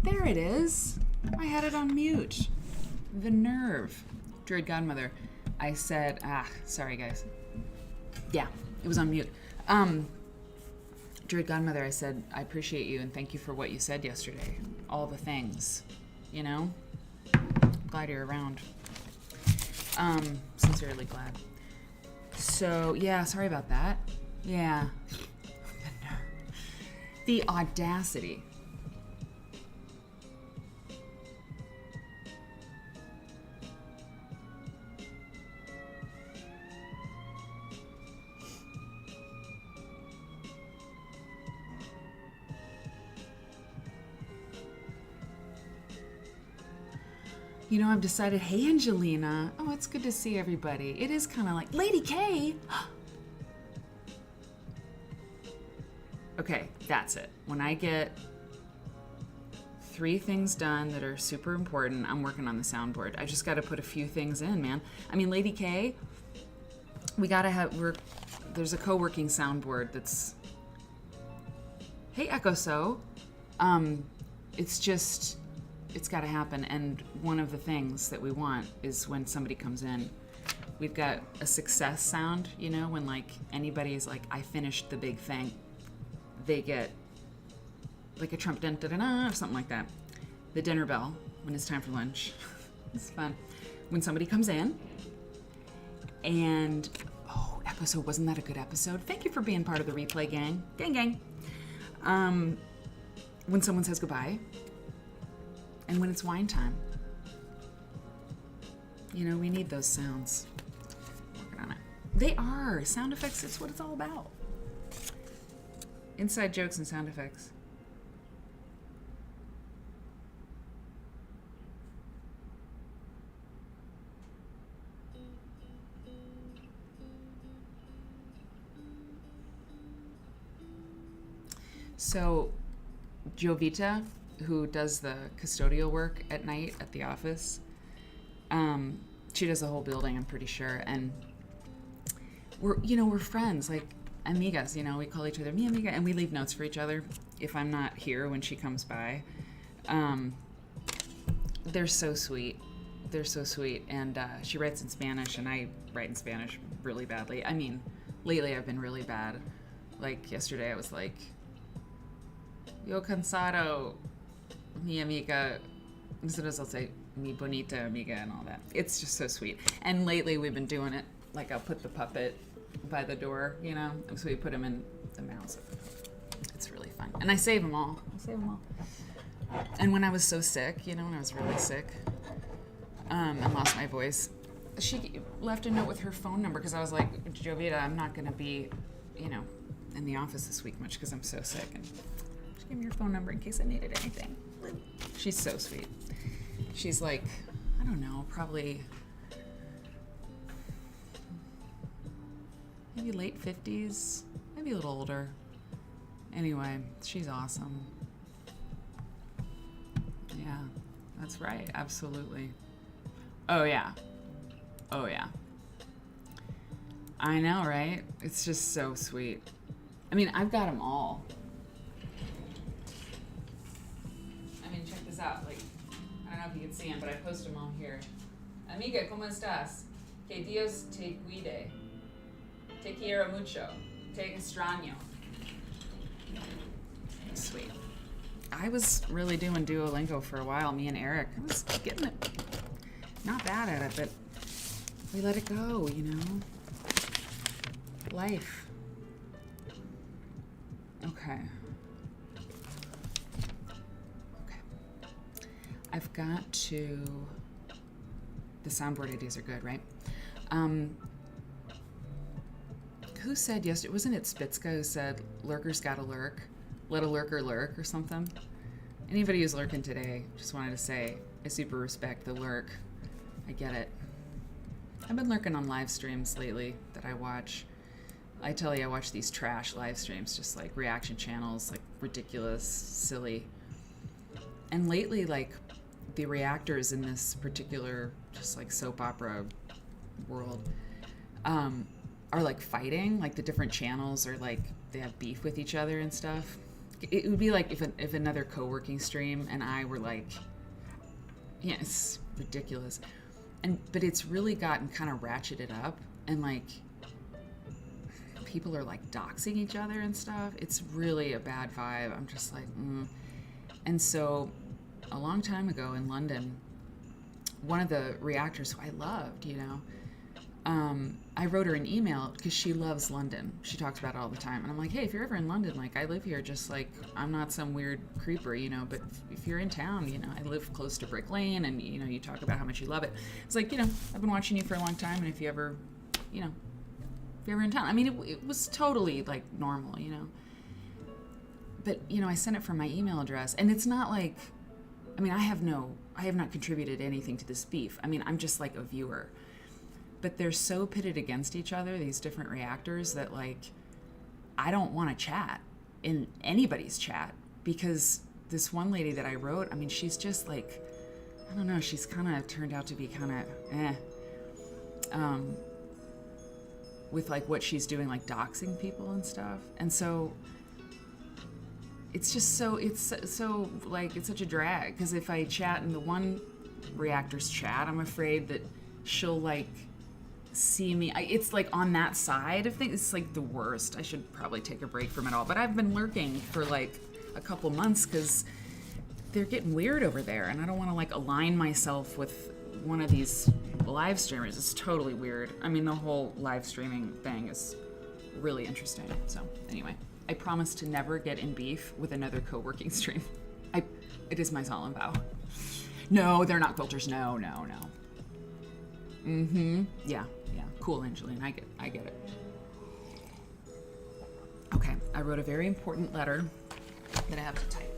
There it is. I had it on mute. The nerve. Druid Godmother. I said, sorry guys. Yeah, it was on mute. Druid Godmother, I said, I appreciate you and thank you for what you said yesterday. All the things, you know? Glad you're around. Sincerely glad. So, yeah, sorry about that. Yeah. The audacity. You know, I've decided, hey, Angelina. Oh, it's good to see everybody. It is kind of like, Lady K. Okay, that's it. When I get 3 things done that are super important, I'm working on the soundboard. I just got to put a few things in, man. I mean, Lady K, we got to have, there's a co-working soundboard that's, hey, Echo So. It's got to happen. And one of the things that we want is when somebody comes in, we've got a success sound, you know, when like anybody is like, I finished the big thing, they get like a Trump dun da da da or something like that. The dinner bell when it's time for lunch. It's fun. When somebody comes in and, oh, episode, wasn't that a good episode? Thank you for being part of the replay gang. Gang. When someone says goodbye. And when it's wine time, you know, we need those sounds. Working on it. They are. Sound effects, it's what it's all about. Inside jokes and sound effects. So, Jovita, who does the custodial work at night at the office. She does the whole building, I'm pretty sure. And we're friends, like amigas, you know, we call each other mi amiga, and we leave notes for each other if I'm not here when she comes by. They're so sweet. They're so sweet. And she writes in Spanish, and I write in Spanish really badly. I mean, lately I've been really bad. Like yesterday I was like, yo cansado, mi amiga, instead I'll say mi bonita amiga and all that. It's just so sweet. And lately we've been doing it, like I'll put the puppet by the door, you know, so we put him in the mouths of the puppet. It's really fun. And I save them all. And when I was so sick, you know, when I was really sick, and lost my voice, she left a note with her phone number because I was like, Jovita, I'm not going to be, you know, in the office this week much because I'm so sick. And she gave me her phone number in case I needed anything. She's so sweet. She's like, I don't know, probably maybe late 50s, maybe a little older. Anyway, she's awesome. Yeah, that's right, absolutely. Oh yeah. I know, right? It's just so sweet. I mean, I've got them all. I mean, check this out. Like, I don't know if you can see them, but I post them all here. Amiga, ¿cómo estás? Que Dios te cuide. Te quiero mucho. Te extraño. Sweet. I was really doing Duolingo for a while, me and Eric. I was getting it. Not bad at it, but we let it go, you know? Life. Okay. I've got to... The soundboard ideas are good, right? Who said yesterday? Wasn't it Spitzka who said, lurkers gotta lurk? Let a lurker lurk or something? Anybody who's lurking today, just wanted to say, I super respect the lurk. I get it. I've been lurking on live streams lately that I watch. I tell you, I watch these trash live streams, just like reaction channels, like ridiculous, silly. And lately, like, the reactors in this particular, just like soap opera world, are like fighting. Like the different channels are like, they have beef with each other and stuff. it would be like if another co-working stream and I were like, yeah, it's ridiculous. But it's really gotten kind of ratcheted up, and like people are like doxing each other and stuff. It's really a bad vibe. I'm just like, And so a long time ago in London, one of the reactors who I loved, I wrote her an email because she loves London. She talks about it all the time. And I'm like, hey, if you're ever in London, like I live here, just like I'm not some weird creeper, but if you're in town, I live close to Brick Lane, and you talk about how much you love it. It's like, I've been watching you for a long time, and if you ever, if you're ever in town. I mean, it was totally like normal, But, I sent it from my email address, and it's not like, I have not contributed anything to this beef. I'm just like a viewer. But they're so pitted against each other, these different reactors, that like, I don't want to chat in anybody's chat, because this one lady that I wrote, she's just like, I don't know, she's kind of turned out to be kind of, with like what she's doing, like doxing people and stuff. And so it's just so like, it's such a drag, because if I chat in the one reactor's chat, I'm afraid that she'll like see me. It's like on that side of things, it's like the worst. I should probably take a break from it all, but I've been lurking for like a couple months because they're getting weird over there, and I don't want to like align myself with one of these live streamers. It's totally weird. The whole live streaming thing is really interesting. So anyway, I promise to never get in beef with another co-working stream. It is my solemn vow. No, they're not quilters. No. Yeah. Cool, Angeline. I get it. Okay, I wrote a very important letter that I have to type.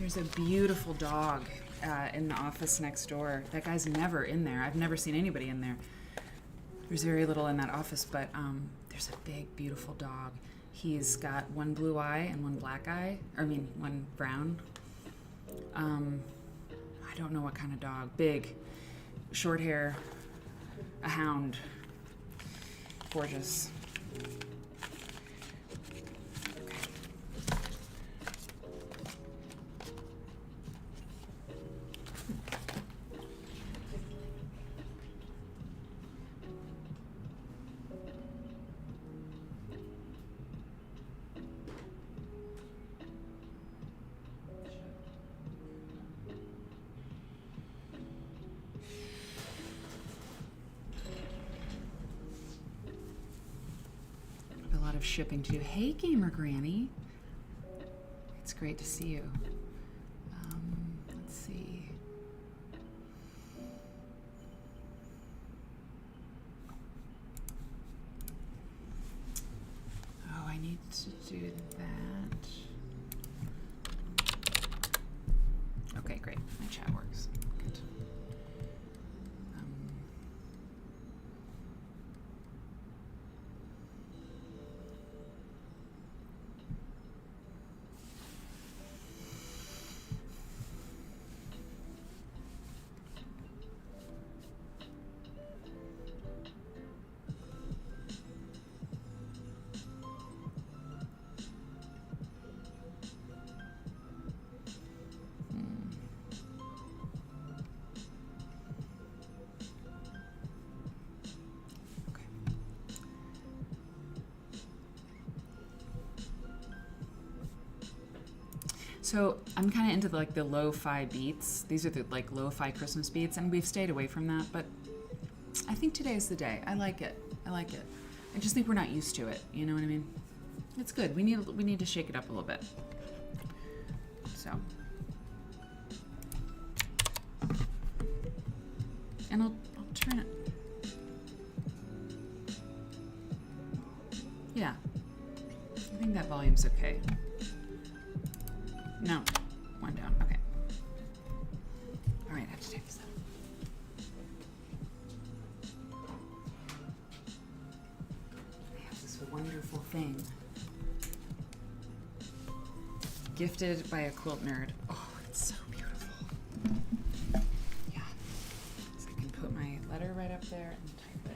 There's a beautiful dog in the office next door. That guy's never in there. I've never seen anybody in there. There's very little in that office, but there's a big, beautiful dog. He's got one blue eye and one black eye. One brown. I don't know what kind of dog. Big, short hair, a hound. Gorgeous. Of shipping to. Hey, Gamer Granny. It's great to see you. Let's see. Oh, I need to do that. Okay, great. My chat works. Good. So I'm kind of into the lo-fi beats. These are the lo-fi Christmas beats, and we've stayed away from that, but I think today is the day. I like it. I just think we're not used to it. You know what I mean? It's good. We need to shake it up a little bit. So, and I'll turn it. Yeah, I think that volume's okay. No, one down. Okay. All right, I have to take this out. I have this wonderful thing. Gifted by a quilt nerd. Oh, it's so beautiful. Yeah. So I can put my letter right up there and type it.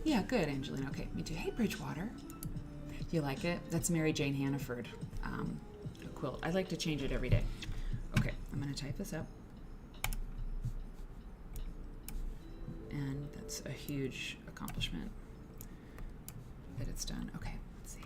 Yeah, good, Angelina. Okay, me too. Hey, Bridgewater. You like it? That's Mary Jane Hannaford a quilt. I like to change it every day. Okay, I'm going to type this up. And that's a huge accomplishment that it's done. Okay, let's see.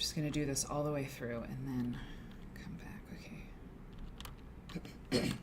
just gonna do this all the way through and then come back. Okay.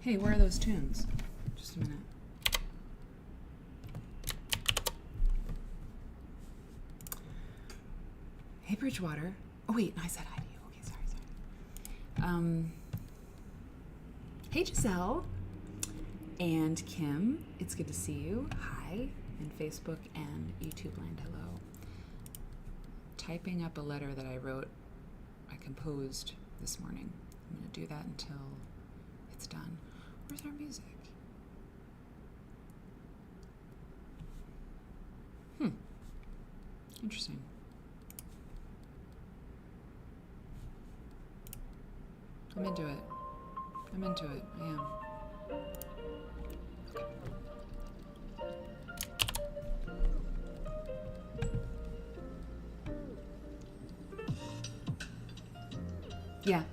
Hey, where are those tunes? Just a minute. Hey, Bridgewater. Oh, wait, no, I said hi to you. Okay, sorry. Hey, Giselle. And Kim, it's good to see you. Hi. And Facebook and YouTube land, hello. Typing up a letter that I composed this morning. I'm going to do that until it's done. Where's our music? Interesting. I'm into it. I am. Yeah.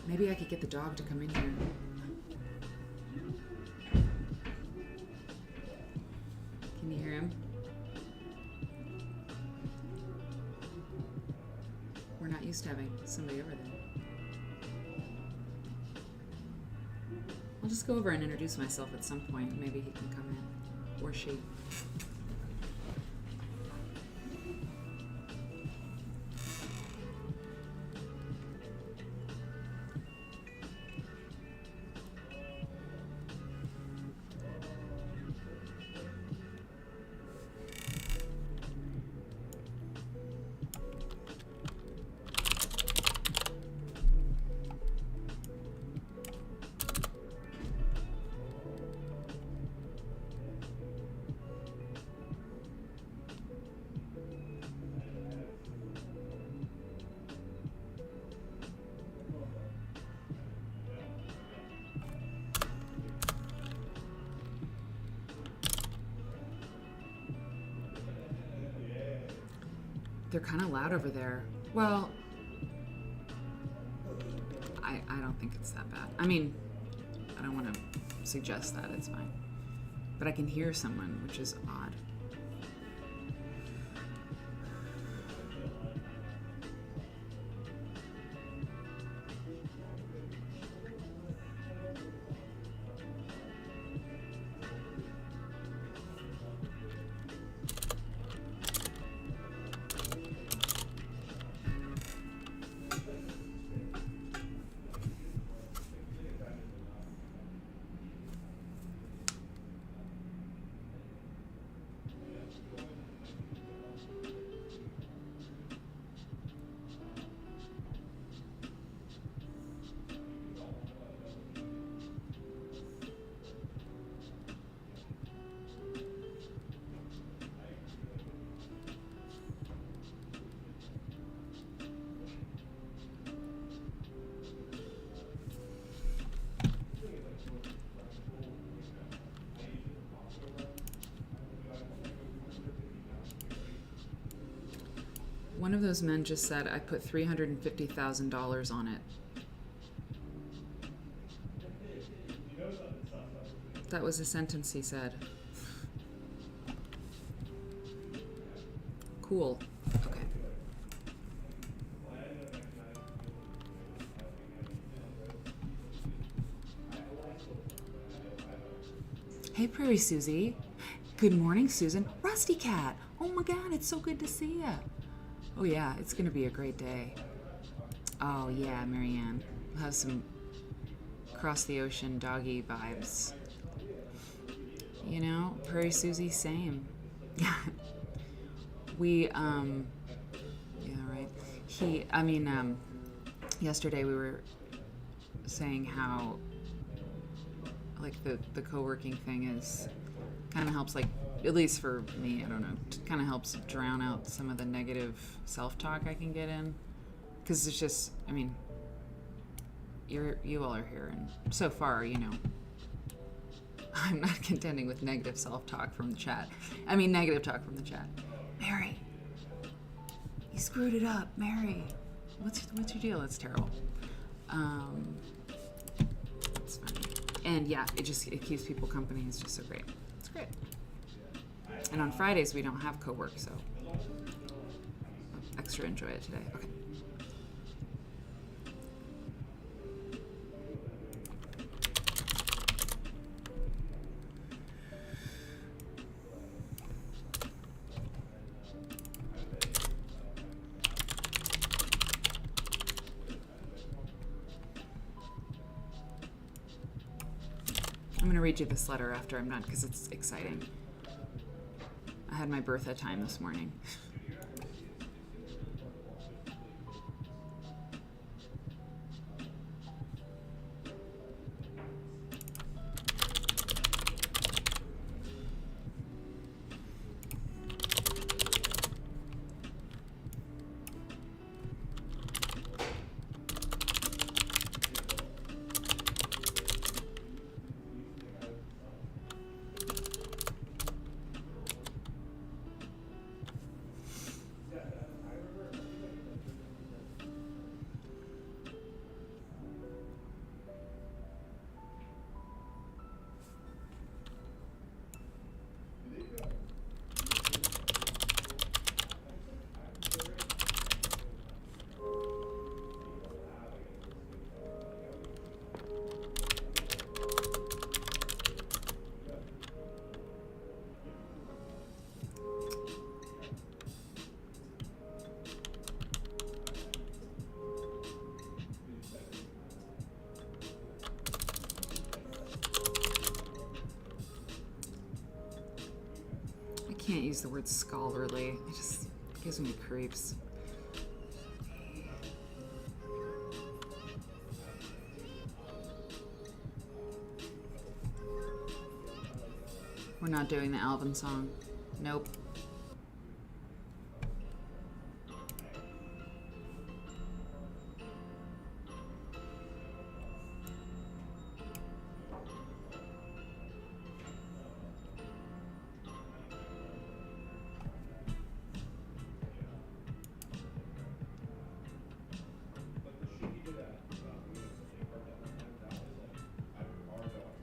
Maybe I could get the dog to come in here. Can you hear him? We're not used to having somebody over there. I'll just go over and introduce myself at some point. Maybe he can come in. Or she. They're kind of loud over there. Well, I don't think it's that bad. I mean, I don't want to suggest that. It's fine. But I can hear someone, which is odd. One of those men just said, I put $350,000 on it. That was a sentence he said. Cool. Okay. Hey, Prairie Susie. Good morning, Susan. Rusty Cat. Oh my God, it's so good to see you. Oh yeah, it's gonna be a great day. Oh yeah, Marianne. We'll have some cross the ocean doggy vibes. You know, Prairie Susie, same. We, yeah, right. Yesterday we were saying how, like, the co-working thing is, kind of helps, like, at least for me, I don't know, it kind of helps drown out some of the negative self-talk I can get in. Because it's just, I mean, you all are here, and so far, you know, I'm not contending with negative self-talk from the chat. I mean, negative talk from the chat. Mary, you screwed it up, Mary. What's your deal? It's terrible. It's funny. And yeah, it keeps people company. It's just so great. It's great. And on Fridays we don't have co-work, so I'll extra enjoy it today. Okay. I'm going to read you this letter after I'm done because it's exciting. I had my Bertha time this morning. use the word scholarly. It just gives me creeps. We're not doing the Alvin song. Nope.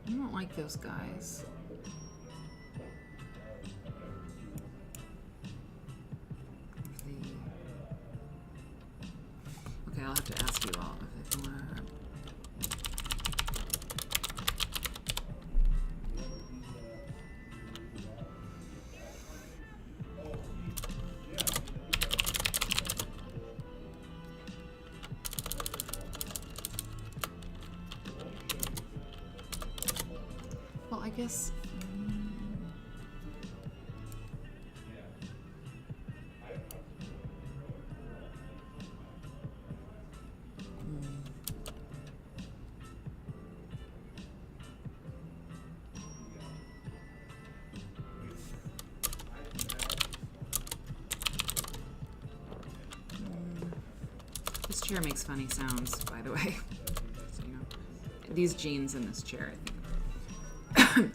I don't like those guys. Okay, I'll have to ask you all if they want to. Well, I guess. This chair makes funny sounds, by the way. So, you know, these jeans in this chair, I think. Okay.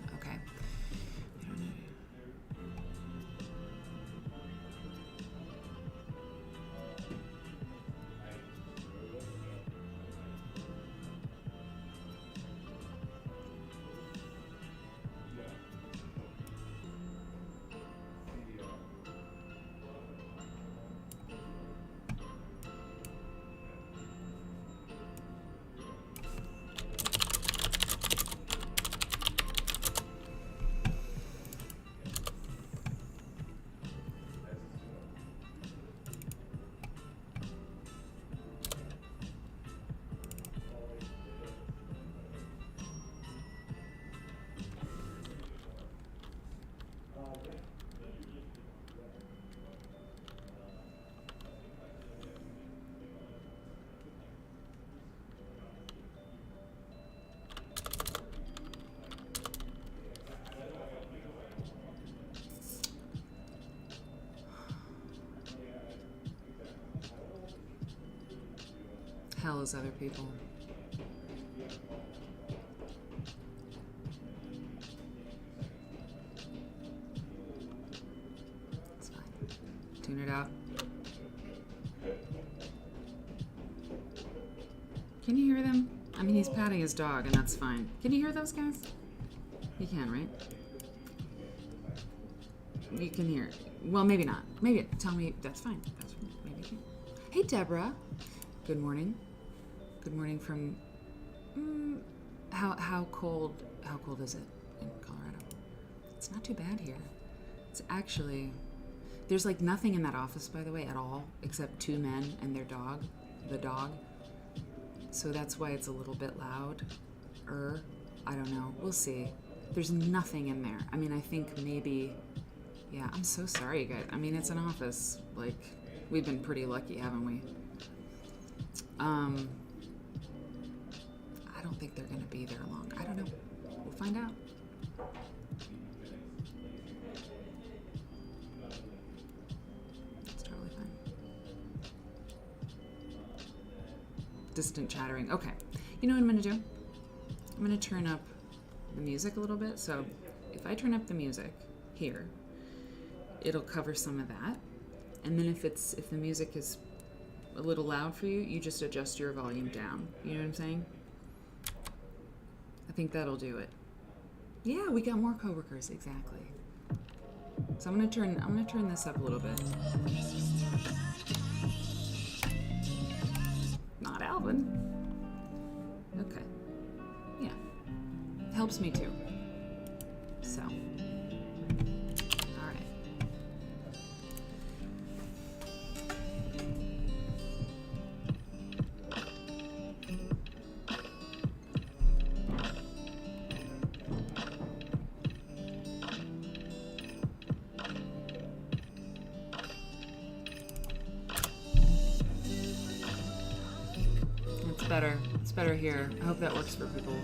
Hell is other people. It's fine. Tune it out. Can you hear them? I mean, he's patting his dog, and that's fine. Can you hear those guys? You can, right? You can hear. Well, maybe not. Maybe tell me. That's fine. That's fine. Maybe you can. Hey, Deborah. Good morning. Good morning from. How cold? How cold is it in Colorado? It's not too bad here. It's actually. There's like nothing in that office, by the way, at all, except two men and their dog, the dog. So that's why it's a little bit loud. I don't know. We'll see. There's nothing in there. I mean, I think maybe. Yeah, I'm so sorry, guys. I mean, it's an office. Like, we've been pretty lucky, haven't we? I don't think they're going to be there long. I don't know. We'll find out. It's totally fine. Distant chattering. Okay. You know what I'm going to do? I'm going to turn up the music a little bit. So if I turn up the music here, it'll cover some of that. And then if the music is a little loud for you, you just adjust your volume down. You know what I'm saying? I think that'll do it. Yeah, we got more coworkers, exactly. So I'm gonna turn this up a little bit. Not Alvin. Okay. Yeah. Helps me too. So. better. It's better here. I hope that works for people.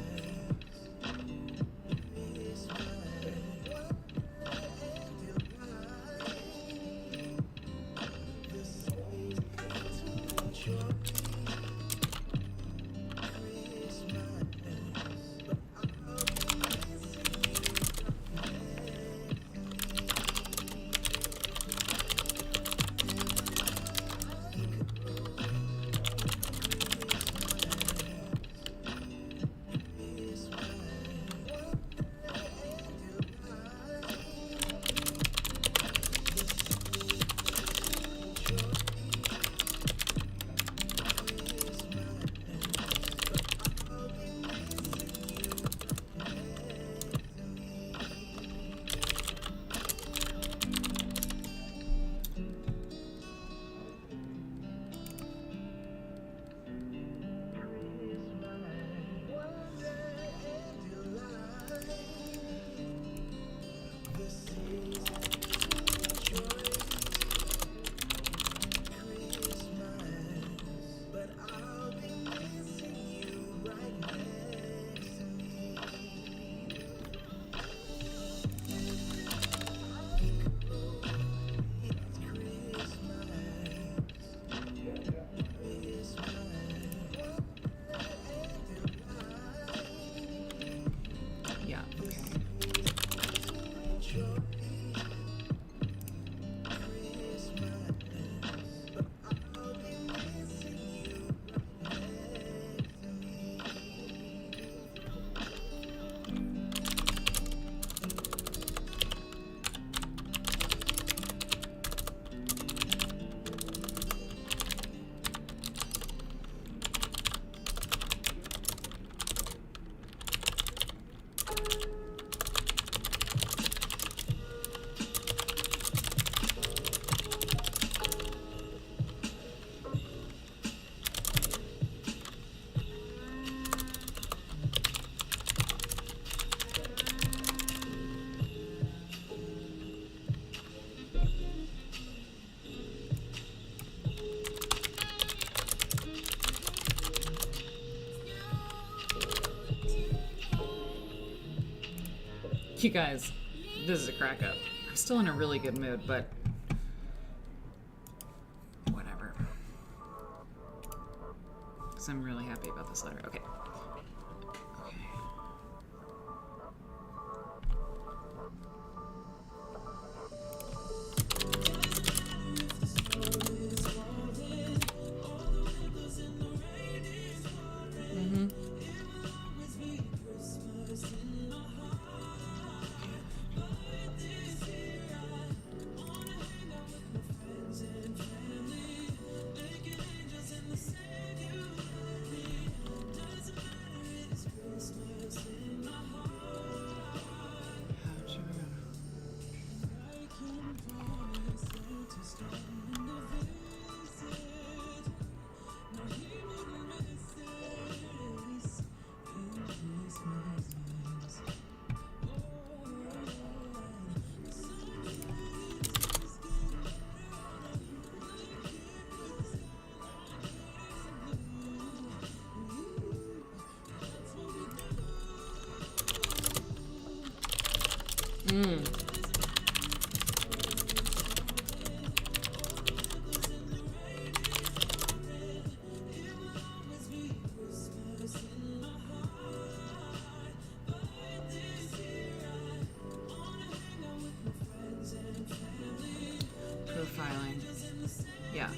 You guys, this is a crack up. I'm still in a really good mood, but whatever. Because I'm really happy about this letter. Okay. Profiling. Yeah.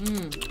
Mm.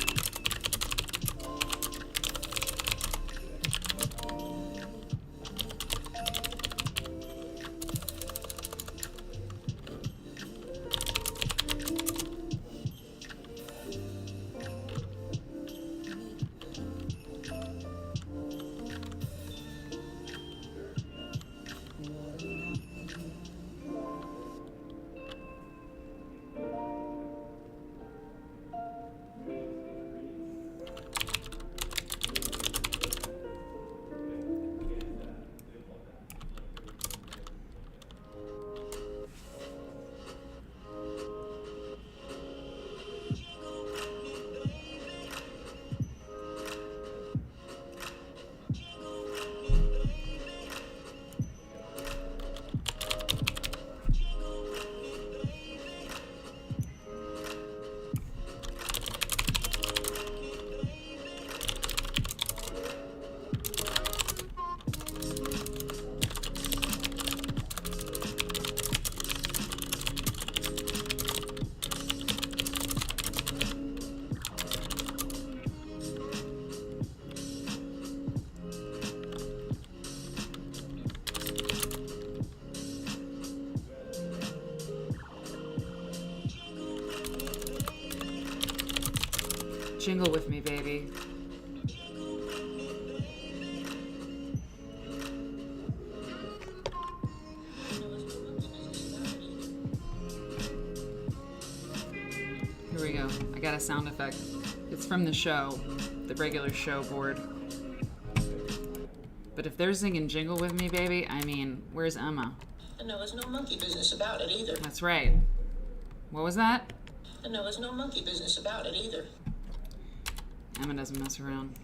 Jingle with me, baby. Here we go. I got a sound effect. It's from the show, the regular show board. But if they're singing Jingle with me, baby, I mean, where's Emma? And there was no monkey business about it either. That's right. What was that? And there was no monkey business about it either. Emma doesn't mess around.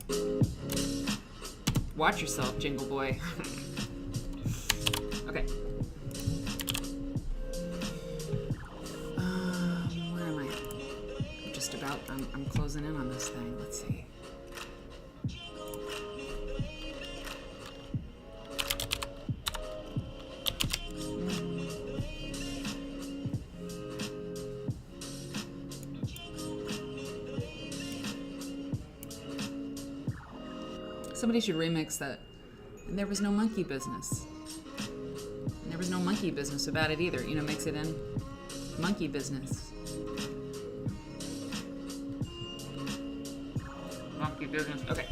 Watch yourself, Jingle Boy. Okay. Where am I? Just about. I'm closing in on this thing. Let's see. Somebody should remix that. And there was no monkey business. And there was no monkey business about it either. You know, mix it in. Monkey business. Monkey business. Okay.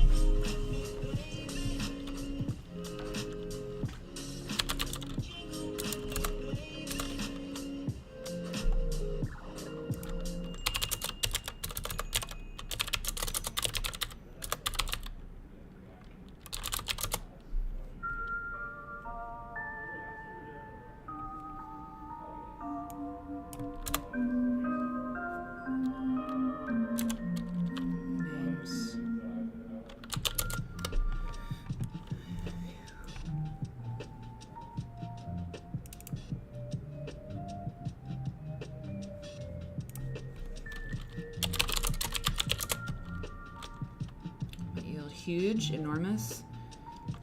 Huge, enormous.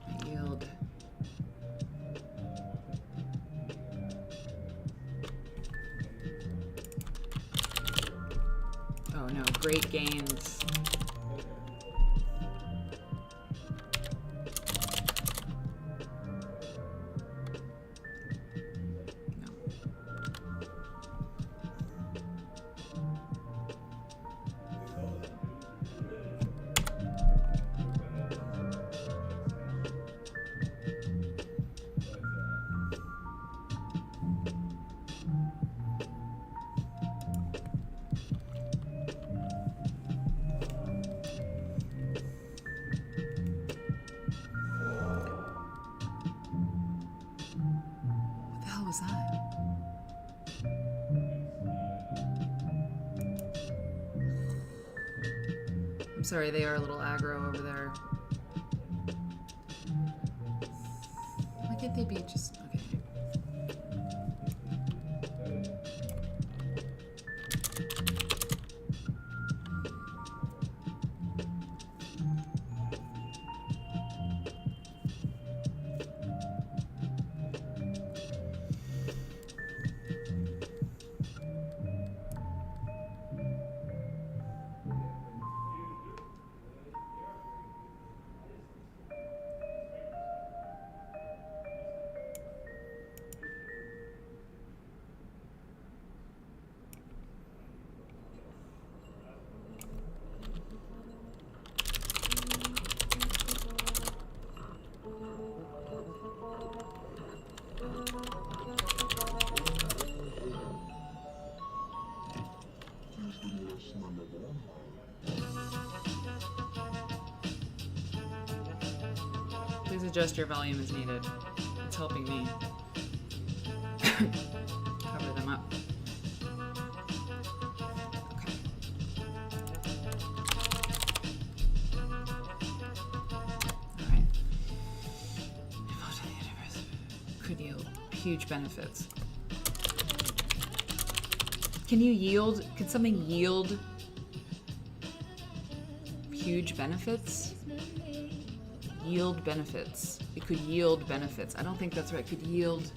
I yield. Oh no, great gains. I'm sorry, they are a little aggro over there. Why can't they be just... Okay. adjust your volume as needed. It's helping me cover them up. Okay. All right. Could yield huge benefits. Could something yield huge benefits? Yield benefits. It could yield benefits. I don't think that's right. It could yield.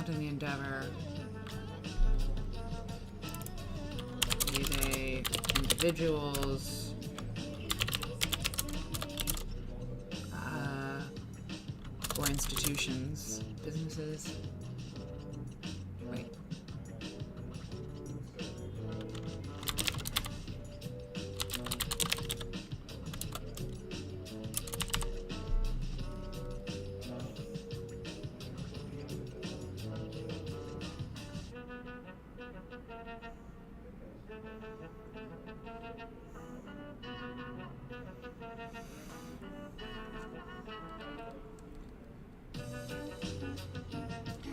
In the endeavor, be they individuals, or institutions, businesses. Wait.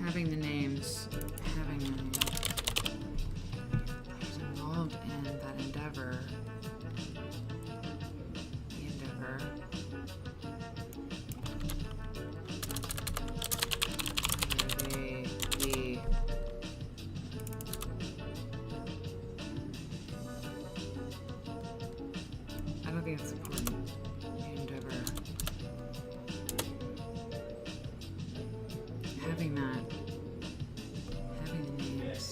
Having the names who's involved in that endeavor, the endeavor, whether they be I don't think it's important. The endeavor. Having that. Having the names.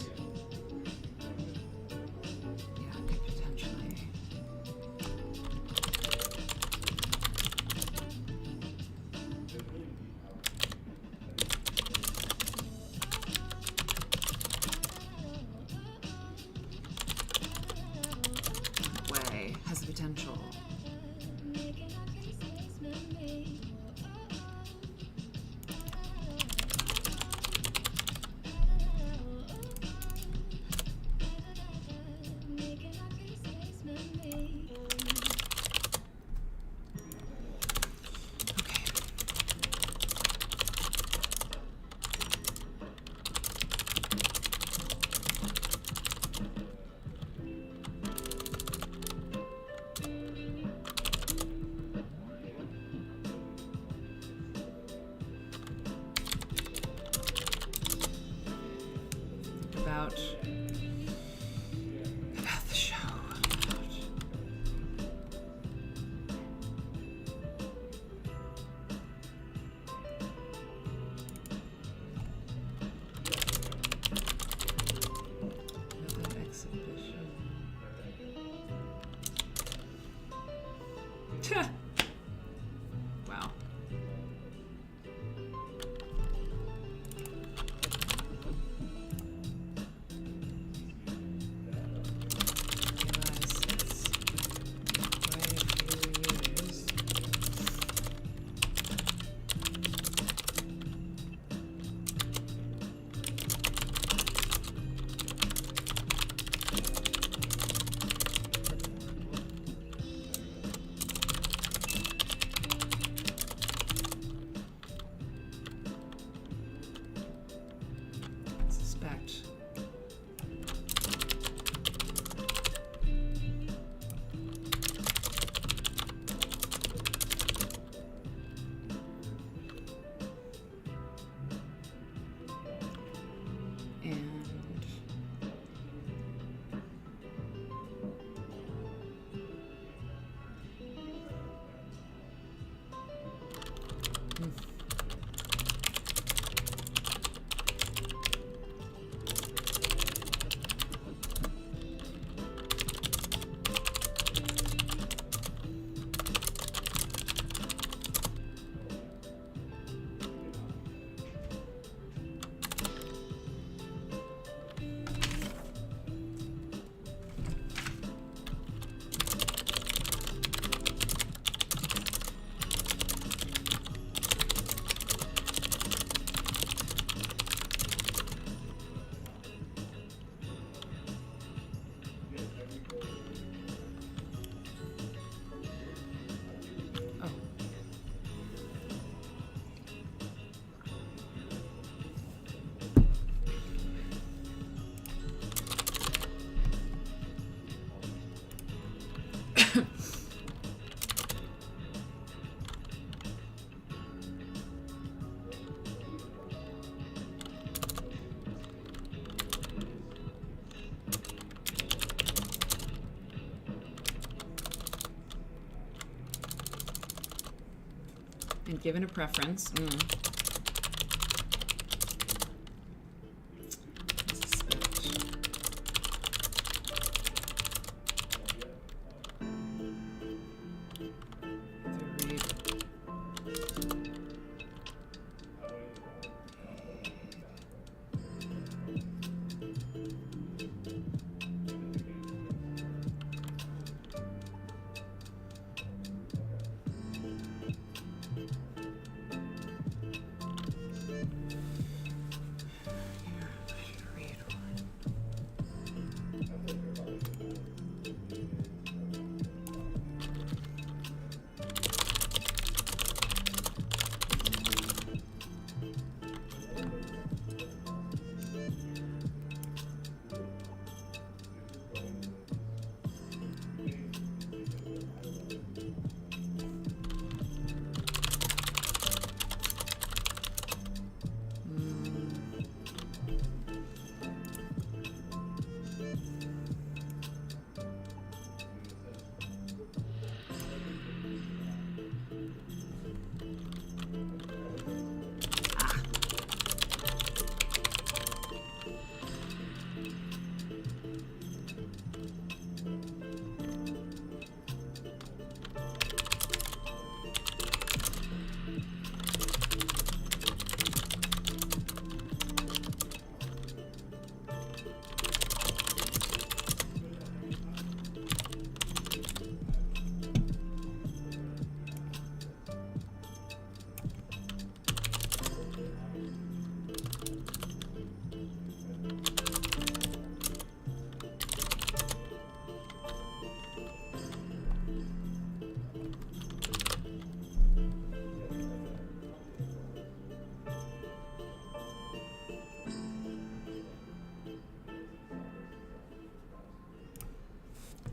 Yeah, could potentially. Way has the potential. About the show. About that exhibition. Wow. And given a preference.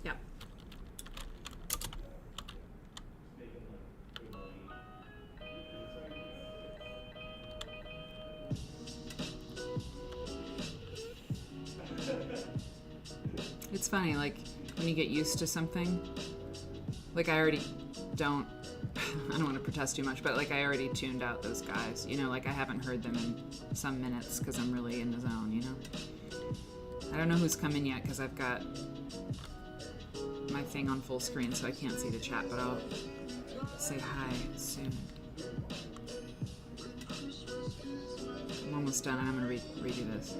Yep. It's funny, like, when you get used to something, like, I already don't, I don't want to protest too much, but, like, I already tuned out those guys, you know, like, I haven't heard them in some minutes because I'm really in the zone, you know? I don't know who's come in yet because I've got my thing on full screen so I can't see the chat, but I'll say hi soon. I'm almost done and I'm going to redo this.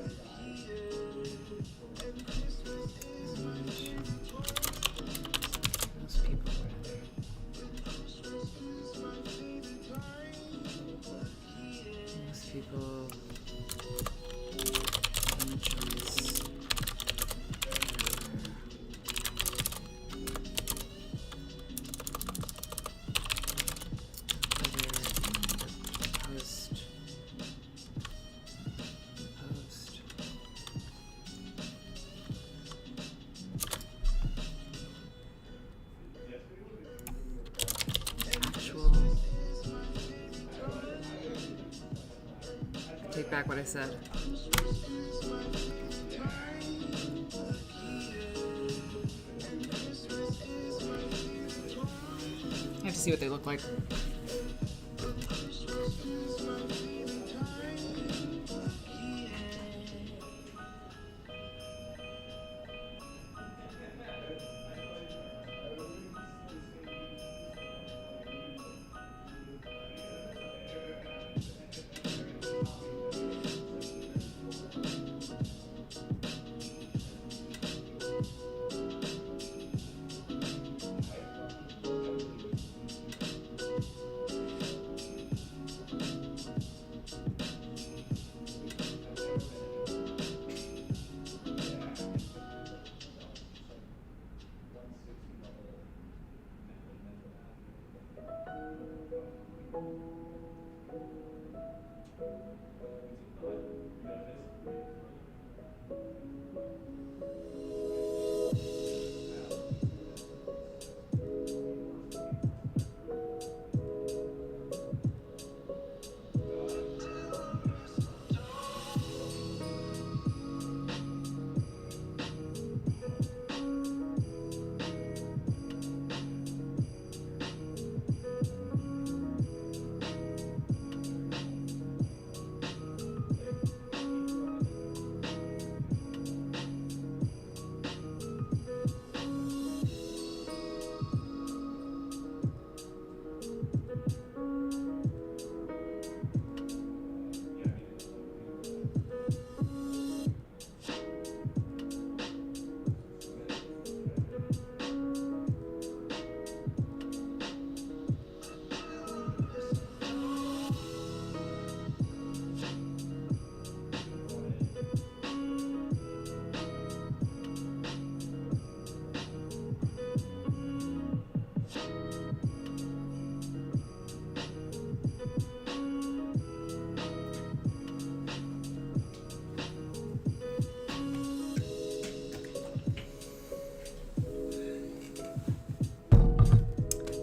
Take back what I said. I have to see what they look like.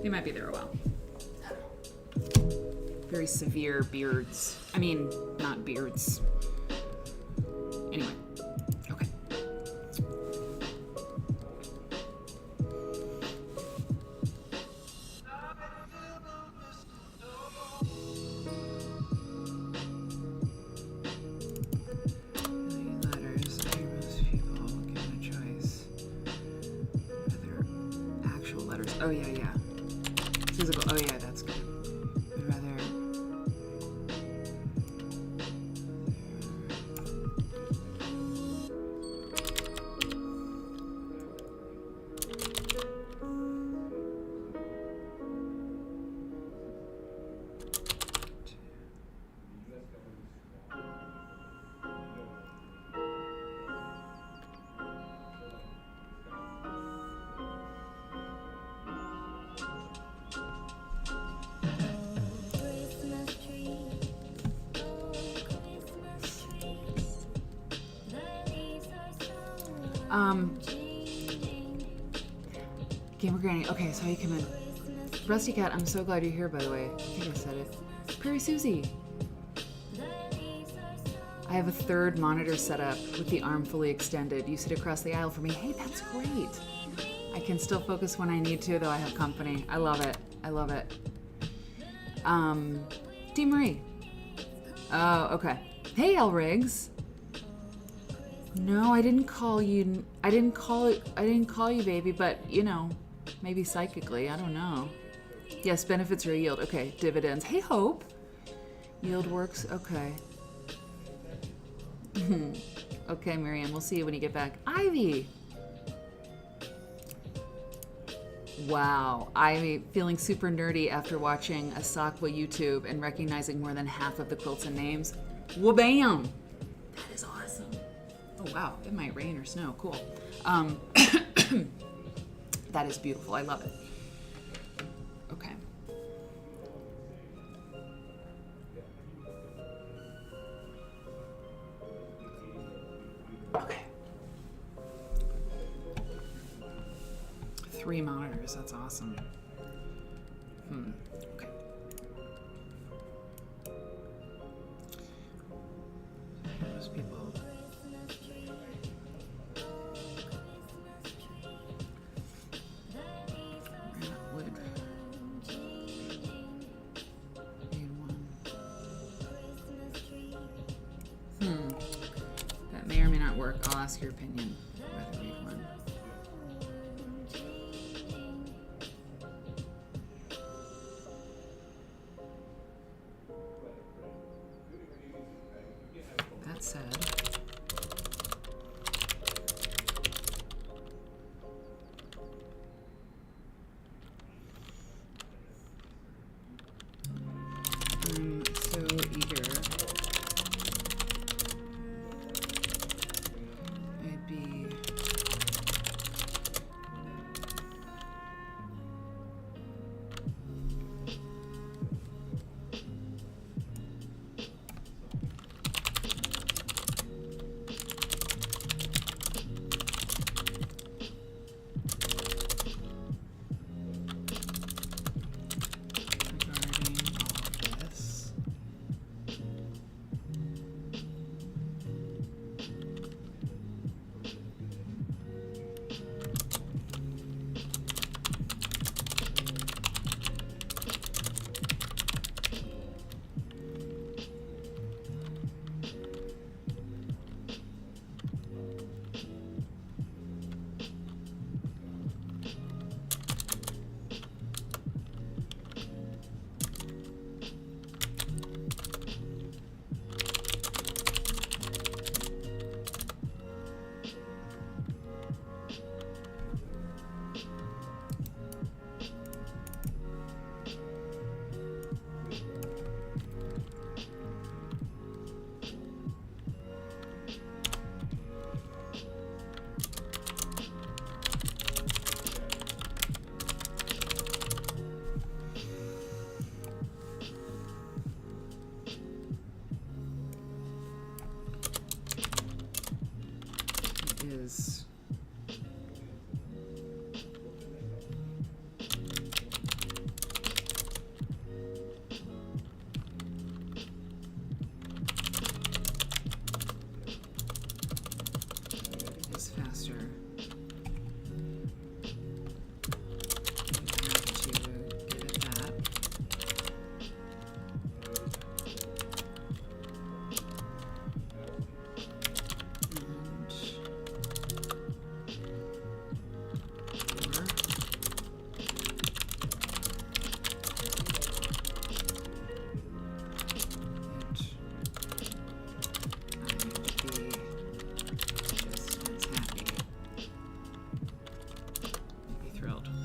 They might be there a while. Very severe beards. I mean, not beards. Anyway. Okay. Letters. Most people given a choice. Rather actual letters. Oh yeah, yeah. Physical. Oh yeah, that's good. I'd rather. Gamer Granny. Okay, so you come in. Rusty Cat, I'm so glad you're here, by the way. I think I said it. Prairie Susie. I have a third monitor set up with the arm fully extended. You sit across the aisle for me. Hey, that's great. I can still focus when I need to, though I have company. I love it. I love it. Dee Marie. Oh, okay. Hey, L Riggs. No, I didn't call you. I didn't call you, baby, but you know, maybe psychically. I don't know. Yes, benefits or yield. Okay, dividends. Hey, Hope. Yield works. Okay. Okay, Miriam. We'll see you when you get back. Ivy. Wow, I'm feeling super nerdy after watching a Sakwa YouTube and recognizing more than half of the quilts and names. Wabam! That is awesome. Oh wow, it might rain or snow. Cool. That is beautiful. I love it. Okay. Okay. 3 monitors. That's awesome. Okay. Most people. Wood. Need one. That may or may not work. I'll ask your opinion. I'd rather read one. That said, I'm so eager. I'd be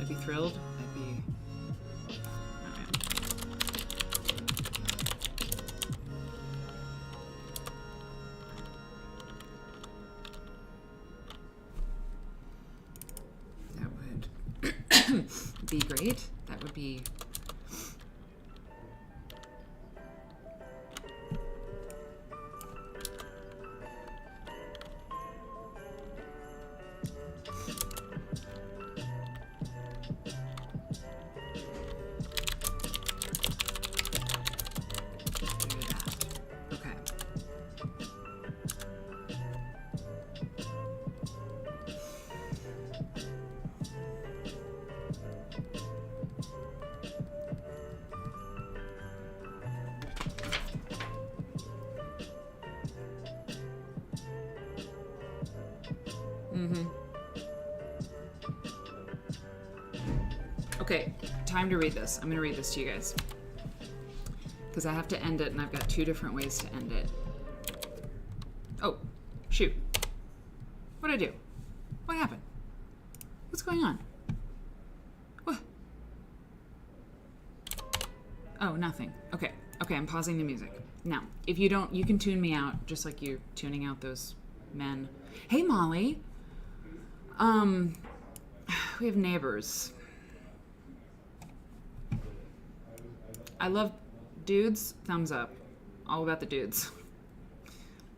I'd be thrilled. I'd be... Alright. That would be great. That would be... Okay, time to read this. I'm going to read this to you guys. Because I have to end it, and I've got 2 different ways to end it. Oh, shoot. What'd I do? What happened? What's going on? What? Oh, nothing. Okay, I'm pausing the music. Now, if you don't, you can tune me out, just like you're tuning out those men. Hey, Molly. We have neighbors. I love dudes, thumbs up. All about the dudes.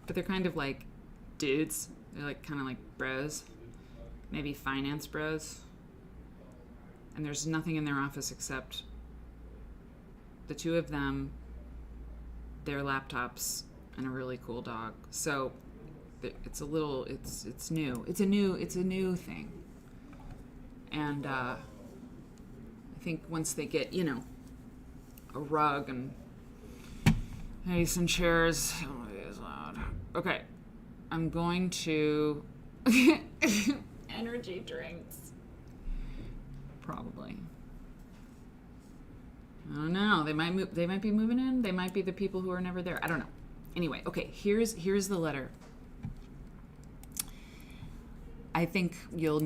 But they're kind of like dudes. They're like kind of like bros. Maybe finance bros. And there's nothing in their office except the 2 of them, their laptops, and a really cool dog. So it's a little, it's new. It's a new thing. And I think once they get, you know, a rug and maybe some chairs. Oh, it is loud. Okay, I'm going to energy drinks. Probably. I don't know. They might move. They might be moving in. They might be the people who are never there. I don't know. Anyway, okay. Here's the letter. I think you'll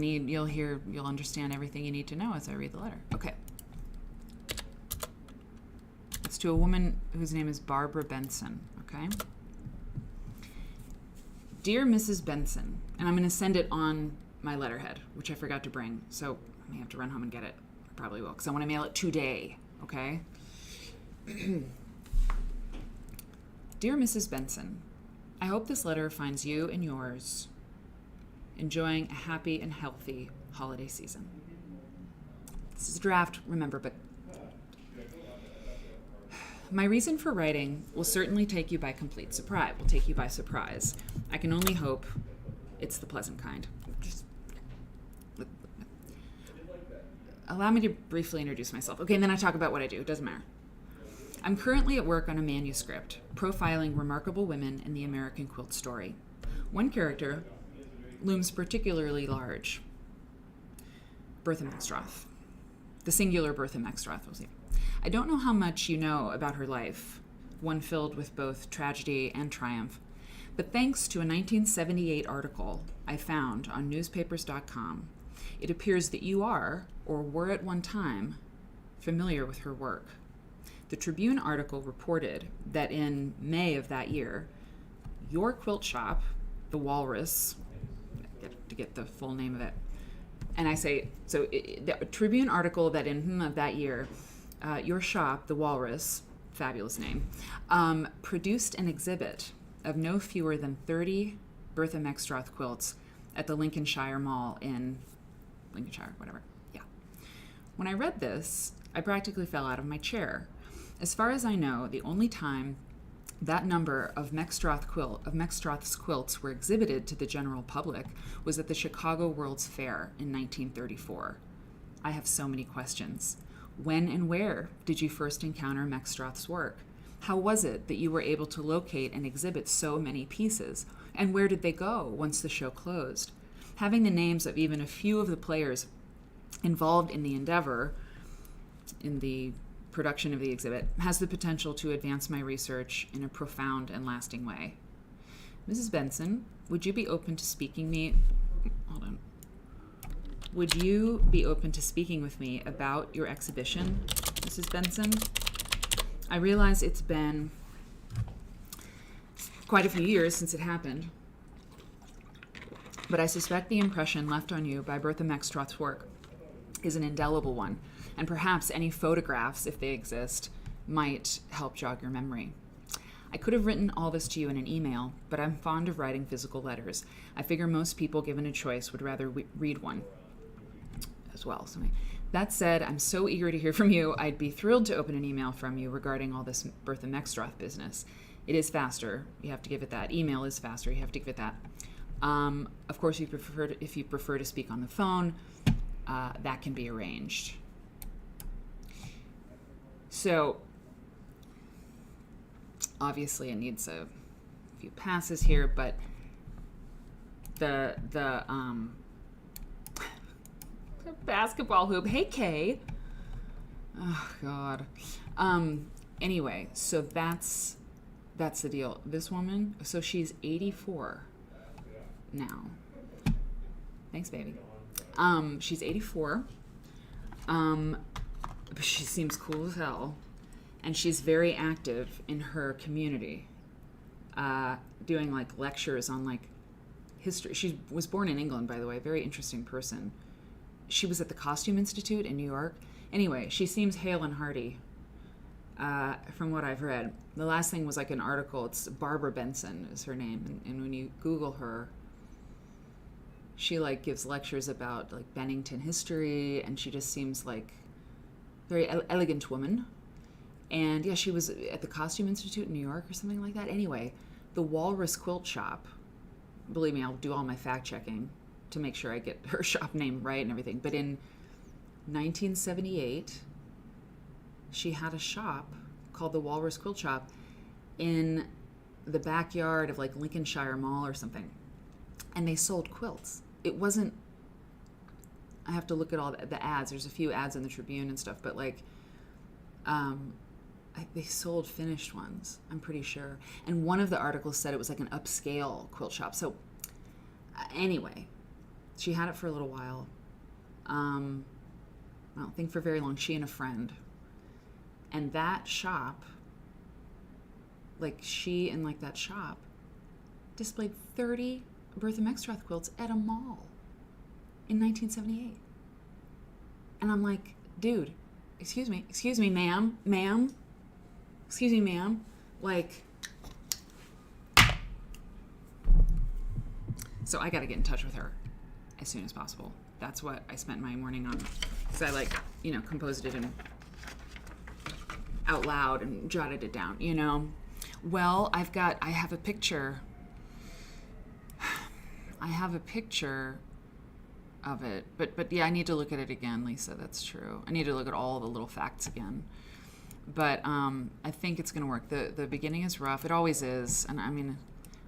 understand everything you need to know as I read the letter. Okay. It's to a woman whose name is Barbara Benson, okay? Dear Mrs. Benson, and I'm going to send it on my letterhead, which I forgot to bring, so I may have to run home and get it. I probably will, because I want to mail it today, okay? Dear Mrs. Benson, I hope this letter finds you and yours enjoying a happy and healthy holiday season. This is a draft, remember, but my reason for writing will certainly take you by complete surprise. Will take you by surprise. I can only hope it's the pleasant kind. Just allow me to briefly introduce myself. Okay, and then I talk about what I do. It doesn't matter. I'm currently at work on a manuscript profiling remarkable women in the American quilt story. One character looms particularly large. Bertha Maxtroth. The singular Bertha Maxtroth, we'll see. I don't know how much you know about her life, one filled with both tragedy and triumph, but thanks to a 1978 article I found on newspapers.com, it appears that you are, or were at one time, familiar with her work. The Tribune article reported that in May of that year, your quilt shop, the Walrus, to get the full name of it, and I say, so the Tribune article that in of that year, your shop, the Walrus, fabulous name, produced an exhibit of no fewer than 30 Bertha Maxtroth quilts at the Lincolnshire Mall in Lincolnshire, whatever. Yeah. When I read this, I practically fell out of my chair. As far as I know, the only time that number of Maxtroth's quilts were exhibited to the general public was at the Chicago World's Fair in 1934. I have so many questions. When and where did you first encounter Maxtroth's work? How was it that you were able to locate and exhibit so many pieces? And where did they go once the show closed? Having the names of even a few of the players involved in the endeavor, in the production of the exhibit, has the potential to advance my research in a profound and lasting way. Mrs. Benson, would you be open to speaking me... Hold on. Would you be open to speaking with me about your exhibition, Mrs. Benson? I realize it's been quite a few years since it happened, but I suspect the impression left on you by Bertha Meckstroth's work is an indelible one, and perhaps any photographs, if they exist, might help jog your memory. I could have written all this to you in an email, but I'm fond of writing physical letters. I figure most people, given a choice, would rather read one as well. So, that said, I'm so eager to hear from you. I'd be thrilled to open an email from you regarding all this Bertha Meckstroth business. It is faster. You have to give it that. Email is faster. You have to give it that. Of course, if you prefer to speak on the phone, that can be arranged. So, obviously, it needs a few passes here, but the basketball hoop. Hey, Kay. Oh God. Anyway, so that's the deal. This woman. So she's 84 now. Thanks, baby. She's 84. She seems cool as hell. And she's very active in her community, doing like lectures on like history. She was born in England, by the way, very interesting person. She was at the Costume Institute in New York. Anyway, she seems hale and hearty, from what I've read. The last thing was like an article. It's Barbara Benson is her name. And when you Google her, she like gives lectures about like Bennington history, and she just seems like very elegant woman. And yeah, she was at the Costume Institute in New York or something like that. Anyway, the Walrus Quilt Shop, believe me, I'll do all my fact checking to make sure I get her shop name right and everything. But in 1978, she had a shop called the Walrus Quilt Shop in the backyard of like Lincolnshire Mall or something. And they sold quilts. It wasn't, I have to look at all the ads. There's a few ads in the Tribune and stuff, but like, they sold finished ones, I'm pretty sure. And one of the articles said it was like an upscale quilt shop. So anyway, she had it for a little while. I don't think for very long. She and a friend. And that shop, like she and like that shop, displayed 30 Bertha Meckstroth quilts at a mall in 1978. And I'm like, dude, excuse me, ma'am, excuse me, ma'am, like, so I got to get in touch with her as soon as possible. That's what I spent my morning on, because I like, composed it out loud and jotted it down, Well, I have a picture of it, but yeah, I need to look at it again, Lisa, that's true. I need to look at all the little facts again. But I think it's going to work. The beginning is rough. It always is. And I mean,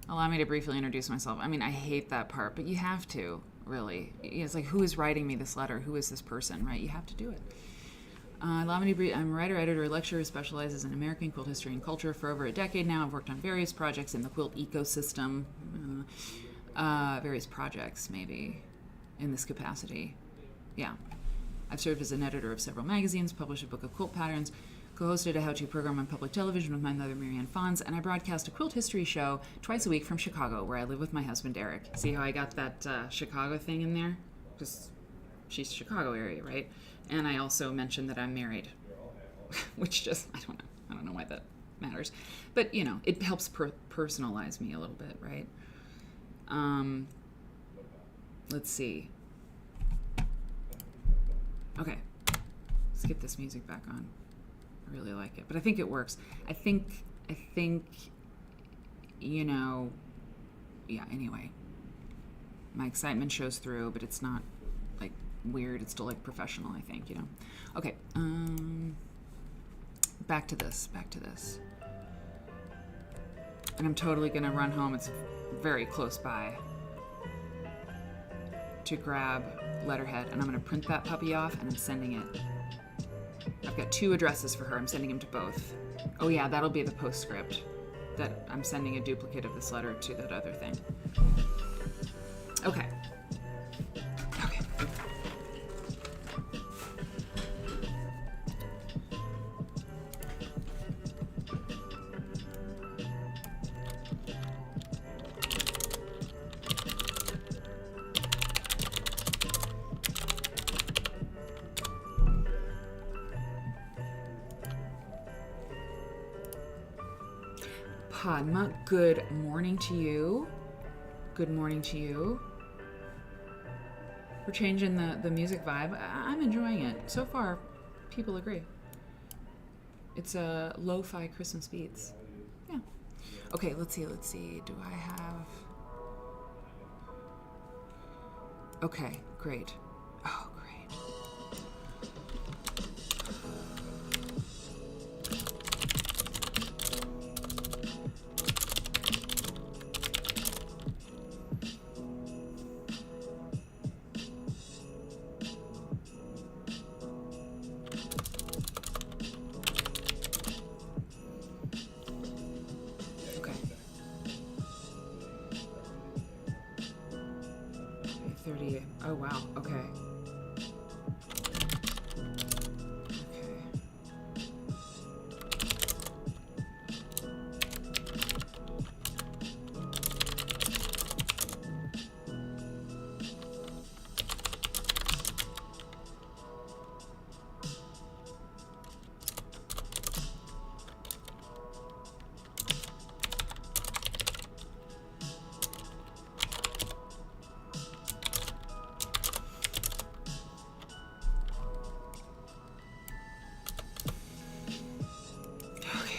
allow me to briefly introduce myself. I mean, I hate that part, but you have to, really. It's like, who is writing me this letter? Who is this person, right? You have to do it. Allow me to brief. I'm a writer, editor, lecturer who specializes in American quilt history and culture for over a decade now. I've worked on various projects in the quilt ecosystem. Various projects, maybe, in this capacity. Yeah. I've served as an editor of several magazines, published a book of quilt patterns, co-hosted a how-to program on public television with my mother, Marianne Fons, and I broadcast a quilt history show twice a week from Chicago, where I live with my husband, Eric. See how I got that Chicago thing in there? Because she's Chicago area, right? And I also mentioned that I'm married, which just, I don't know why that matters. But, it helps personalize me a little bit, right? Let's see. Okay, let's get this music back on. I really like it, but I think it works. I think, yeah, anyway. My excitement shows through, but it's not, like, weird. It's still, like, professional, I think, Okay, back to this. And I'm totally going to run home. It's very close by to grab letterhead, and I'm going to print that puppy off, and I'm sending it. I've got 2 addresses for her. I'm sending them to both. Oh yeah, that'll be the postscript, that I'm sending a duplicate of this letter to that other thing. Okay. Padma, good morning to you. Good morning to you. We're changing the music vibe. I'm enjoying it. So far, people agree. It's a lo-fi Christmas beats. Yeah. Okay, let's see. Do I have... Okay, great. Oh, great. Okay. 38. Oh, wow. Okay. Okay.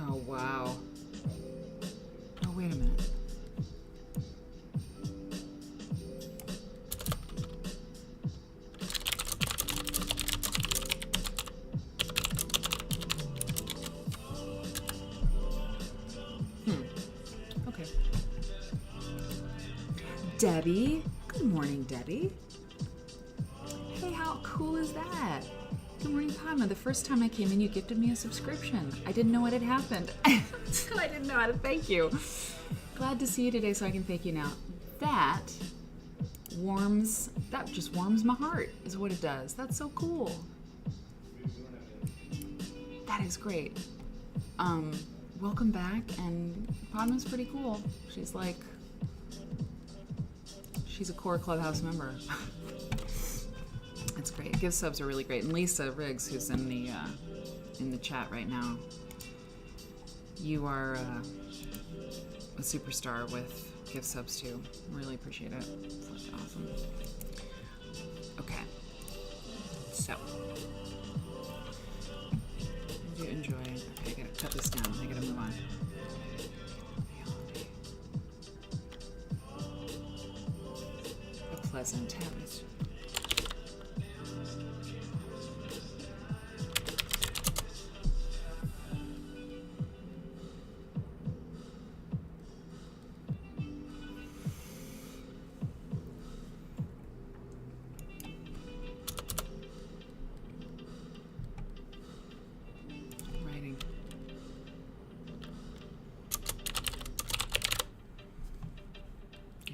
Oh, wow. Oh, wait a minute. Okay. Debbie. Good morning, Debbie. Hey, how cool is that? Good morning, Padma. The first time I came in, you gifted me a subscription. I didn't know what had happened. So I didn't know how to thank you. Glad to see you today so I can thank you now. That just warms my heart, is what it does. That's so cool. That is great. Welcome back, and Padma's pretty cool. She's a core Clubhouse member. That's great. Gift subs are really great. And Lisa Riggs, who's in the chat right now, you are a superstar with gift subs too. Really appreciate it. It's awesome. Okay. So, I do enjoy. Okay, I gotta cut this down. I gotta move on. A pleasant habit.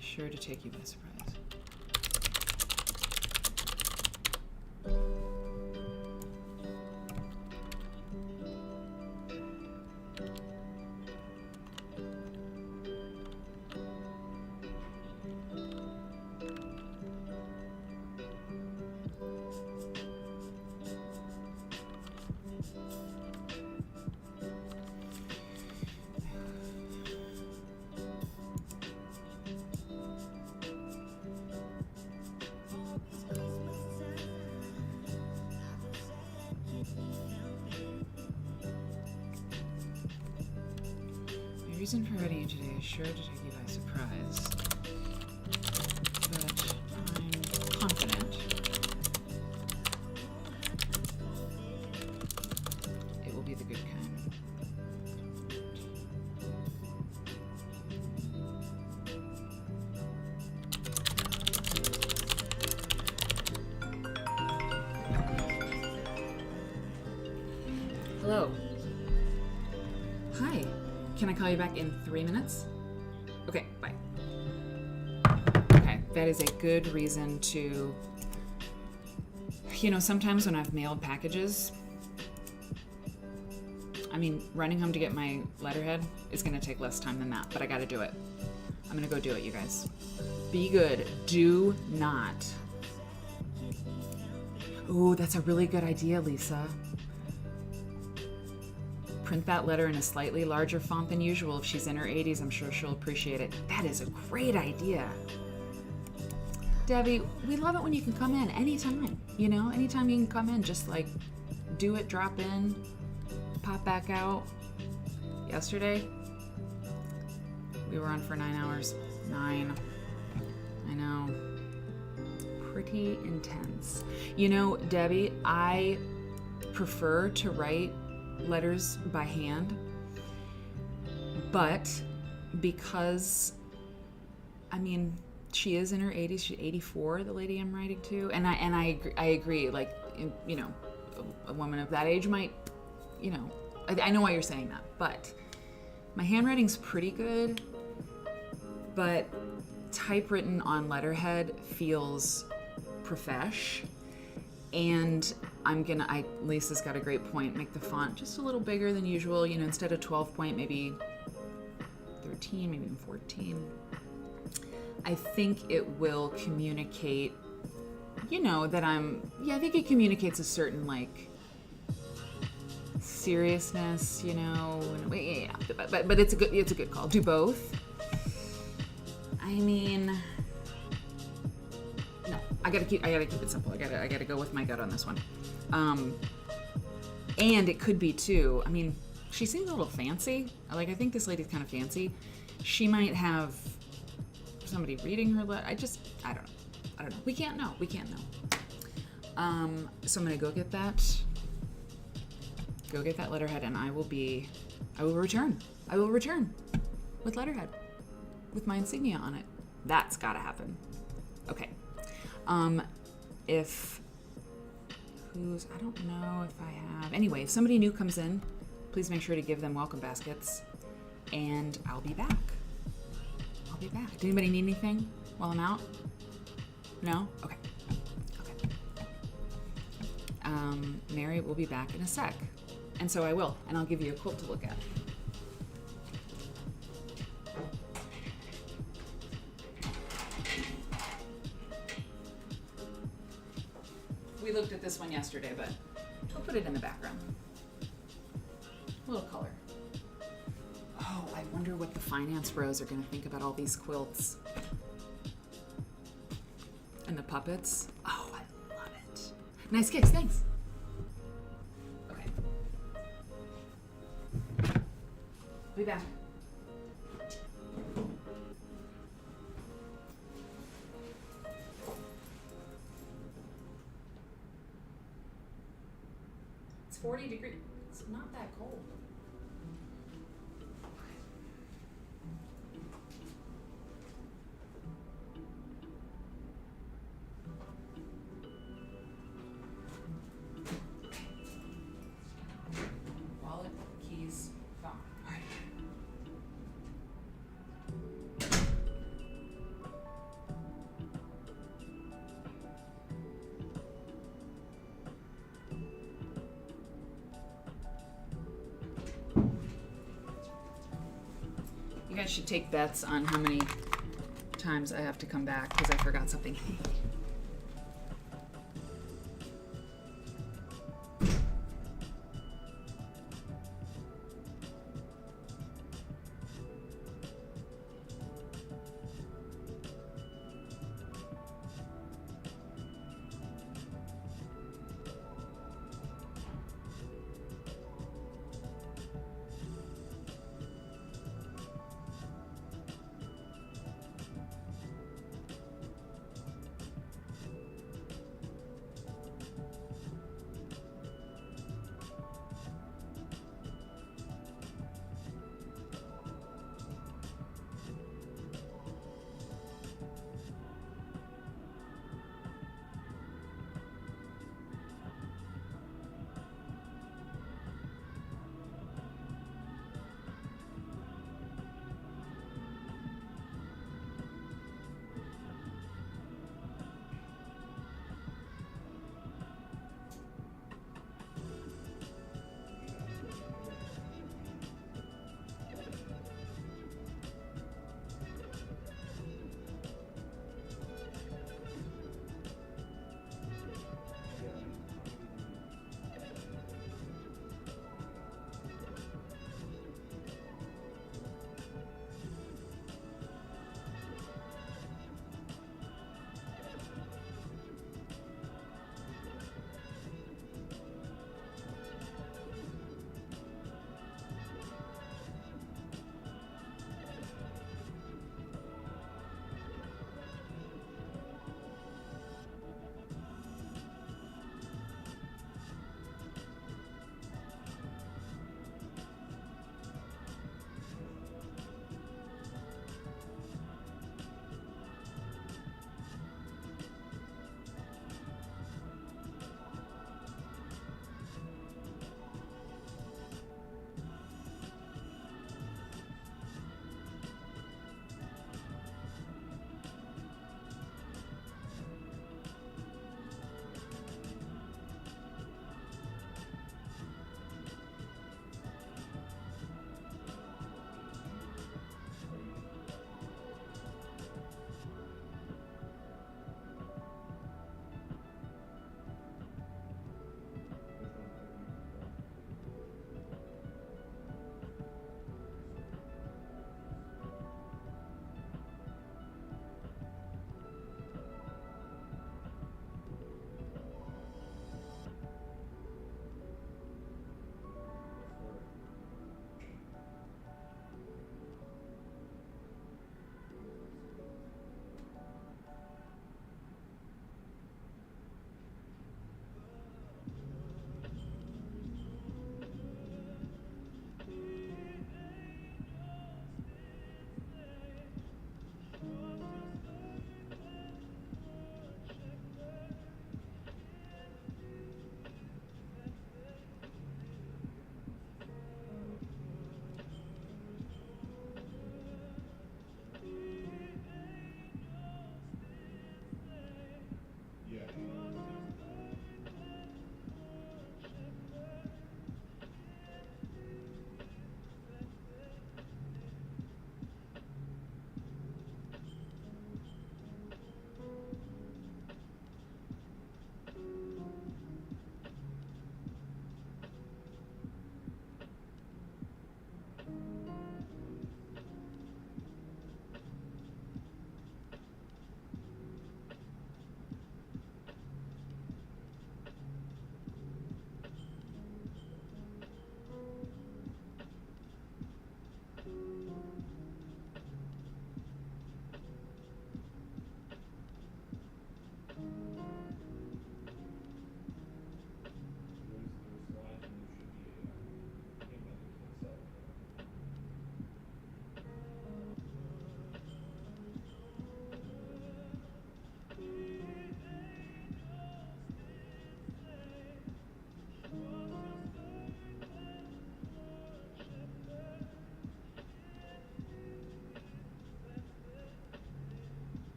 Sure to take you by surprise. My reason for writing you today is sure to take you by surprise. But I'm confident it will be the good kind. Hello. Hi. Can I call you back in 3 minutes? Okay, bye. Okay, that is a good reason to... You know, sometimes when I've mailed packages, I mean, running home to get my letterhead is going to take less time than that, but I got to do it. I'm going to go do it, you guys. Be good. Do not. Ooh, that's a really good idea, Lisa. Print that letter in a slightly larger font than usual. If she's in her 80s, I'm sure she'll appreciate it. That is a great idea. Debbie, we love it when you can come in anytime. You know, anytime you can come in, just like do it, drop in, pop back out. Yesterday, we were on for 9 hours. 9. I know. Pretty intense. You know, Debbie, I prefer to write letters by hand, but because, I mean, she is in her 80s, she's 84, the lady I'm writing to, and I agree, like, you know, a woman of that age might, you know, I know why you're saying that, but my handwriting's pretty good, but typewritten on letterhead feels profesh. And Lisa's got a great point, make the font just a little bigger than usual, you know, instead of 12 point, maybe 13, maybe even 14. I think it will communicate, you know, that I think it communicates a certain, like, seriousness, you know, but it's a good call. Do both. I mean... No, I gotta keep it simple. I gotta go with my gut on this one. And it could be too. I mean, she seems a little fancy. Like, I think this lady's kind of fancy. She might have somebody reading her letter. I don't know. We can't know. So I'm gonna go get that letterhead, and I will return with letterhead with my insignia on it. That's gotta happen. Okay. I don't know if I have... Anyway, if somebody new comes in, please make sure to give them welcome baskets, and I'll be back. Did anybody need anything while I'm out? No? Okay. Mary will be back in a sec, and so I will, and I'll give you a quilt to look at. We looked at this one yesterday, but we'll put it in the background. A little color. Oh, I wonder what the finance bros are going to think about all these quilts. And the puppets. Oh, I love it. Nice kicks, thanks. Okay. Be back. It's 40 degrees. It's not that cold. Wallet, keys, phone. All right. You guys should take bets on how many times I have to come back because I forgot something.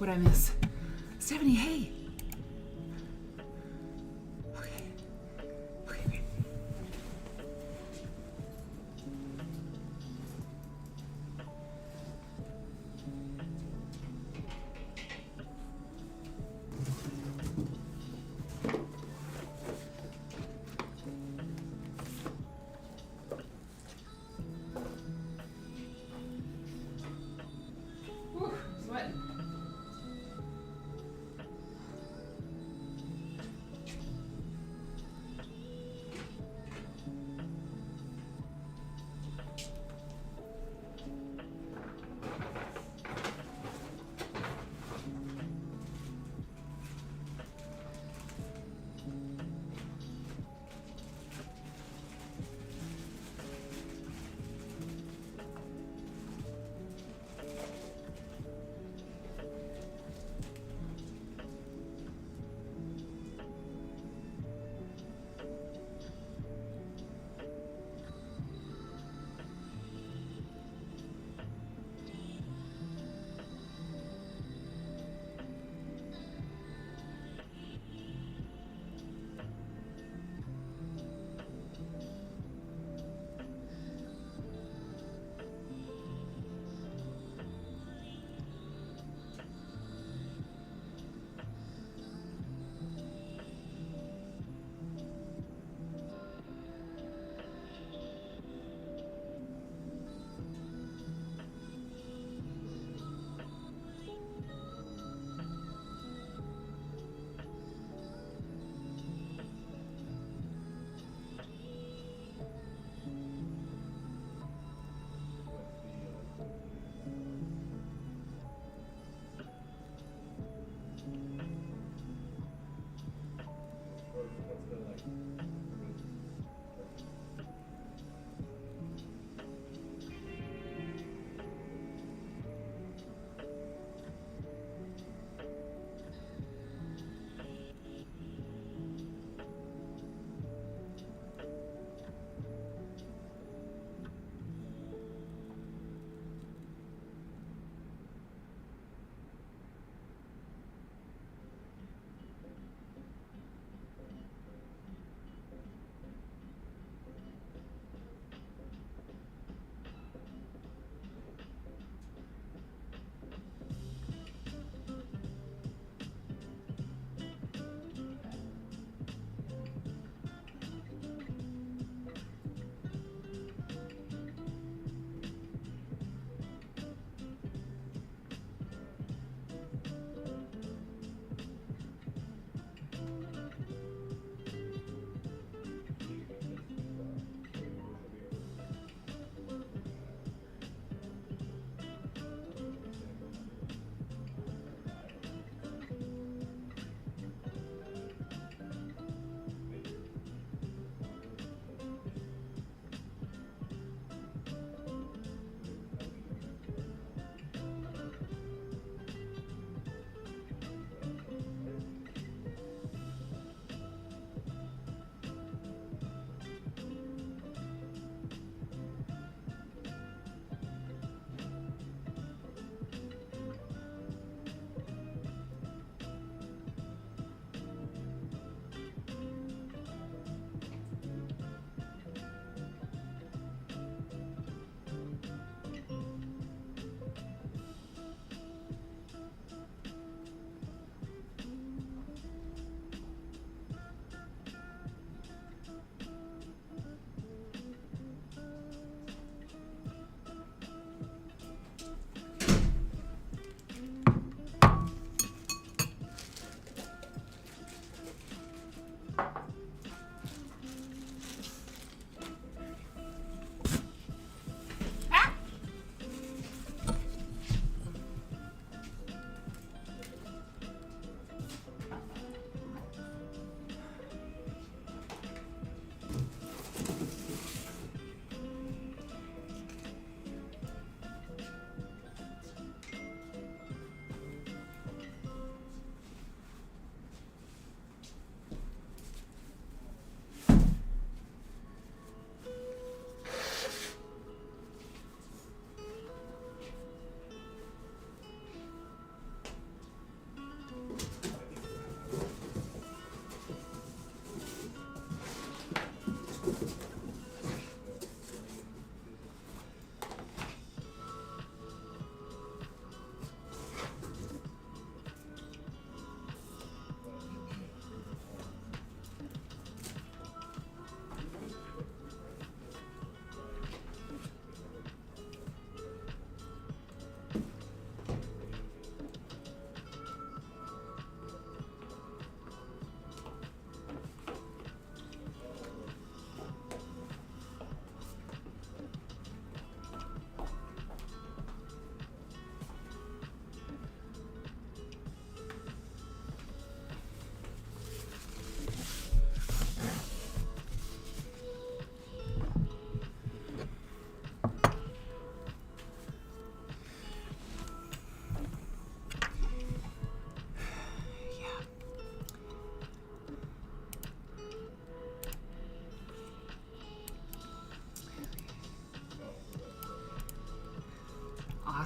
what'd I miss? Stephanie, hey. Okay. Okay, great. Whew, sweating.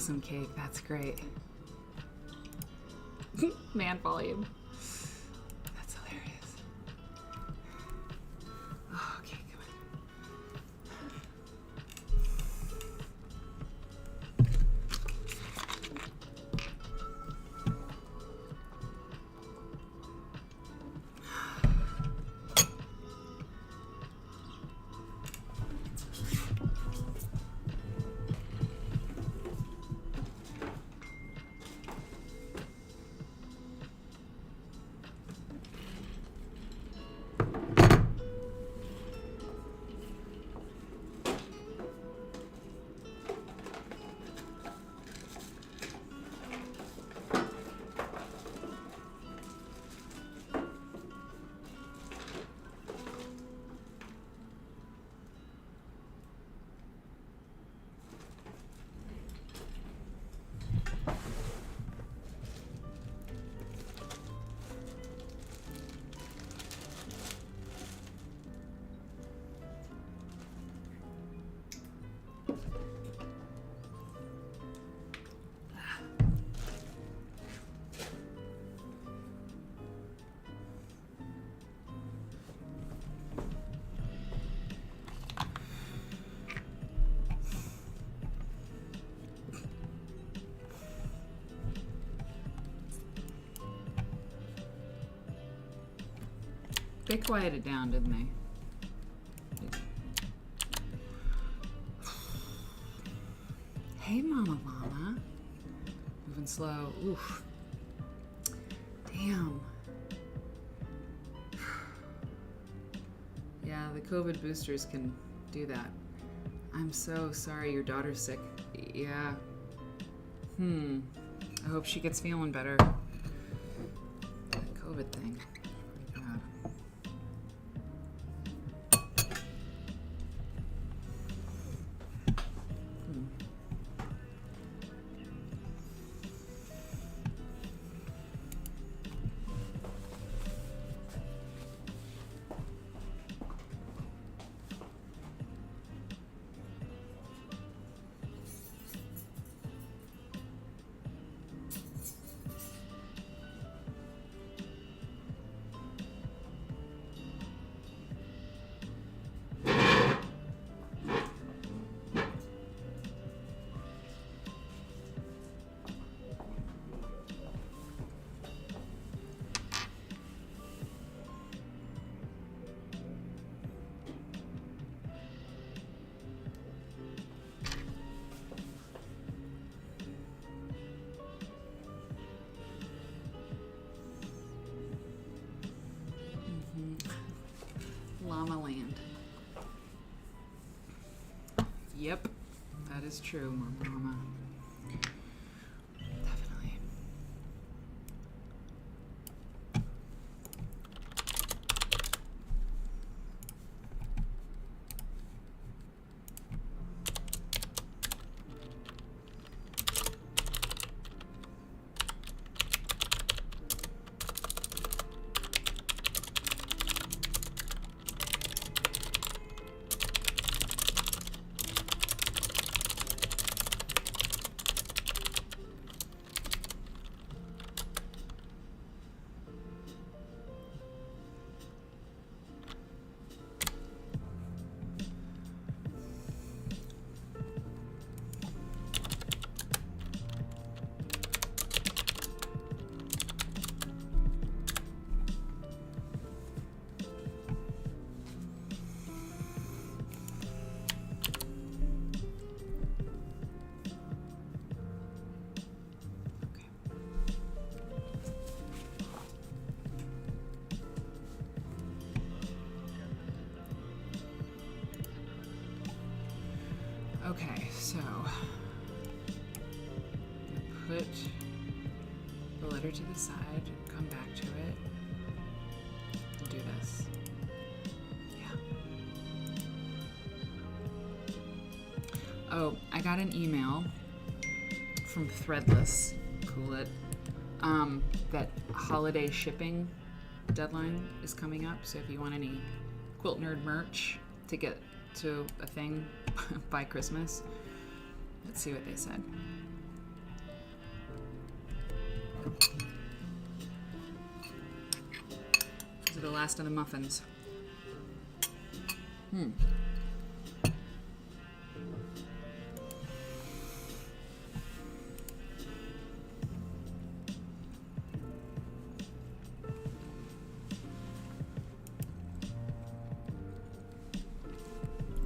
awesome cake. That's great. Man volume. That's hilarious. Oh, okay, come They quieted down, didn't they? Hey, Mama Llama. Moving slow. Oof. Damn. Yeah, the COVID boosters can do that. I'm so sorry your daughter's sick. Yeah. I hope she gets feeling better. That COVID thing. God. Llama Land. Yep, that is true, Mama. Definitely. Okay, so put the letter to the side, come back to it, and do this. Yeah. Oh, I got an email from Threadless, cool it, that holiday shipping deadline is coming up, so if you want any Quilt Nerd merch to get to a thing by Christmas. Let's see what they said. These are the last of the muffins.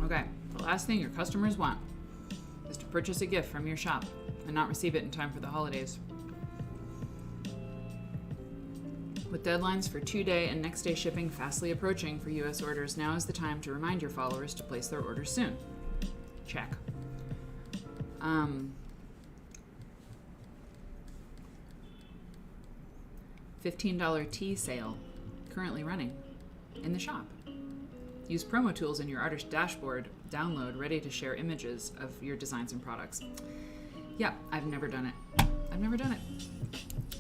Okay, the last thing your customers want is to purchase a gift from your shop and not receive it in time for the holidays. With deadlines for 2-day and next day shipping fastly approaching for US orders, now is the time to remind your followers to place their orders soon. Check. $15 tea sale currently running in the shop. Use promo tools in your artist dashboard, download ready to share images of your designs and products. Yeah, I've never done it. I've never done it.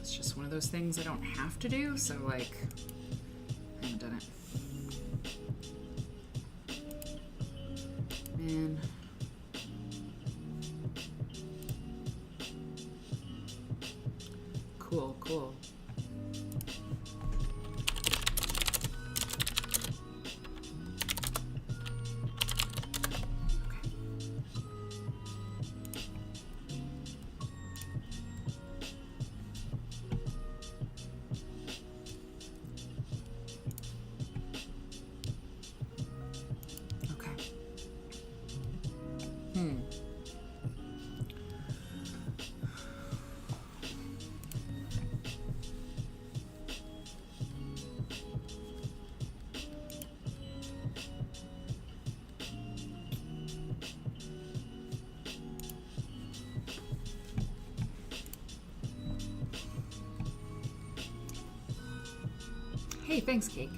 It's just one of those things I don't have to do, so like, I haven't done it. Man. Cool, cool. Hey, thanks, Cake.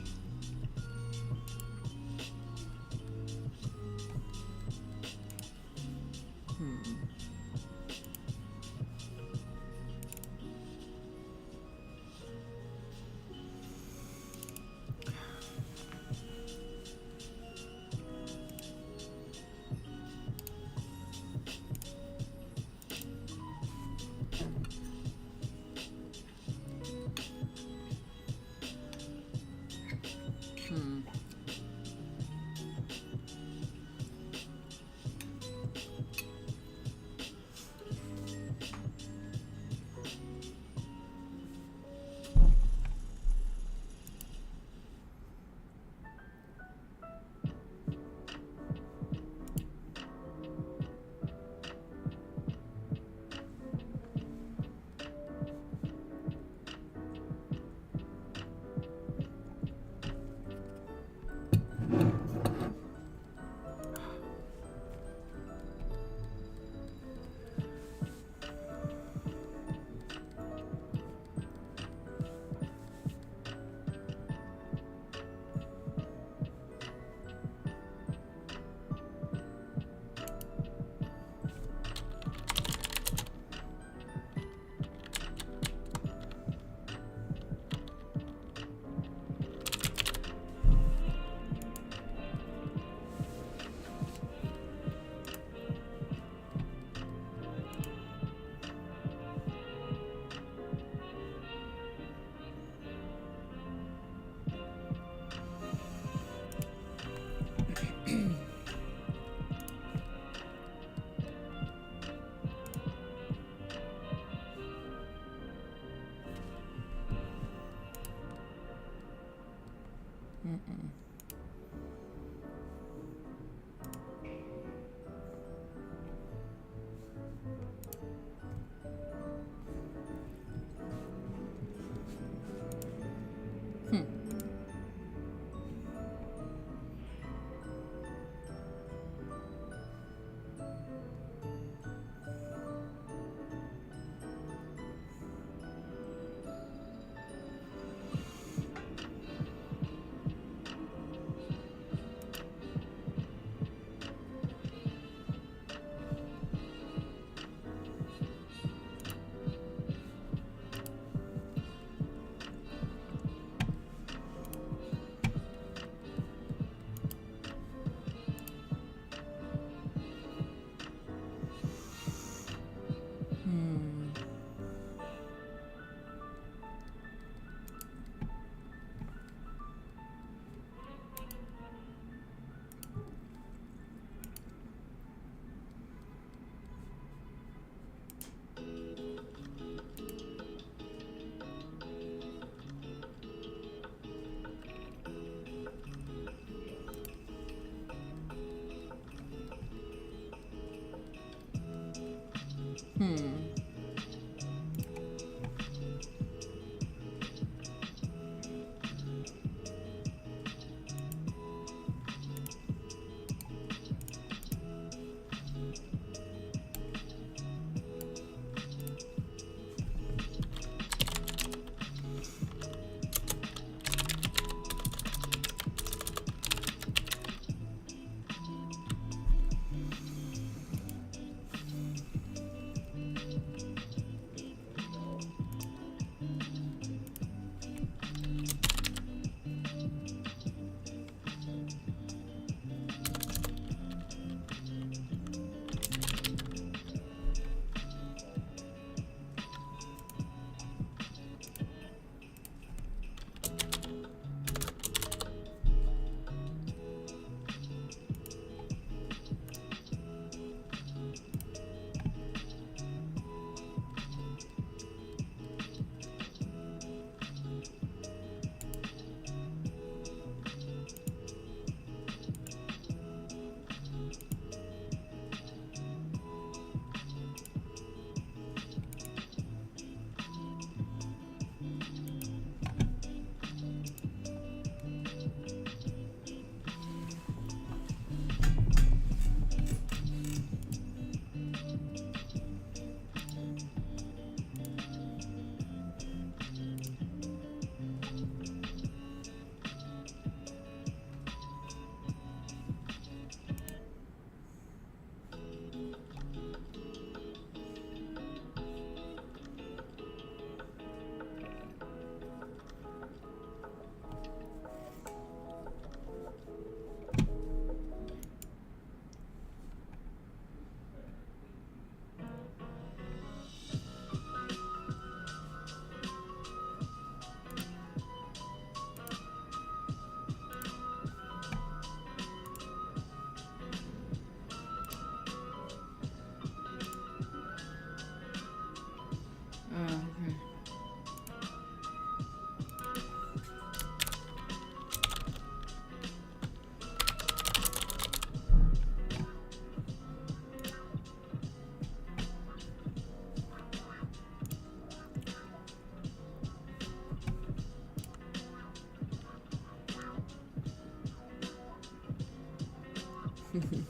Okay.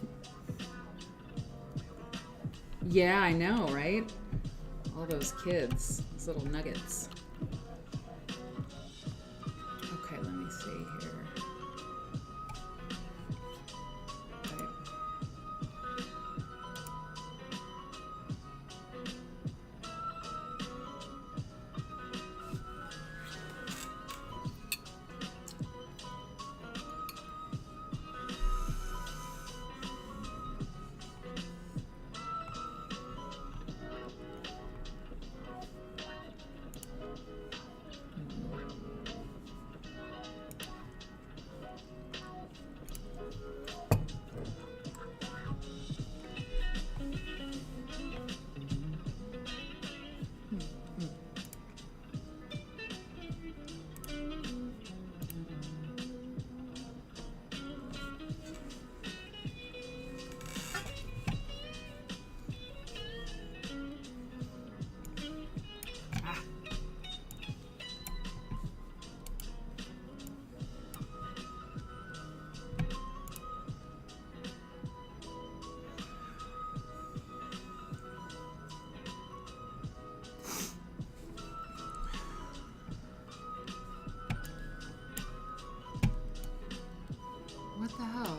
Yeah, I know, right? All those kids, those little nuggets. Okay, let me see here. Right. Ah. What the hell?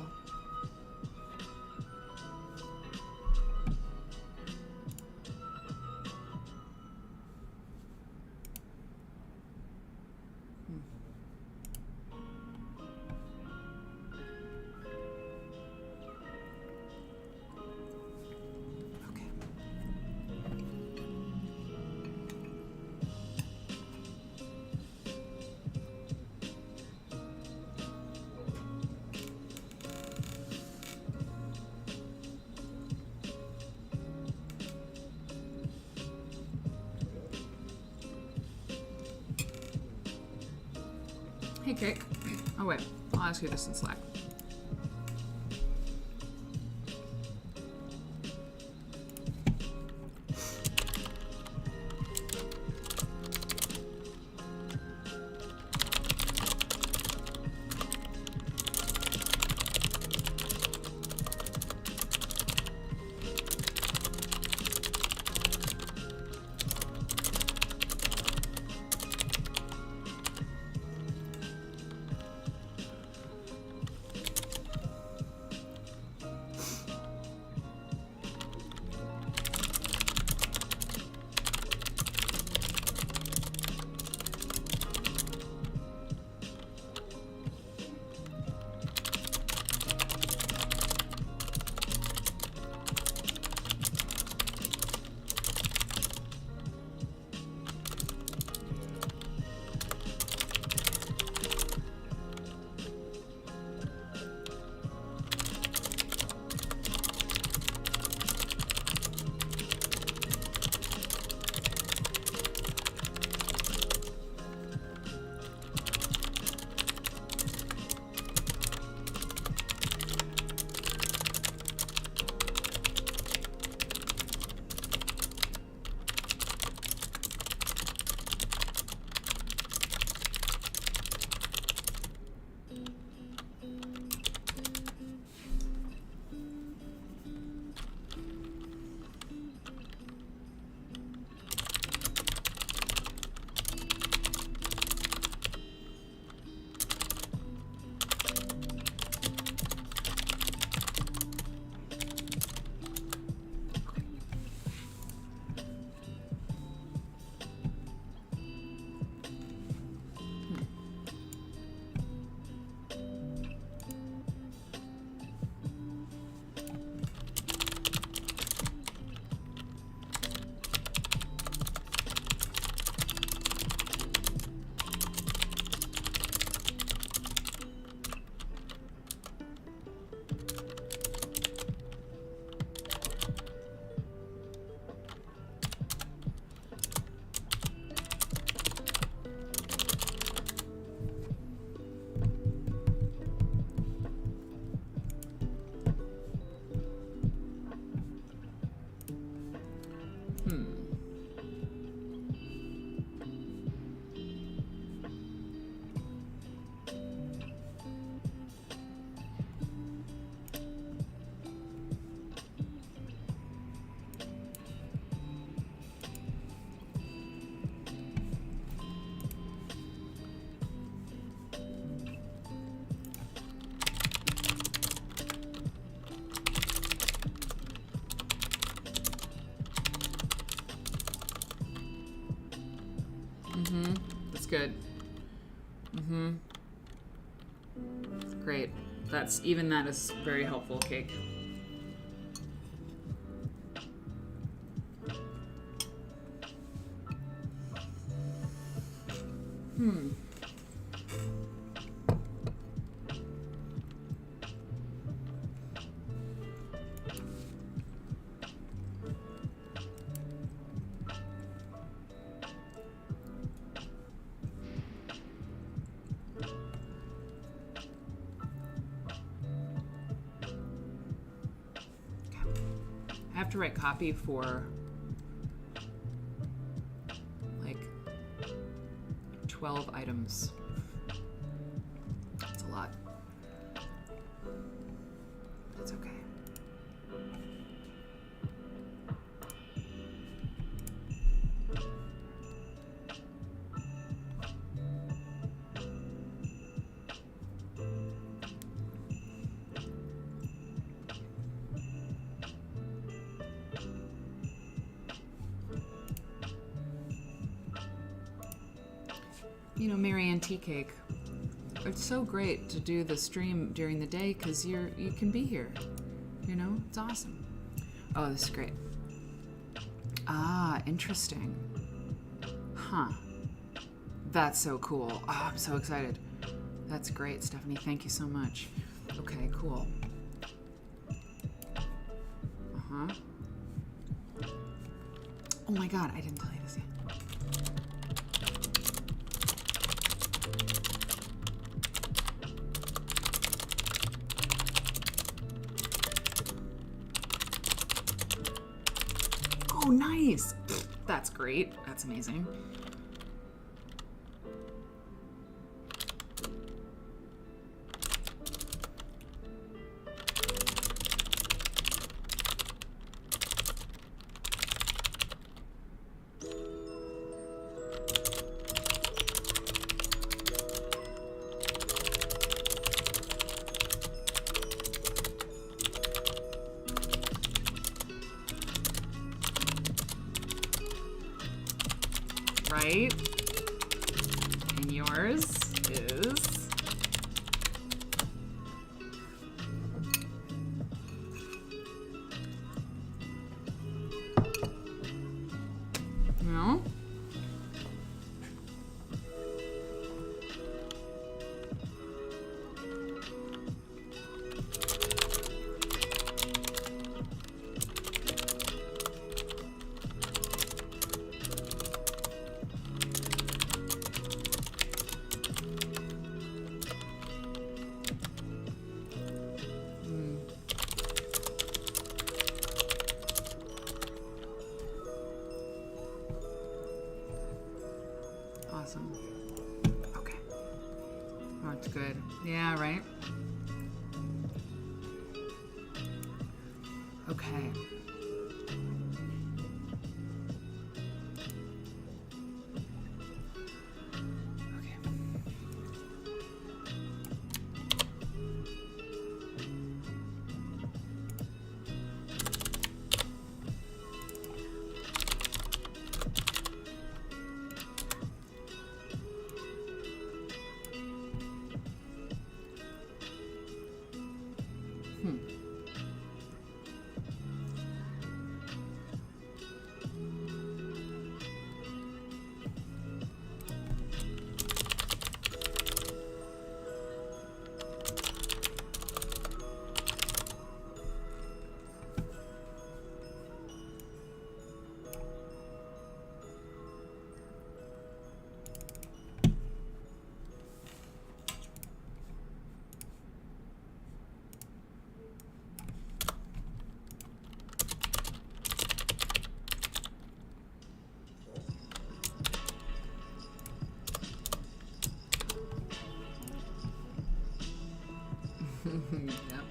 Okay. Hey, Cake. Oh, wait. I'll ask you this in Slack. great. That is very helpful, Cake. I have to write copy for like 12 items. That's a lot. That's okay. You know, Marianne Tea Cake, it's so great to do the stream during the day because you can be here. You know, it's awesome. Oh, this is great. Ah, interesting. Huh. That's so cool. Oh, I'm so excited. That's great, Stephanie. Thank you so much. Okay, cool. Uh-huh. Oh my God, I didn't tell you this yet. Oh, nice. That's great. That's amazing. Right? And yours is... No? Awesome. Okay. Oh, it's good. Yeah, right? Okay. Okay. Yep.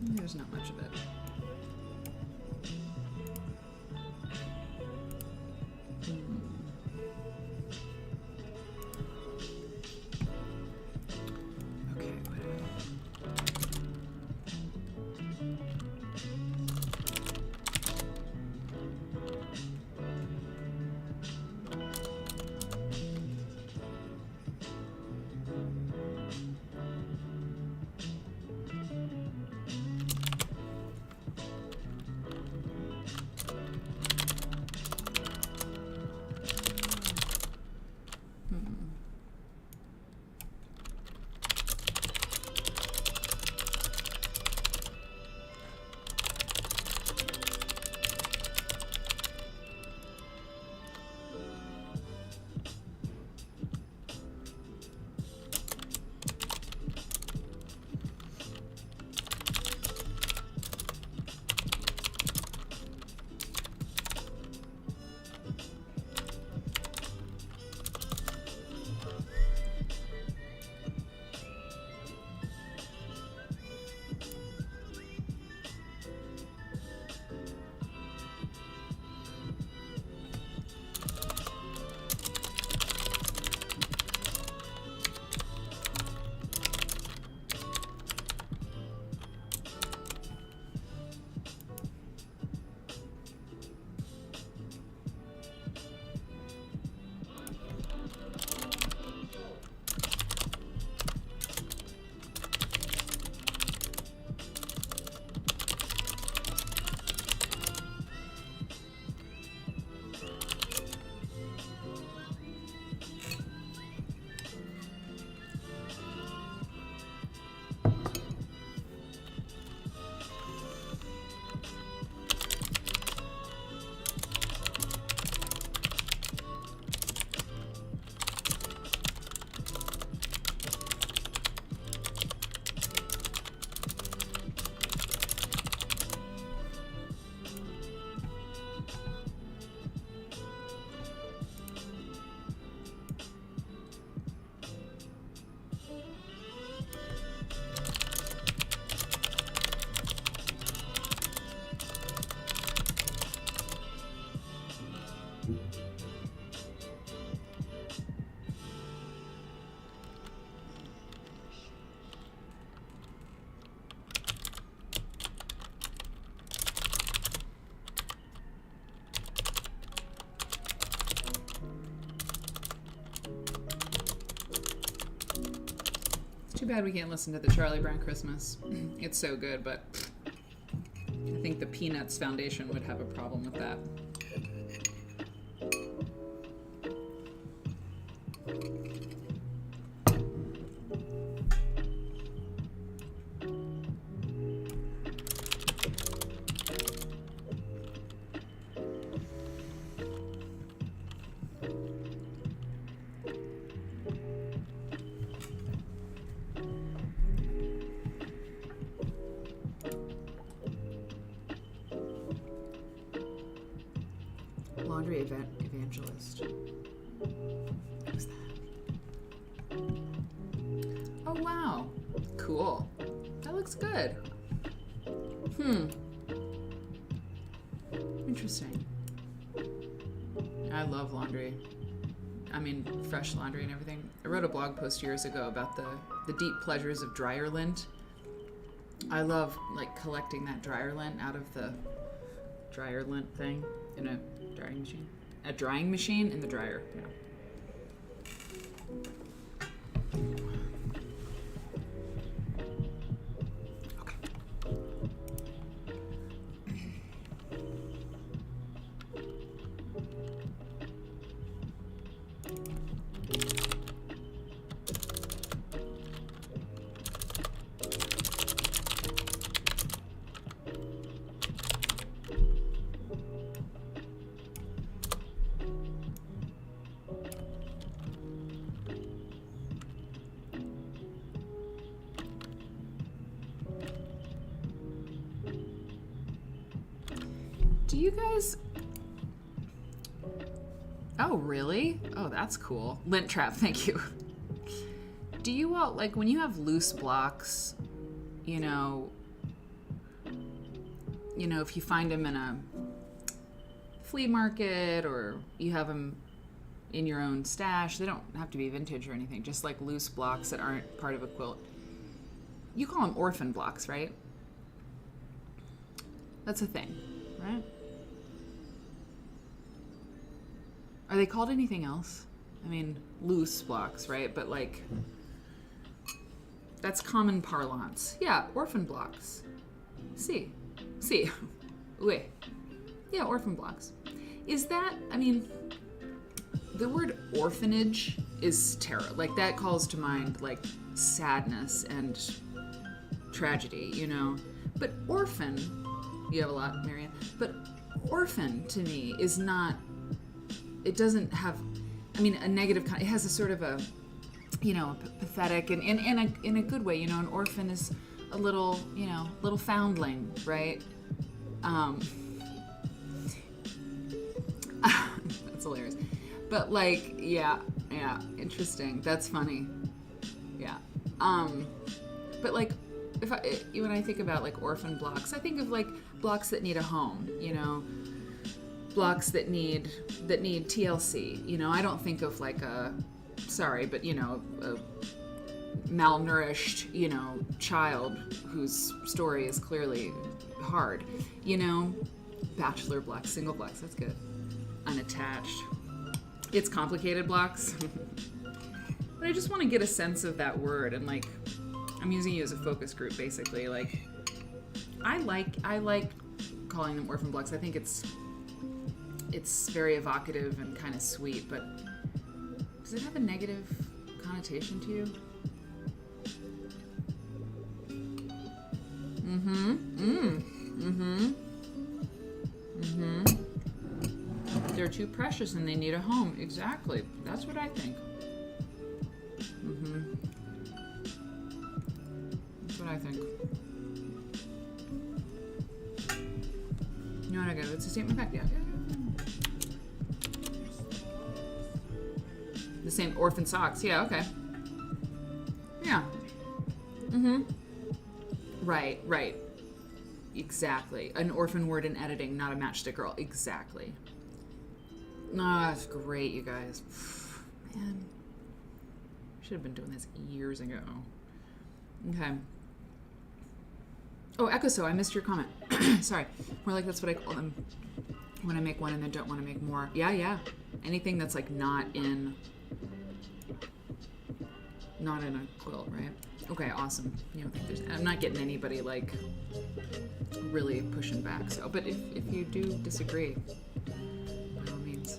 There's not much of it. Okay, Too bad we can't listen to the Charlie Brown Christmas. It's so good, but I think the Peanuts Foundation would have a problem with that. Laundry evangelist. Who's that? Oh wow, cool. That looks good. Interesting. I love laundry. I mean, fresh laundry and everything. I wrote a blog post years ago about the deep pleasures of dryer lint. I love like collecting that dryer lint out of the dryer lint thing in a drying machine. A drying machine in the dryer. Yeah. Do you guys... Oh, really? Oh, that's cool. Lint trap, thank you. Do you all, like, when you have loose blocks, you know, you know, if you find them in a flea market or you have them in your own stash, they don't have to be vintage or anything, just like loose blocks that aren't part of a quilt. You call them orphan blocks, right? That's a thing, right? Are they called anything else? I mean, loose blocks, right? But like, that's common parlance. Yeah, orphan blocks. See. Oui. Yeah, orphan blocks. Is that, I mean, the word orphanage is terror. Like, that calls to mind, like, sadness and tragedy, you know? But orphan, you have a lot, Marianne, but orphan to me is not, it doesn't have, I mean, a negative, it has a sort of a, you know, pathetic and in a good way, you know, an orphan is a little, you know, little foundling, right? That's hilarious. But like, yeah, interesting. That's funny. Yeah. But like, when I think about like orphan blocks, I think of like blocks that need a home, you know, blocks that need TLC. You know, I don't think of like a malnourished, you know, child whose story is clearly hard. You know, bachelor blocks, single blocks, that's good. Unattached. It's complicated blocks. But I just want to get a sense of that word, and like, I'm using you as a focus group basically. Like, I like calling them orphan blocks. I think it's very evocative and kind of sweet, but does it have a negative connotation to you? They're too precious and they need a home. Exactly. That's what I think. That's what I think. You know what I got? It's a statement back. Yeah. The same orphan socks. Yeah, okay. Yeah. Right. Exactly. An orphan word in editing, not a matchstick girl. Exactly. No, that's great, you guys. Man. Should have been doing this years ago. Okay. Oh, Echo So, I missed your comment. Sorry. More like that's what I call them when I make one and then don't want to make more. Yeah. Anything that's like not in a quilt, right? Okay, awesome. You don't think I'm not getting anybody like really pushing back. So, but if you do disagree, by all means.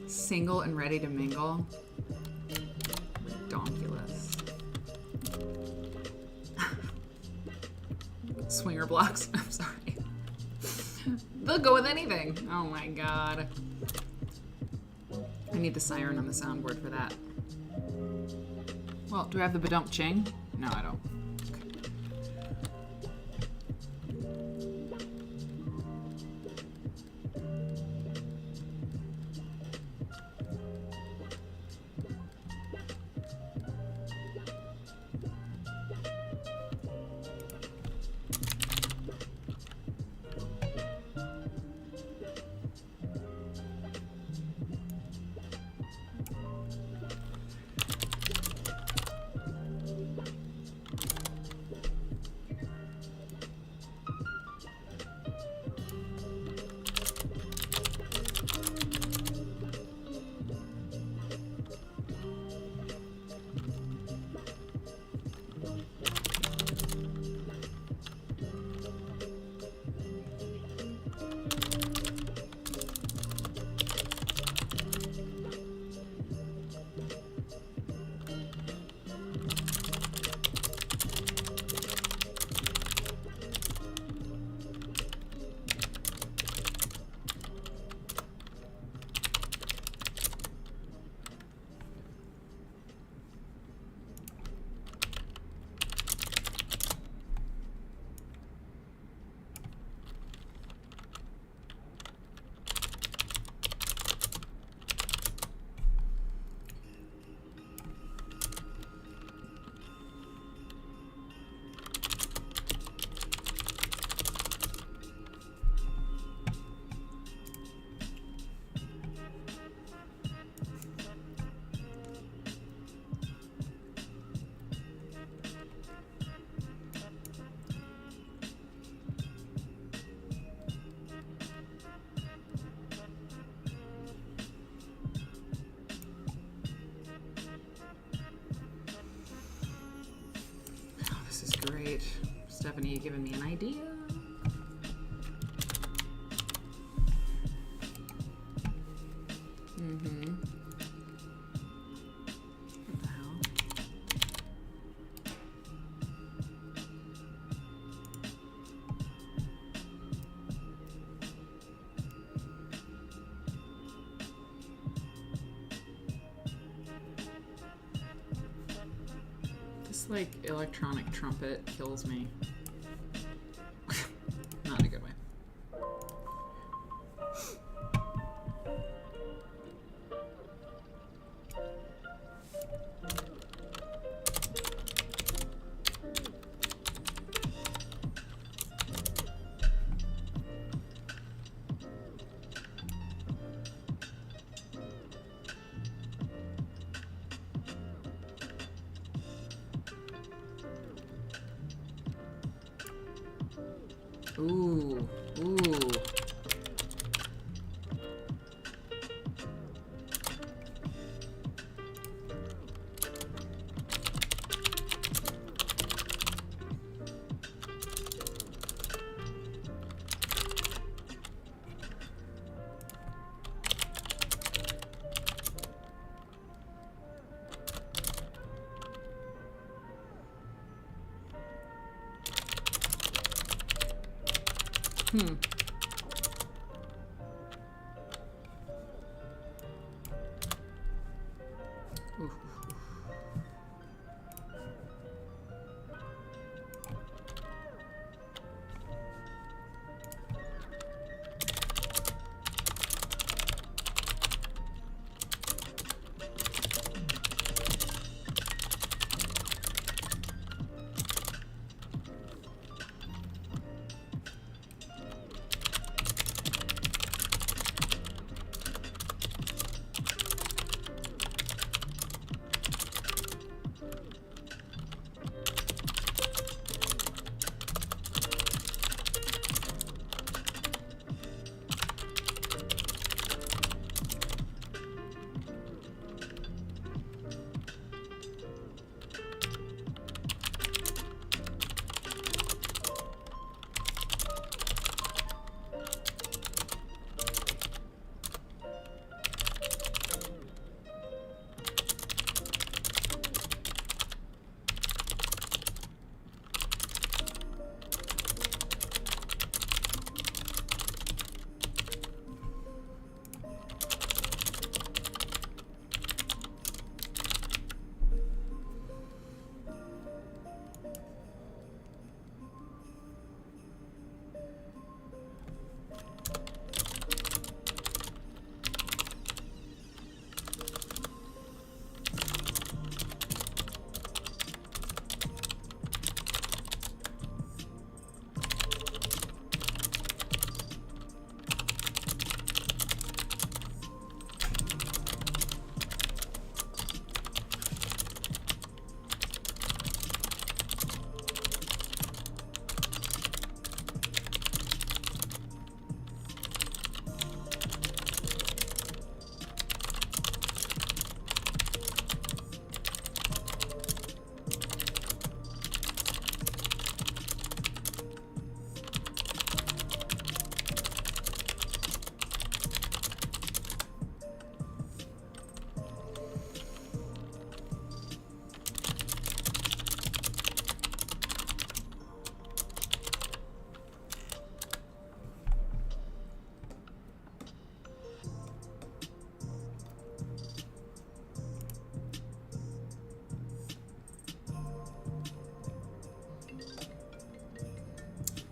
Single and ready to mingle. Redonkulous. Swinger blocks. I'm sorry. They'll go with anything. Oh my god. I need the siren on the soundboard for that. Well, do I have the badump ching? No, I don't. right. Stephanie, you giving me an idea? Mm-hmm. What the hell? This, like, electronic trumpet kills me. Not in a good way. Ooh, ooh. Hmm. Ooh.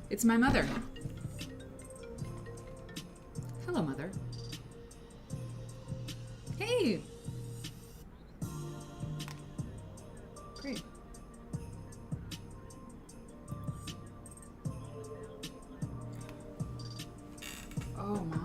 It's my mother. Hello, Mother. Hey! Great. Oh my.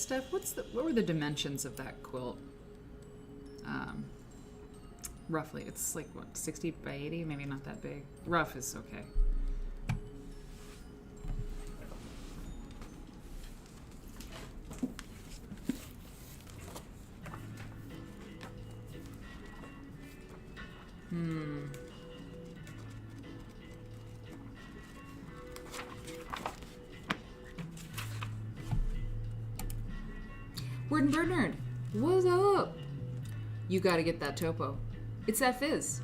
Steph, what were the dimensions of that quilt? Roughly, it's like what, 60 by 80? Maybe not that big. Rough is okay. Word and Bernard, what's up? You gotta get that topo. It's that fizz.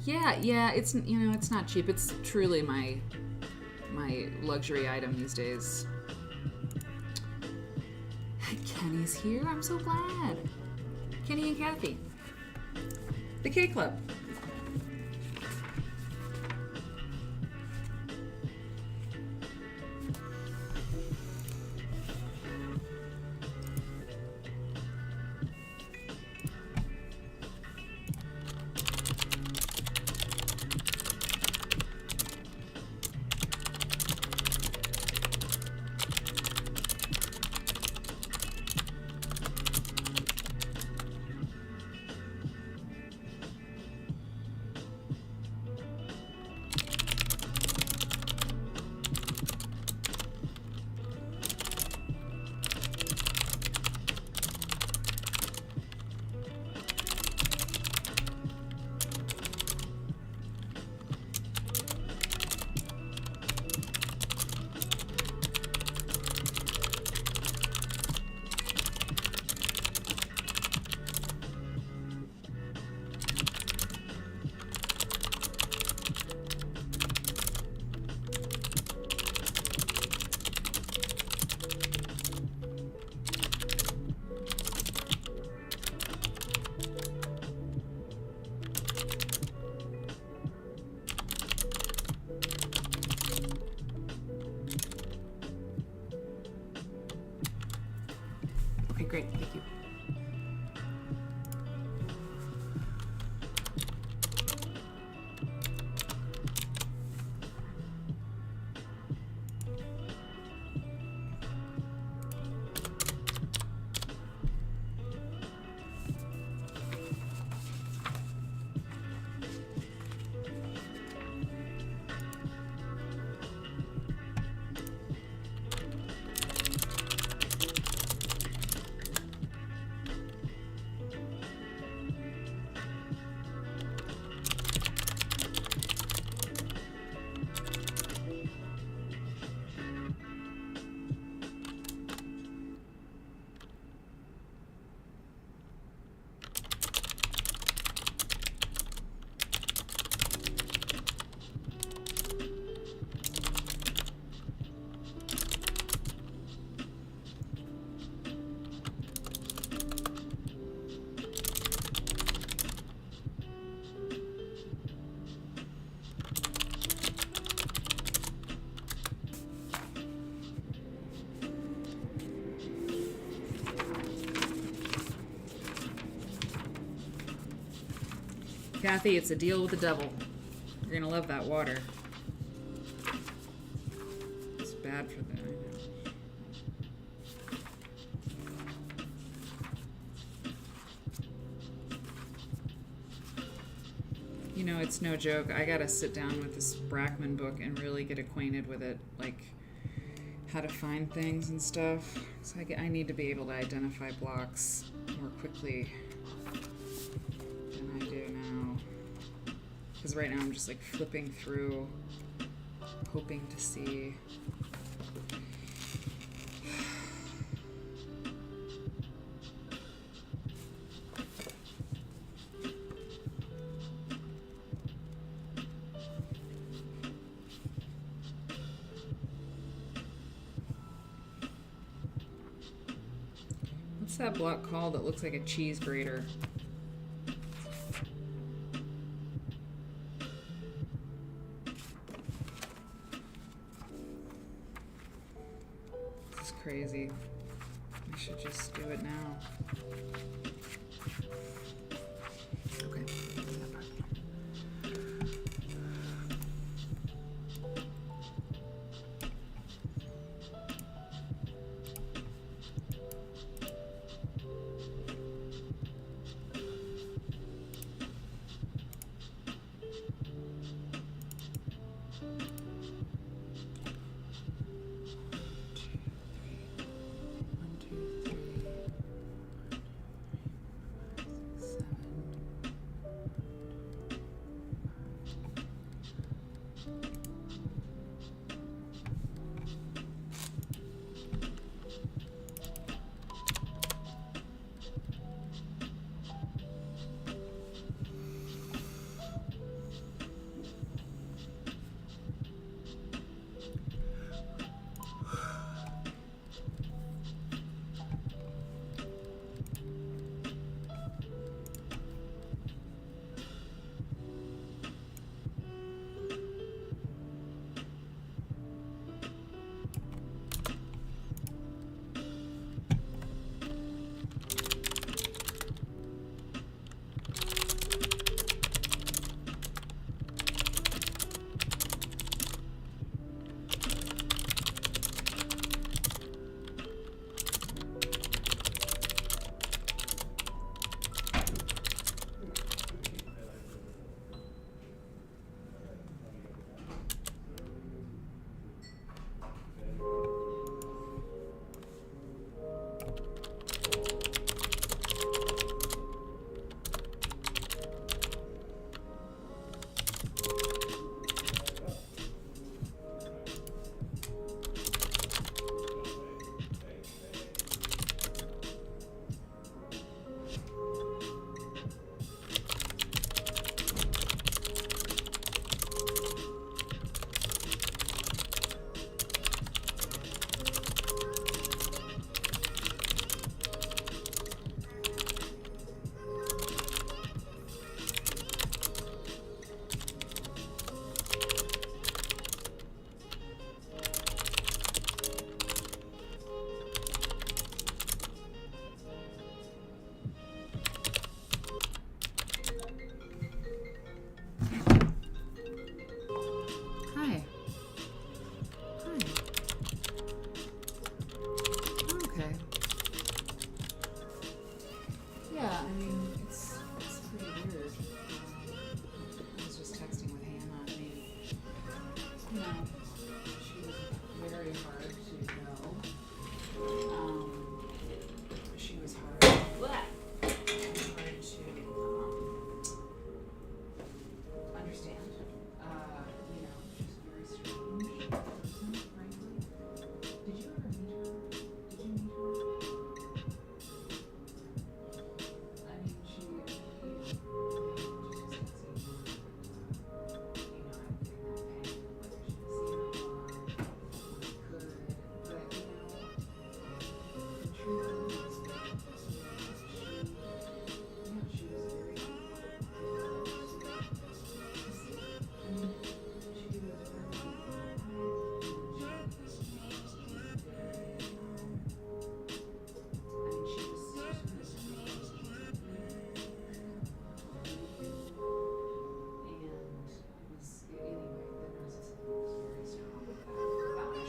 Yeah, it's, you know, it's not cheap. It's truly my luxury item these days. Kenny's here. I'm so glad. Kenny and Kathy. The K Club. Okay, great. Thank you. Kathy, it's a deal with the devil. You're gonna love that water. It's bad for them. You know, it's no joke. I gotta sit down with this Brackman book and really get acquainted with it, like how to find things and stuff. So I need to be able to identify blocks more quickly than I do now. Because right now I'm just like flipping through, hoping to see. What's that block called that looks like a cheese grater? This is crazy. I should just do it now. Okay.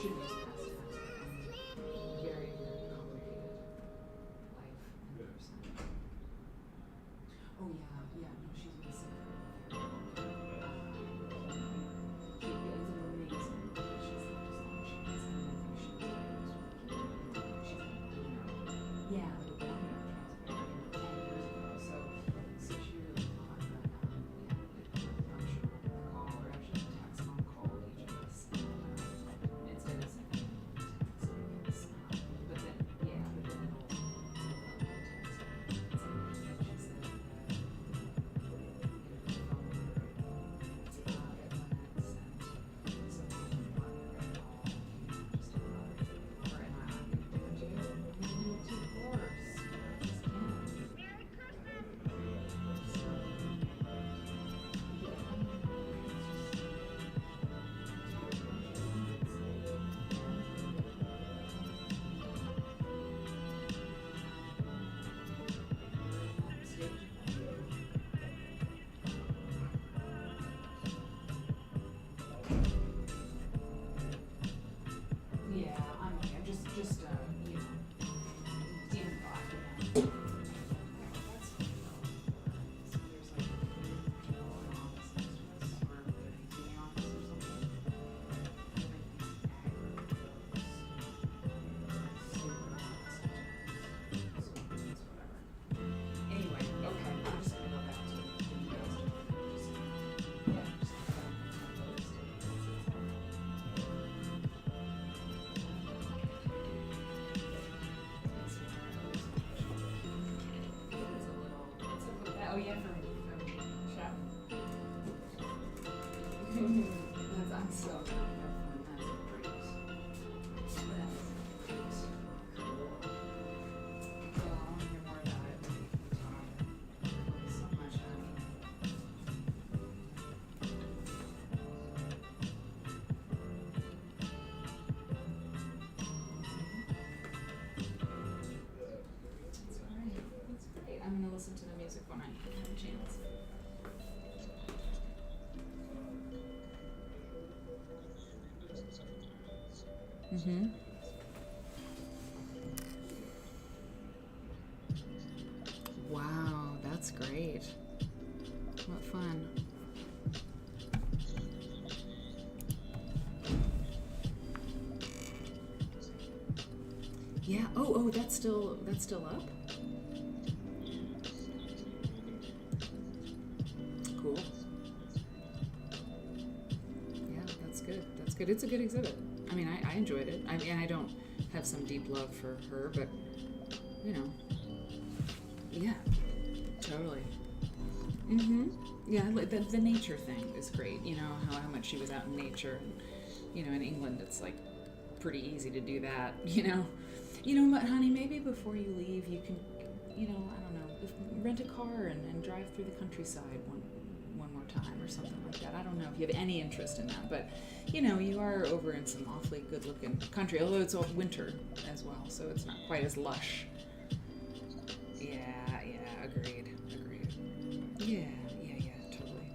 shouldn't use past tense. Very, very complicated life and person. Oh yeah, yeah. No, she's been sick for a very long time. She is amazing. She's like just long chance, and I think she's like she's like, yeah, like a bone marrow transplant 10 years ago. So she really thought that I'm sure we'll call or actually text on call each of us instead of sending text. But then it'll text. She said that the phone number at Lennox and someone would want to call, just about it. Or and I'm gonna do it too. I'm gonna do it too, of course. I just can't. Yeah, I'm okay. I'm just you know, even thought for them. That's funny though. So there's like people in the office next to us, or he's in the office or something. And like these aggro jokes. Super loud sometimes. So it's whatever. Anyway, okay, I'm just gonna go back to the emails. Just yeah, just post it. Oh yeah, from Chef. That's I'm so glad you have fun. That's great. That's great. Cool. Well, I want to hear more about it when we talk. Love you so much, honey. That's great. That's great. I'm gonna listen to the music when I have a chance. Mm-hmm. Wow, that's great. What fun. Yeah. Oh, that's still up? Cool. Yeah, that's good. That's good. It's a good exhibit. I mean, I enjoyed it. I mean, I don't have some deep love for her, but, you know, yeah, totally. Mm-hmm. Yeah, the nature thing is great. You know, how much she was out in nature. And, you know, in England, it's, like, pretty easy to do that, you know. You know what, honey, maybe before you leave, you can, you know, I don't know, rent a car and drive through the countryside one more time or something like that. I don't know if you have any interest in that, but, you know, you are over in some awfully good-looking country, although it's all winter as well, so it's not quite as lush. Yeah, agreed. Yeah, totally.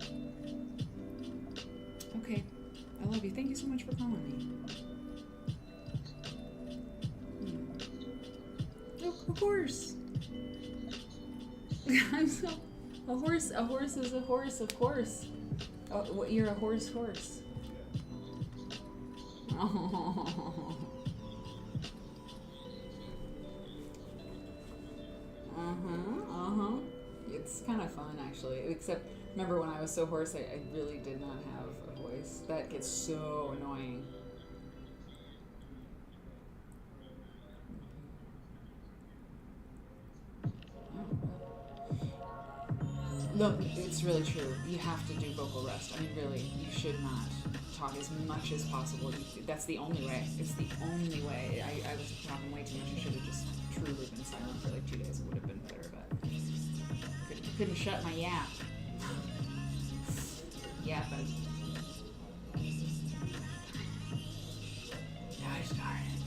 Okay, I love you. Thank you so much for calling me. Oh, of course. I'm so... A horse is a horse, of course. Oh, you're a horse. Oh. It's kind of fun, actually. Except, remember when I was so hoarse, I really did not have a voice. That gets so annoying. Look, it's really true. You have to do vocal rest. I mean, really, you should not talk as much as possible. That's the only way. It's the only way. I was talking way too much. I should have just truly been silent for like 2 days. It would have been better, but couldn't shut my yap. Yapping. Gosh darn it.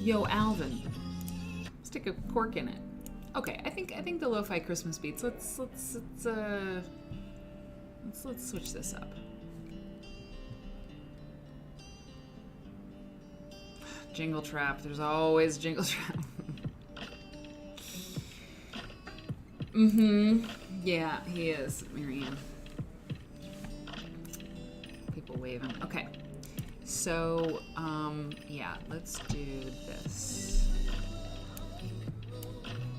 Yo, Alvin. Stick a cork in it. Okay, I think the lo-fi Christmas beats. Let's switch this up. Jingle Trap. There's always Jingle Trap. Yeah, he is, Marianne. People waving. Okay. So, yeah, let's do this.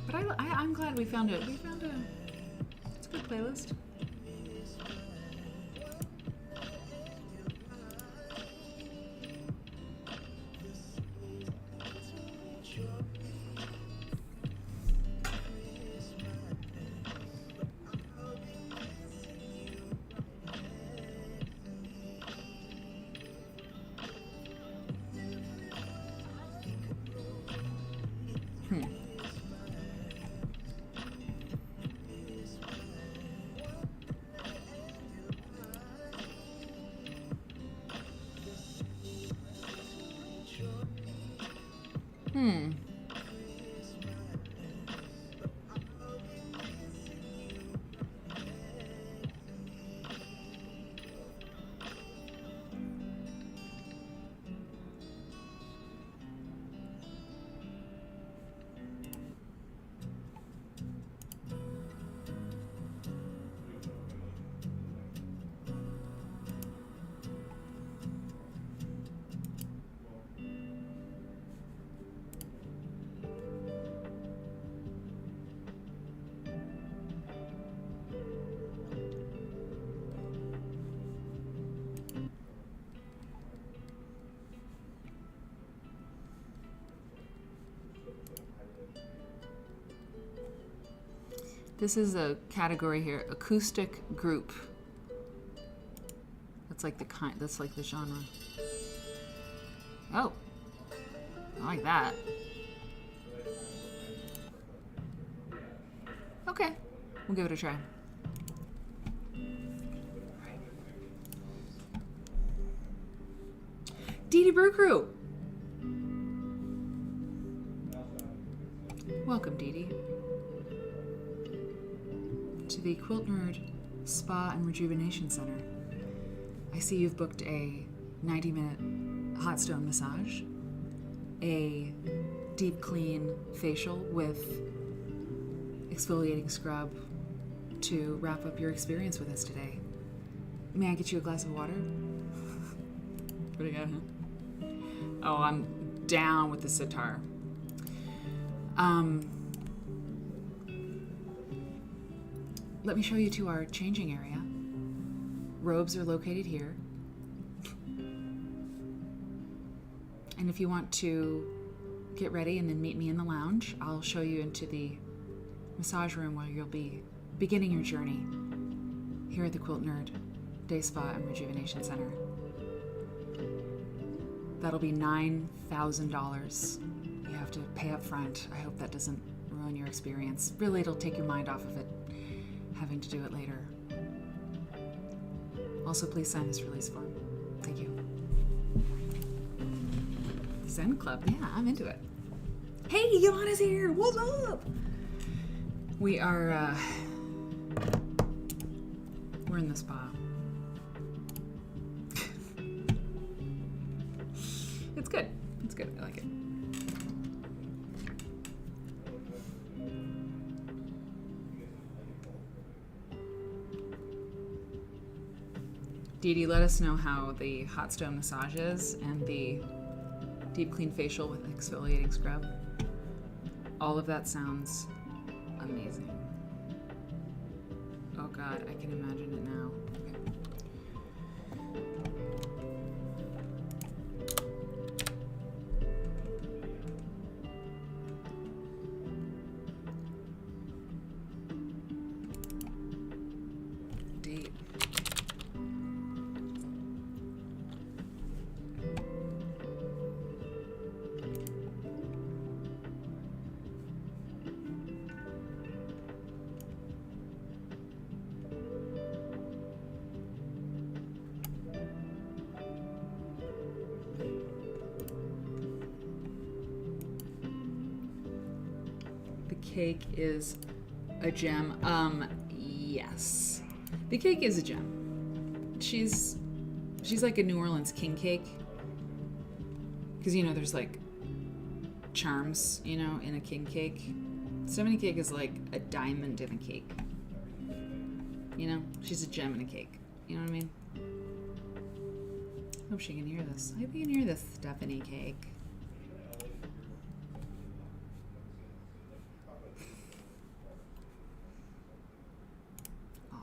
But I'm glad we found it. It's a good playlist. This is a category here, acoustic group. That's like the genre. Oh, I like that. Okay, we'll give it a try. Dee Dee Brew Crew. Welcome, Dee Dee, to the Quilt Nerd Spa and Rejuvenation Center. I see you've booked a 90-minute hot stone massage, a deep clean facial with exfoliating scrub to wrap up your experience with us today. May I get you a glass of water? Pretty good, huh? Oh, I'm down with the sitar. Let me show you to our changing area. Robes are located here. And if you want to get ready and then meet me in the lounge, I'll show you into the massage room where you'll be beginning your journey here at the Quilt Nerd Day Spa and Rejuvenation Center. That'll be $9,000. You have to pay up front. I hope that doesn't ruin your experience. Really, it'll take your mind off of it having to do it later. Also, please sign this release form. Thank you. Zen Club. Yeah, I'm into it. Hey, Yolana's here. What's up? We are, we're in the spa. It's good. It's good. I like it. Dee Dee, let us know how the hot stone massage is and the deep clean facial with exfoliating scrub. All of that sounds amazing. Oh God, I can imagine it now. Deep. cake is a gem. Yes. The cake is a gem. She's like a New Orleans king cake. Because, you know, there's like charms, you know, in a king cake. Stephanie cake is like a diamond in a cake. You know, she's a gem in a cake. You know what I mean? Hope she can hear this. I hope you can hear this, Stephanie cake.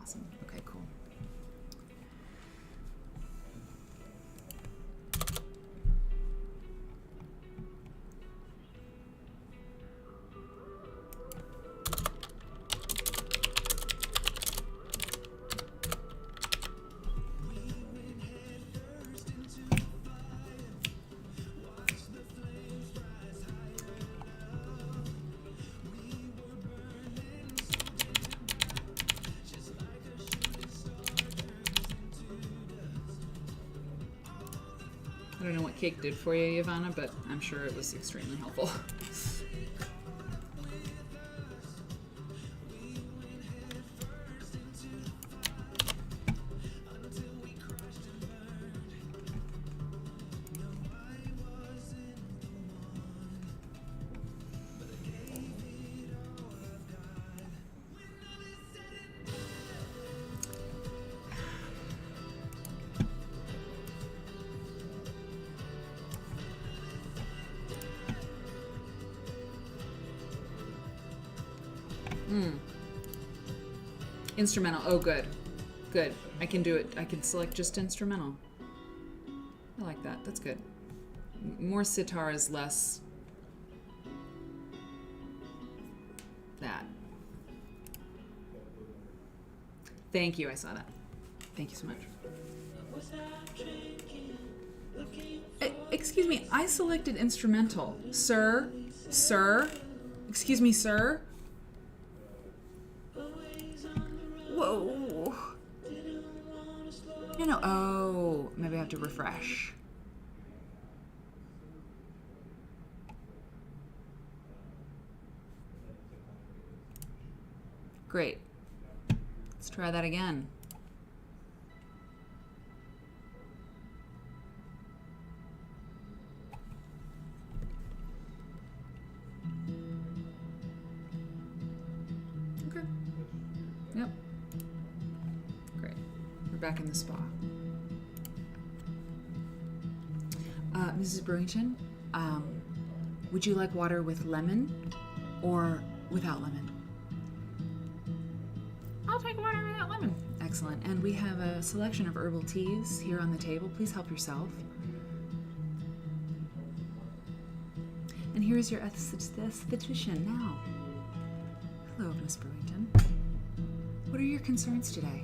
Awesome. Okay, cool. I don't know what cake did for you, Ivana, but I'm sure it was extremely helpful. Instrumental. Oh, good. Good. I can do it. I can select just instrumental. I like that. That's good. More sitar is less that. Thank you. I saw that. Thank you so much. Excuse me. I selected instrumental. Sir? Sir? Excuse me, sir? Whoa. No. Oh, maybe I have to refresh. Great. Let's try that again. Okay. Yep. Great. We're back in the spa. Mrs. Burrington, would you like water with lemon or without lemon? I'll take water without lemon. Excellent. And we have a selection of herbal teas here on the table. Please help yourself. And here's your esthetician now. Hello, Miss Burrington. What are your concerns today?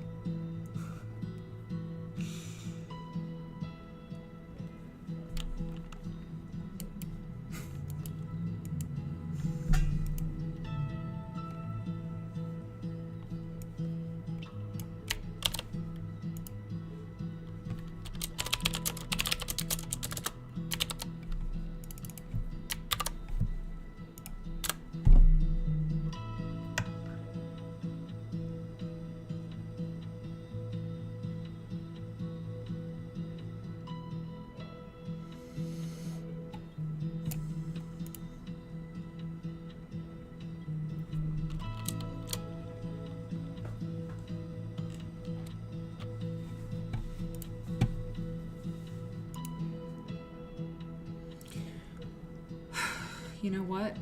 You know what?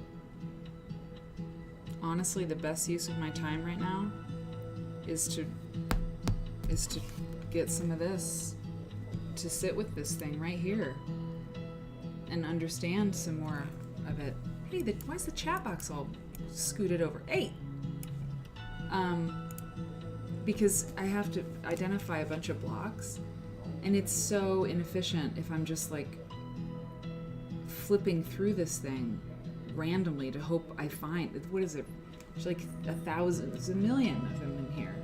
Honestly, the best use of my time right now is to get some of this, to sit with this thing right here and understand some more of it. Hey, why is the chat box all scooted over? Hey! Because I have to identify a bunch of blocks, and it's so inefficient if I'm just like flipping through this thing randomly to hope I find, what is it? There's like 1,000, there's a million of them in here.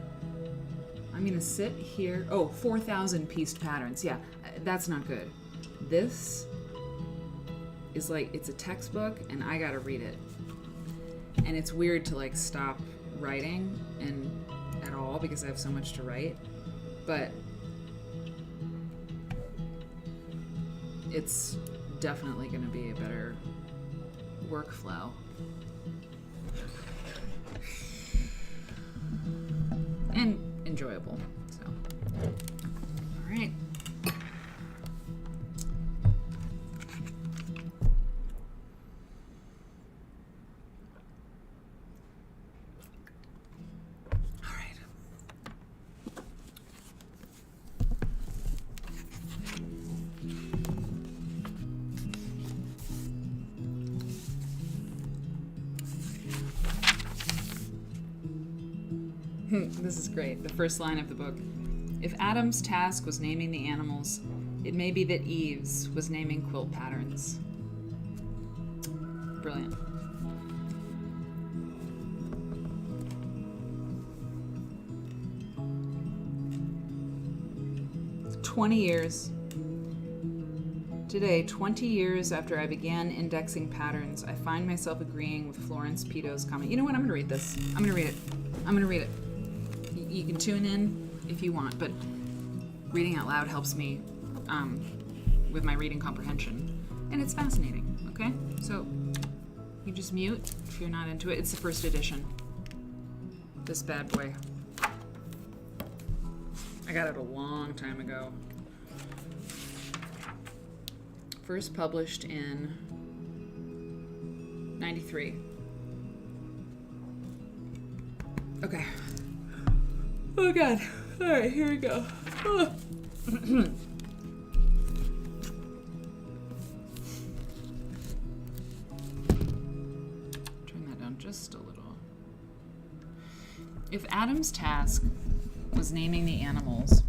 I'm gonna sit here. Oh, 4,000 pieced patterns. Yeah, that's not good. This is like, it's a textbook and I gotta read it. And it's weird to like stop writing and at all because I have so much to write. But it's definitely going to be a better workflow. And enjoyable. So, all right. This is great. The first line of the book. If Adam's task was naming the animals, it may be that Eve's was naming quilt patterns. Brilliant. Today, 20 years after I began indexing patterns, I find myself agreeing with Florence Pito's comment. You know what? I'm going to read this. I'm going to read it. You can tune in if you want, but reading out loud helps me with my reading comprehension. And it's fascinating, okay? So you just mute if you're not into it. It's the first edition. This bad boy. I got it a long time ago. First published in 93. Okay. Oh god. Alright, here we go. Oh. Turn that down just a little. If Adam's task was naming the animals,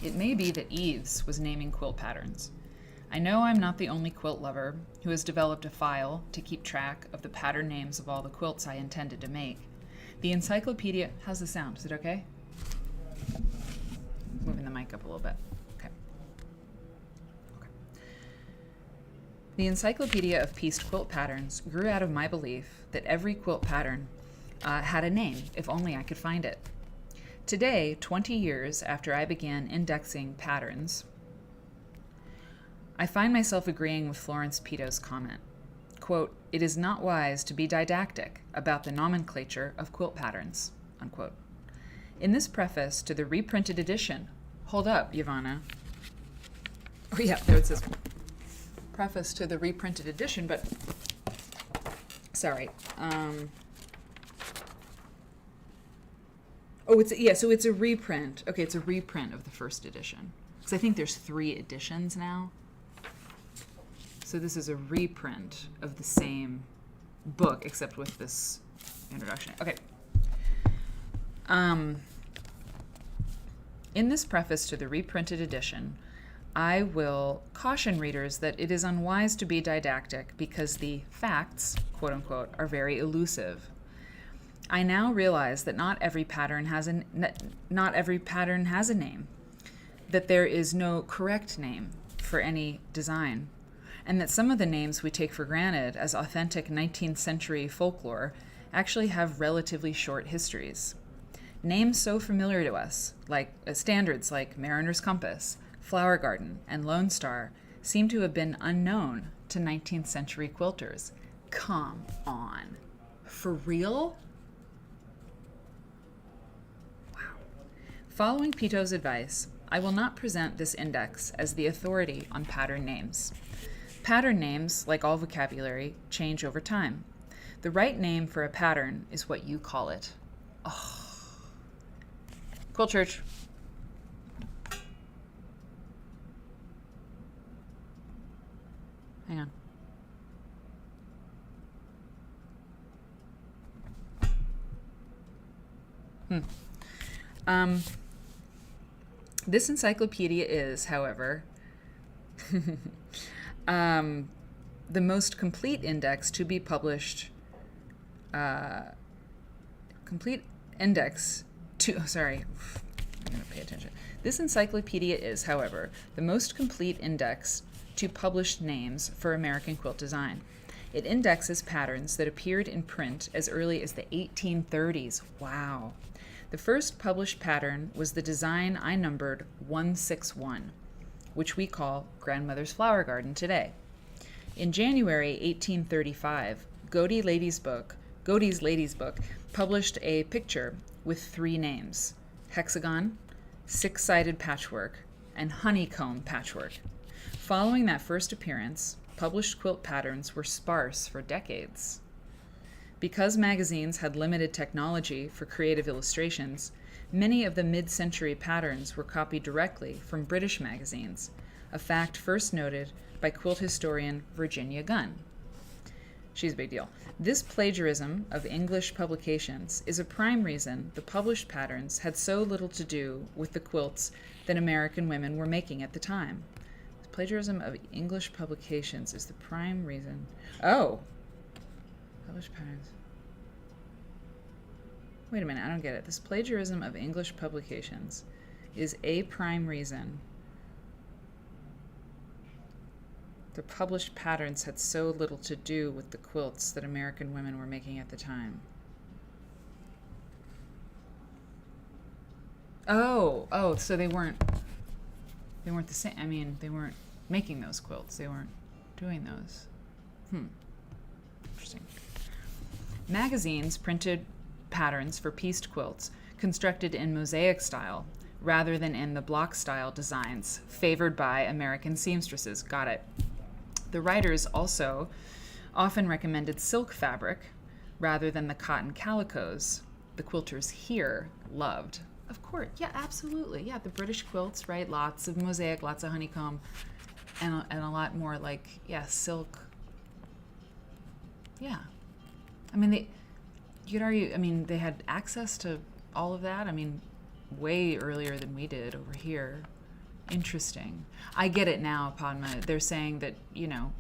it may be that Eve's was naming quilt patterns. I know I'm not the only quilt lover who has developed a file to keep track of the pattern names of all the quilts I intended to make. The encyclopedia... How's the sound? Is it okay? Moving the mic up a little bit. Okay. The Encyclopedia of Pieced Quilt Patterns grew out of my belief that every quilt pattern had a name, if only I could find it. Today, 20 years after I began indexing patterns, I find myself agreeing with Florence Pito's comment. Quote, "It is not wise to be didactic about the nomenclature of quilt patterns," unquote. In this preface to the reprinted edition, hold up, Ivana. Oh yeah, there it says preface to the reprinted edition, but sorry. So it's a reprint. Okay, it's a reprint of the first edition. Because I think there's 3 editions now. So this is a reprint of the same book, except with this introduction. Okay. In this preface to the reprinted edition, I will caution readers that it is unwise to be didactic because the facts, quote unquote, are very elusive. I now realize that not every pattern has a name, that there is no correct name for any design, and that some of the names we take for granted as authentic 19th century folklore actually have relatively short histories. Names so familiar to us, like standards like Mariner's Compass, Flower Garden, and Lone Star, seem to have been unknown to 19th century quilters. Come on. For real? Wow. Following Pito's advice, I will not present this index as the authority on pattern names. Pattern names, like all vocabulary, change over time. The right name for a pattern is what you call it. Oh. Quilt Church. Hang on. This encyclopedia is, however, the most complete index to be published. I'm going to pay attention. This encyclopedia is, however, the most complete index to published names for American quilt design. It indexes patterns that appeared in print as early as the 1830s. Wow. The first published pattern was the design I numbered 161, which we call Grandmother's Flower Garden today. In January 1835, Godey's Lady's Book published a picture with 3 names: hexagon, 6-sided patchwork, and honeycomb patchwork. Following that first appearance, published quilt patterns were sparse for decades. Because magazines had limited technology for creative illustrations, many of the mid-century patterns were copied directly from British magazines, a fact first noted by quilt historian Virginia Gunn. She's a big deal. This plagiarism of English publications is a prime reason the published patterns had so little to do with the quilts that American women were making at the time. Plagiarism of English publications is the prime reason. Oh! Published patterns. Wait a minute, I don't get it. This plagiarism of English publications is a prime reason the published patterns had so little to do with the quilts that American women were making at the time. Oh, so they weren't the same. I mean, they weren't making those quilts. They weren't doing those. Interesting. Magazines printed patterns for pieced quilts constructed in mosaic style rather than in the block style designs favored by American seamstresses. Got it. The writers also often recommended silk fabric rather than the cotton calicos the quilters here loved. Of course, yeah, absolutely. Yeah, the British quilts, right? Lots of mosaic, lots of honeycomb, and a lot more like, yeah, silk. Yeah. I mean, you could argue, I mean, they had access to all of that. I mean, way earlier than we did over here. Interesting. I get it now, Padma. They're saying that, you know,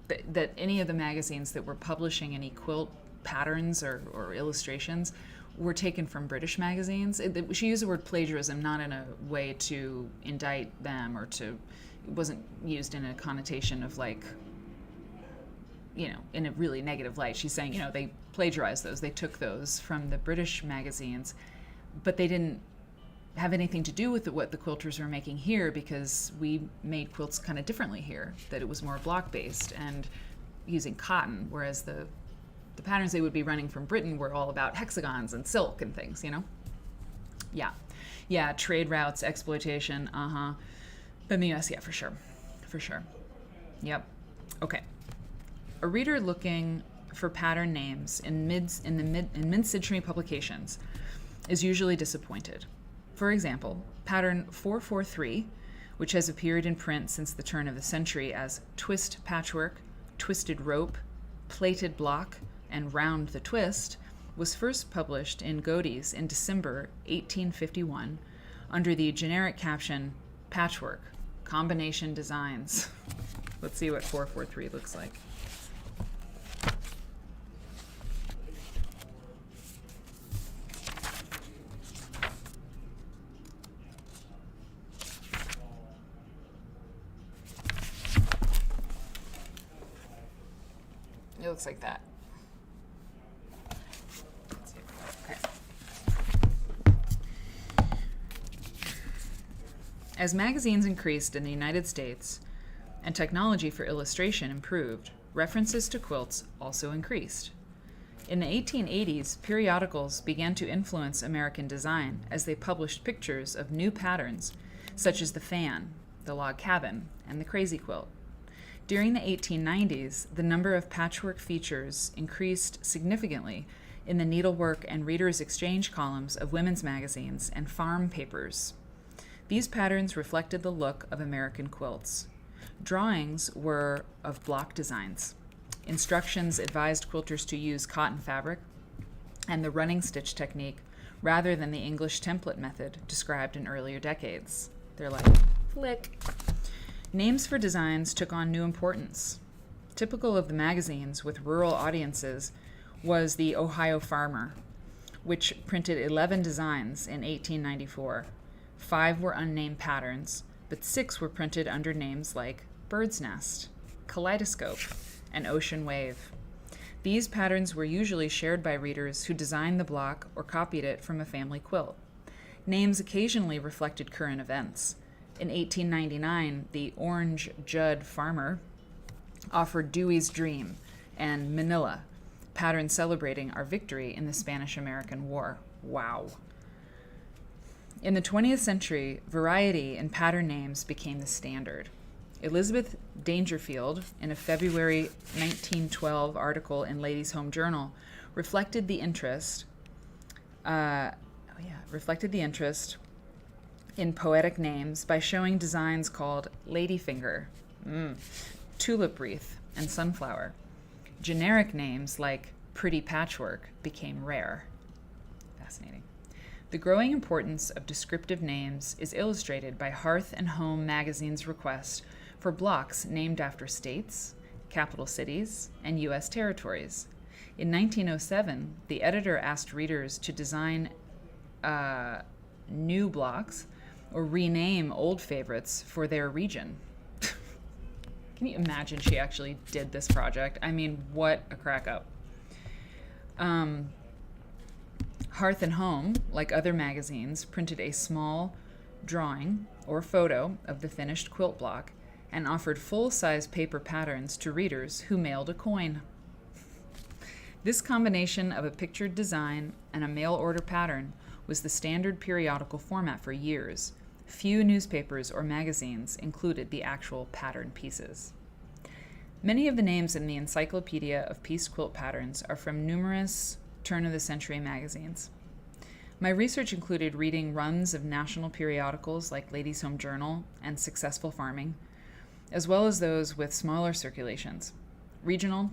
that any of the magazines that were publishing any quilt patterns or illustrations were taken from British magazines. She used the word plagiarism not in a way to indict them or to, it wasn't used in a connotation of like, you know, in a really negative light. She's saying, you know, they plagiarized those. They took those from the British magazines, but they didn't have anything to do with what the quilters were making here because we made quilts kind of differently here, that it was more block-based and using cotton, whereas the patterns they would be running from Britain were all about hexagons and silk and things, you know? Yeah, trade routes, exploitation, But in the US, yeah, for sure. Yep. Okay. A reader looking for pattern names in mid-century publications is usually disappointed. For example, pattern 443, which has appeared in print since the turn of the century as twist patchwork, twisted rope, plaited block, and round the twist, was first published in Godey's in December 1851 under the generic caption Patchwork, Combination Designs. Let's see what 443 looks like. It looks like that. Okay. As magazines increased in the United States and technology for illustration improved, references to quilts also increased. In the 1880s, periodicals began to influence American design as they published pictures of new patterns, such as the fan, the log cabin, and the crazy quilt. During the 1890s, the number of patchwork features increased significantly in the needlework and readers' exchange columns of women's magazines and farm papers. These patterns reflected the look of American quilts. Drawings were of block designs. Instructions advised quilters to use cotton fabric and the running stitch technique rather than the English template method described in earlier decades. They're like, flick. Names for designs took on new importance. Typical of the magazines with rural audiences was the Ohio Farmer, which printed 11 designs in 1894. 5 were unnamed patterns, but 6 were printed under names like Bird's Nest, Kaleidoscope, and ocean wave. These patterns were usually shared by readers who designed the block or copied it from a family quilt. Names occasionally reflected current events. In 1899, the Orange Judd Farmer offered Dewey's Dream and Manila, patterns celebrating our victory in the Spanish-American War. Wow. In the 20th century, variety in pattern names became the standard. Elizabeth Dangerfield, in a February 1912 article in Ladies' Home Journal, reflected the interest in poetic names by showing designs called Ladyfinger, Tulip Wreath, and Sunflower. Generic names like Pretty Patchwork became rare. Fascinating. The growing importance of descriptive names is illustrated by Hearth and Home magazine's request for blocks named after states, capital cities, and U.S. territories. In 1907, the editor asked readers to design new blocks or rename old favorites for their region. Can you imagine she actually did this project? I mean, what a crack up. Hearth and Home, like other magazines, printed a small drawing or photo of the finished quilt block and offered full-size paper patterns to readers who mailed a coin. This combination of a pictured design and a mail-order pattern was the standard periodical format for years. Few newspapers or magazines included the actual pattern pieces. Many of the names in the Encyclopedia of Piece Quilt Patterns are from numerous turn-of-the-century magazines. My research included reading runs of national periodicals like Ladies' Home Journal and Successful Farming, as well as those with smaller circulations. Regional,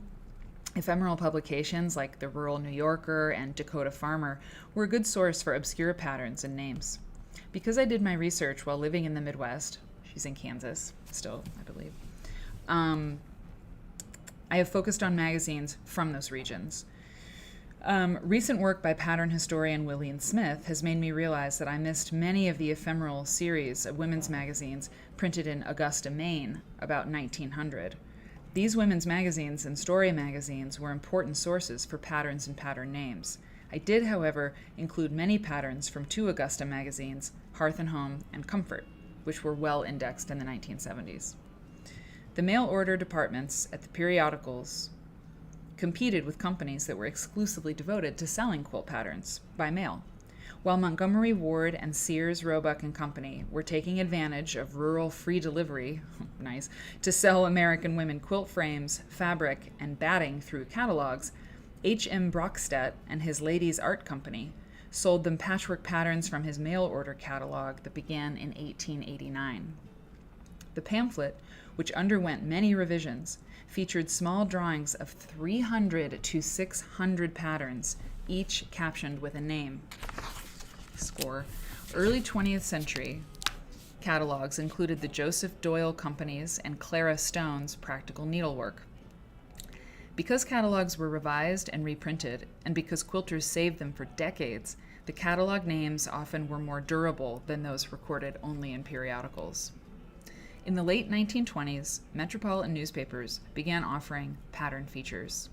ephemeral publications like the Rural New Yorker and Dakota Farmer were a good source for obscure patterns and names. Because I did my research while living in the Midwest, she's in Kansas still, I believe, I have focused on magazines from those regions. Recent work by pattern historian William Smith has made me realize that I missed many of the ephemeral series of women's magazines printed in Augusta, Maine, about 1900. These women's magazines and story magazines were important sources for patterns and pattern names. I did, however, include many patterns from two Augusta magazines, Hearth and Home and Comfort, which were well indexed in the 1970s. The mail order departments at the periodicals competed with companies that were exclusively devoted to selling quilt patterns by mail, while Montgomery Ward and Sears, Roebuck and Company were taking advantage of rural free delivery, nice, to sell American women quilt frames, fabric, and batting through catalogs. H.M. Brockstedt and his Ladies' Art Company sold them patchwork patterns from his mail order catalog that began in 1889. The pamphlet, which underwent many revisions, featured small drawings of 300 to 600 patterns, each captioned with a name. Score. Early 20th century catalogs included the Joseph Doyle Company's and Clara Stone's Practical Needlework. Because catalogs were revised and reprinted, and because quilters saved them for decades, the catalog names often were more durable than those recorded only in periodicals. In the late 1920s, metropolitan newspapers began offering pattern features.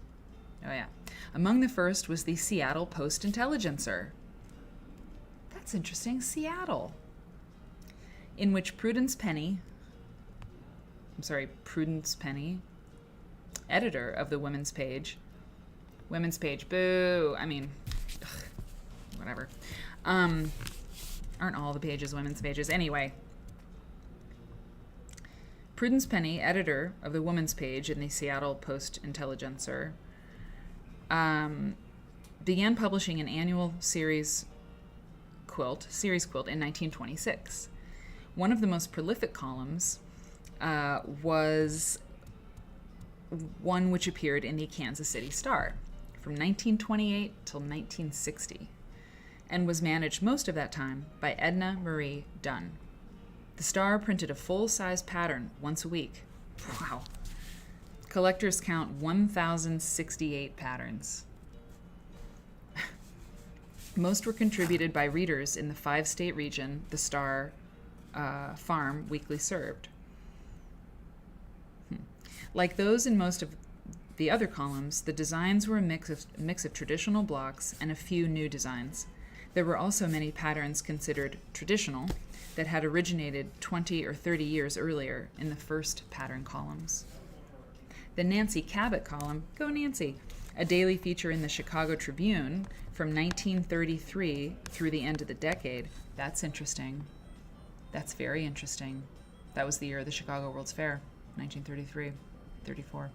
Oh yeah. Among the first was the Seattle Post-Intelligencer. That's interesting, Seattle. In which Prudence Penny, editor of the Women's Page, boo, I mean, whatever. Aren't all the pages women's pages? Anyway, Prudence Penny, editor of the Woman's Page in the Seattle Post-Intelligencer, began publishing an annual series quilt in 1926. One of the most prolific columns was one which appeared in the Kansas City Star from 1928 till 1960 and was managed most of that time by Edna Marie Dunn. The Star printed a full-size pattern once a week. Wow. Collectors count 1,068 patterns. Most were contributed by readers in the 5-state region the Star farm weekly served. Like those in most of the other columns, the designs were a mix of traditional blocks and a few new designs. There were also many patterns considered traditional that had originated 20 or 30 years earlier in the first pattern columns. The Nancy Cabot column, go Nancy, a daily feature in the Chicago Tribune from 1933 through the end of the decade. That's interesting. That's very interesting. That was the year of the Chicago World's Fair, 1933, 34.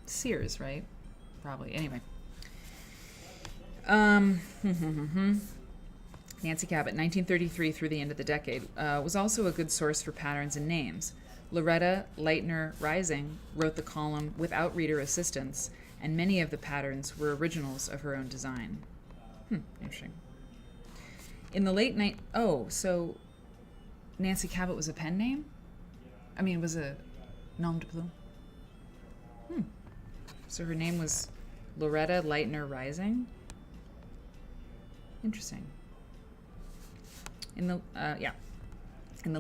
Sears, right? Probably. Anyway. Nancy Cabot, 1933 through the end of the decade, was also a good source for patterns and names. Loretta Leitner Rising wrote the column without reader assistance, and many of the patterns were originals of her own design. Interesting. In the late night, so Nancy Cabot was a pen name? I mean, it was a nom de plume. So her name was Loretta Leitner Rising? Interesting. In the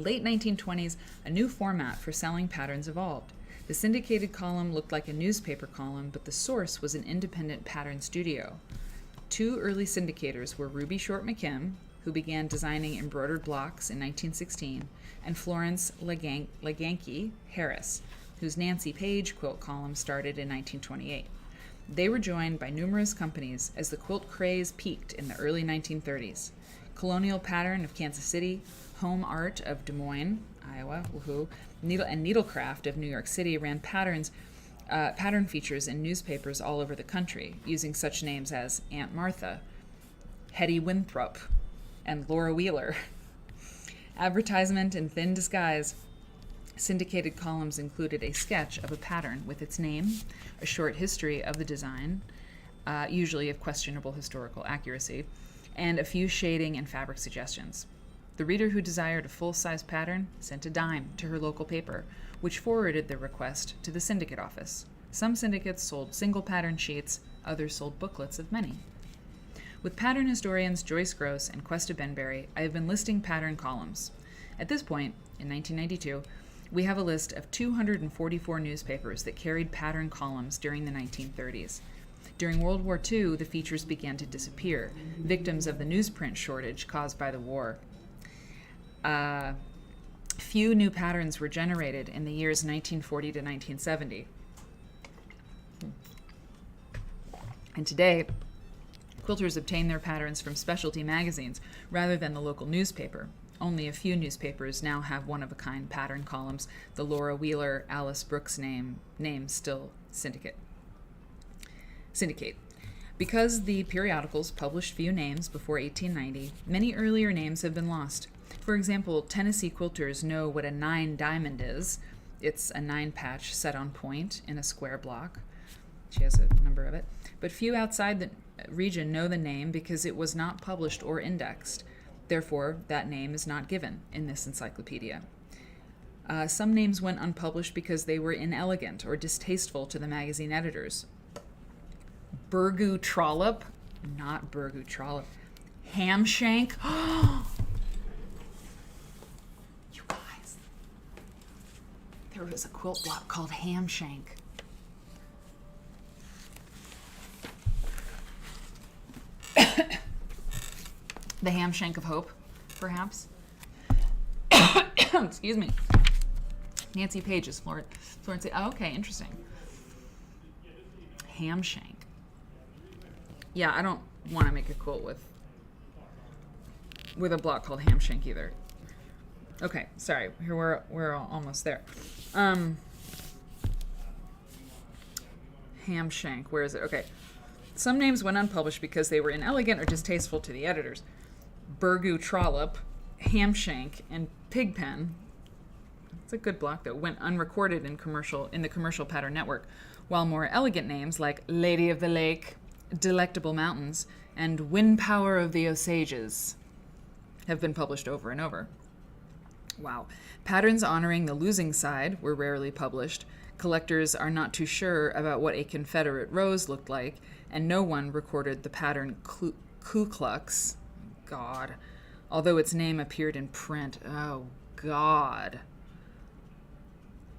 late 1920s, a new format for selling patterns evolved. The syndicated column looked like a newspaper column, but the source was an independent pattern studio. Two early syndicators were Ruby Short McKim, who began designing embroidered blocks in 1916, and Florence Leganke Harris, whose Nancy Page quilt column started in 1928. They were joined by numerous companies as the quilt craze peaked in the early 1930s. Colonial Pattern of Kansas City, Home Art of Des Moines, Iowa, woohoo, and Needlecraft of New York City ran pattern features in newspapers all over the country, using such names as Aunt Martha, Hetty Winthrop, and Laura Wheeler. Advertisement in thin disguise. Syndicated columns included a sketch of a pattern with its name, a short history of the design, usually of questionable historical accuracy, and a few shading and fabric suggestions. The reader who desired a full-size pattern sent a dime to her local paper, which forwarded the request to the syndicate office. Some syndicates sold single pattern sheets, others sold booklets of many. With pattern historians Joyce Gross and Questa Benberry, I have been listing pattern columns. At this point, in 1992, we have a list of 244 newspapers that carried pattern columns during the 1930s. During World War II, the features began to disappear, victims of the newsprint shortage caused by the war. Few new patterns were generated in the years 1940 to 1970. And today, quilters obtain their patterns from specialty magazines rather than the local newspaper. Only a few newspapers now have one-of-a-kind pattern columns. The Laura Wheeler, Alice Brooks names still syndicate. Because the periodicals published few names before 1890, many earlier names have been lost. For example, Tennessee quilters know what a 9 diamond is. It's a 9 patch set on point in a square block. She has a number of it. But few outside the region know the name because it was not published or indexed. Therefore, that name is not given in this encyclopedia. Some names went unpublished because they were inelegant or distasteful to the magazine editors. Burgoo Trollop, not Burgoo Trollop. Hamshank. You guys, there was a quilt block called Hamshank. The Hamshank of Hope, perhaps. Excuse me. Nancy Page is Florence. Oh, okay, interesting. Hamshank. Yeah, I don't want to make a quilt with a block called Hamshank either. Okay, sorry. Here we're almost there. Hamshank. Where is it? Okay. Some names went unpublished because they were inelegant or distasteful to the editors. Burgoo Trollop, Hamshank, and Pigpen. It's a good block that went unrecorded in the commercial pattern network, while more elegant names like Lady of the Lake, Delectable Mountains, and Wind Power of the Osages have been published over and over. Wow. Patterns honoring the losing side were rarely published. Collectors are not too sure about what a Confederate rose looked like, and no one recorded the pattern Ku Klux. God. Although its name appeared in print. Oh, God.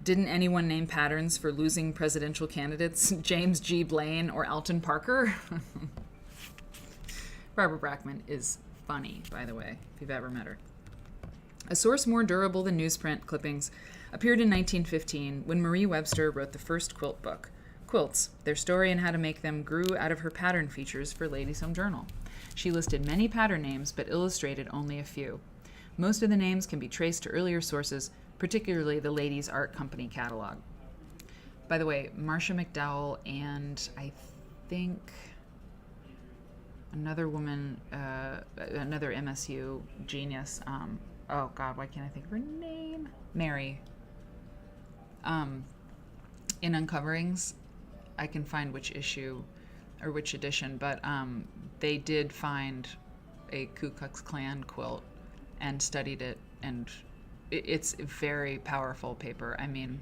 Didn't anyone name patterns for losing presidential candidates James G. Blaine or Alton Parker? Barbara Brackman is funny, by the way, if you've ever met her. A source more durable than newsprint clippings appeared in 1915 when Marie Webster wrote the first quilt book. Quilts, their story and how to make them, grew out of her pattern features for Ladies' Home Journal. She listed many pattern names, but illustrated only a few. Most of the names can be traced to earlier sources, particularly the Ladies' Art Company catalog. By the way, Marcia McDowell and I think another woman, another MSU genius, oh God, why can't I think of her name? Mary. In Uncoverings, I can find which issue or which edition, but they did find a Ku Klux Klan quilt and studied it, and it's a very powerful paper. I mean,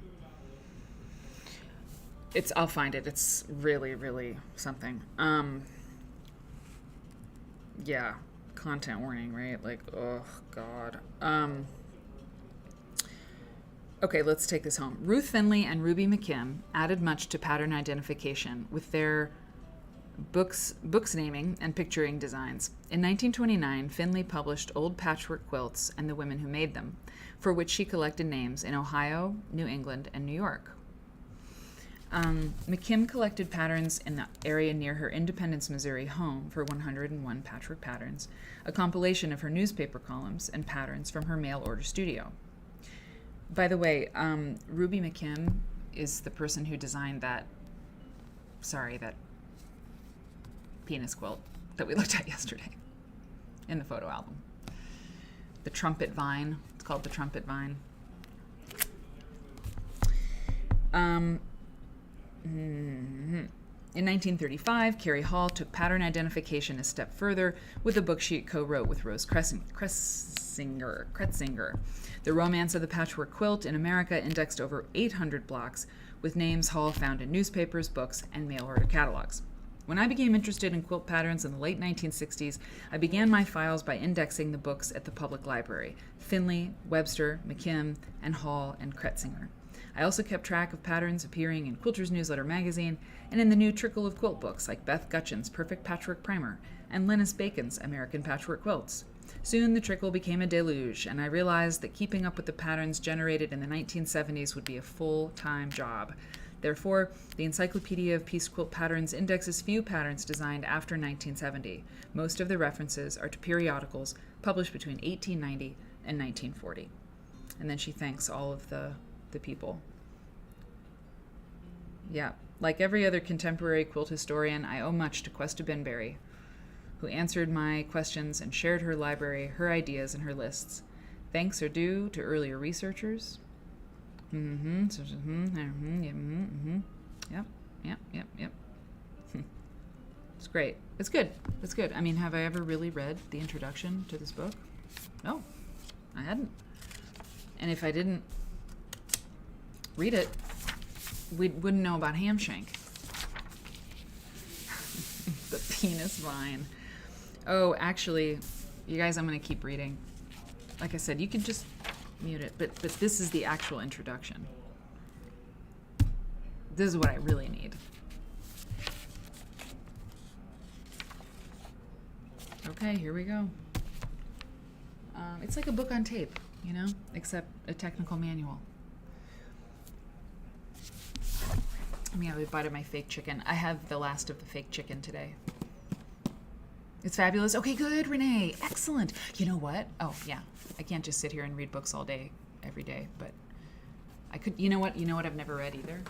I'll find it. It's really, really something. Yeah, content warning, right? Like, oh God. Okay, let's take this home. Ruth Finley and Ruby McKim added much to pattern identification with their books naming and picturing designs. In 1929, Finley published Old Patchwork Quilts and the Women Who Made Them, for which she collected names in Ohio, New England, and New York. McKim collected patterns in the area near her Independence, Missouri home for 101 Patchwork Patterns, a compilation of her newspaper columns and patterns from her mail-order studio. By the way, Ruby McKim is the person who designed that penis quilt that we looked at yesterday in the photo album. The Trumpet Vine. It's called the Trumpet Vine. In 1935, Carrie Hall took pattern identification a step further with a book she co-wrote with Rose Kretzinger. The Romance of the Patchwork Quilt in America indexed over 800 blocks with names Hall found in newspapers, books, and mail-order catalogs. When I became interested in quilt patterns in the late 1960s, I began my files by indexing the books at the public library: Finley, Webster, McKim, and Hall and Kretzinger. I also kept track of patterns appearing in Quilter's Newsletter magazine and in the new trickle of quilt books like Beth Gutchin's Perfect Patchwork Primer and Linus Bacon's American Patchwork Quilts. Soon the trickle became a deluge, and I realized that keeping up with the patterns generated in the 1970s would be a full-time job. Therefore, the Encyclopedia of Piece Quilt Patterns indexes few patterns designed after 1970. Most of the references are to periodicals published between 1890 and 1940. And then she thanks all of the people. Yeah, like every other contemporary quilt historian, I owe much to Questa Benberry, who answered my questions and shared her library, her ideas, and her lists. Thanks are due to earlier researchers. Yep. It's great. It's good. I mean, have I ever really read the introduction to this book? No, I hadn't. And if I didn't read it, we wouldn't know about Hamshank. The penis vine. Oh, actually, you guys, I'm going to keep reading. Like I said, you can just mute it, but this is the actual introduction. This is what I really need. Okay, here we go. It's like a book on tape, you know, except a technical manual. Let me have a bite of my fake chicken. I have the last of the fake chicken today. It's fabulous. Okay, good, Renee. Excellent. You know what? Oh, yeah. I can't just sit here and read books all day, every day, but I could. You know what? I've never read either.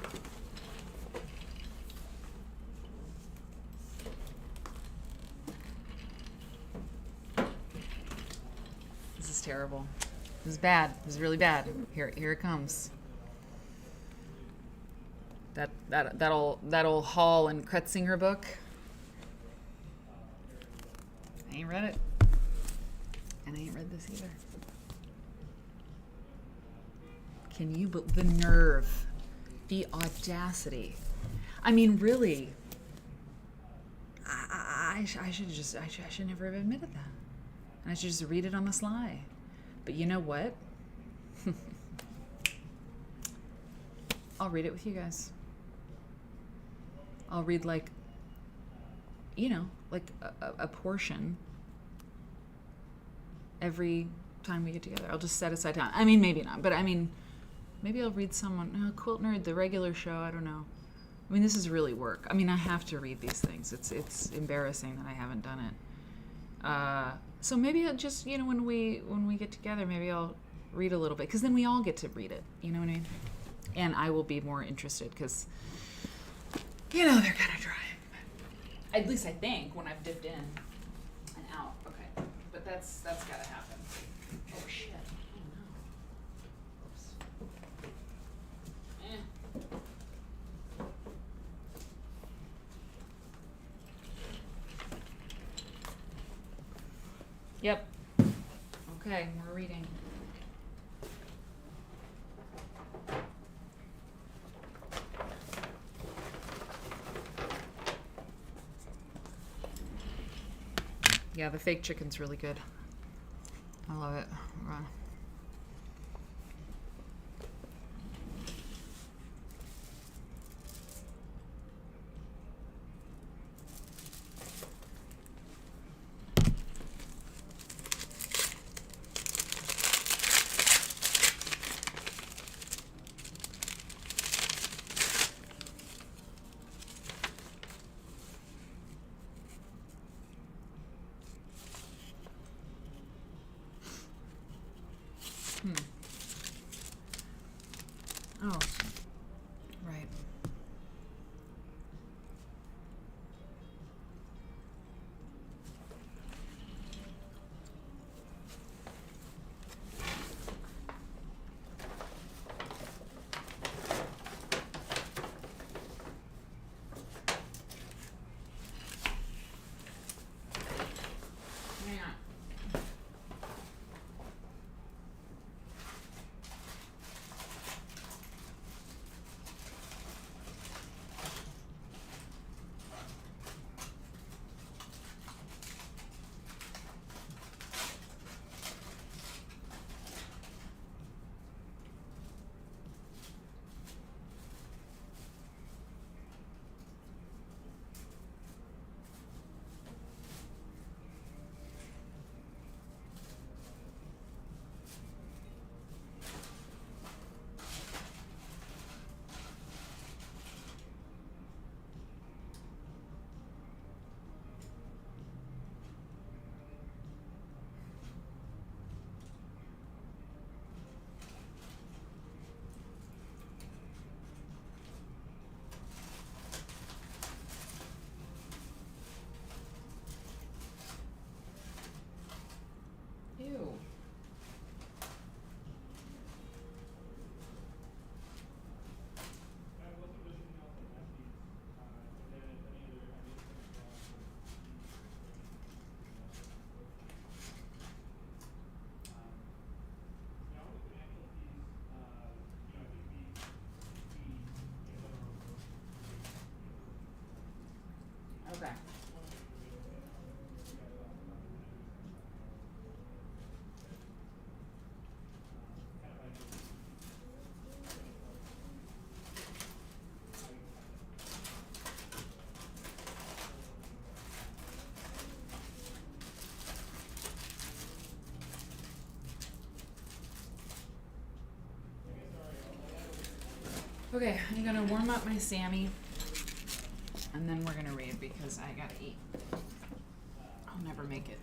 This is terrible. This is bad. This is really bad. Here it comes. That old Hall and Kretzinger book. I ain't read it. And I ain't read this either. Can you believe the nerve, the audacity? I mean, really. I should never have admitted that. And I should just read it on the sly. But you know what? I'll read it with you guys. I'll read like, like a portion every time we get together. I'll just set aside time. I mean, maybe not, but I mean, maybe I'll read someone. Quilt Nerd, the regular show. I don't know. I mean, this is really work. I mean, I have to read these things. It's embarrassing that I haven't done it. So maybe I'll just, when we get together, maybe I'll read a little bit, because then we all get to read it. You know what I mean? And I will be more interested, because, they're kind of dry. At least I think, when I've dipped in and out. Okay, but that's got to happen. Oh shit! Oh no! Oops. Yep. Okay, we're reading. Yeah, the fake chicken's really good. I love it. Oh, right. Yeah. Ew. Okay. Okay, I'm gonna warm up my Sammy, and then we're gonna read because I gotta eat. I'll never make it.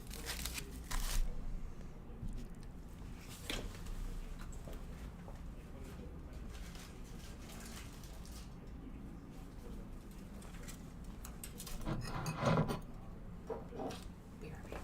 BRB.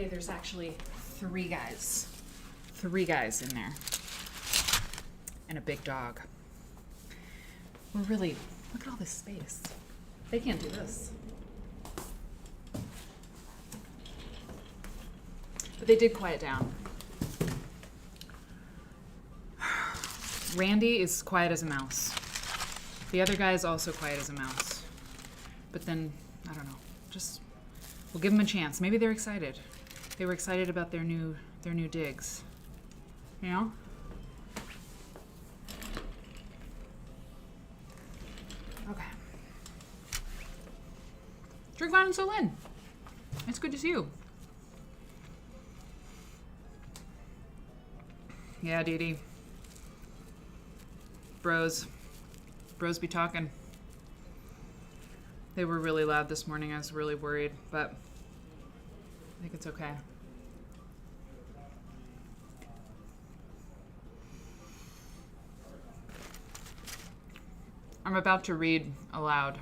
Okay, there's actually 3 guys. 3 guys in there. And a big dog. We're really, look at all this space. They can't do this. But they did quiet down. Randy is quiet as a mouse. The other guy is also quiet as a mouse. But then, I don't know, just, we'll give them a chance. Maybe they're excited. They were excited about their new digs. You know? Okay. Drink and so in. It's good to see you. Yeah, Dee Dee. Bros be talking. They were really loud this morning. I was really worried, but I think it's okay. I'm about to read aloud.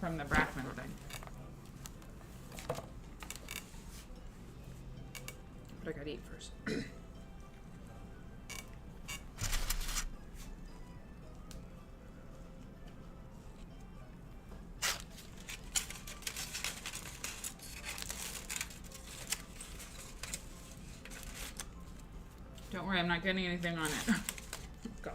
From the Brackman thing. But I gotta eat first. Don't worry, I'm not getting anything on it. God.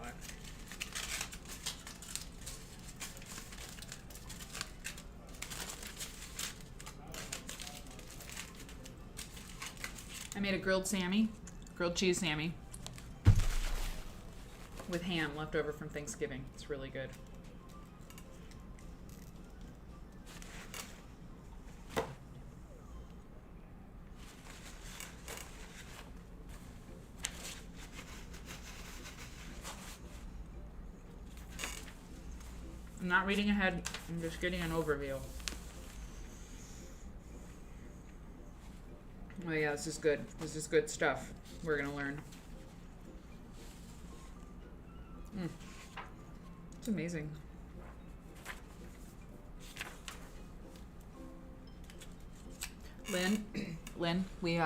I made a grilled cheese Sammy, with ham left over from Thanksgiving. It's really good. I'm not reading ahead, I'm just getting an overview. Oh yeah, this is good. This is good stuff. We're gonna learn. It's amazing. Lynn, we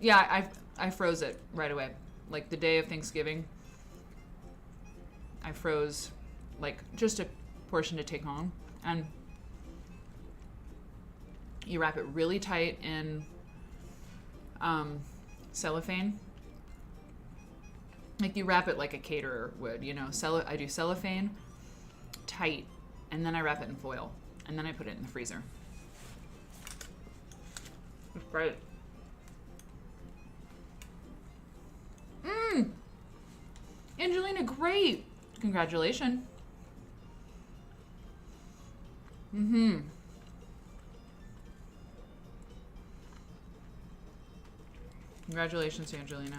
yeah, I froze it right away. Like the day of Thanksgiving, I froze like just a portion to take home, and you wrap it really tight in cellophane. Like you wrap it like a caterer would, you know. I do cellophane tight, and then I wrap it in foil, and then I put it in the freezer. It's great. Angelina, great. Congratulations. Congratulations, Angelina.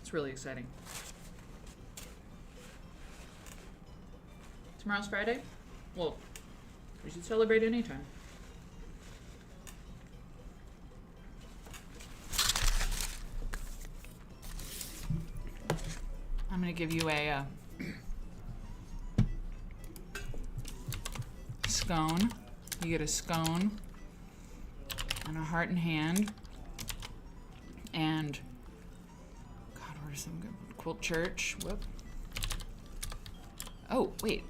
It's really exciting. Tomorrow's Friday? Well, we should celebrate anytime. I'm gonna give you a scone. You get a scone and a heart in hand, and God, where's some good Quilt Church? Whoop. Oh wait,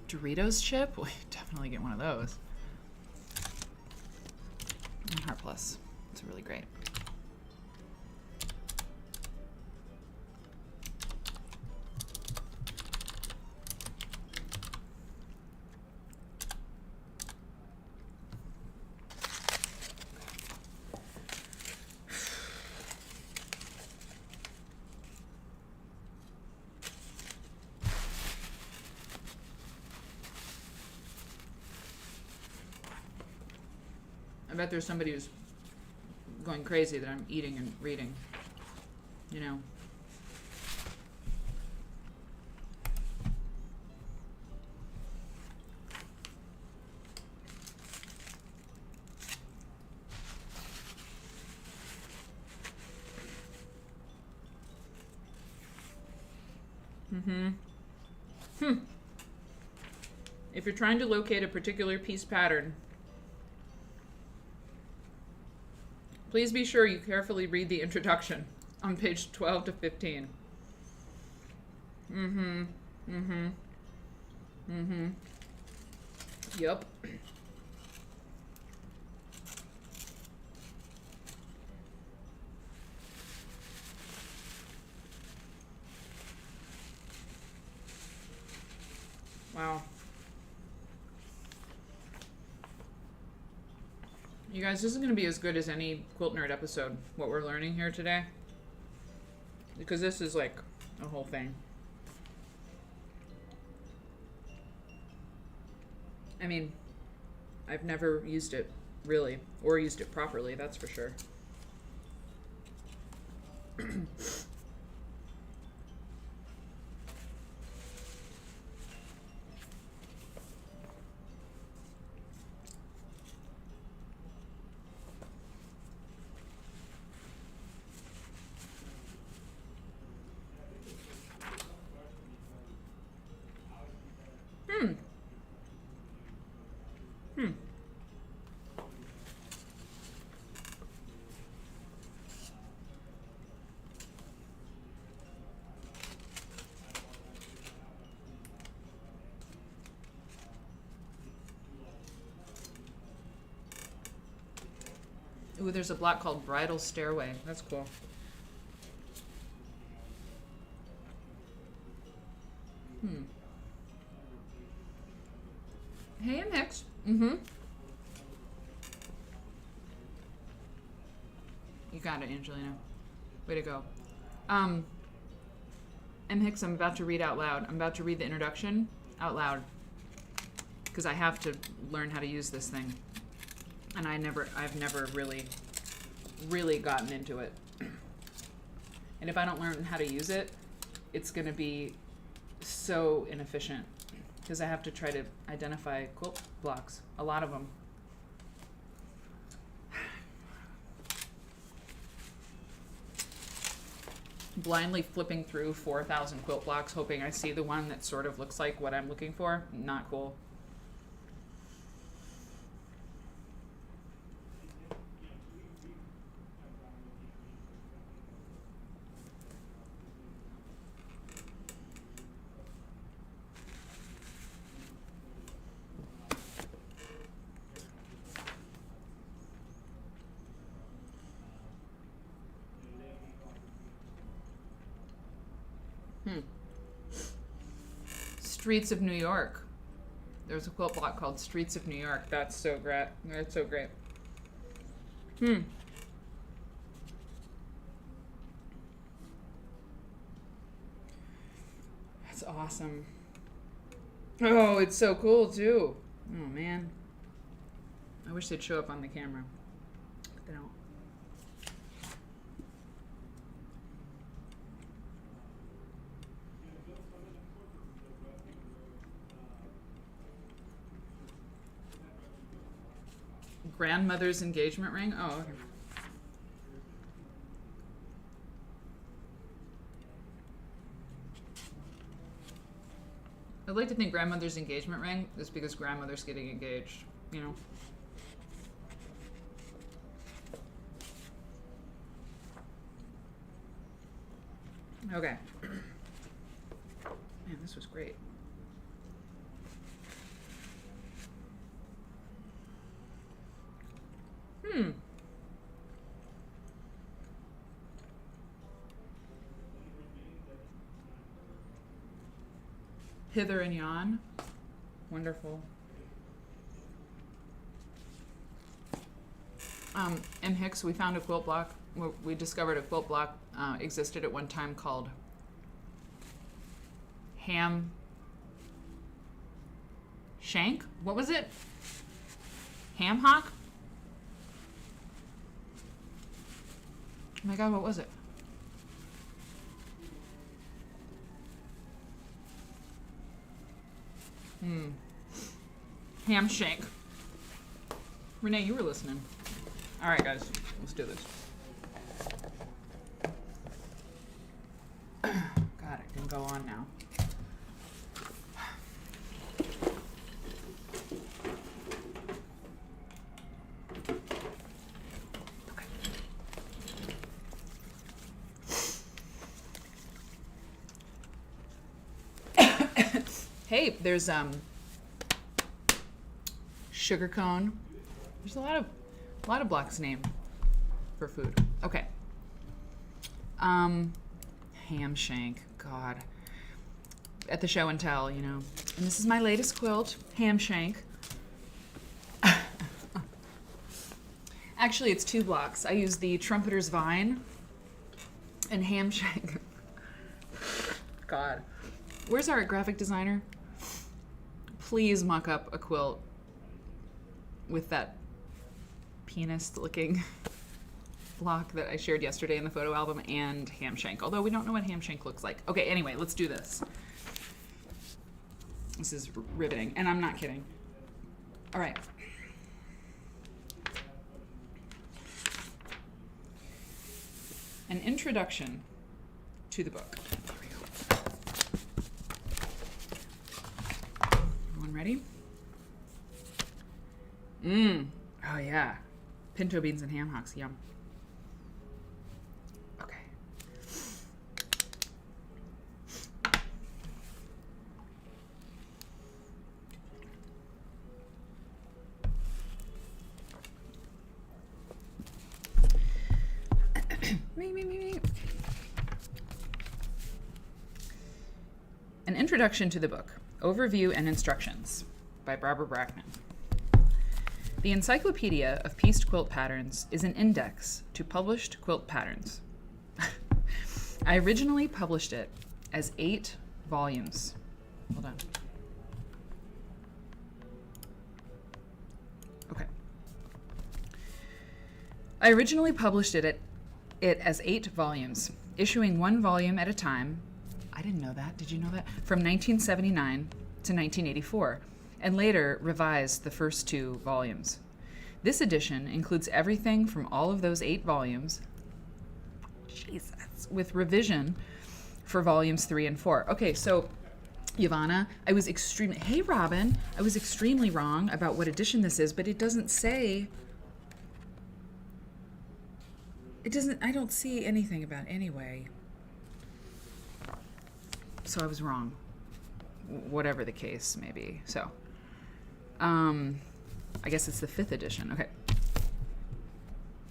Doritos chip. We definitely get one of those. And Heart Plus. It's really great. I bet there's somebody who's going crazy that I'm eating and reading, you know. If you're trying to locate a particular piece pattern, please be sure you carefully read the introduction on page 12 to 15. Yup. Wow. You guys, this is going to be as good as any Quilt Nerd episode, what we're learning here today. Because this is like a whole thing. I mean, I've never used it, really. Or used it properly, that's for sure. Ooh, there's a block called Bridal Stairway. That's cool. Hey, I'm Hicks. You got it, Angelina. Way to go. M. Hicks, I'm about to read out loud. I'm about to read the introduction out loud. Because I have to learn how to use this thing. And I've never really gotten into it. And if I don't learn how to use it, it's going to be so inefficient. Because I have to try to identify quilt blocks. A lot of them. Blindly flipping through 4,000 quilt blocks, hoping I see the one that sort of looks like what I'm looking for. Not cool. Streets of New York. There's a quilt block called Streets of New York. That's so great. That's so great. That's awesome. Oh, it's so cool too. Oh man. I wish they'd show up on the camera. But they don't. Grandmother's engagement ring? Oh, okay. I'd like to think grandmother's engagement ring is because grandmother's getting engaged, you know? Okay. Man, this was great. Hither and yon. Wonderful. M. Hicks, we found a quilt block. We discovered a quilt block existed at one time called Ham Shank? What was it? Ham Hock? Oh my god, what was it? Ham Shank. Renee, you were listening. All right, guys, let's do this. God, it can go on now. Hey, there's sugar cone. There's a lot of blocks name for food. Okay. Ham shank. God. At the show and tell, you know. And this is my latest quilt, ham shank. Actually, it's 2 blocks. I use the Trumpeter's Vine and ham shank. God. Where's our graphic designer? Please mock up a quilt with that penis-looking block that I shared yesterday in the photo album and ham shank. Although we don't know what ham shank looks like. Okay, anyway, let's do this. This is riveting, and I'm not kidding. All right. An introduction to the book. Here we go. Everyone ready? Oh yeah. Pinto beans and ham hocks, yum. Okay. Me. An introduction to the book. Overview and instructions by Barbara Brackman. The Encyclopedia of Pieced Quilt Patterns is an index to published quilt patterns. I originally published it as 8 volumes. Hold on. Okay. I originally published it as 8 volumes, issuing 1 volume at a time. I didn't know that. Did you know that? From 1979 to 1984, and later revised the first 2 volumes. This edition includes everything from all of those 8 volumes, Jesus, with revision for volumes 3 and 4. Okay, so Yvonne, hey Robin, I was extremely wrong about what edition this is, but it doesn't say, I don't see anything about it anyway. So I was wrong. Whatever the case may be. So, I guess it's the 5th edition. Okay.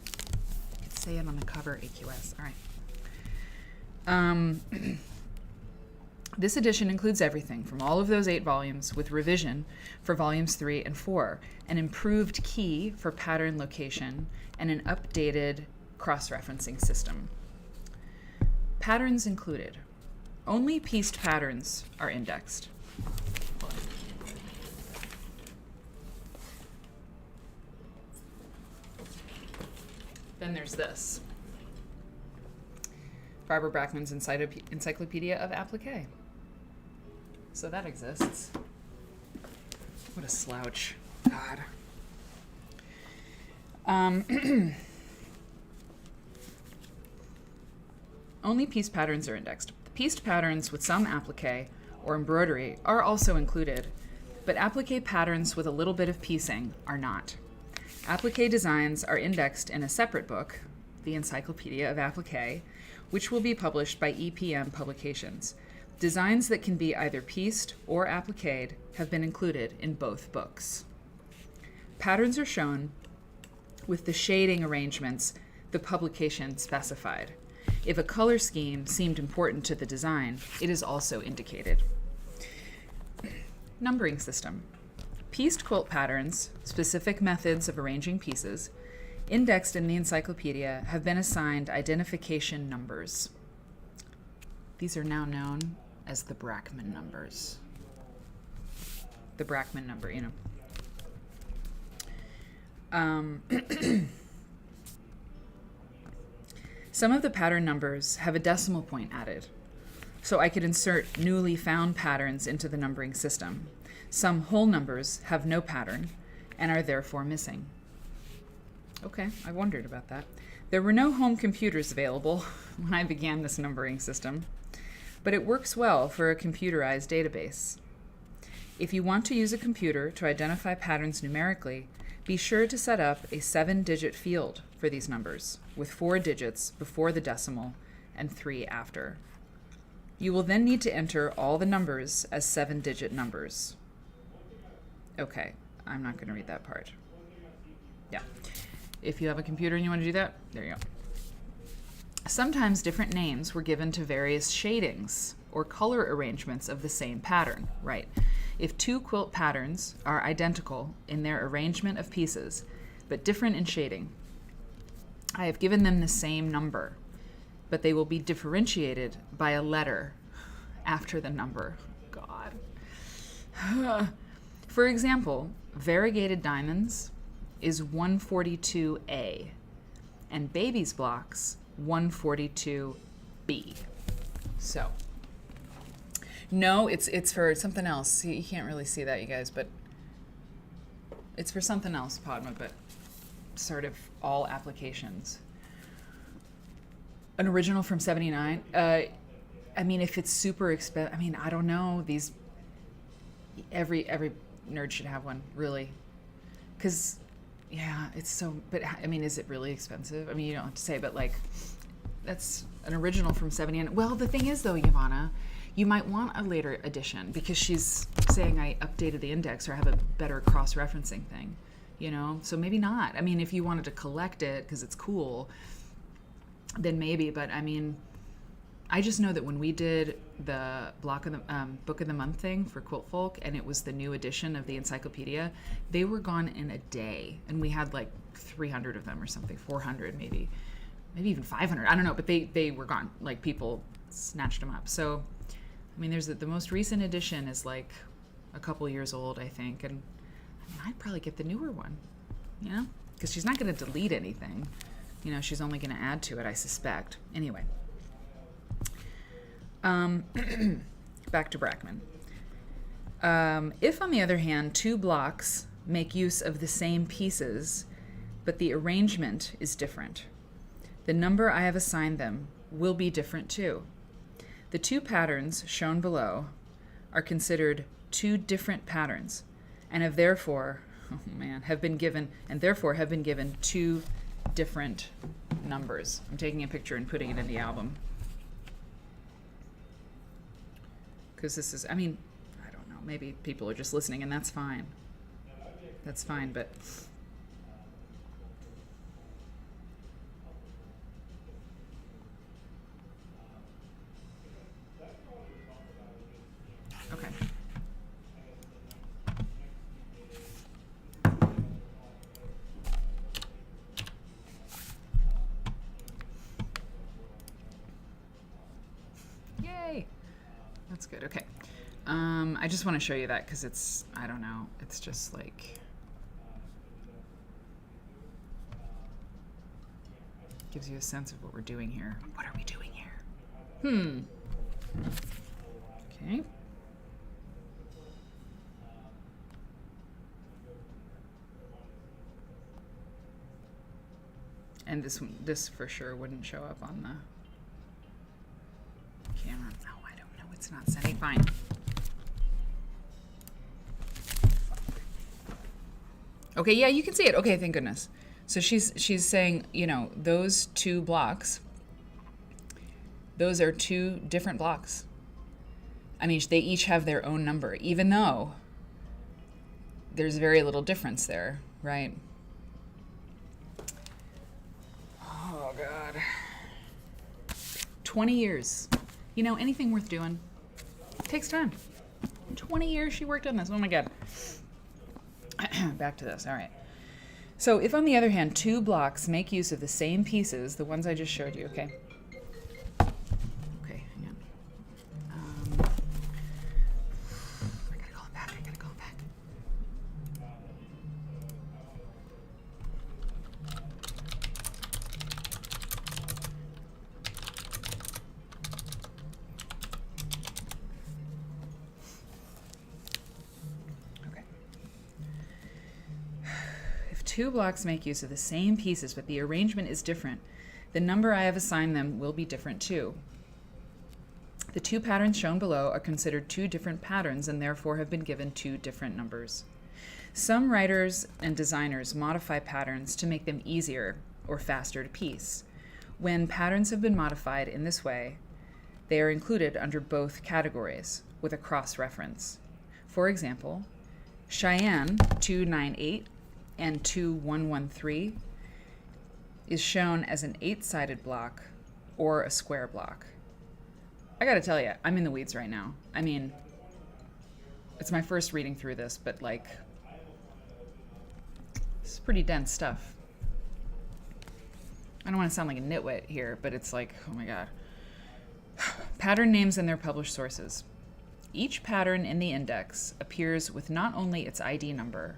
I could say it on the cover, AQS. All right. This edition includes everything from all of those 8 volumes with revision for volumes 3 and 4, an improved key for pattern location, and an updated cross-referencing system. Patterns included. Only pieced patterns are indexed. Then there's this. Barbara Brackman's Encyclopedia of Applique. So that exists. What a slouch. God. Only pieced patterns are indexed. Pieced patterns with some applique or embroidery are also included, but applique patterns with a little bit of piecing are not. Applique designs are indexed in a separate book, the Encyclopedia of Applique, which will be published by EPM Publications. Designs that can be either pieced or appliqued have been included in both books. Patterns are shown with the shading arrangements the publication specified. If a color scheme seemed important to the design, it is also indicated. Numbering system. Pieced quilt patterns, specific methods of arranging pieces, indexed in the encyclopedia have been assigned identification numbers. These are now known as the Brackman numbers. The Brackman number, you know. Some of the pattern numbers have a decimal point added, so I could insert newly found patterns into the numbering system. Some whole numbers have no pattern and are therefore missing. Okay, I wondered about that. There were no home computers available when I began this numbering system, but it works well for a computerized database. If you want to use a computer to identify patterns numerically, be sure to set up a 7-digit field for these numbers, with 4 digits before the decimal and 3 after. You will then need to enter all the numbers as 7-digit numbers. Okay, I'm not going to read that part. Yeah. If you have a computer and you want to do that, there you go. Sometimes different names were given to various shadings or color arrangements of the same pattern, right? If two quilt patterns are identical in their arrangement of pieces, but different in shading, I have given them the same number, but they will be differentiated by a letter after the number. God. For example, variegated diamonds is 142A, and baby's blocks 142B. So, no, it's for something else. See, you can't really see that, you guys, but it's for something else, Padma, but sort of all applications. An original from 79. I mean, if it's super expensive, I mean, I don't know. These, every nerd should have one, really, because yeah, it's so. But I mean, is it really expensive? I mean, you don't have to say, but like, that's an original from 79. Well, the thing is, though, Yvonne, you might want a later edition because she's saying I updated the index or I have a better cross-referencing thing, you know. So maybe not. I mean, if you wanted to collect it because it's cool, then maybe. But I mean, I just know that when we did the Book of the Month thing for Quilt Folk, and it was the new edition of the encyclopedia, they were gone in a day, and we had like 300 of them or something, 400 maybe even 500. I don't know, but they were gone. Like people snatched them up. So, I mean, there's the most recent edition is like a couple years old, I think, and I mean, I'd probably get the newer one, you know, because she's not going to delete anything. You know, she's only going to add to it, I suspect. Anyway. Back to Brackman. If, on the other hand, two blocks make use of the same pieces, but the arrangement is different, the number I have assigned them will be different too. The two patterns shown below are considered two different patterns, and have therefore been given two different numbers. I'm taking a picture and putting it in the album. Because this is, I mean, I don't know, maybe people are just listening, and that's fine. That's fine, but okay. Yay! That's good. Okay. I just want to show you that because it's, I don't know, it's just like, gives you a sense of what we're doing here. What are we doing here? Okay. And this for sure wouldn't show up on the camera. Oh, I don't know. It's not setting. Fine. Okay, yeah, you can see it. Okay, thank goodness. So she's saying, you know, those two blocks, those are two different blocks. I mean, they each have their own number, even though there's very little difference there, right? Oh, God. 20 years. You know, anything worth doing takes time. 20 years she worked on this. Oh, my God. Back to this. All right. So if, on the other hand, two blocks make use of the same pieces, the ones I just showed you, okay? Okay, hang on. I gotta call it back. Two blocks make use of the same pieces, but the arrangement is different. The number I have assigned them will be different too. The two patterns shown below are considered two different patterns and therefore have been given two different numbers. Some writers and designers modify patterns to make them easier or faster to piece. When patterns have been modified in this way, They are included under both categories with a cross-reference. For example, Cheyenne 298 and 2113 is shown as an 8-sided block or a square block. I gotta tell you, I'm in the weeds right now. I mean, it's my first reading through this, but like, it's pretty dense stuff. I don't want to sound like a nitwit here, but it's like, oh my God. Pattern names and their published sources. Each pattern in the index appears with not only its ID number,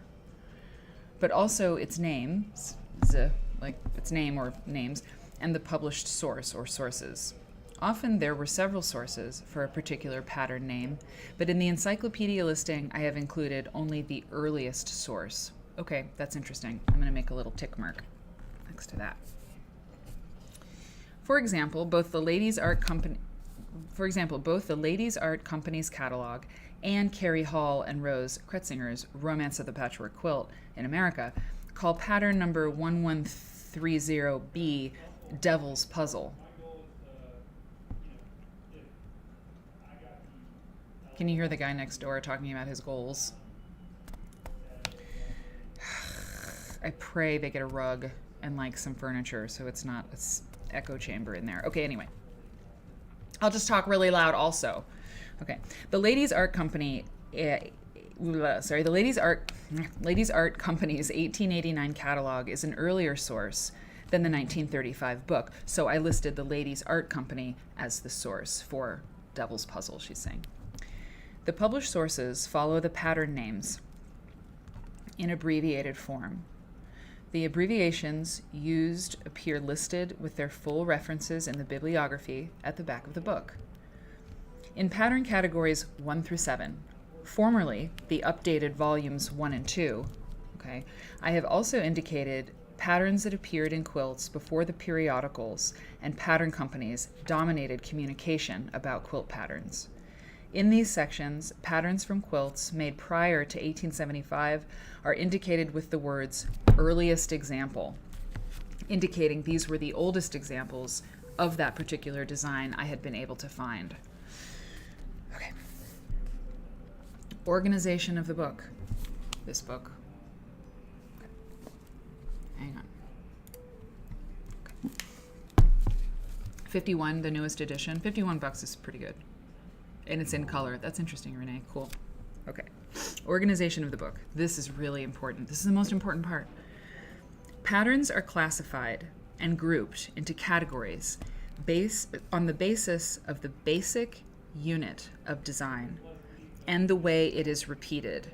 but also its names, like its name or names, and the published source or sources. Often there were several sources for a particular pattern name, but in the encyclopedia listing, I have included only the earliest source. Okay, that's interesting. I'm going to make a little tick mark next to that. For example, both the Ladies Art Company's catalog and Carrie Hall and Rose Kretzinger's Romance of the Patchwork Quilt in America call pattern number 1130B Devil's Puzzle. Can you hear the guy next door talking about his goals? I pray they get a rug and like some furniture so it's not an echo chamber in there. Okay, anyway. I'll just talk really loud also. Okay. The Ladies Art Company, the Ladies Art Company's 1889 catalog is an earlier source than the 1935 book. So I listed the Ladies Art Company as the source for Devil's Puzzle, she's saying. The published sources follow the pattern names in abbreviated form. The abbreviations used appear listed with their full references in the bibliography at the back of the book. In pattern categories 1 through 7, formerly the updated volumes 1 and 2, okay, I have also indicated patterns that appeared in quilts before the periodicals and pattern companies dominated communication about quilt patterns. In these sections, patterns from quilts made prior to 1875 are indicated with the words earliest example, indicating these were the oldest examples of that particular design I had been able to find. Okay. Organization of the book. This book. Okay. Hang on. Okay. 51, the newest edition. $51 is pretty good. And it's in color. That's interesting, Renee. Cool. Okay. Organization of the book. This is really important. This is the most important part. Patterns are classified and grouped into categories on the basis of the basic unit of design and the way it is repeated.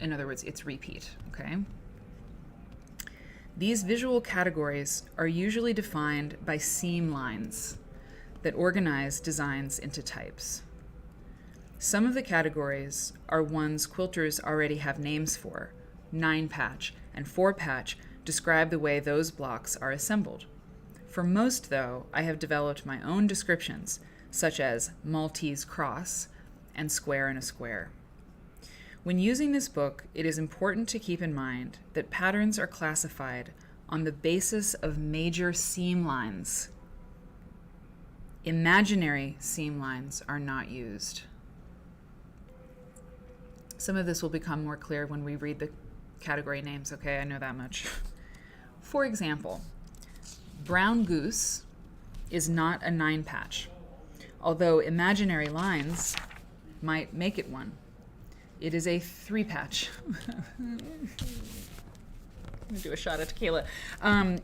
In other words, it's repeat, okay? These visual categories are usually defined by seam lines that organize designs into types. Some of the categories are ones quilters already have names for. 9-patch and 4-patch describe the way those blocks are assembled. For most, though, I have developed my own descriptions, such as Maltese cross and square in a square. When using this book, it is important to keep in mind that patterns are classified on the basis of major seam lines. Imaginary seam lines are not used. Some of this will become more clear when we read the category names, okay? I know that much. For example, brown goose is not a 9-patch, although imaginary lines might make it one. It is a 3-patch. I'm gonna do a shot of tequila.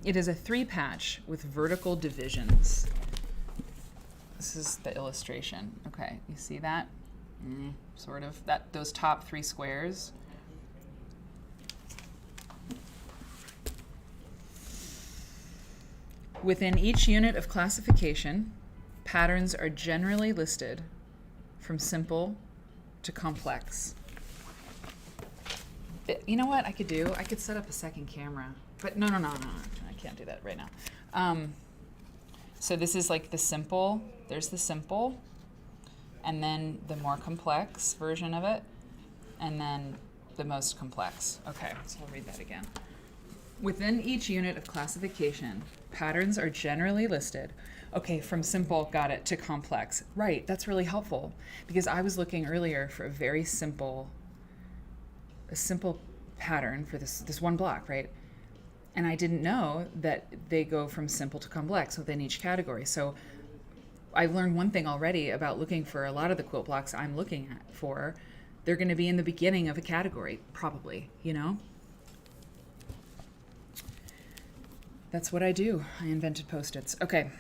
It is a 3-patch with vertical divisions. This is the illustration. Okay, you see that? Sort of. Those top 3 squares. Within each unit of classification, patterns are generally listed from simple to complex. You know what I could do? I could set up a second camera. But no. I can't do that right now. So this is like the simple. There's the simple, and then the more complex version of it, and then the most complex. Okay, so I'll read that again. Within each unit of classification, patterns are generally listed Okay, from simple, got it, to complex. Right, that's really helpful because I was looking earlier for a very simple, pattern for this one block, right? And I didn't know that they go from simple to complex within each category. So I've learned one thing already about looking for a lot of the quilt blocks I'm looking at for. They're going to be in the beginning of a category, probably, you know? That's what I do. I invented Post-its. Okay.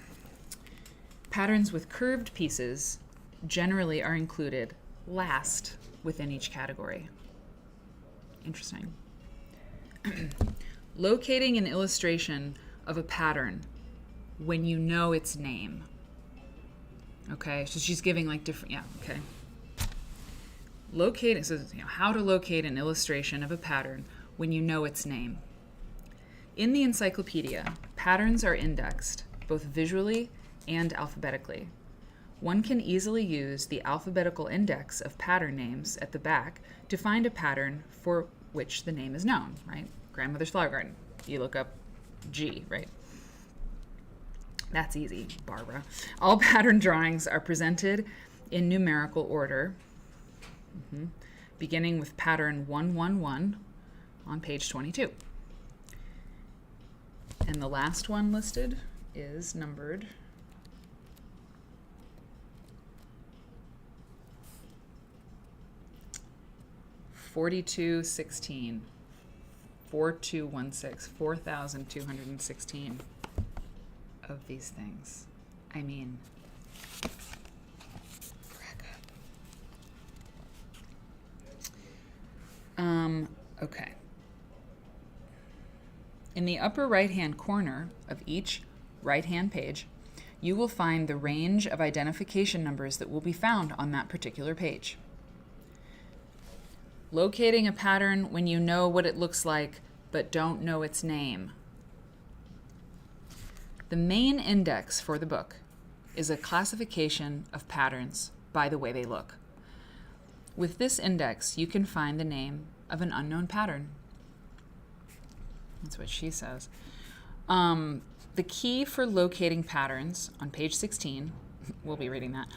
Patterns with curved pieces generally are included last within each category. Interesting. Locating an illustration of a pattern when you know its name. Okay, so she's giving like different, yeah, okay. Locate, it says, how to locate an illustration of a pattern when you know its name. In the encyclopedia, patterns are indexed, both visually and alphabetically. One can easily use the alphabetical index of pattern names at the back to find a pattern for which the name is known, right? Grandmother's Flower Garden. You look up G, right? That's easy, Barbara. All pattern drawings are presented in numerical order, beginning with pattern 111 on page 22. And the last one listed is numbered 4216, 4216, 4,216 of these things. I mean, okay. In the upper right-hand corner of each right-hand page, you will find the range of identification numbers that will be found on that particular page. Locating a pattern when you know what it looks like but don't know its name. The main index for the book is a classification of patterns by the way they look. With this index, you can find the name of an unknown pattern. That's what she says. The key for locating patterns on page 16, we'll be reading that,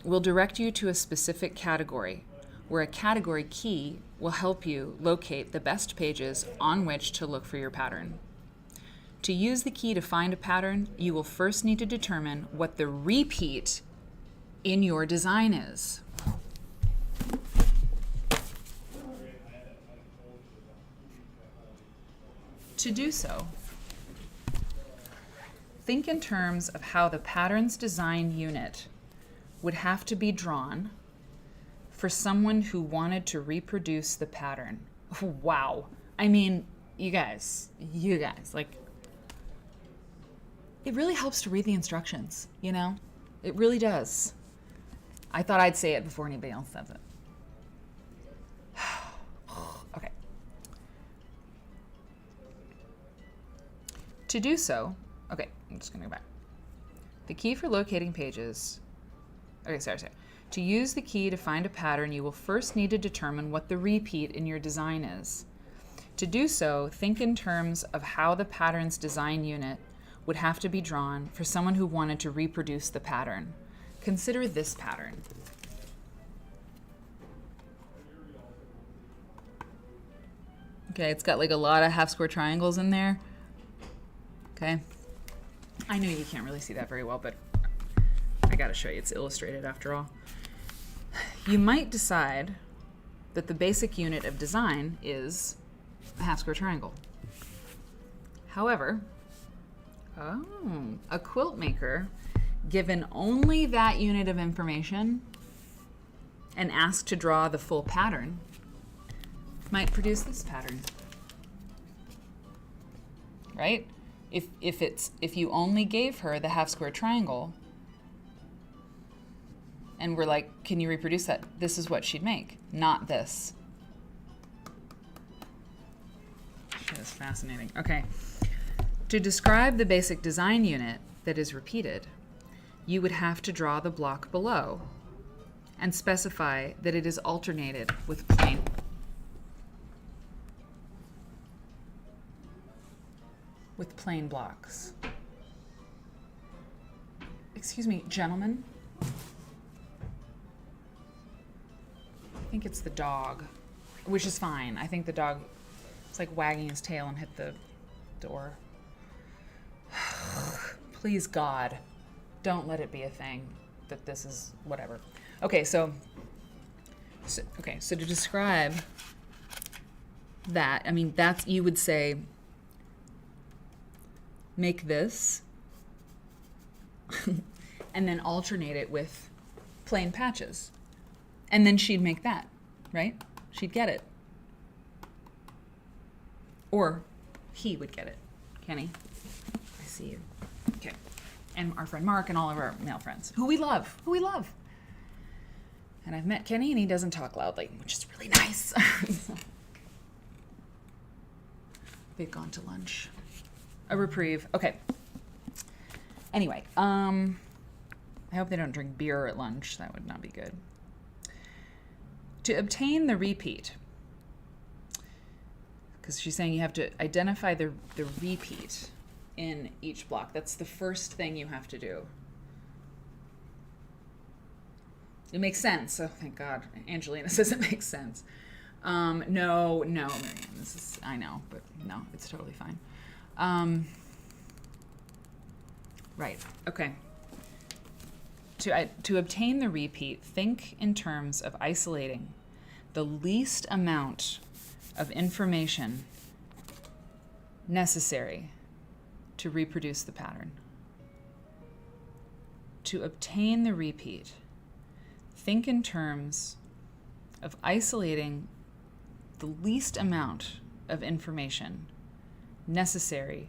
will direct you to a specific category, where a category key will help you locate the best pages on which to look for your pattern. To use the key to find a pattern, you will first need to determine what the repeat in your design is. To do so, think in terms of how the pattern's design unit would have to be drawn for someone who wanted to reproduce the pattern. Wow. I mean, you guys, like, it really helps to read the instructions, you know? It really does. I thought I'd say it before anybody else says it. Okay. To do so, okay, I'm just gonna go back. The key for locating pages, okay, sorry. To use the key to find a pattern, you will first need to determine what the repeat in your design is. To do so, think in terms of how the pattern's design unit would have to be drawn for someone who wanted to reproduce the pattern. Consider this pattern. Okay, it's got like a lot of half square triangles in there. Okay. I know you can't really see that very well, but I gotta show you. It's illustrated after all. You might decide that the basic unit of design is a half square triangle. However, a quilt maker, given only that unit of information and asked to draw the full pattern, might produce this pattern. Right? If you only gave her the half square triangle and we're like, can you reproduce that? This is what she'd make, not this. That is fascinating. Okay. To describe the basic design unit that is repeated, you would have to draw the block below and specify that it is alternated with plain blocks. excuse me, gentlemen. I think it's the dog, which is fine. I think the dog is like wagging his tail and hit the door. Please, God, don't let it be a thing that this is whatever. Okay, so to describe that, I mean, that's, you would say, make this and then alternate it with plain patches. And then she'd make that, right? She'd get it. Or he would get it. Can he? I see you. Okay. And our friend Mark and all of our male friends, who we love. And I've met Kenny and he doesn't talk loudly, which is really nice. They've gone to lunch. A reprieve. Okay. Anyway, I hope they don't drink beer at lunch. That would not be good. To obtain the repeat, because she's saying you have to identify the repeat in each block. That's the first thing you have to do. It makes sense. Oh, thank God. Angelina says it makes sense. No, Marianne, this is, I know, but no, it's totally fine. Right, okay. To obtain the repeat, think in terms of isolating the least amount of information necessary to reproduce the pattern. To obtain the repeat, think in terms of isolating the least amount of information necessary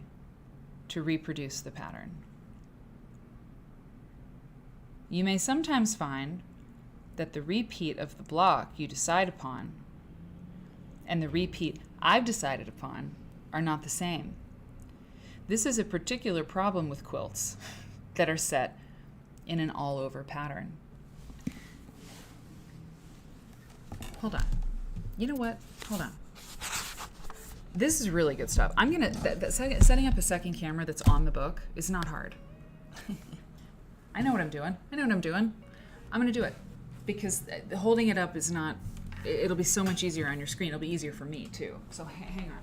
to reproduce the pattern. You may sometimes find that the repeat of the block you decide upon and the repeat I've decided upon are not the same. This is a particular problem with quilts that are set in an all-over pattern. Hold on. You know what? Hold on. This is really good stuff. I'm gonna setting up a second camera that's on the book is not hard. I know what I'm doing. I'm gonna do it because holding it up is not. It'll be so much easier on your screen. It'll be easier for me too. So hang on.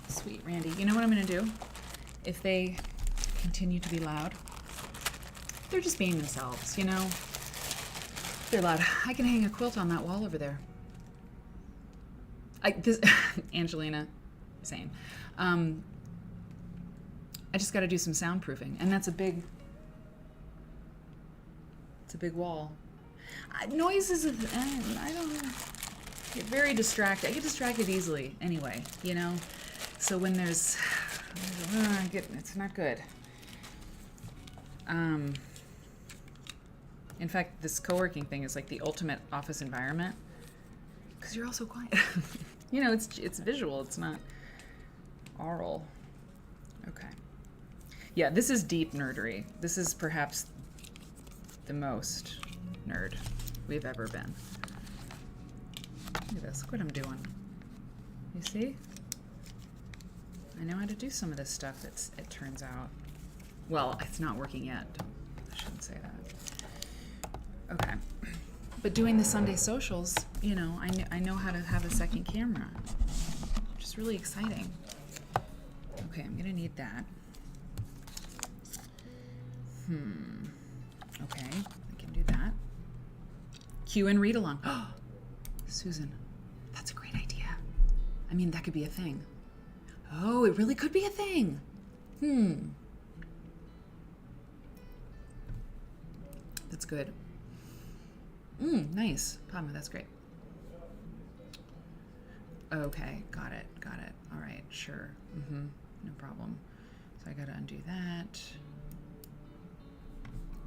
Sweet Randy. You know what I'm going to do? If they continue to be loud, they're just being themselves, you know? They're loud. I can hang a quilt on that wall over there. Angelina, same. I just got to do some soundproofing, and that's it's a big wall. Noises, I don't know. Get very distracted. I get distracted easily anyway, you know? So when there's, it's not good. In fact, this co-working thing is like the ultimate office environment because you're all so quiet. You know, it's visual. It's not oral. Okay. Yeah, this is deep nerdery. This is perhaps the most nerd we've ever been. Look at this. Look what I'm doing. You see? I know how to do some of this stuff, it turns out. Well, it's not working yet. I shouldn't say that. Okay. But doing the Sunday socials, you know, I know how to have a second camera, which is really exciting. Okay, I'm going to need that. Okay, I can do that. Cue and read along. Oh, Susan, that's a great idea. I mean, that could be a thing. Oh, it really could be a thing. That's good. Nice. Padma, that's great. Okay, got it. All right, sure. No problem. So I gotta undo that.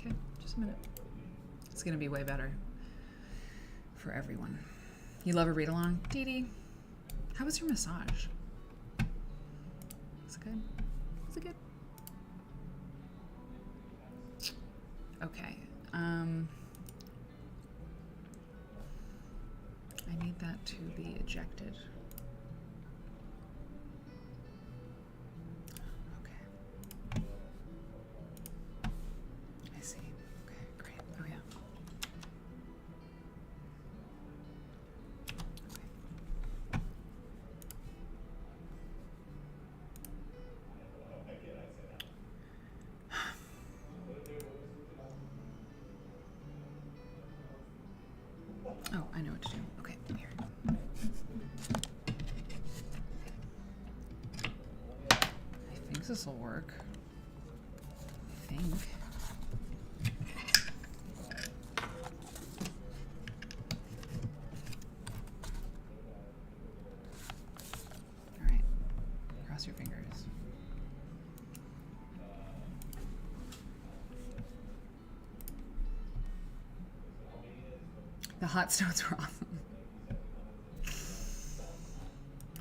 Okay, just a minute. It's gonna be way better for everyone. You love a read along? Dee Dee, how was your massage? Was it good? Was it good? Okay. I need that to be ejected. Okay. I see. Okay, great. Oh yeah. Oh, I know what to do. Okay, here. I think this will work. I think. All right. Cross your fingers. The hot stones were awesome.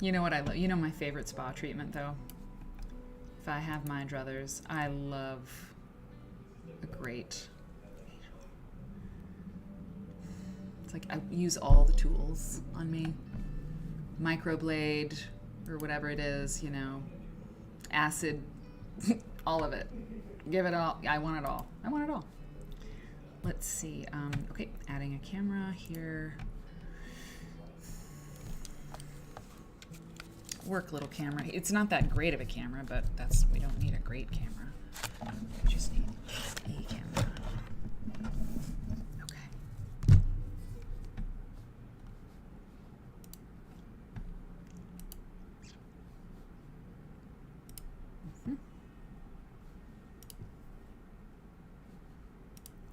You know what I love? You know my favorite spa treatment, though? If I have my druthers, I love a great... It's like I use all the tools on me. Microblade, or whatever it is, you know. Acid, all of it. Give it all. I want it all. I want it all. Let's see. Okay, adding a camera here. Work little camera. It's not that great of a camera, but we don't need a great camera. We just need a camera. Okay.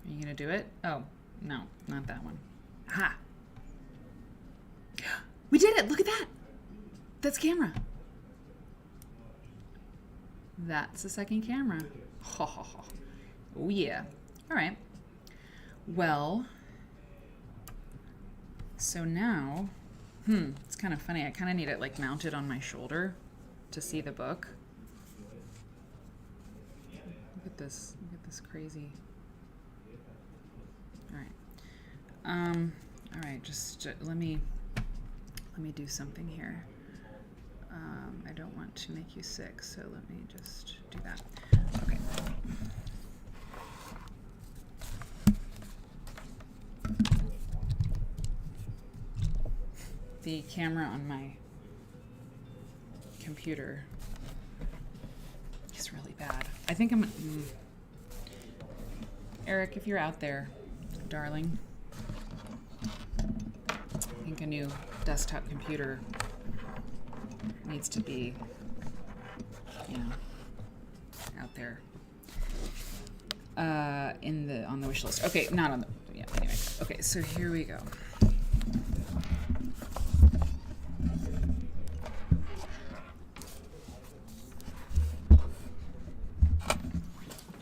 Are you gonna do it? Oh, no, not that one. Aha! We did it! Look at that! That's camera. That's the second camera. Ha ha ha. Oh yeah. All right. Well, so now, it's kind of funny. I kind of need it like mounted on my shoulder to see the book. Look at this. Look at this crazy. All right. All right. Just let me do something here. I don't want to make you sick, so let me just do that. Okay. The camera on my computer is really bad. I think I'm... Eric, if you're out there, darling, I think a new desktop computer needs to be, you know, out there on the wish list. Okay, not on the, yeah, anyway. Okay, so here we go.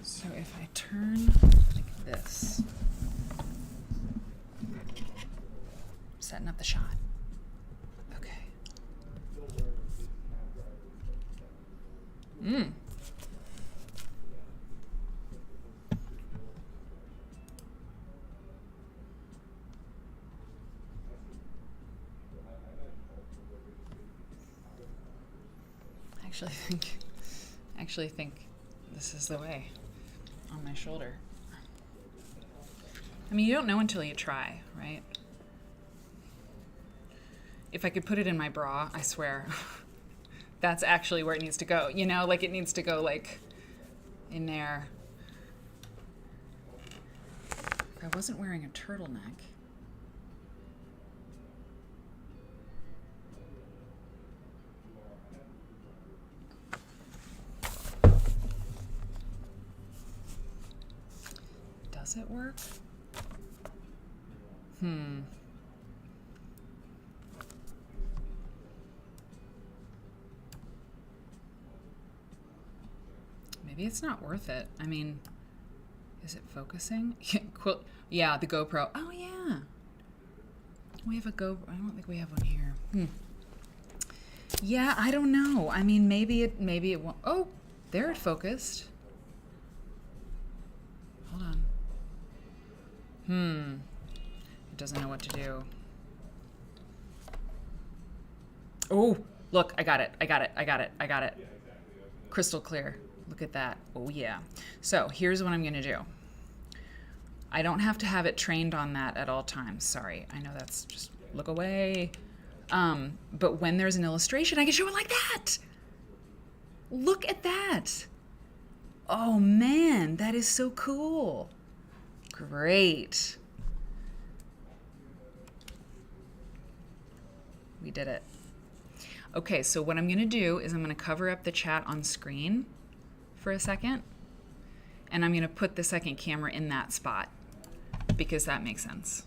So if I turn like this, setting up the shot. I actually think this is the way on my shoulder. I mean, you don't know until you try, right? If I could put it in my bra, I swear, that's actually where it needs to go. You know, like it needs to go like in there. If I wasn't wearing a turtleneck. Does it work? Maybe it's not worth it. I mean, is it focusing? Quilt. Yeah, the GoPro. Oh, yeah. We have a GoPro. I don't think we have one here. Yeah, I don't know. I mean, maybe it won't. Oh, there it focused. Hold on. It doesn't know what to do. Oh, look, I got it. Crystal clear. Look at that. Oh, yeah. So here's what I'm going to do. I don't have to have it trained on that at all times. Sorry. I know that's just look away. But when there's an illustration, I can show it like that. Look at that. Oh, man. That is so cool. Great. We did it. Okay, so what I'm going to do is I'm going to cover up the chat on screen for a second, and I'm going to put the second camera in that spot because that makes sense.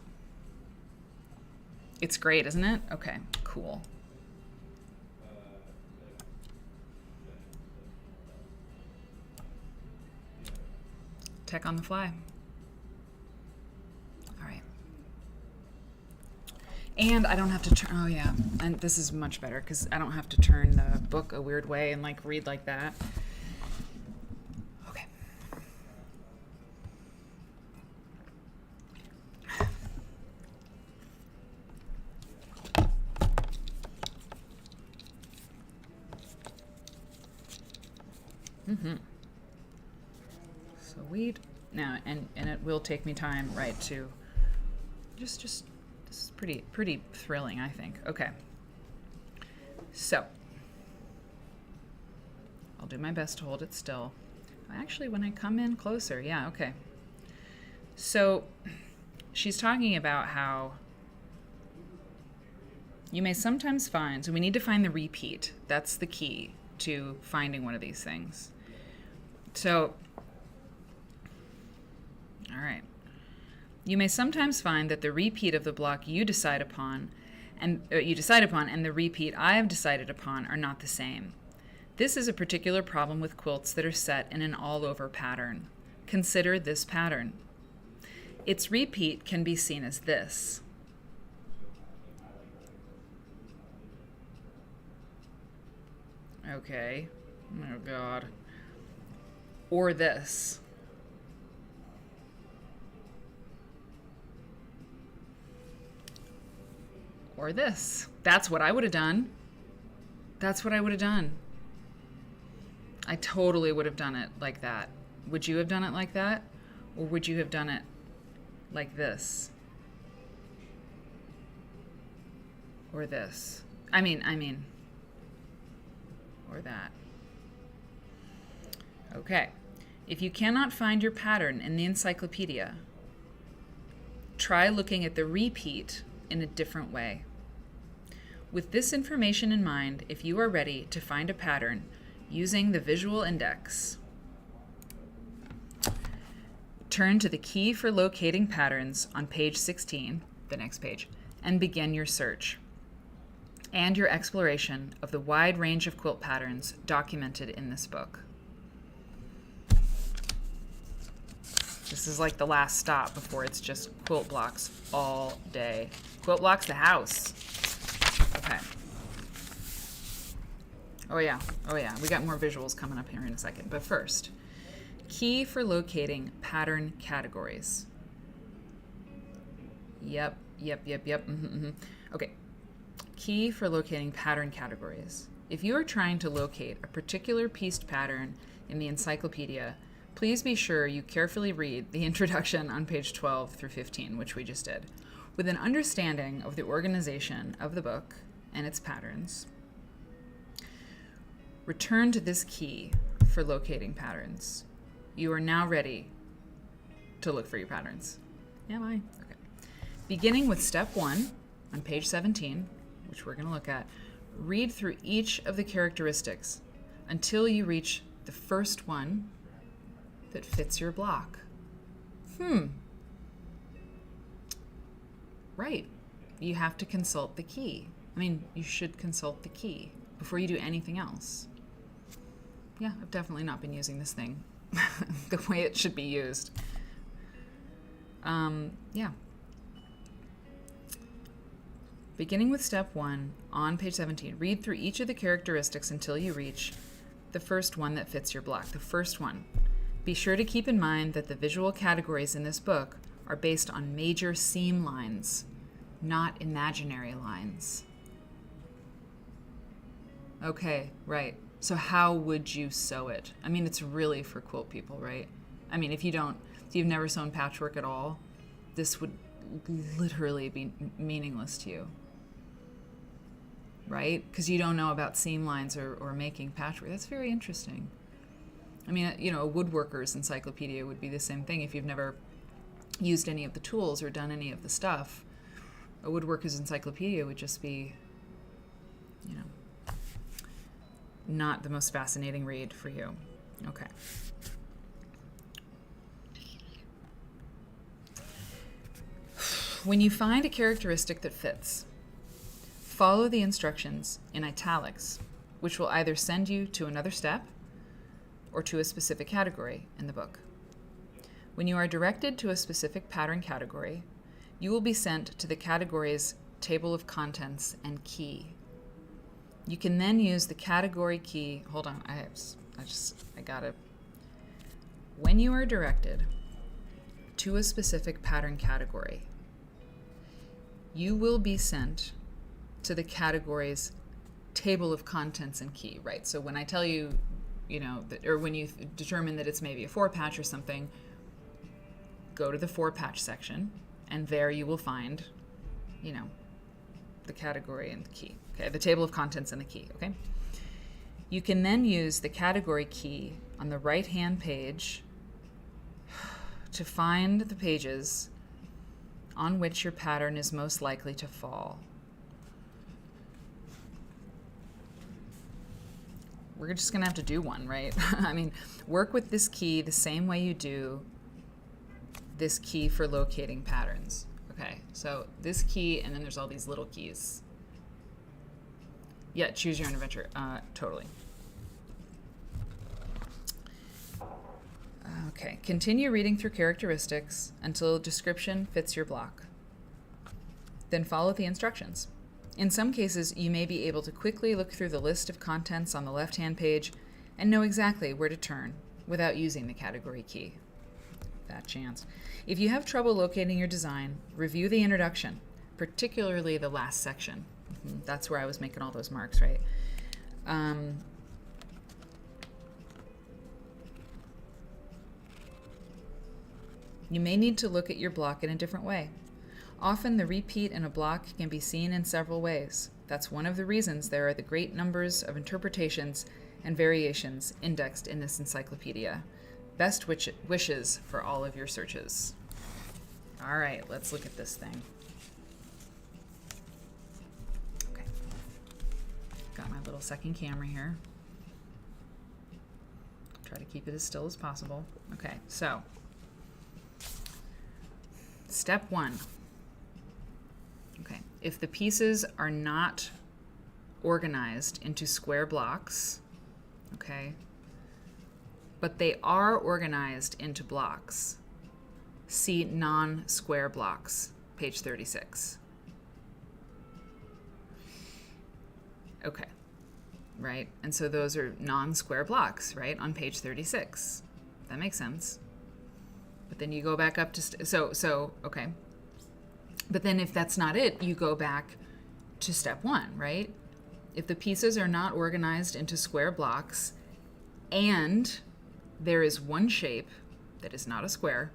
It's great, isn't it? Okay, cool. Tech on the fly. All right. And I don't have to turn, oh yeah, and this is much better because I don't have to turn the book a weird way and like read like that. Okay. Sweet. Now, and it will take me time, right, to just this is pretty thrilling, I think. Okay. So, I'll do my best to hold it still. Actually, when I come in closer, yeah, okay. So, she's talking about how you may sometimes find, so we need to find the repeat. That's the key to finding one of these things. So, all right. You may sometimes find that the repeat of the block you decide upon and the repeat I have decided upon are not the same. This is a particular problem with quilts that are set in an all-over pattern. Consider this pattern. Its repeat can be seen as this. Okay. Oh, God. Or this. Or this. That's what I would have done. That's what I would have done. I totally would have done it like that. Would you have done it like that? Or would you have done it like this? Or this? I mean, or that. Okay. If you cannot find your pattern in the encyclopedia, try looking at the repeat in a different way. With this information in mind, if you are ready to find a pattern using the visual index, turn to the key for locating patterns on page 16, the next page, and begin your search and your exploration of the wide range of quilt patterns documented in this book. This is like the last stop before it's just quilt blocks all day. Quilt blocks the house. Okay. Oh yeah. We got more visuals coming up here in a second. But first, key for locating pattern categories. Yep. Okay. Key for locating pattern categories. If you are trying to locate a particular pieced pattern in the encyclopedia, please be sure you carefully read the introduction on page 12 through 15, which we just did, with an understanding of the organization of the book and its patterns. Return to this key for locating patterns. You are now ready to look for your patterns. Am I? Okay. Beginning with step 1 on page 17, which we're going to look at, read through each of the characteristics until you reach the first one that fits your block. Right. You have to consult the key. I mean, you should consult the key before you do anything else. Yeah, I've definitely not been using this thing the way it should be used. Yeah. Beginning with step 1 on page 17, read through each of the characteristics until you reach the first one that fits your block. The first one. Be sure to keep in mind that the visual categories in this book are based on major seam lines, not imaginary lines. Okay, right. So how would you sew it? I mean, it's really for quilt people, right? I mean, if you've never sewn patchwork at all, this would literally be meaningless to you, right? Because you don't know about seam lines or making patchwork. That's very interesting. I mean, a woodworker's encyclopedia would be the same thing if you've never used any of the tools or done any of the stuff. A woodworker's encyclopedia would just be, not the most fascinating read for you. Okay. When you find a characteristic that fits, follow the instructions in italics, which will either send you to another step or to a specific category in the book. When you are directed to a specific pattern category, you will be sent to the category's table of contents and key. You can then use the category key. Hold on, I gotta. When you are directed to a specific pattern category, you will be sent to the category's table of contents and key, right? So when I tell you, or when you determine that it's maybe a 4-patch or something, go to the 4-patch section, and there you will find, the category and the key. Okay, the table of contents and the key, okay? You can then use the category key on the right-hand page to find the pages on which your pattern is most likely to fall. We're just gonna have to do one, right? I mean, work with this key the same way you do this key for locating patterns. Okay, so this key, and then there's all these little keys. Yeah, choose your own adventure. Totally. Okay, continue reading through characteristics until description fits your block. Then follow the instructions. In some cases, you may be able to quickly look through the list of contents on the left-hand page and know exactly where to turn without using the category key. That chance. If you have trouble locating your design, review the introduction, particularly the last section. That's where I was making all those marks, right? You may need to look at your block in a different way. Often the repeat in a block can be seen in several ways. That's one of the reasons there are the great numbers of interpretations and variations indexed in this encyclopedia. Best wishes for all of your searches. All right, let's look at this thing. Okay. Got my little second camera here. Try to keep it as still as possible. Okay, so step 1. Okay, if the pieces are not organized into square blocks, okay, but they are organized into blocks, see non-square blocks, page 36. Okay, right? And so those are non-square blocks, right, on page 36. That makes sense. But then you go back up to, okay. But then if that's not it, you go back to step 1, right? If the pieces are not organized into square blocks and there is one shape that is not a square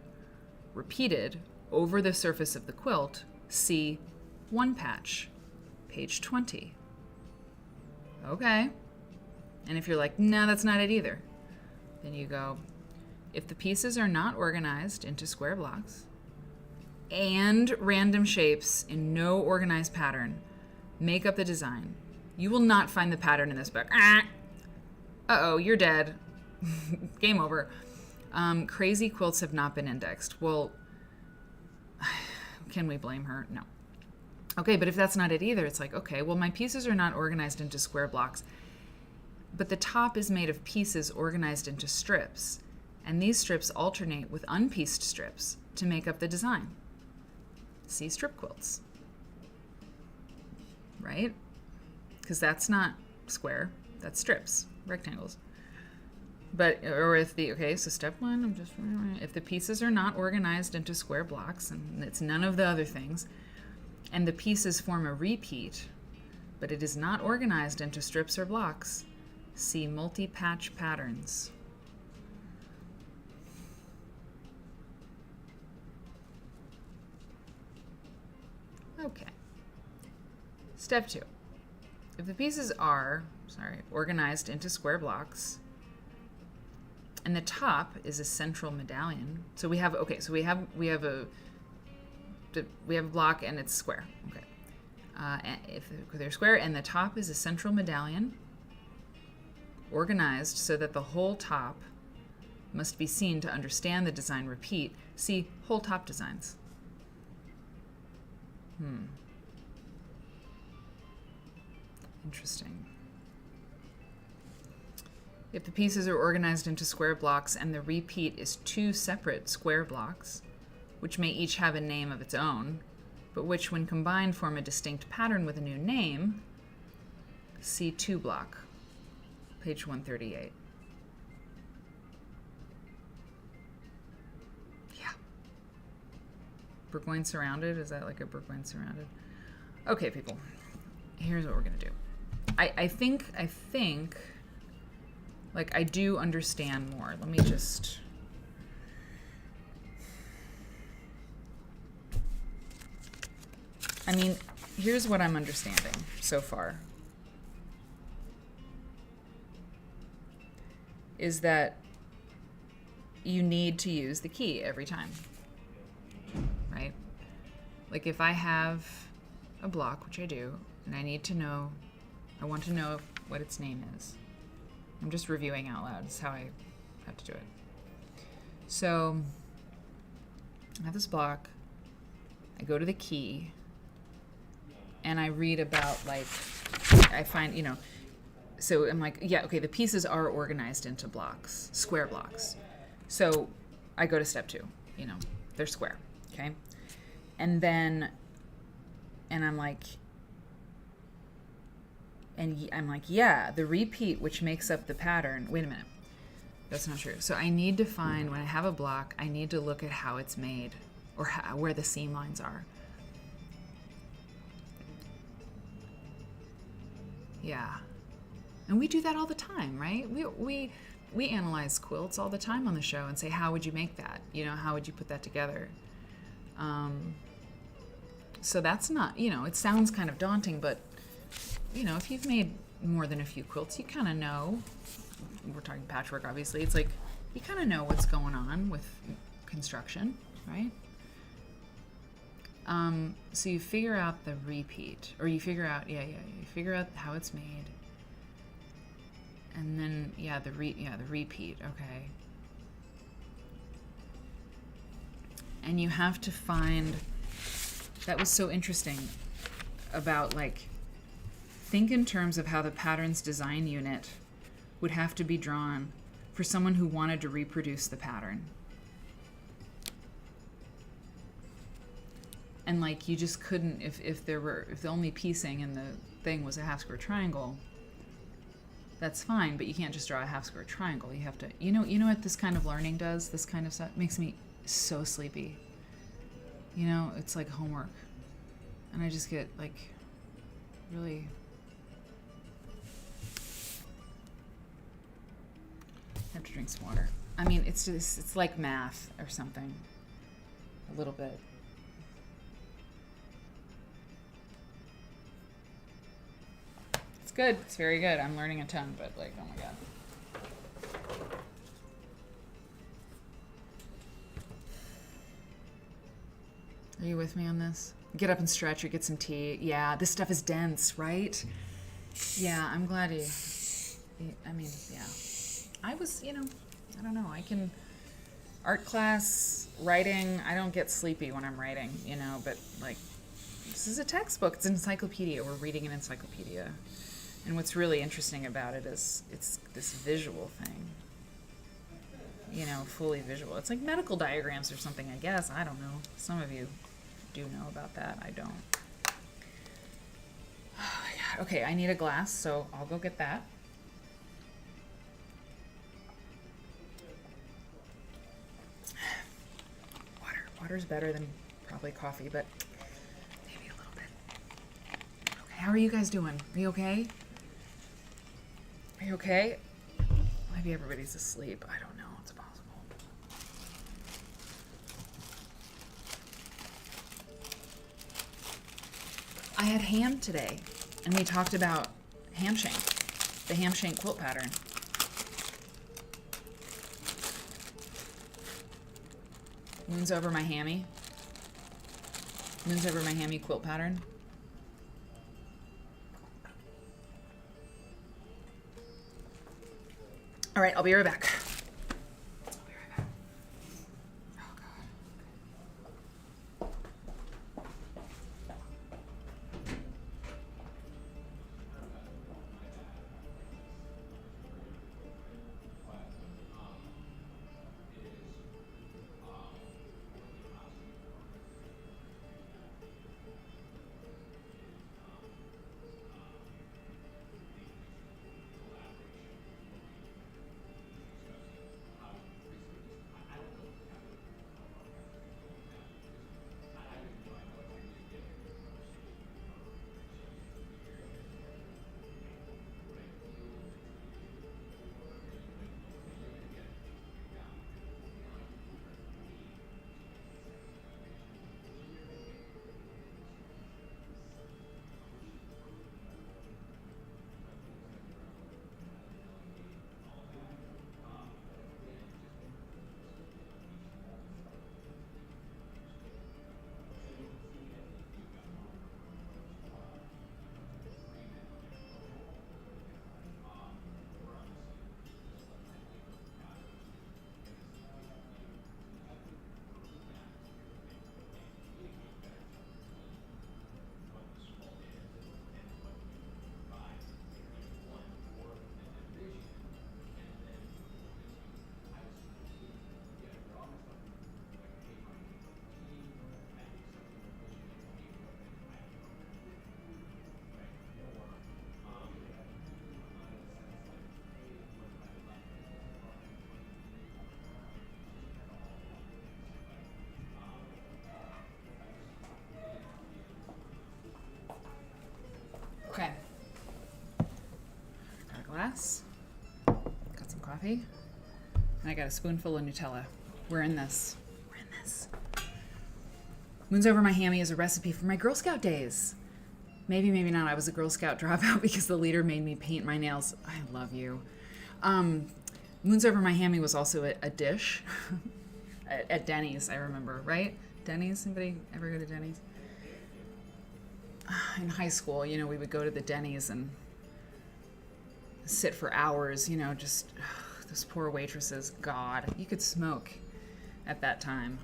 repeated over the surface of the quilt, see 1 patch, page 20. Okay. And if you're like, no, that's not it either, then you go, if the pieces are not organized into square blocks and random shapes in no organized pattern make up the design, you will not find the pattern in this book. Uh-oh, you're dead. Game over. Crazy quilts have not been indexed. Well, can we blame her? No. Okay, but if that's not it either, it's like, okay, well, my pieces are not organized into square blocks, but the top is made of pieces organized into strips, and these strips alternate with unpieced strips to make up the design. See strip quilts, right? Because that's not square, that's strips, rectangles. But, or if the, okay, so step one, if the pieces are not organized into square blocks, and it's none of the other things, and the pieces form a repeat, but it is not organized into strips or blocks, see multi-patch patterns. Okay. Step two. If the pieces are, organized into square blocks, and the top is a central medallion. So we have, okay, so we have a block and it's square. Okay. And if they're square and the top is a central medallion, organized so that the whole top must be seen to understand the design repeat. See whole top designs. Interesting. If the pieces are organized into square blocks and the repeat is two separate square blocks, which may each have a name of its own, but which when combined form a distinct pattern with a new name, see 2 block, page 138. Yeah. Bourgogne surrounded, is that like a Bourgogne surrounded? Okay, people, here's what we're gonna do. I think, like, I do understand more. Let me just... I mean, here's what I'm understanding so far. Is that you need to use the key every time, right? Like if I have a block, which I do, and I want to know what its name is. I'm just reviewing out loud. That's how I have to do it. So I have this block. I go to the key and I read about, like, I find, so I'm like, yeah, okay, the pieces are organized into blocks, square blocks. So I go to step 2, they're square, okay? And I'm like, yeah, the repeat which makes up the pattern. Wait a minute. That's not true. So I need to find, when I have a block, I need to look at how it's made or where the seam lines are. Yeah. And we do that all the time, right? We analyze quilts all the time on the show and say, how would you make that? How would you put that together? So that's not, it sounds kind of daunting, but if you've made more than a few quilts, you kind of know, we're talking patchwork, obviously, it's like, you kind of know what's going on with construction, right? So you figure out the repeat, or you figure out, you figure out how it's made. And then, the repeat, okay. And you have to find, that was so interesting about, like, think in terms of how the pattern's design unit would have to be drawn for someone who wanted to reproduce the pattern. And, like, you just couldn't, if the only piecing in the thing was a half square triangle, that's fine, but you can't just draw a half square triangle. You have to, you know what this kind of learning does? This kind of stuff makes me so sleepy. It's like homework. And I just get, like, really... I have to drink some water. I mean, it's like math or something. A little bit. It's good. It's very good. I'm learning a ton, but, like, oh my god. Are you with me on this? Get up and stretch or get some tea. Yeah, this stuff is dense, right? Yeah, I'm glad yeah. I was, I don't know. I can, art class, writing, I don't get sleepy when I'm writing, but, like, This is a textbook. It's an encyclopedia. We're reading an encyclopedia. And what's really interesting about it is it's this visual thing. You know, fully visual. It's like medical diagrams or something, I guess. I don't know. Some of you do know about that. I don't. Oh my God. Okay, I need a glass, so I'll go get that. Water's better than probably coffee, but maybe a little bit. Okay, how are you guys doing? Are you okay? Are you okay? Maybe everybody's asleep. I don't know. It's possible. I had ham today, and we talked about ham shank, the ham shank quilt pattern. Moon's over my hammy. Moon's over my hammy quilt pattern. All right, I'll be right back. Oh, God. Okay. Got a glass. Got some coffee. And I got a spoonful of Nutella. We're in this. We're in this. Moon's Over My Hammy is a recipe from my Girl Scout days. Maybe, maybe not. I was a Girl Scout dropout because the leader made me paint my nails. I love you. Moon's Over My Hammy was also a dish at Denny's, I remember, right? Denny's? Anybody ever go to Denny's? In high school, you know, we would go to the Denny's and sit for hours, you know, just those poor waitresses. God, you could smoke at that time.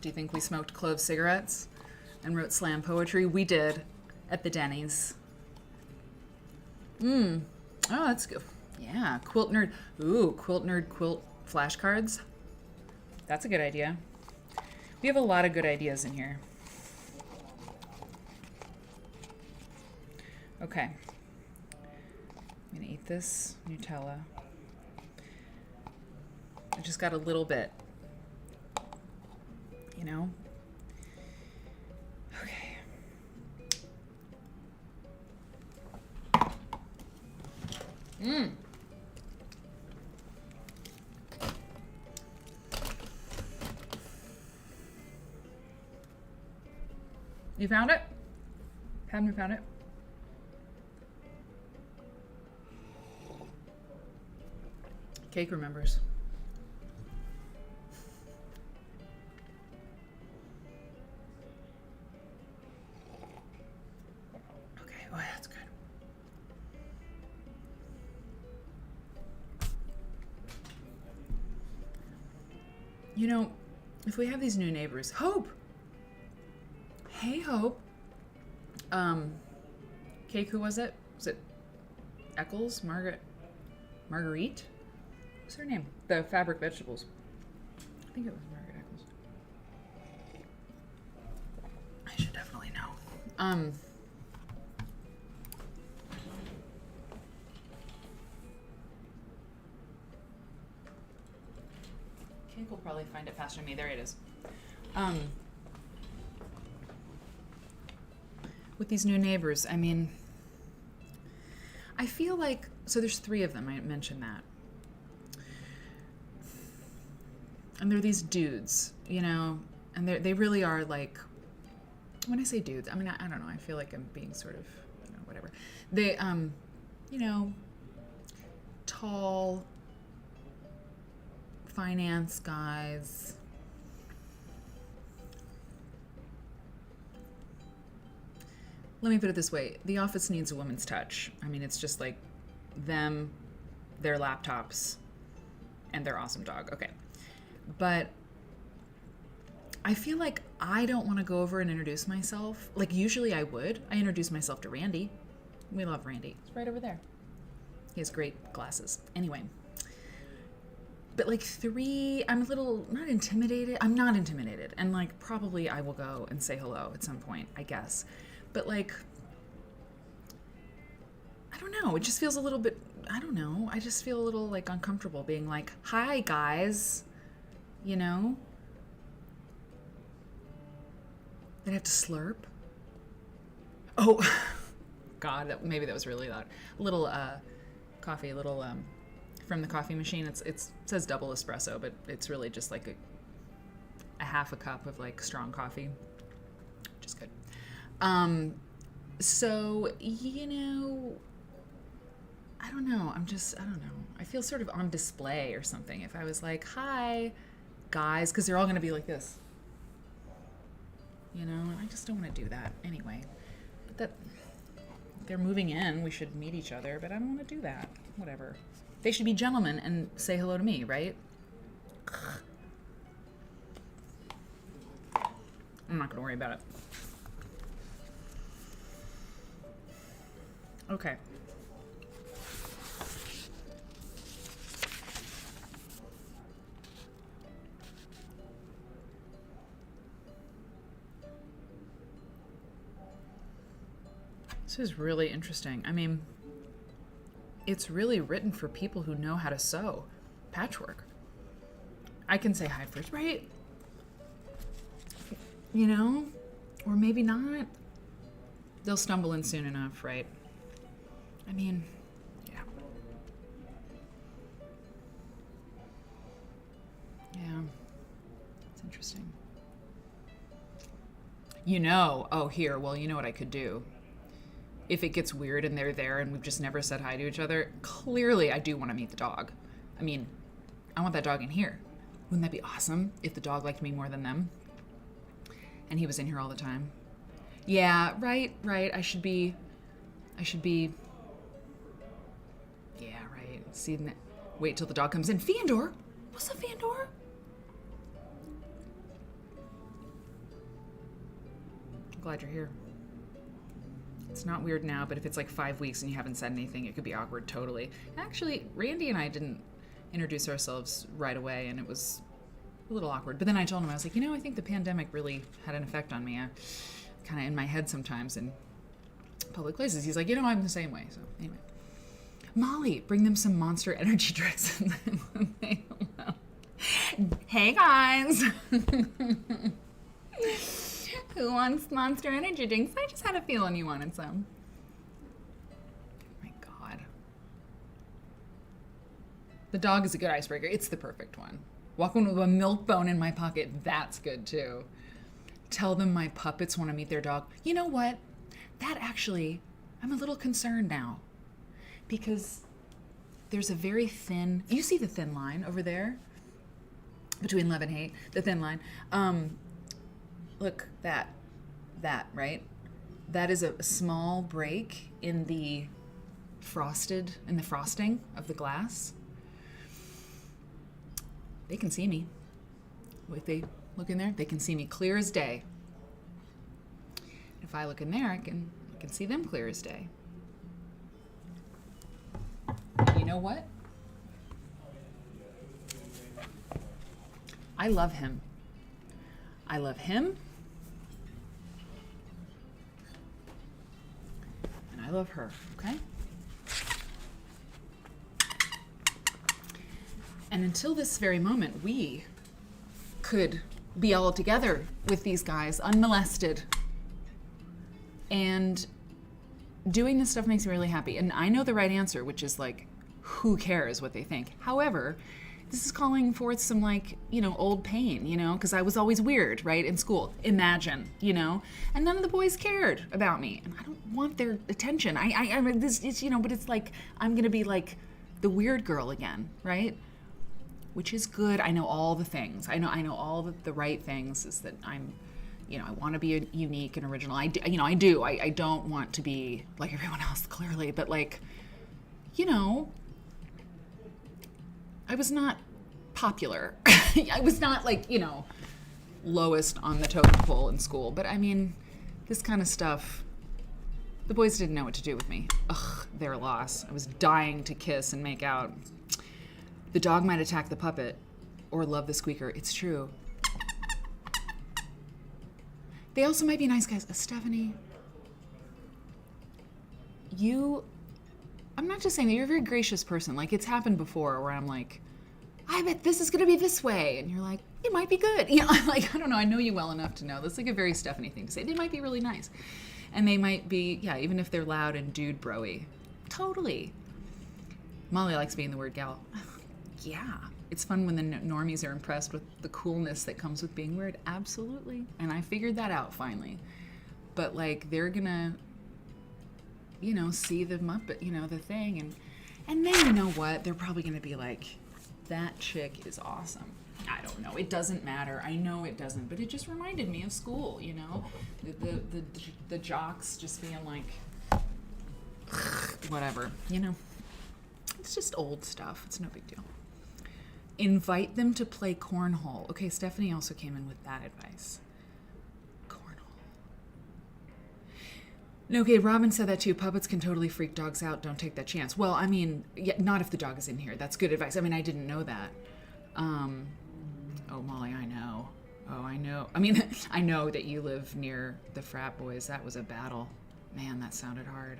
Do you think we smoked clove cigarettes and wrote slam poetry? We did at the Denny's. Oh, that's good. Yeah, quilt nerd. Ooh, quilt nerd quilt flashcards. That's a good idea. We have a lot of good ideas in here. Okay. I'm gonna eat this Nutella. I just got a little bit, you know? Okay. You found it? Haven't you found it? Cake remembers. Okay, oh, that's good. You know, if we have these new neighbors, Hope! Hey, Hope. Cake, who was it? Was it Eccles? Marguerite? What's her name? The fabric vegetables. I think it was Margaret Eccles. I should definitely know. Cake will probably find it faster than me. There it is. With these new neighbors, I mean, I feel like, so there's 3 of them, I mentioned that. And they're these dudes, you know, and they really are like, when I say dudes, I mean, I don't know, I feel like I'm being sort of, you know, whatever. They, you know, tall finance guys. Let me put it this way. The office needs a woman's touch. I mean, it's just like them, their laptops, and their awesome dog. Okay. But I feel like I don't want to go over and introduce myself. Like, usually I would. I introduce myself to Randy. We love Randy. It's right over there. He has great glasses. Anyway. But like 3, I'm a little, not intimidated. I'm not intimidated. And like, probably I will go and say hello at some point, I guess. But like, I don't know. It just feels a little bit, I don't know. I just feel a little like uncomfortable being like, hi guys, you know? Then I have to slurp. Oh, God, maybe that was really loud. A little coffee, from the coffee machine. It says double espresso, but it's really just like a half a cup of like strong coffee, which is good. So, you know, I don't know. I don't know. I feel sort of on display or something. If I was like, hi, guys, because they're all going to be like this. You know, and I just don't want to do that anyway. But that, they're moving in, we should meet each other, but I don't want to do that. Whatever. They should be gentlemen and say hello to me, right? I'm not going to worry about it. Okay. This is really interesting. I mean, it's really written for people who know how to sew patchwork. I can say hi first, right? You know? Or maybe not. They'll stumble in soon enough, right? I mean, yeah. Yeah. It's interesting. You know, oh, here, well, you know what I could do? If it gets weird and they're there and we've just never said hi to each other, clearly I do want to meet the dog. I mean, I want that dog in here. Wouldn't that be awesome if the dog liked me more than them? And he was in here all the time. Yeah, right. I should be, yeah, right. See, wait till the dog comes in. Fandor? What's up, Fandor? I'm glad you're here. It's not weird now, but if it's like 5 weeks and you haven't said anything, it could be awkward totally. Actually, Randy and I didn't introduce ourselves right away, and it was a little awkward. But then I told him, I was like, you know, I think the pandemic really had an effect on me. I'm kind of in my head sometimes in public places. He's like, you know, I'm the same way. So anyway. Molly, bring them some Monster Energy drinks. Hey, guys. Who wants Monster Energy drinks? I just had a feeling you wanted some. Oh my God. The dog is a good icebreaker. It's the perfect one. Walking with a milk bone in my pocket, that's good too. Tell them my puppets want to meet their dog. You know what? That actually, I'm a little concerned now. Because there's a very thin, you see the thin line over there? Between love and hate, the thin line. Look, that, right? That is a small break in the frosting of the glass. They can see me. If they look in there, they can see me clear as day. If I look in there, I can see them clear as day. And you know what? I love him. I love him. And I love her, okay? And until this very moment, we could be all together with these guys, unmolested. And doing this stuff makes me really happy. And I know the right answer, which is like, who cares what they think? However, this is calling forth some old pain, because I was always weird, right, in school. Imagine, and none of the boys cared about me. And I don't want their attention. I mean, this is, but it's like, I'm going to be like the weird girl again, right? Which is good. I know all the things. I know all the right things is that I'm, I want to be unique and original. I do. I don't want to be like everyone else, clearly. But I was not popular. I was not lowest on the totem pole in school. But I mean, this kind of stuff, the boys didn't know what to do with me. Ugh, their loss. I was dying to kiss and make out. The dog might attack the puppet or love the squeaker. It's true. They also might be nice guys. Stephanie, I'm not just saying that, you're a very gracious person. Like, it's happened before where I'm like, I bet this is going to be this way. And you're like, it might be good. I don't know. I know you well enough to know. That's like a very Stephanie thing to say. They might be really nice. And they might be, even if they're loud and dude bro-y. Totally. Molly likes being the weird gal. Yeah. It's fun when the normies are impressed with the coolness that comes with being weird. Absolutely. And I figured that out finally. But they're gonna, see the Muppet, the thing. And then you know what? They're probably gonna be like, that chick is awesome. I don't know. It doesn't matter. I know it doesn't. But it just reminded me of school, the jocks just being like, whatever, It's just old stuff. It's no big deal. Invite them to play cornhole. Okay, Stephanie also came in with that advice. Cornhole. No, okay, Robin said that too. Puppets can totally freak dogs out. Don't take that chance. Well, I mean, not if the dog is in here. That's good advice. I mean, I didn't know that. Oh, Molly, I know. Oh, I know. I mean, I know that you live near the frat boys. That was a battle. Man, that sounded hard.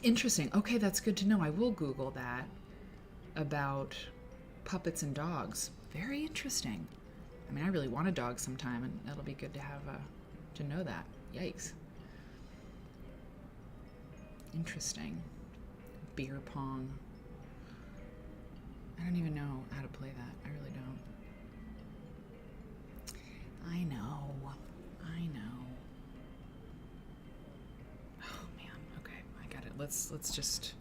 Interesting. Okay, that's good to know. I will Google that. About puppets and dogs. Very interesting. I mean, I really want a dog sometime, and it'll be good to have to know that. Yikes. Interesting. Beer pong. I don't even know how to play that. I really don't. I know. Oh man. Okay, I got it. Let's just.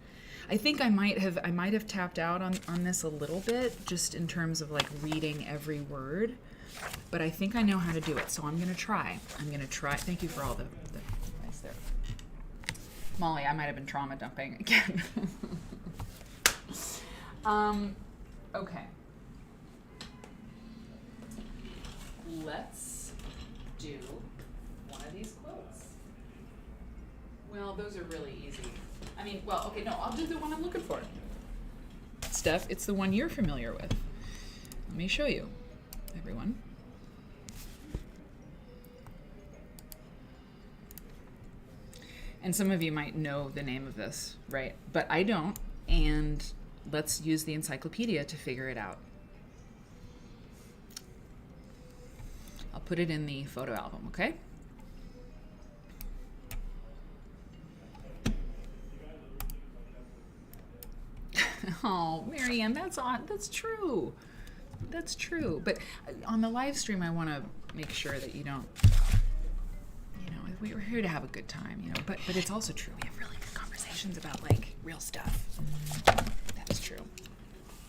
I think I might have tapped out on this a little bit, just in terms of reading every word, but I think I know how to do it, so I'm gonna try. Thank you for all the advice there. Molly, I might have been trauma dumping again. Okay. Let's do one of these quilts. Well, those are really easy. I mean, well, okay, no, I'll do the one I'm looking for. Steph, it's the one you're familiar with. Let me show you, everyone. And some of you might know the name of this, right? But I don't, and let's use the encyclopedia to figure it out. I'll put it in the photo album, okay? Oh, Marianne, that's true. That's true. But on the live stream, I want to make sure that you don't, we're here to have a good time, But it's also true. We have really good conversations about real stuff. That is true.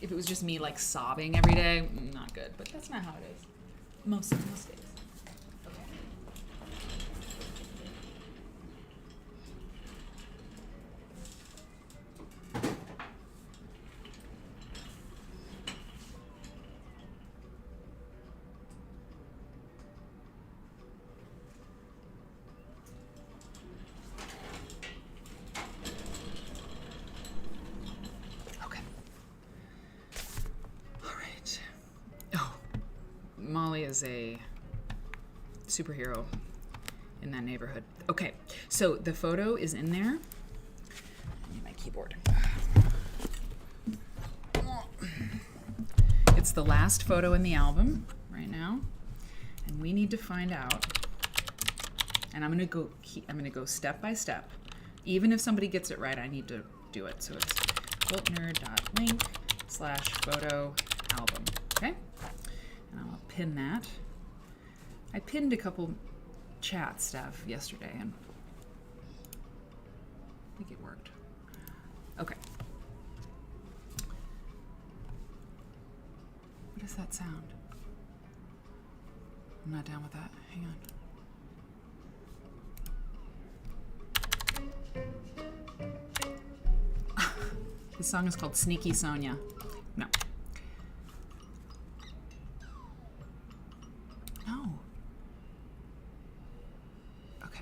If it was just me sobbing every day, not good. But that's not how it is. Most days. Okay. is a superhero in that neighborhood. Okay, so the photo is in there. I need my keyboard. It's the last photo in the album right now, and we need to find out. And I'm gonna go step by step. Even if somebody gets it right, I need to do it. So it's quiltnerd.link/photo album. Okay, and I'll pin that. I pinned a couple chat stuff yesterday, and I think it worked. Okay. What does that sound? I'm not down with that. Hang on. This song is called Sneaky Sonia. No. No. Okay.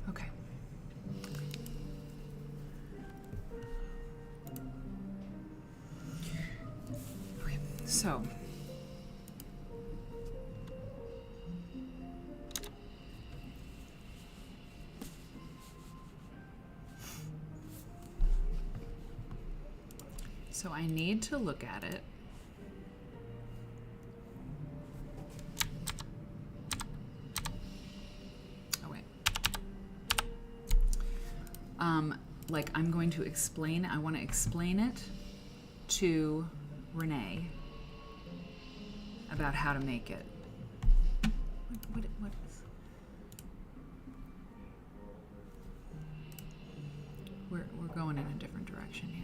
Okay. Okay. So. So I need to look at it. Oh, wait. Like I'm going to explain, I want to explain it to Renee about how to make it. What is... We're going in a different direction here.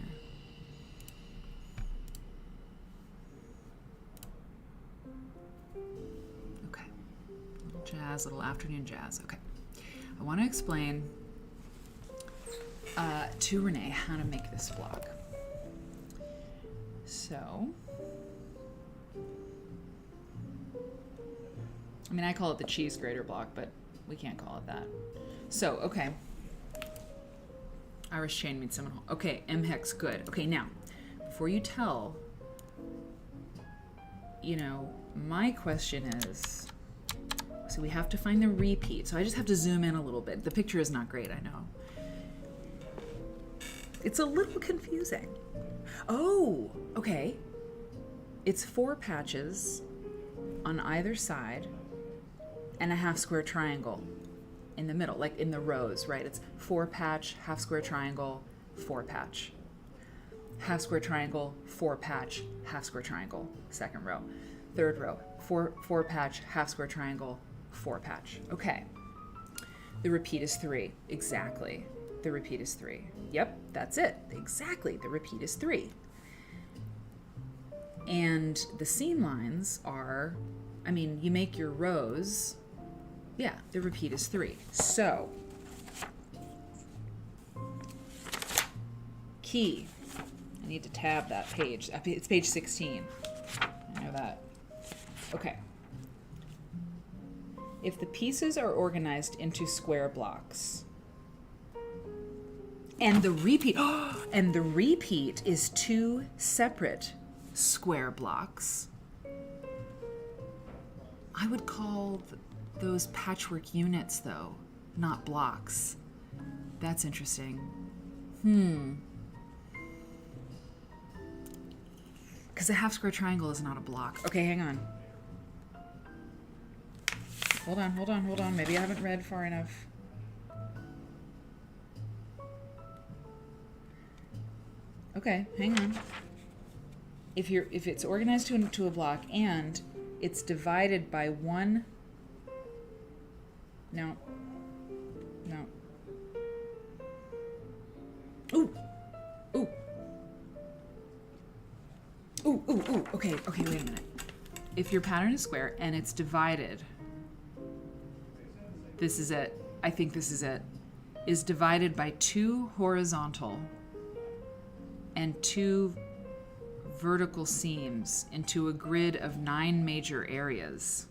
Jazz, little afternoon jazz. Okay. I want to explain to Renee how to make this vlog. So, I mean, I call it the cheese grater block, but we can't call it that. So, okay. Irish chain means Seminole. Okay, M-Hex, good. Okay, now, before you tell, you know, my question is, so we have to find the repeat. So I just have to zoom in a little bit. The picture is not great, I know. It's a little confusing. Oh, okay. It's 4 patches on either side and a half square triangle in the middle, like in the rows, right? It's 4 patch, half square triangle, 4 patch. Half square triangle, 4 patch, half square triangle, second row. Third row, 4 patch, half square triangle, 4 patch. Okay. The repeat is 3. Exactly. The repeat is 3. Yep, that's it. Exactly. The repeat is 3. And the seam lines are, I mean, you make your rows. Yeah, the repeat is 3. So, key. I need to tab that page. It's page 16. I know that. Okay. If the pieces are organized into square blocks, and the repeat is 2 separate square blocks, I would call those patchwork units, though, not blocks. That's interesting. Because a half square triangle is not a block. Okay, hang on. Hold on. Maybe I haven't read far enough. Okay, hang on. If it's organized into a block and it's divided by 1. No. Ooh. Okay, wait a minute. If your pattern is square and it's divided, this is it. I think this is it. Is divided by 2 horizontal and 2 vertical seams into a grid of 9 major areas.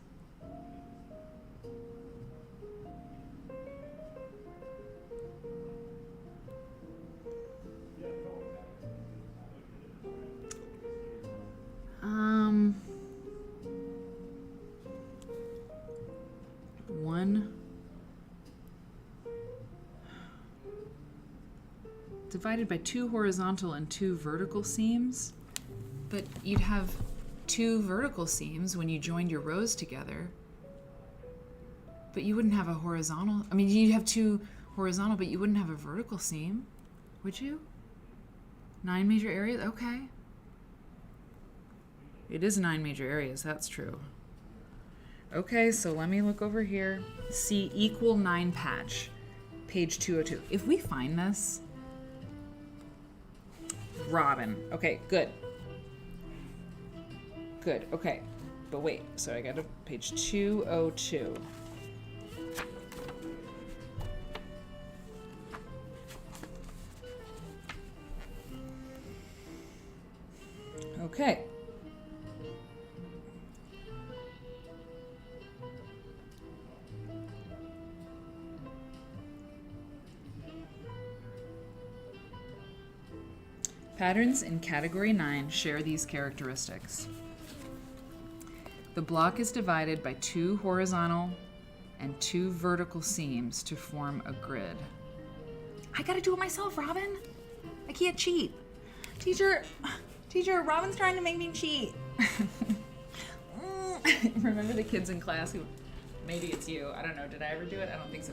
1 divided by 2 horizontal and 2 vertical seams. But you'd have 2 vertical seams when you joined your rows together. But you wouldn't have a horizontal. I mean, you'd have 2 horizontal, but you wouldn't have a vertical seam, would you? 9 major areas? Okay. It is 9 major areas, that's true. Okay, so let me look over here. See equal 9 patch, page 202. If we find this, Robin. Okay, good. Good, okay. But wait, so I got to page 202. Okay. Patterns in category 9 share these characteristics. The block is divided by 2 horizontal and 2 vertical seams to form a grid. I gotta do it myself, Robin. I can't cheat. Teacher, Robin's trying to make me cheat. Remember the kids in class who, maybe it's you, I don't know, did I ever do it? I don't think so.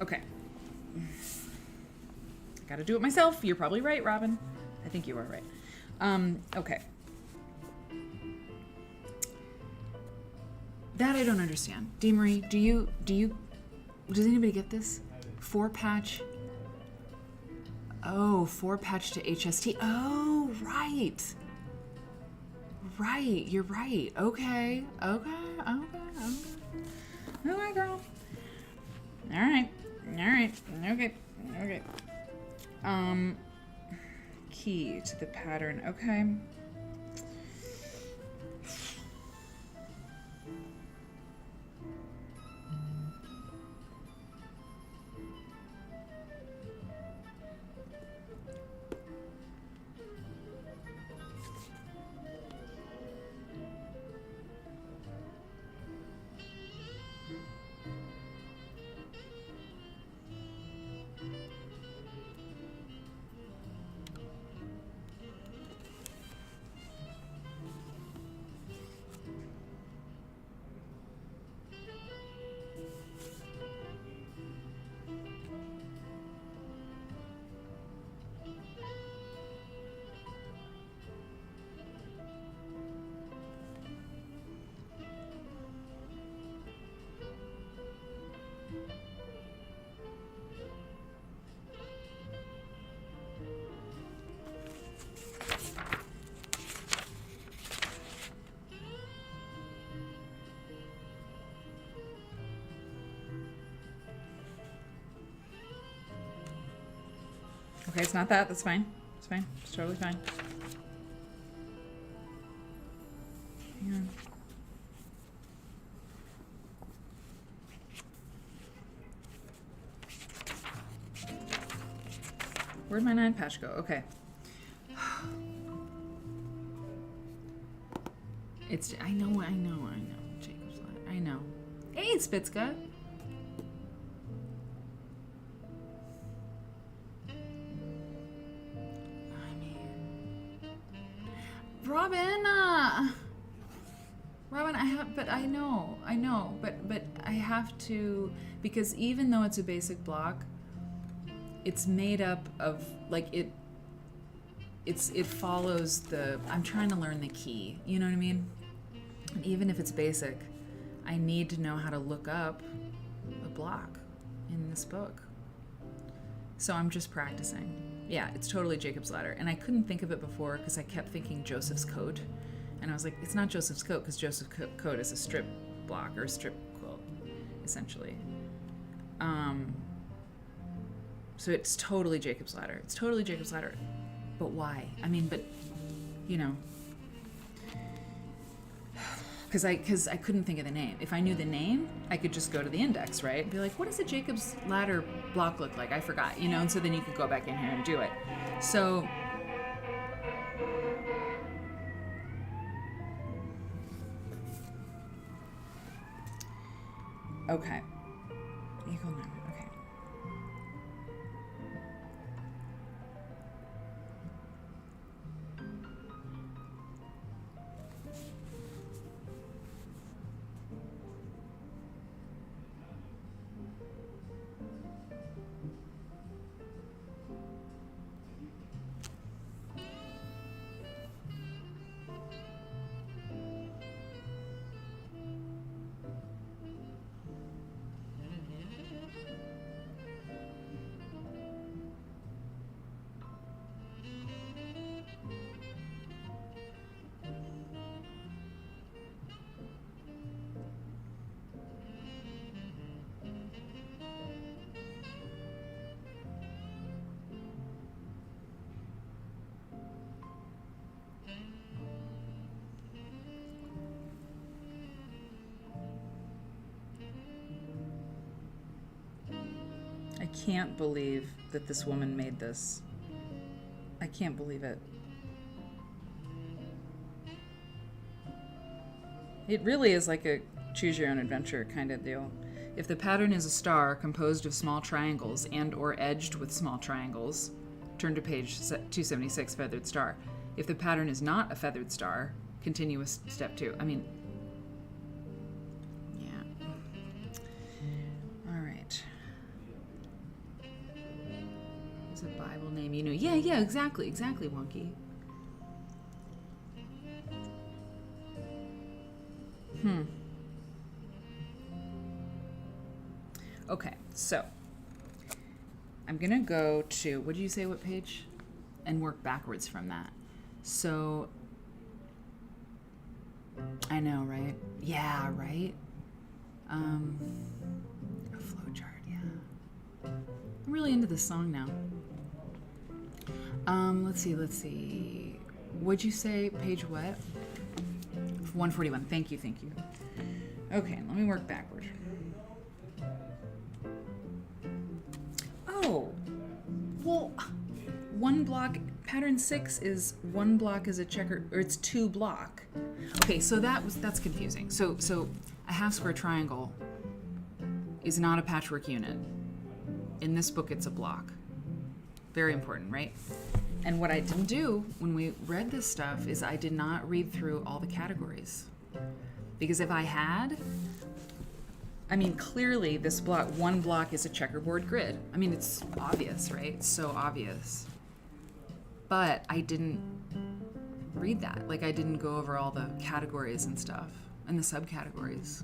Okay. Gotta do it myself. You're probably right, Robin. I think you are right. Okay. That I don't understand. Dee Marie, does anybody get this? 4-patch. Oh, 4-patch to HST. Oh, right. Right, you're right. Okay. Okay, girl. All right. Okay. Key to the pattern. Okay. Okay, it's not that. That's fine. It's fine. It's totally fine. Hang on. Where'd my 9 patch go? Okay. It's, I know. Jacob's ladder. I know. Hey, Spitzka. Robin, I know, but I have to, because even though it's a basic block, it's made up of, like, it follows the, I'm trying to learn the key, you know what I mean? And even if it's basic, I need to know how to look up a block in this book. So I'm just practicing. Yeah, it's totally Jacob's ladder. And I couldn't think of it before because I kept thinking Joseph's coat. And I was like, it's not Joseph's coat because Joseph's coat is a strip block or a strip quilt, essentially. So it's totally Jacob's ladder. It's totally Jacob's ladder. But why? I mean, but, you know, because I couldn't think of the name. If I knew the name, I could just go to the index, right? And be like, what does a Jacob's ladder block look like? I forgot, you know? And so then you could go back in here and do it. So Okay. Eagle number. Okay. I can't believe that this woman made this. I can't believe it. It really is like a choose your own adventure kind of deal. If the pattern is a star composed of small triangles and or edged with small triangles, turn to page 276, feathered star. If the pattern is not a feathered star, continue with step 2. I mean, yeah. All right. It's a Bible name you know. Yeah, exactly, Wonky. Okay, so I'm gonna go to, what did you say, what page? And work backwards from that. So, I know, right? Yeah, right? A flowchart, yeah. I'm really into this song now. Let's see. Would you say page what? 141. Thank you. Okay, let me work backward. Oh, well, one block, pattern 6 is one block is a checker, or it's 2 block. Okay, so that's confusing. So a half square triangle is not a patchwork unit. In this book, it's a block. Very important, right? And what I didn't do when we read this stuff is I did not read through all the categories. Because if I had, I mean, clearly this block, one block is a checkerboard grid. I mean, it's obvious, right? It's so obvious. But I didn't read that. Like, I didn't go over all the categories and stuff and the subcategories.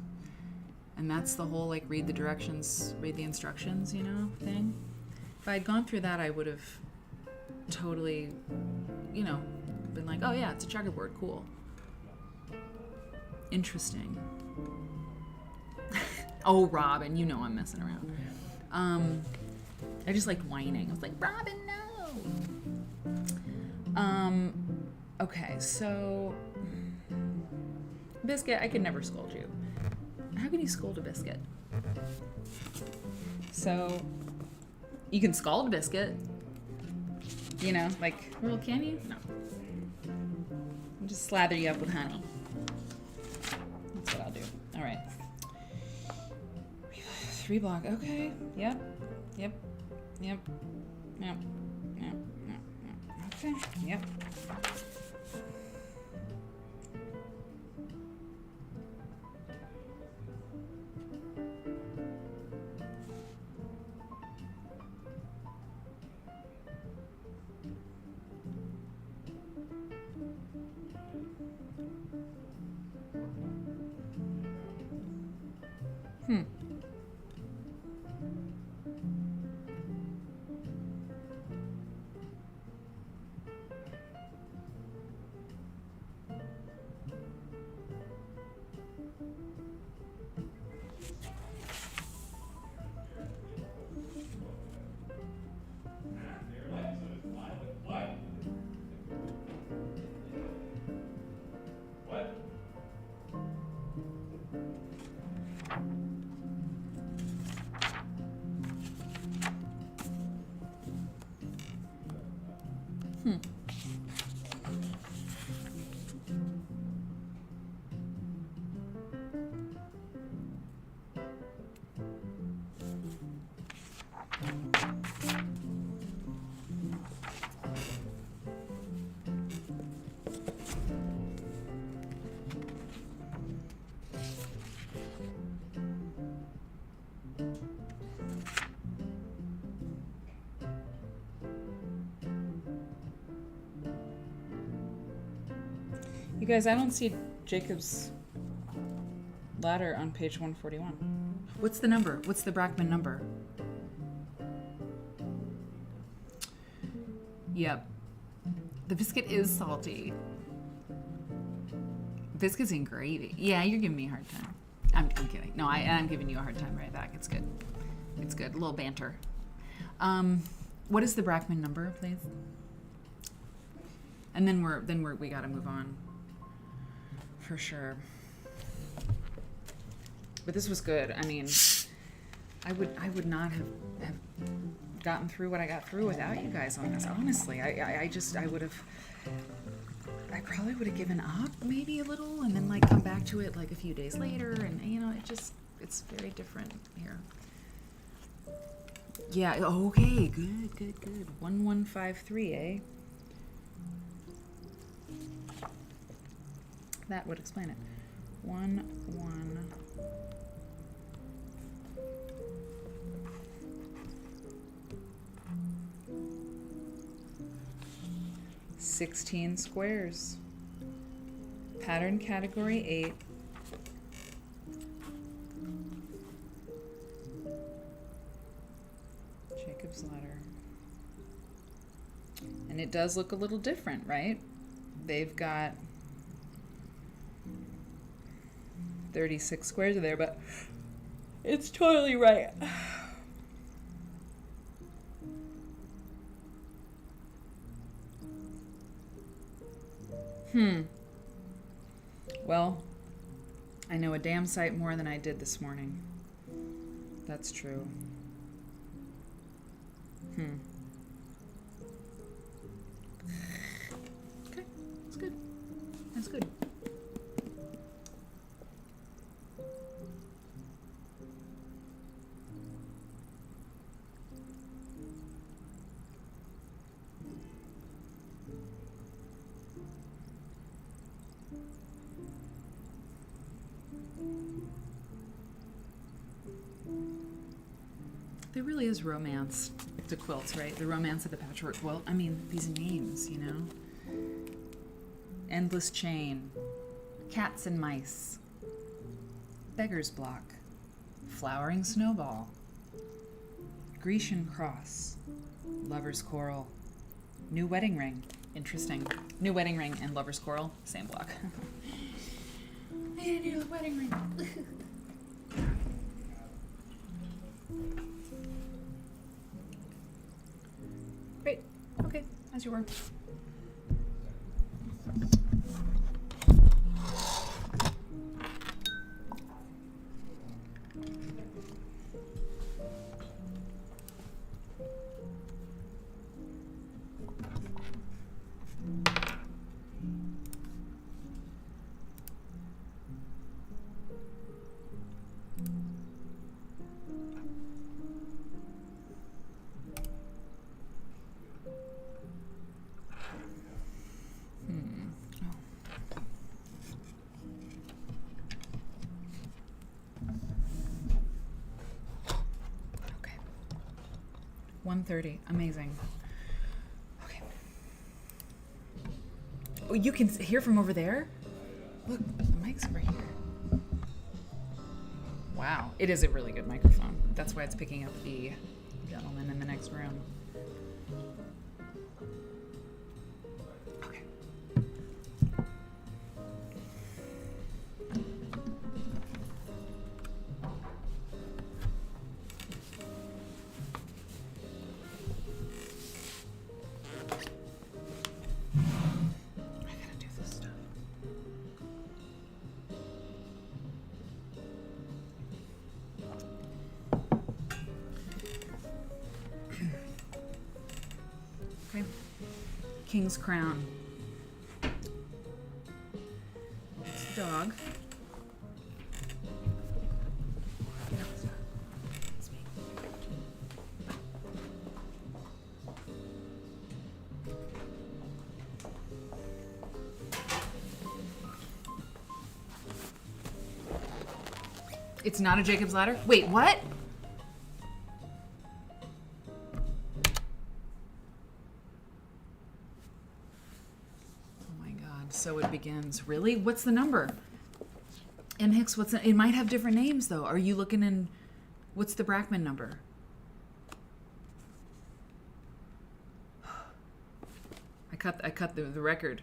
And that's the whole, like, read the directions, read the instructions, you know, thing. If I had gone through that, I would have totally, you know, been like, oh yeah, it's a checkerboard, cool. Interesting. Oh, Robin, you know I'm messing around. I just liked whining. I was like, Robin, no! Okay, so... Biscuit, I could never scold you. How can you scold a biscuit? So, you can scald a biscuit. You know, like, well, can you? No. I'll just slather you up with honey. That's what I'll do. All right. 3 block. Okay. Yep. Okay. Yep. You guys, I don't see Jacob's ladder on page 141. What's the number? What's the Brackman number? Yep. The biscuit is salty. Biscuits and gravy. Yeah, you're giving me a hard time. I'm kidding. No, I'm giving you a hard time right back. It's good. It's good. A little banter. What is the Brackman number, please? And then we gotta move on. For sure. But this was good. I mean, I would not have gotten through what I got through without you guys on this. Honestly, I probably would have given up maybe a little, and then like come back to it like a few days later, and you know, it's very different here. Yeah. Okay. Good. 1153, eh? That would explain it. 1 1. 16 squares. Pattern category 8. Jacob's ladder. And it does look a little different, right? They've got 36 squares there, but it's totally right. Well, I know a damn sight more than I did this morning. That's true. Okay, that's good. That's good. There really is romance to quilts, right? The romance of the patchwork quilt. I mean, these names, you know? Endless chain, cats and mice, beggar's block, flowering snowball, Grecian cross, lover's coral, new wedding ring. Interesting. New wedding ring and lover's coral, same block. I need a new wedding ring. Great. Okay, as you were. Okay. 1:30. Amazing. Okay. Oh, you can hear from over there? Look, the mic's over here. Wow. It is a really good microphone. That's why it's picking up the gentleman in the next room. Okay. I gotta do this stuff. Okay. King's crown. It's the dog. Get up, Star. It's me. It's not a Jacob's ladder? Wait, what? Oh my god. So it would be shenanigans. Really? What's the number? M. Hicks, it might have different names, though. Are you looking in... What's the Brackman number? I cut the record.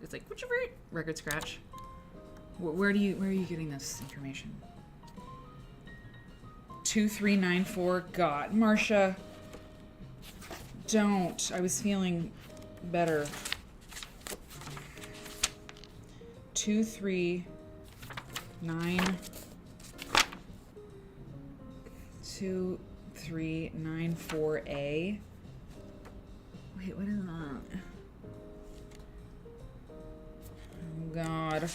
It's like, what's your record scratch? Where are you getting this information? 2394. God, Marcia, don't. I was feeling better. 2394A. Wait, what is that? Oh God.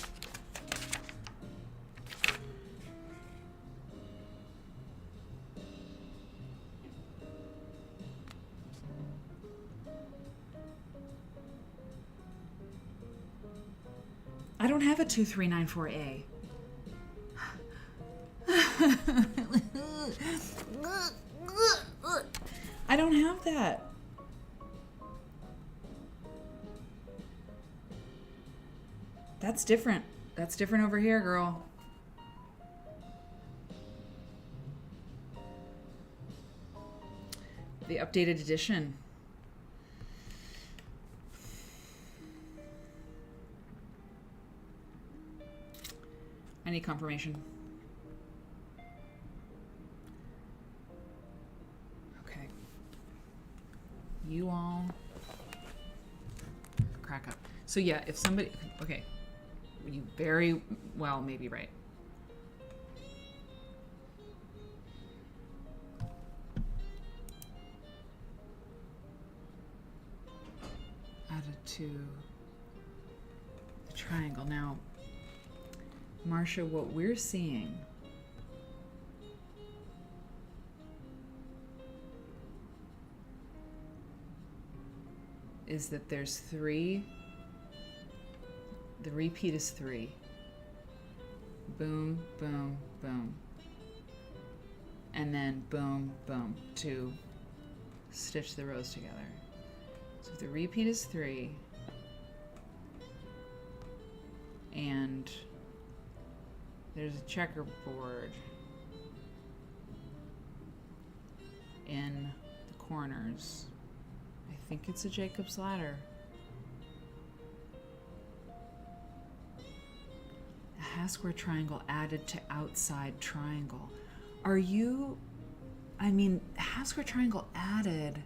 I don't have a 2394A. I don't have that. That's different. That's different over here, girl. The updated edition. I need confirmation. Okay. You all crack up. So yeah, if somebody... Okay. You very well may be right. Added to the triangle. Now, Marcia, what we're seeing is that there's 3. The repeat is 3. Boom, boom, boom. And then boom, boom, to stitch the rows together. So the repeat is 3. And there's a checkerboard in the corners. I think it's a Jacob's ladder. A half square triangle added to outside triangle. Are you... I mean, half square triangle added...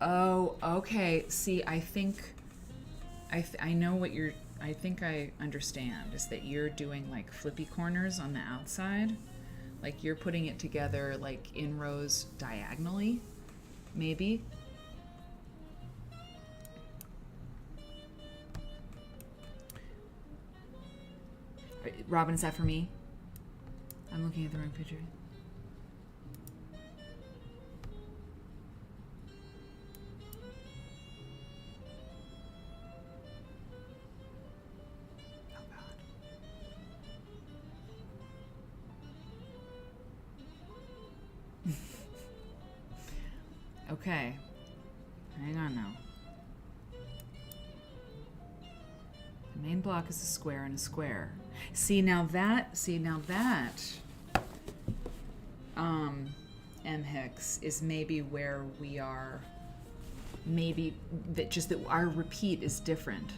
Oh, okay. See, I think... I know what you're... I think I understand, is that you're doing like flippy corners on the outside. Like you're putting it together like in rows diagonally, maybe. Robin, is that for me? I'm looking at the wrong picture. Okay, hang on now. The main block is a square and a square. See now that M. Hicks is maybe where we are, maybe that just that our repeat is different.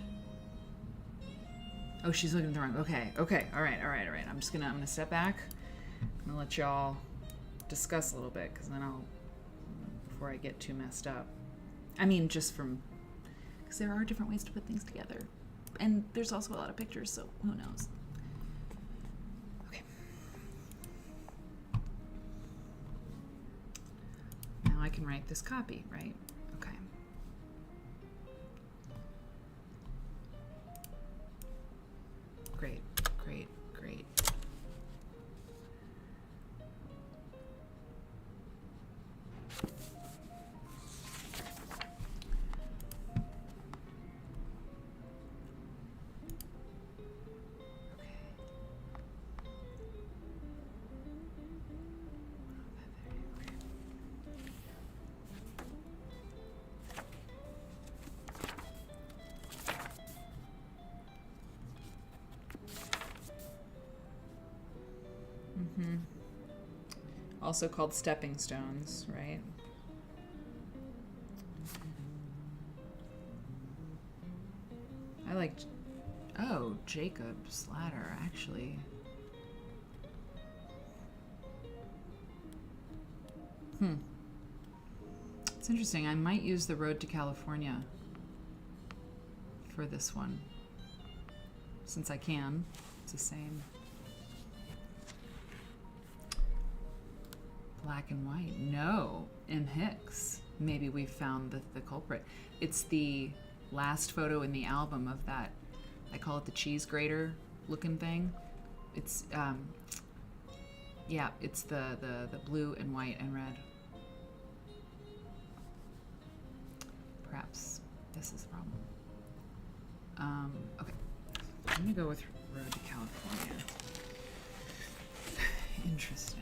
Oh, she's looking at the wrong, okay, all right. I'm gonna step back. I'm gonna let y'all discuss a little bit, because then I'll, before I get too messed up. I mean, just from, because there are different ways to put things together. And there's also a lot of pictures, so who knows? Okay. Now I can write this copy, right? Okay. Great. Also called stepping stones, right? I liked... Oh, Jacob's Ladder, actually. It's interesting. I might use the Road to California for this one. Since I can. It's the same. Black and white. No. M. Hicks. Maybe we found the culprit. It's the last photo in the album of that, I call it the cheese grater looking thing. It's, yeah, it's the blue and white and red. Perhaps this is the problem. Okay. I'm gonna go with Road to California. Interesting.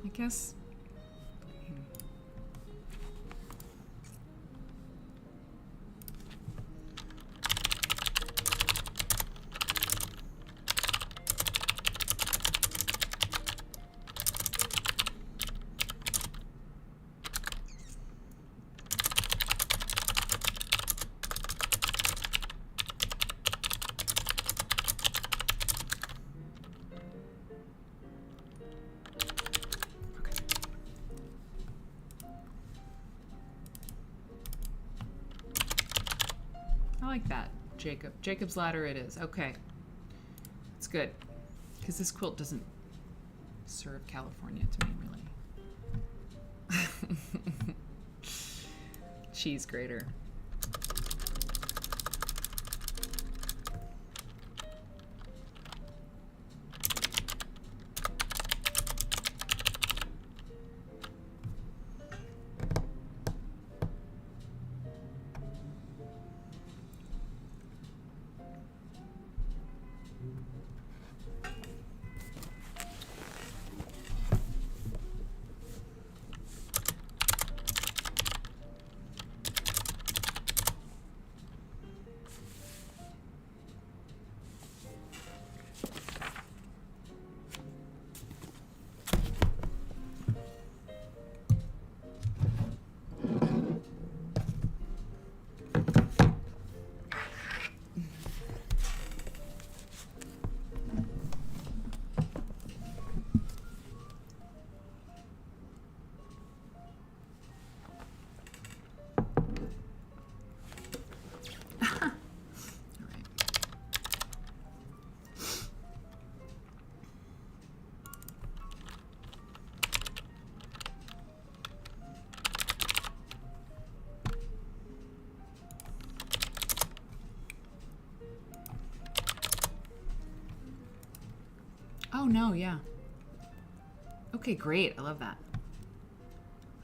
I guess. I like that. Jacob's Ladder it is. Okay. It's good. Because this quilt doesn't serve California to me, really. Cheese grater. Oh, no, yeah. Okay, great. I love that.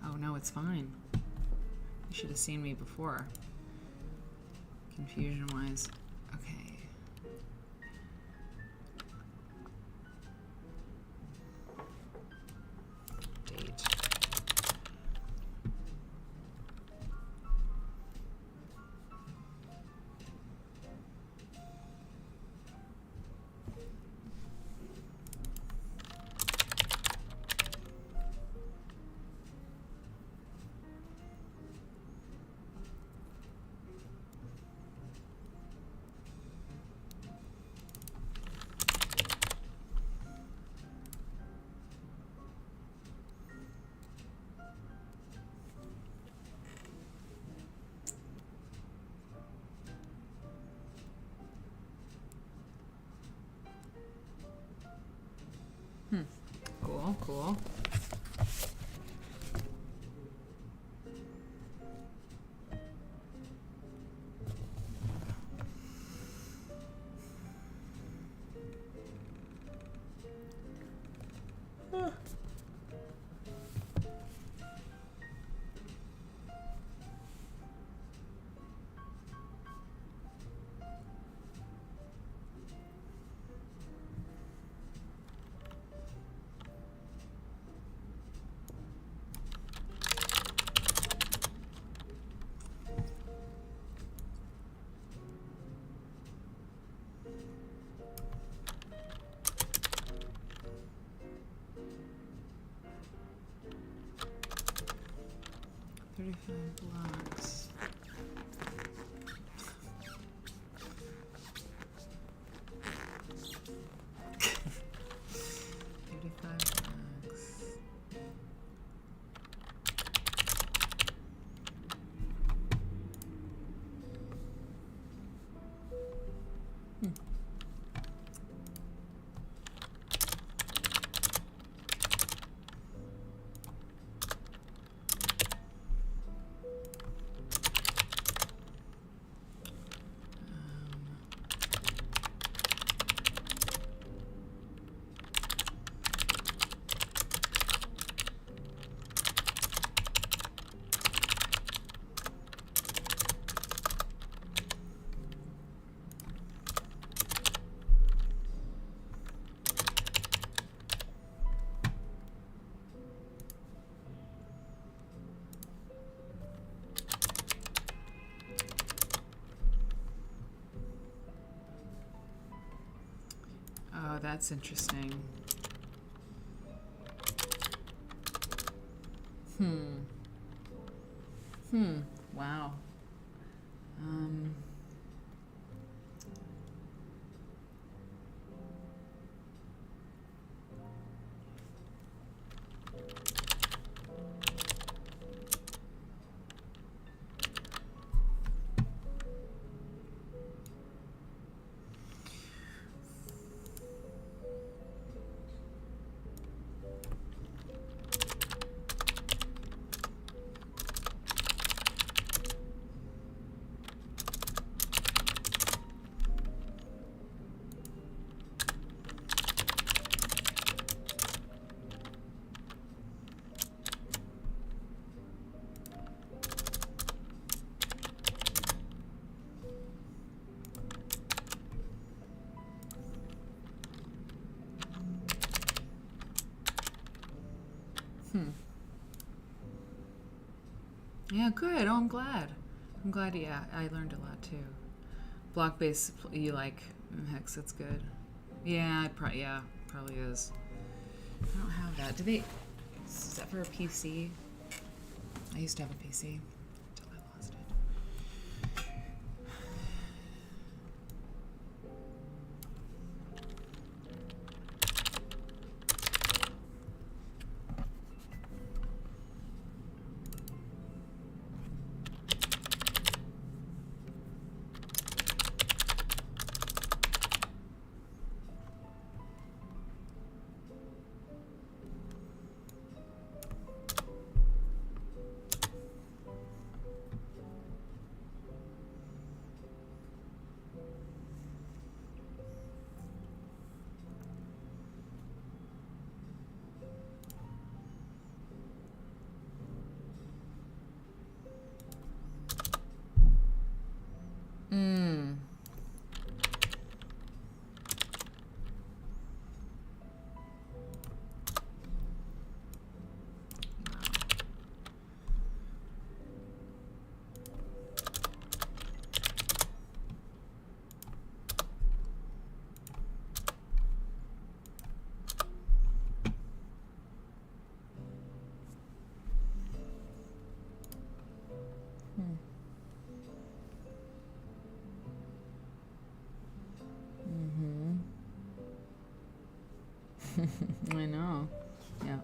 Oh, no, it's fine. You should have seen me before. Confusion-wise. Okay. Date. Cool, cool. Blocks. 35 blocks. Oh, that's interesting. Wow. Yeah, good. Oh, I'm glad. I'm glad, yeah, I learned a lot too. Block base, you like hex, that's good. Yeah, yeah, probably is. I don't have that. Do they, is that for a PC? I used to have a PC until I lost it. I know. Yeah.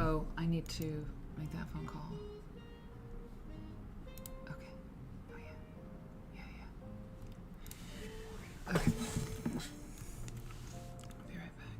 Oh, I need to make that phone call. Okay. Oh, yeah. Yeah. Okay. I'll be right back.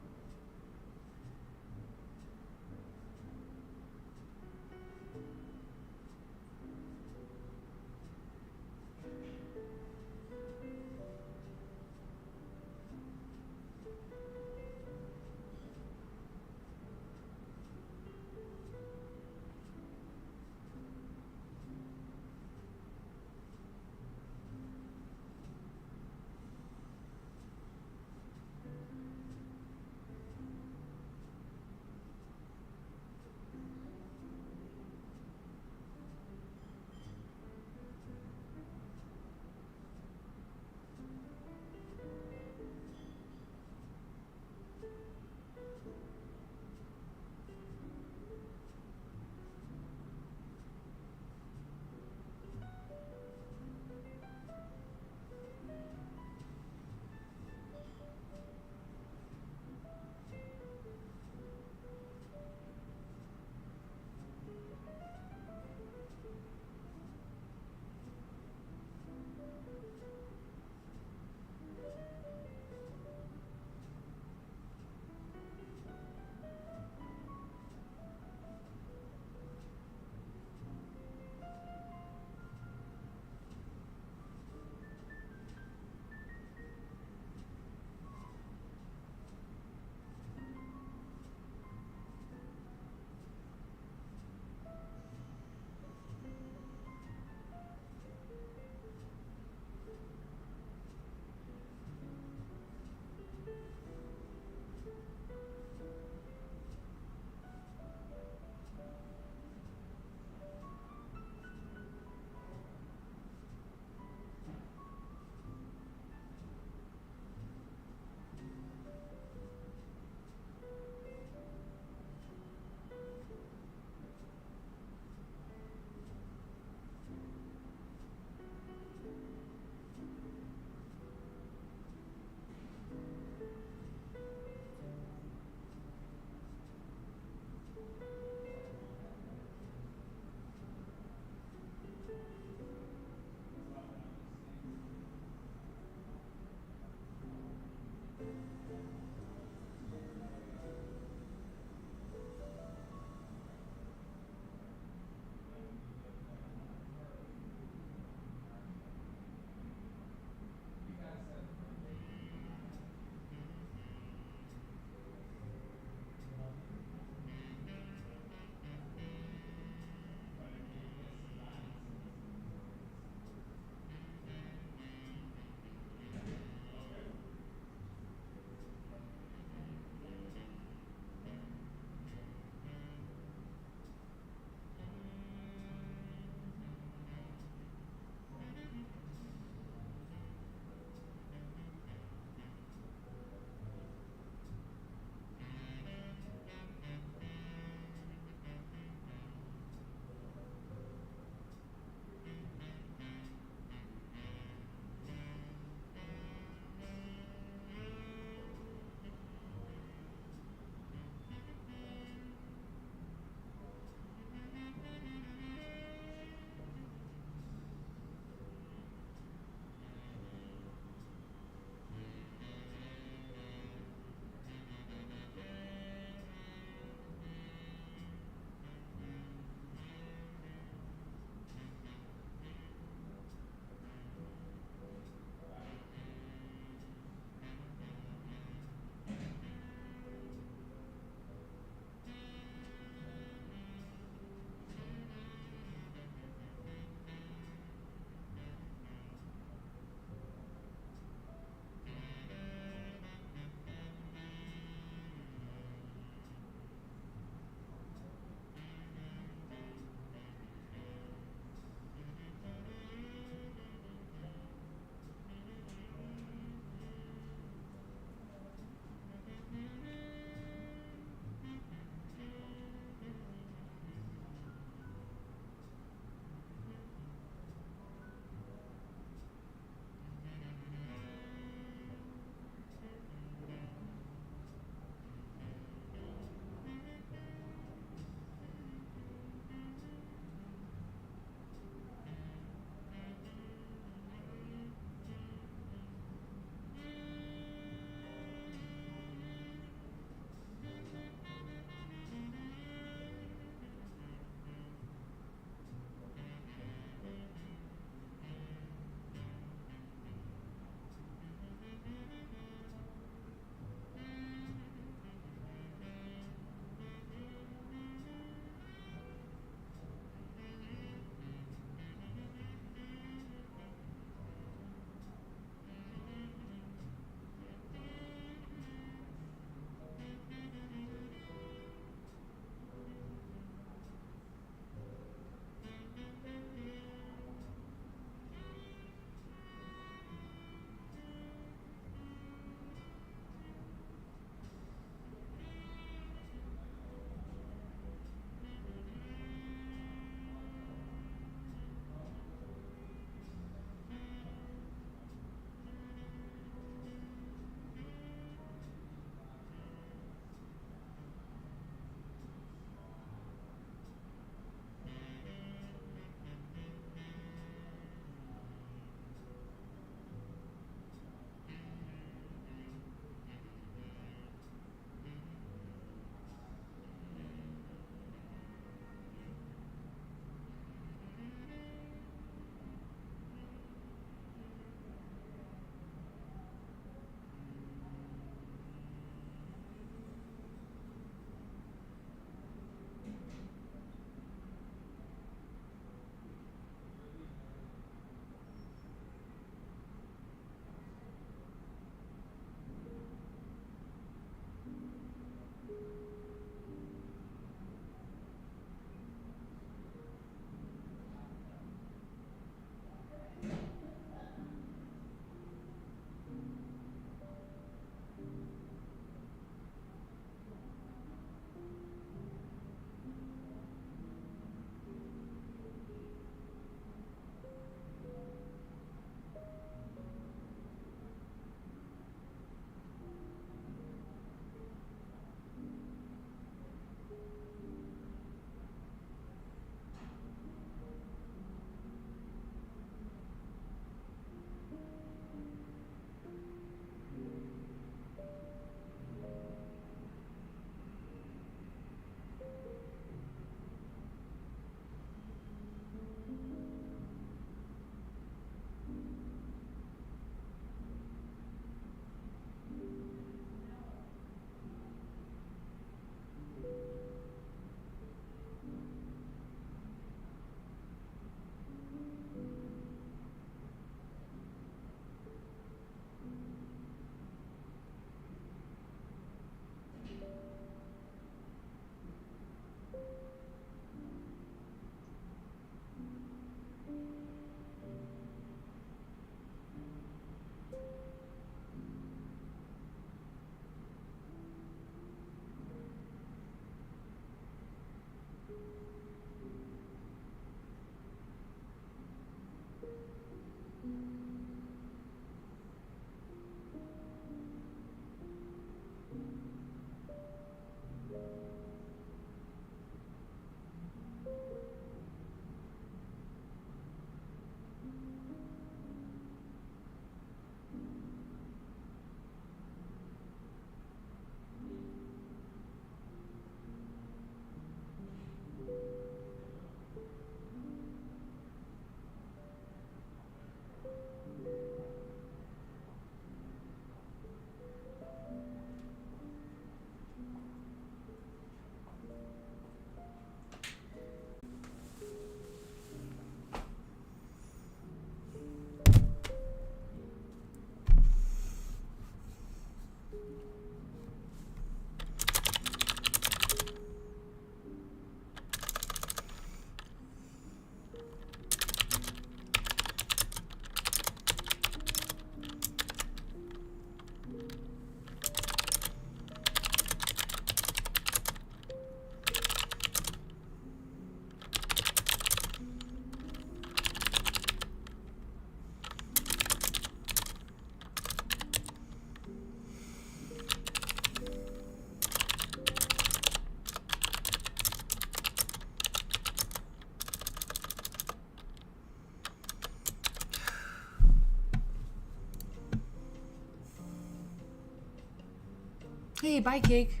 Hey, bye, cake.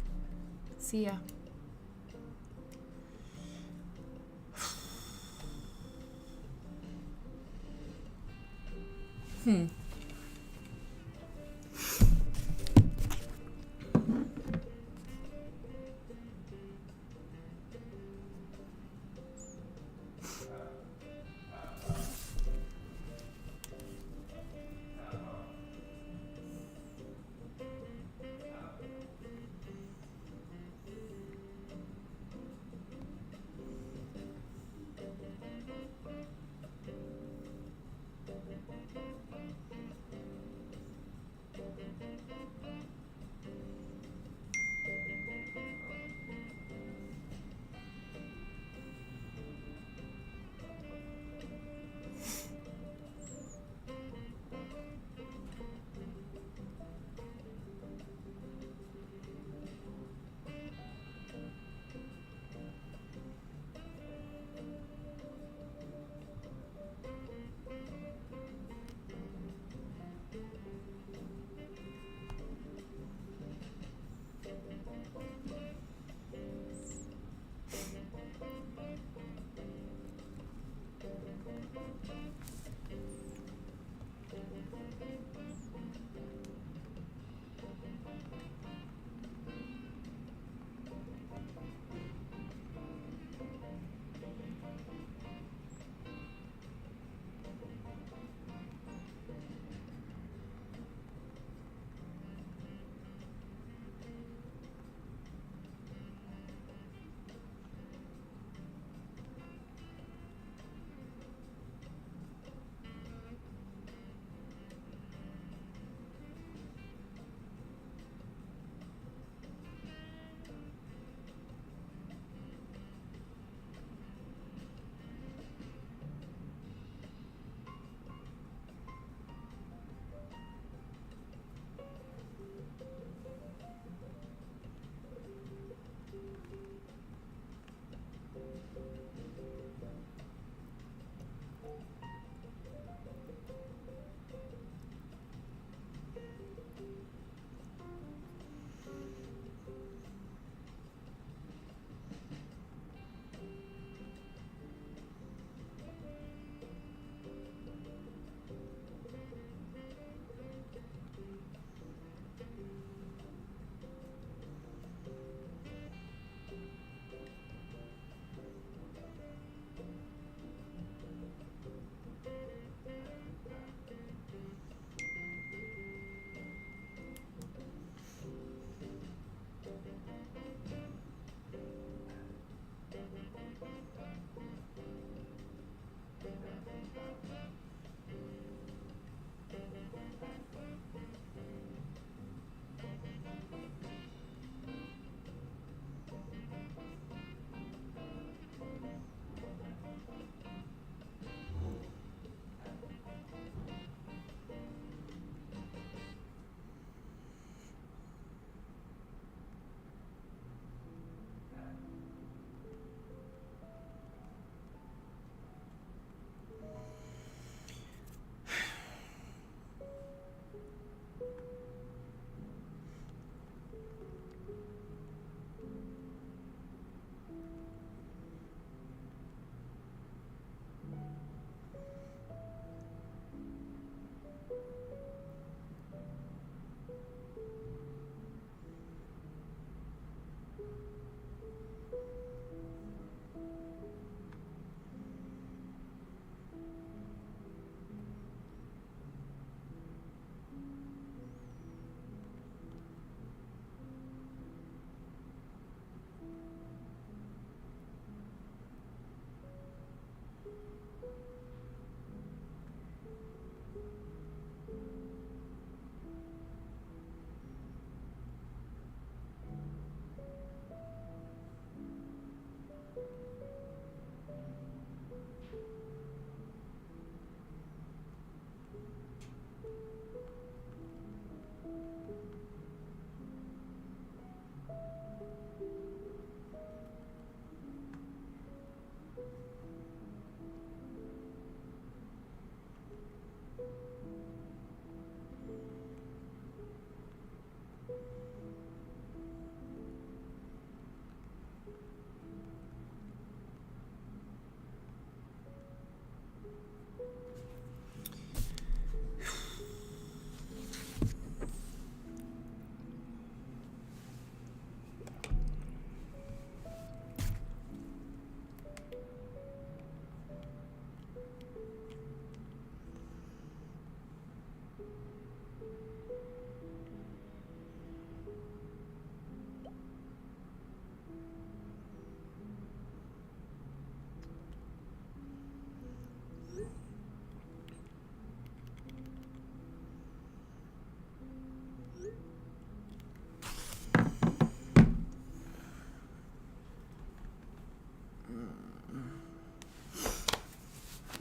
See ya.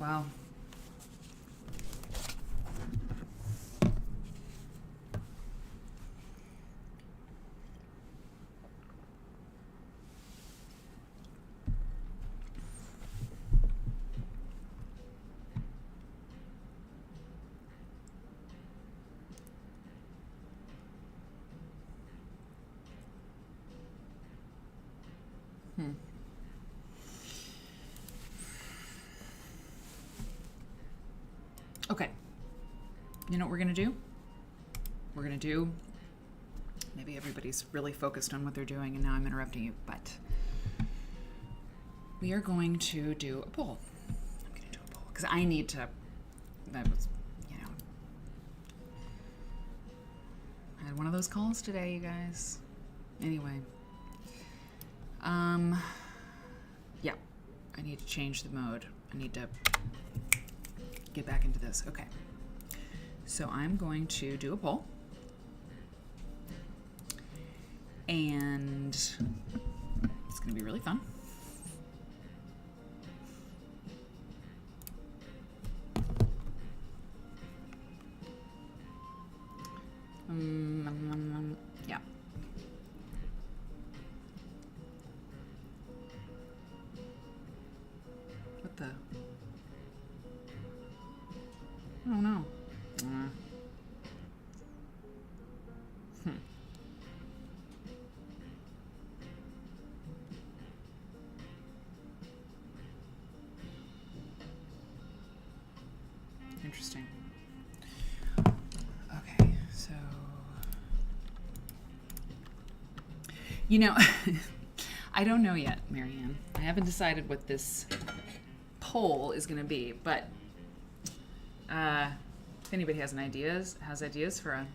Wow. Okay. You know what we're going to do? We're going to do... Maybe everybody's really focused on what they're doing, and now I'm interrupting you, but... We are going to do a poll. I'm going to do a poll, because I need to... That was, you know... I had one of those calls today, you guys. Anyway. Yeah. I need to change the mode. I need to... get back into this. Okay. So I'm going to do a poll. And it's going to be really fun. Yeah. What the... Oh no. Interesting. Okay, so... You know, I don't know yet, Marianne. I haven't decided what this poll is going to be, but... if anybody has ideas for a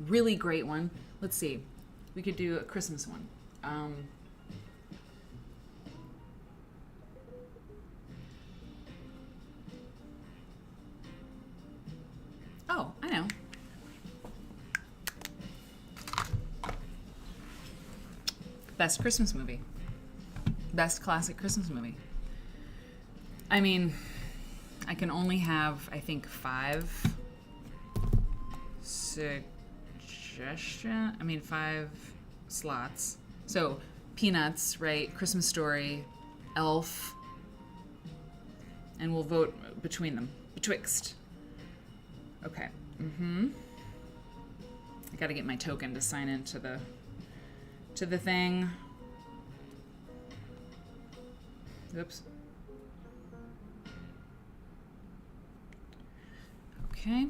really great one, let's see. We could do a Christmas one. Oh, I know. Best Christmas movie. Best classic Christmas movie. I mean... I can only have, I think, 5 slots. So, Peanuts, right? Christmas Story, Elf, and we'll vote between them. Betwixt. Okay. I gotta get my token to sign into the thing. Oops. Okay.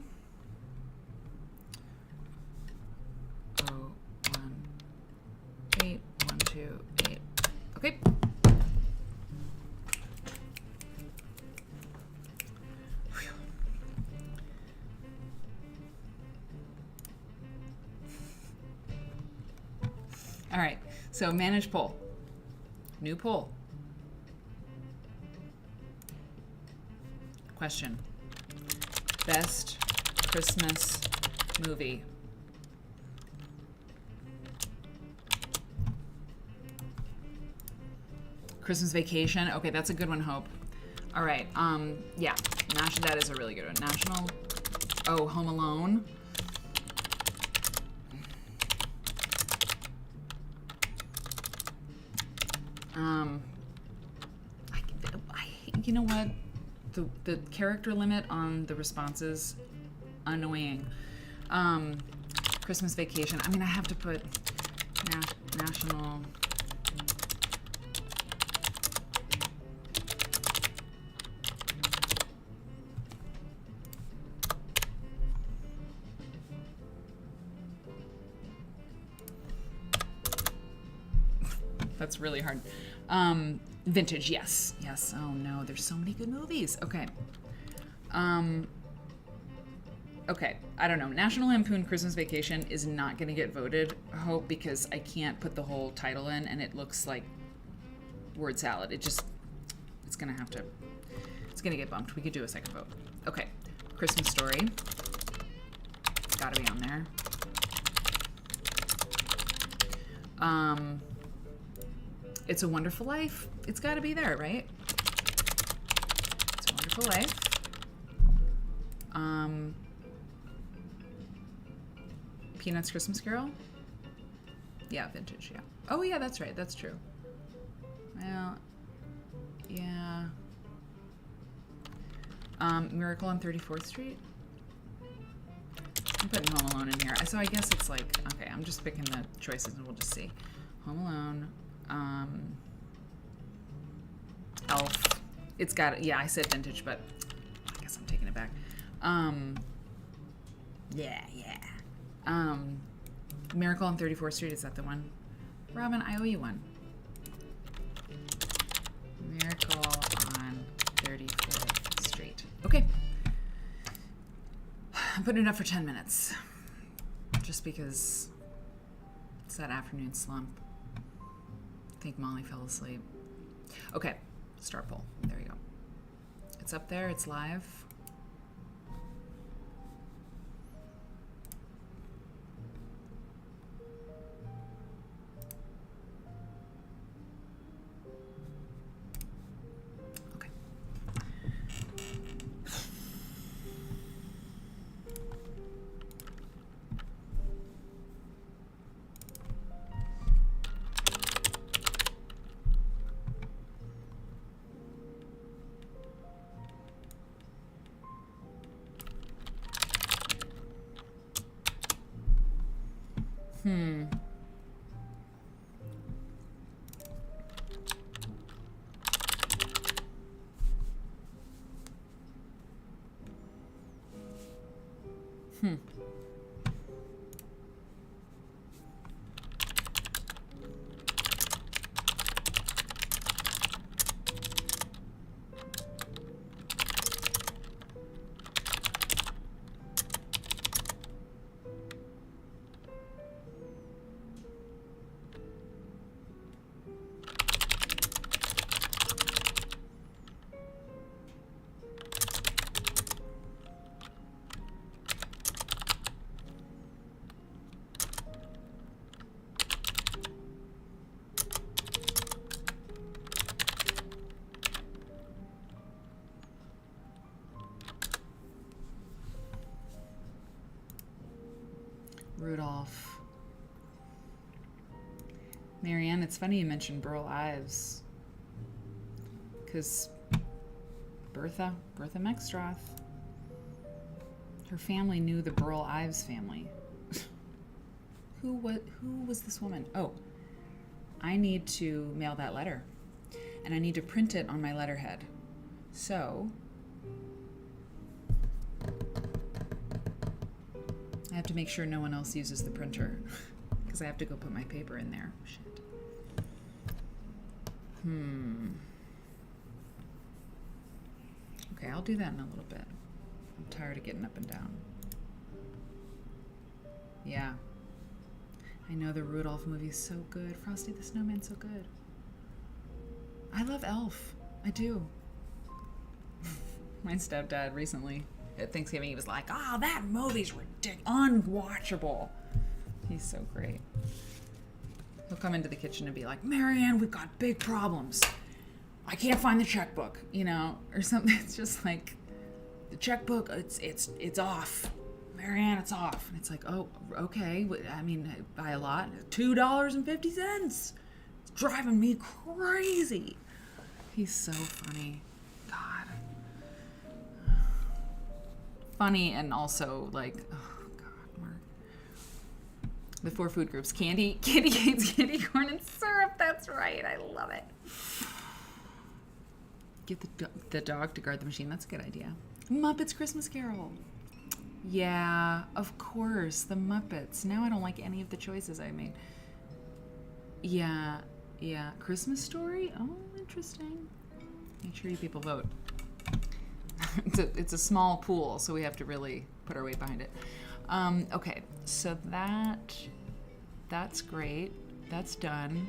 01812 Okay. Whew. All right. So manage poll. New poll. Question. Best Christmas movie. Christmas Vacation. Okay, that's a good one, Hope. All right. Yeah. That is a really good one. National. Oh, Home Alone. You know what? The character limit on the responses, annoying. Christmas Vacation. I mean, I have to put national. That's really hard. Vintage, yes. Yes. Oh no, there's so many good movies. Okay. Okay, I don't know. National Lampoon Christmas Vacation is not going to get voted, I hope, because I can't put the whole title in and it looks like word salad. It's going to get bumped. We could do a second vote. Okay, Christmas Story. It's got to be on there. It's a Wonderful Life. It's got to be there, right? It's a Wonderful Wonderful Life. Peanuts Christmas Carol. Yeah, vintage, yeah. Oh, yeah, that's right. That's true. Well, yeah. Miracle on 34th Street. I'm putting Home Alone in here. So I guess it's like, okay, I'm just picking the choices and we'll just see. Home Alone. Elf. It's got, yeah, I said vintage, but I guess I'm taking it back. Yeah. Miracle on 34th Street, is that the one? Robin, I owe you one. Miracle on 34th Street. Okay. I'm putting it up for 10 minutes. Just because it's that afternoon slump. I think Molly fell asleep. Okay. Start poll. There you go. It's up there. It's live. Okay. Rudolph. Marianne, it's funny you mentioned Burl Ives. Because Bertha Mextroth, her family knew the Burl Ives family. Who was this woman? Oh, I need to mail that letter. And I need to print it on my letterhead. So I have to make sure no one else uses the printer because I have to go put my paper in there. Shit. Okay, I'll do that in a little bit. I'm tired of getting up and down. Yeah. I know the Rudolph movie is so good. Frosty the Snowman's so good. I love Elf. I do. My stepdad recently at Thanksgiving, he was like, "Oh, that movie's ridiculous, unwatchable." He's so great. He'll come into the kitchen and be like, "Marianne, we've got big problems. I can't find the checkbook," or something. It's just like, the checkbook, it's off. Marianne, it's off. And it's like, oh, okay. I mean, by a lot, $2.50. It's driving me crazy. He's so funny. God. Funny and also like, oh God, Mark. The 4 food groups: candy canes, candy corn, and syrup. That's right. I love it. Get the dog to guard the machine. That's a good idea. Muppets Christmas Carol. Yeah, of course. The Muppets. Now I don't like any of the choices I made. Yeah. Christmas Story? Oh, interesting. Make sure you people vote. It's a small pool, so we have to really put our weight behind it. Okay, so that's great. That's done.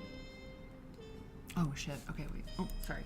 Oh, shit. Okay, wait. Oh, sorry.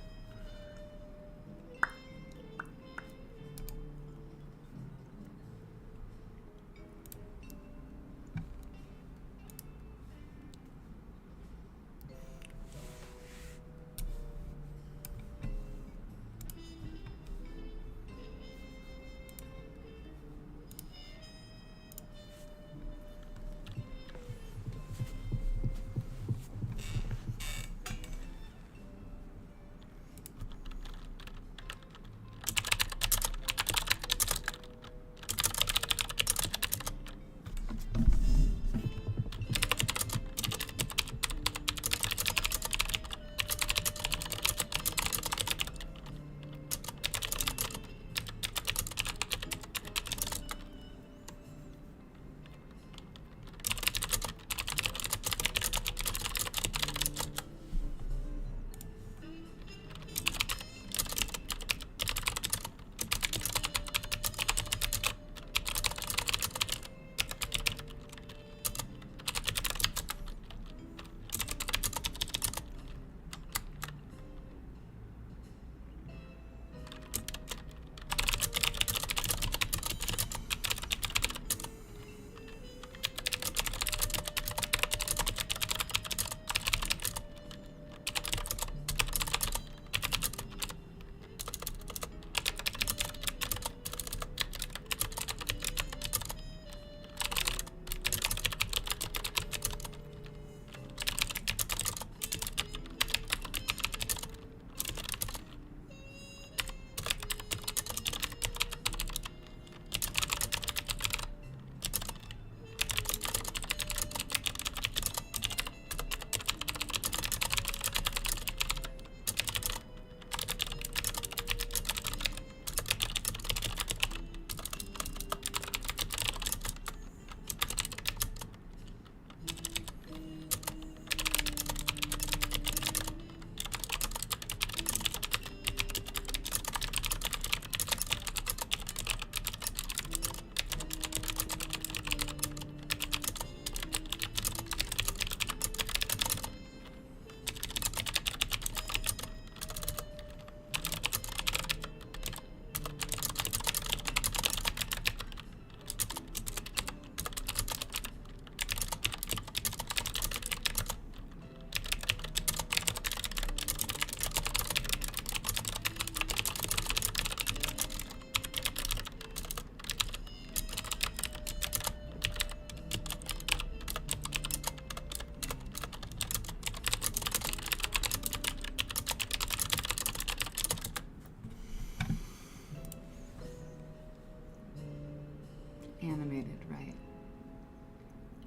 Animated, right.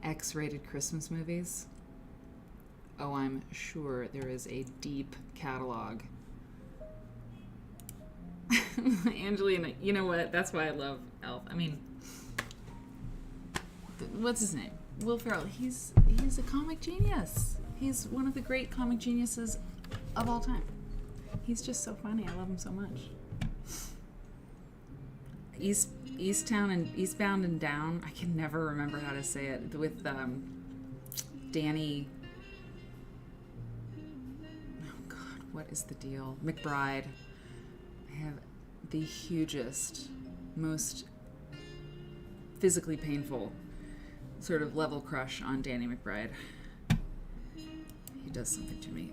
X-rated Christmas movies. Oh, I'm sure there is a deep catalog. Angelina, you know what? That's why I love Elf. I mean, what's his name? Will Ferrell. He's a comic genius. He's one of the great comic geniuses of all time. He's just so funny. I love him so much. Eastbound and Down. I can never remember how to say it. With Danny. Oh God, what is the deal? McBride. I have the hugest, most physically painful sort of level crush on Danny McBride. He does something to me.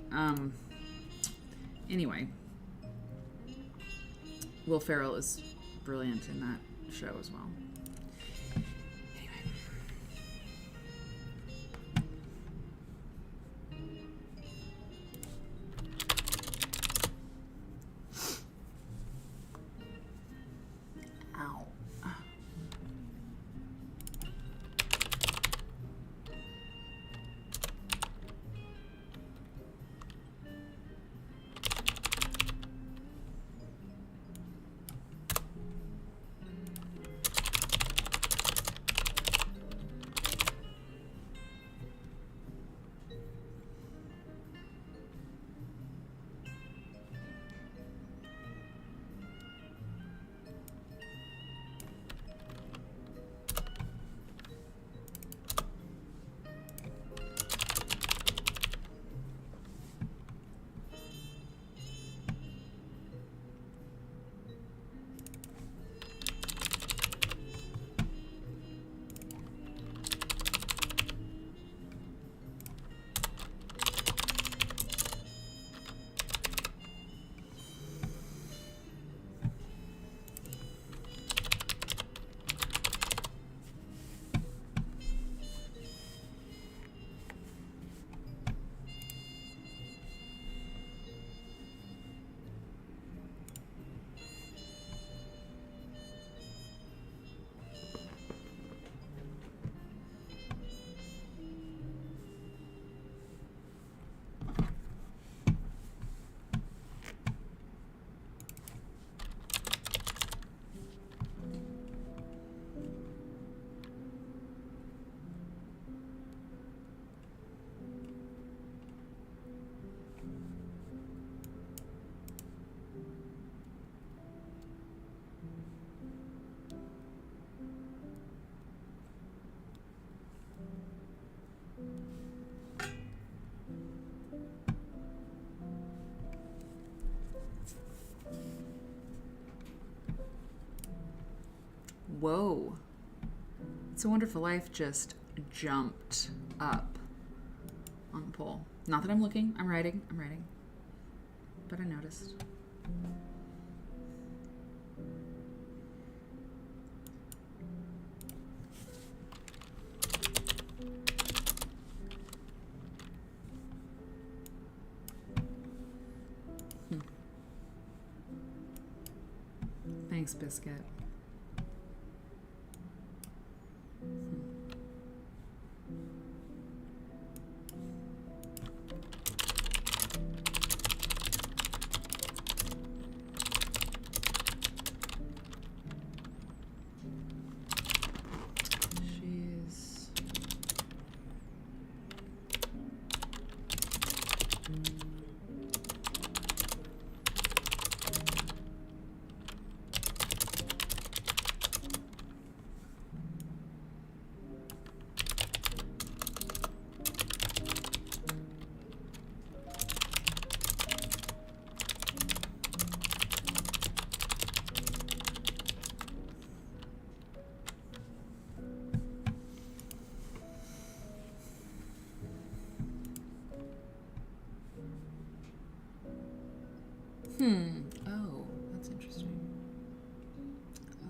Anyway, Will Ferrell is brilliant in that show as well. Anyway. Ow. Whoa. It's a Wonderful Life just jumped up on the poll. Not that I'm looking. I'm writing. But I noticed. Thanks, Biscuit. Oh, that's interesting. Oh.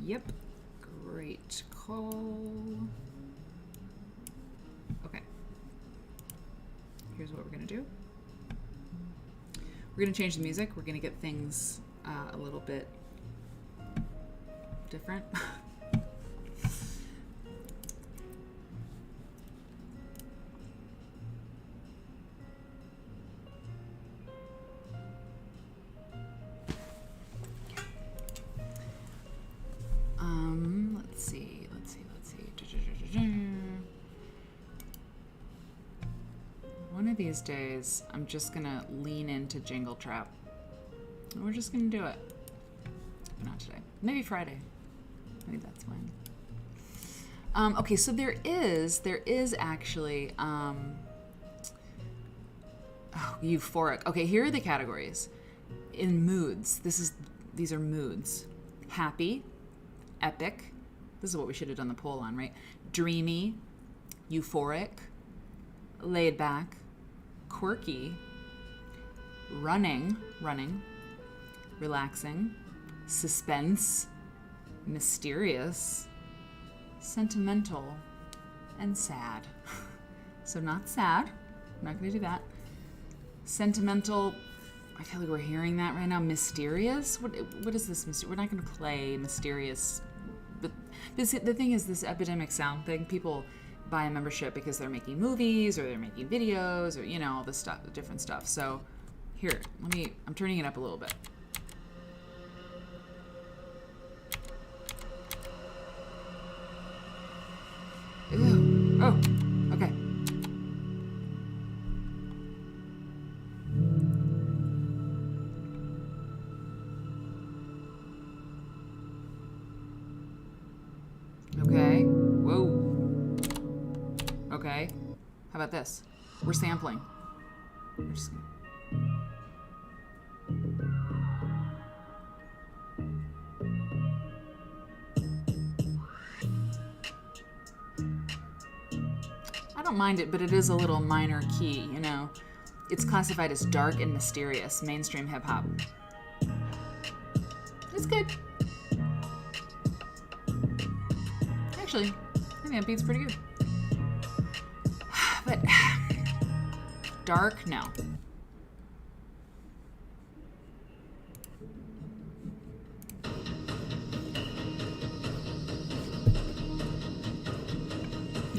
Yep. Great call. Okay. Here's what we're going to do. We're going to change the music. We're going to get things a little bit different. Let's see. One of these days, I'm just gonna lean into Jingle Trap. And we're just gonna do it. Not today. Maybe Friday. Maybe that's when. Okay, so there is actually, euphoric. Okay, here are the categories. In moods, these are moods. Happy, epic. This is what we should have done the poll on, right? Dreamy, euphoric, laid back, quirky, running, relaxing, suspense, mysterious, sentimental, and sad. So not sad. I'm not going to do that. Sentimental. I feel like we're hearing that right now. Mysterious? What is this? We're not going to play mysterious. But the thing is, this epidemic sound thing, people buy a membership because they're making movies or they're making videos or, you know, all this stuff, different stuff. So here, I'm turning it up a little bit. Ew. Oh, okay. Okay. Whoa. Okay. How about this? We're sampling. We're just gonna... I don't mind it, but it is a little minor key, you know. It's classified as dark and mysterious, mainstream hip hop. It's good. Actually, I think that beat's pretty good. But dark, no.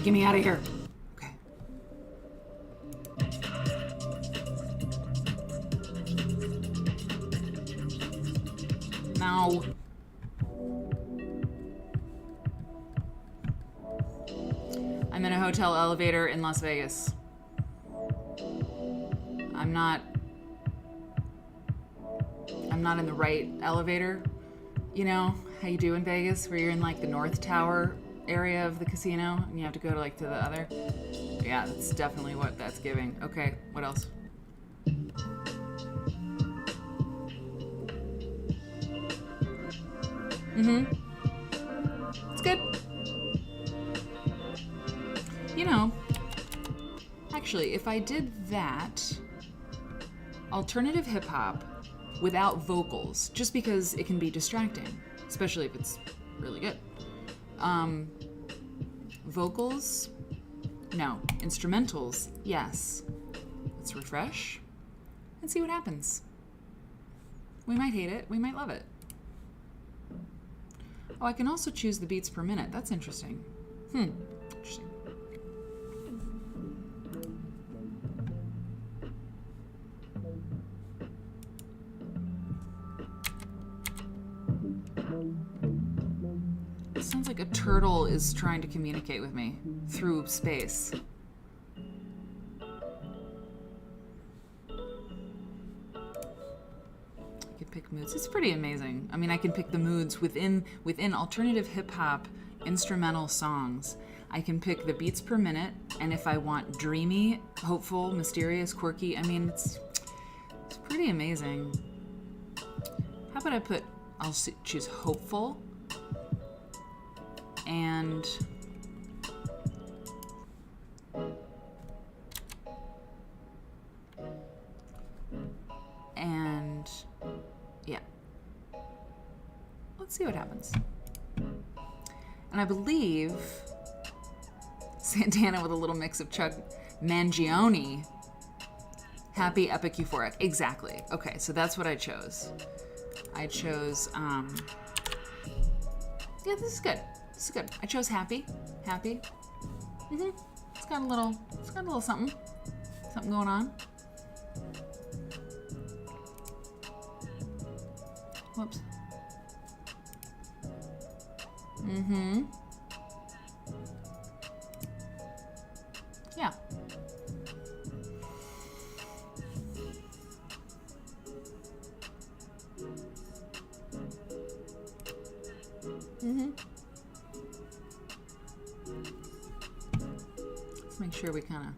Get me out of here. Okay. No. I'm in a hotel elevator in Las Vegas. I'm not in the right elevator. You know how you do in Vegas, where you're in like the North Tower area of the casino and you have to go to like to the other. Yeah, that's definitely what that's giving. Okay, what else? It's good. You know, actually, if I did that, alternative hip hop without vocals, just because it can be distracting, especially if it's really good. Vocals, no. Instrumentals, yes. Let's refresh and see what happens. We might hate it, we might love it. Oh, I can also choose the beats per minute. That's interesting. Interesting. It sounds like a turtle is trying to communicate with me through space. I can pick moods. It's pretty amazing. I mean, I can pick the moods within alternative hip hop instrumental songs. I can pick the beats per minute, and if I want dreamy, hopeful, mysterious, quirky, I mean, it's pretty amazing. How about I'll choose hopeful, and Yeah. Let's see what happens. And I believe Santana with a little mix of Chuck Mangione. Happy, epic, euphoric. Exactly. Okay, so that's what I chose. I chose, yeah, this is good. This is good. I chose happy. Happy. It's got a little something going on. Whoops. Yeah. Let's make sure we kind of.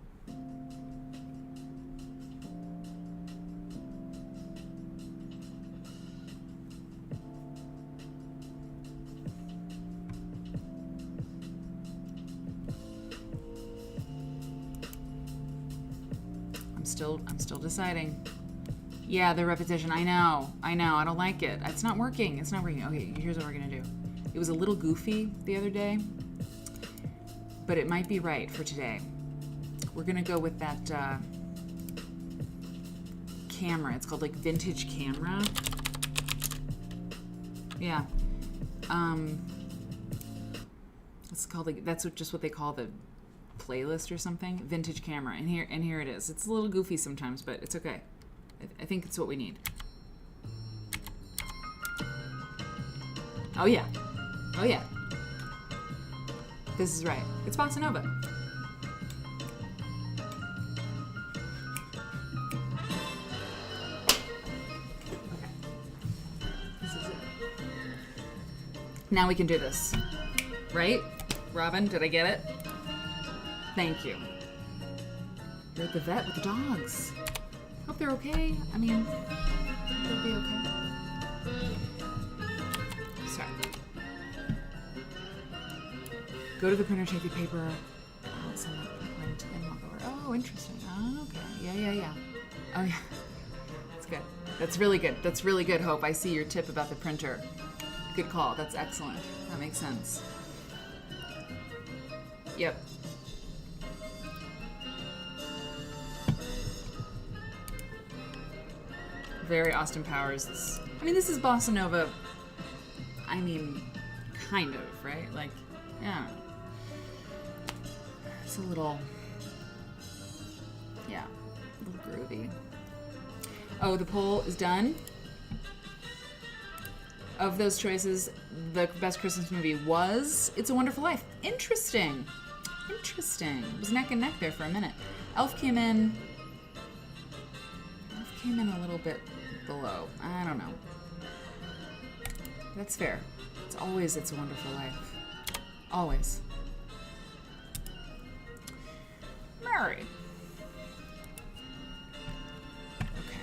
I'm still deciding. Yeah, the repetition. I know. I don't like it. It's not working. Okay, here's what we're gonna do. It was a little goofy the other day, but it might be right for today. We're gonna go with that camera. It's called like vintage camera. Yeah. It's called like just what they call the playlist or something. Vintage camera. And here it is. It's a little goofy sometimes, but it's okay. I think it's what we need. Oh yeah. Oh yeah. This is right. It's bossa nova. Okay. This is it. Now we can do this. Right? Robin, did I get it? Thank you. You're at the vet with the dogs. Hope they're okay. I mean, they'll be okay. Sorry. Go to the printer, take the paper out, send it to print, and walk over. Oh, interesting. Oh, okay. Yeah. Oh, yeah. That's good. That's really good. That's really good, Hope. I see your tip about the printer. Good call. That's excellent. That makes sense. Yep. Very Austin Powers. I mean, this is bossa nova. I mean, kind of, right? Like, yeah. It's a little, yeah, a little groovy. Oh, the poll is done. Of those choices, the best Christmas movie was It's a Wonderful Life. Interesting. It was neck and neck there for a minute. Elf came in a little bit below. I don't know. That's fair. It's a Wonderful Life. Always. Mary. Okay.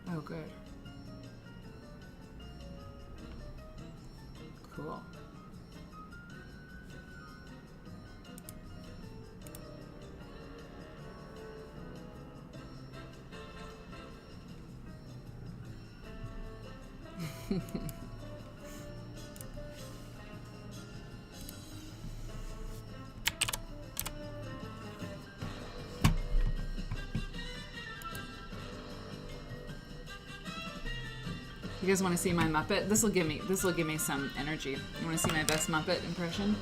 Oh, good. Cool. You guys want to see my Muppet? This will give me some energy. You want to see my best Muppet impression?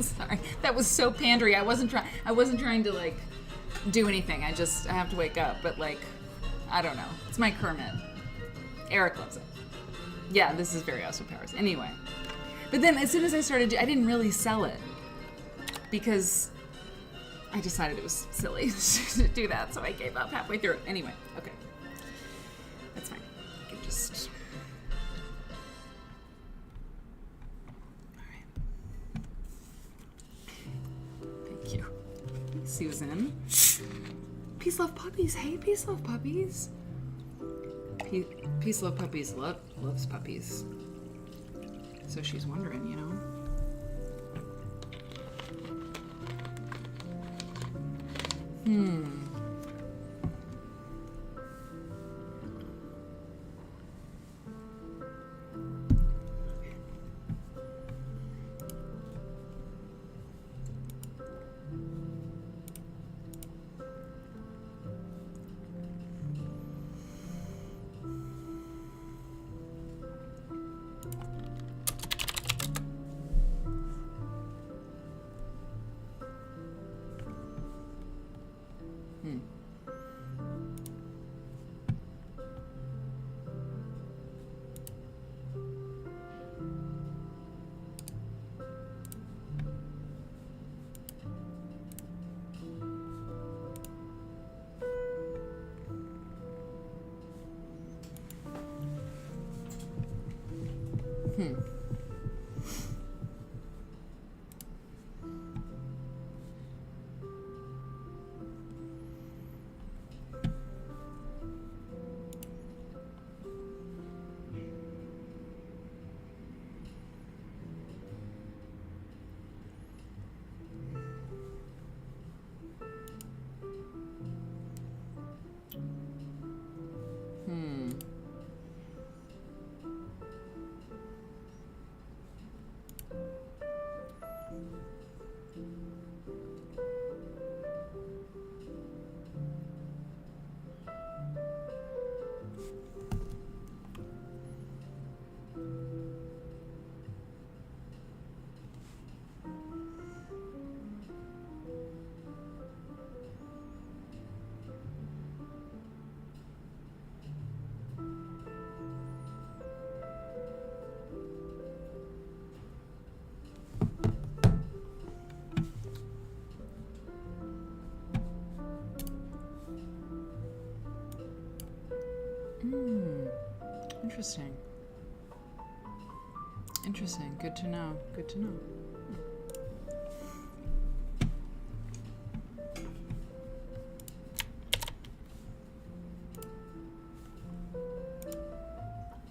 Sorry, that was so pandery. I wasn't trying to like do anything. I have to wake up. But like, I don't know. It's my Kermit. Eric loves it. Yeah, this is very Austin Powers. Anyway, but then as soon as I started, I didn't really sell it because I decided it was silly to do that, so I gave up halfway through. Anyway, okay. That's fine. I can just... All right. Thank you. Susan. Peace Love Puppies. Hey, Peace Love Puppies. Peace Love Puppies loves puppies. So she's wondering, you know. Interesting. Interesting. Good to know. Good to know.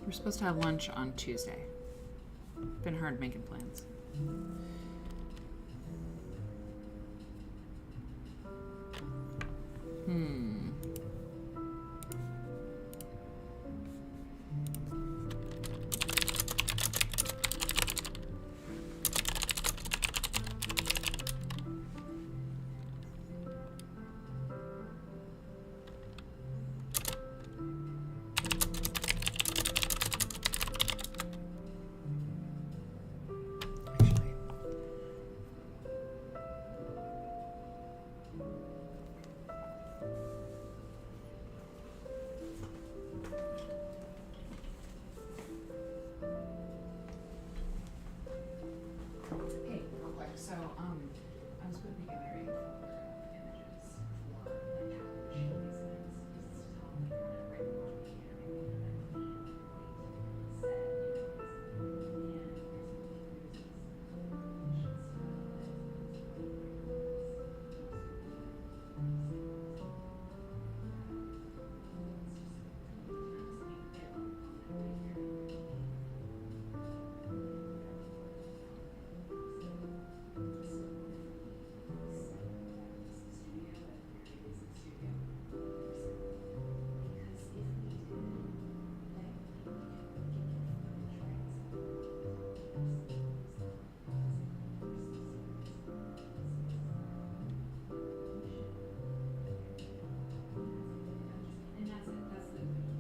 We're supposed to have lunch on Tuesday. Been hard making plans. So, I was putting together a folder of images for like how she makes things. This is how I'm gonna write them on the internet.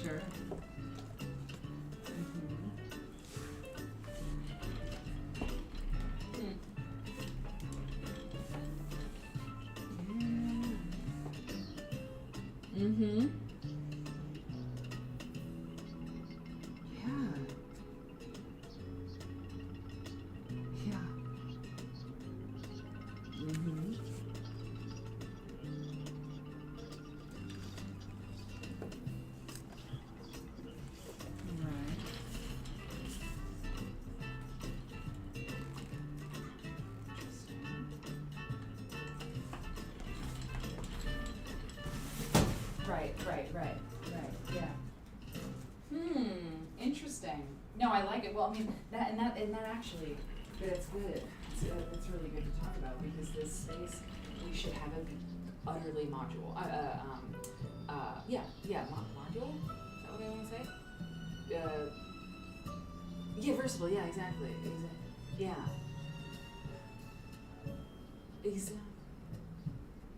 Sure. Mm-hmm. Yeah. Yeah. Mm-hmm. Right. Yeah. Interesting. No, I like it. Well, I mean, that actually, that's good. It's really good to talk about because this space, we should have it be utterly module. Module? Is that what I want to say? Yeah, versatile. Yeah, exactly. Yeah. Exactly.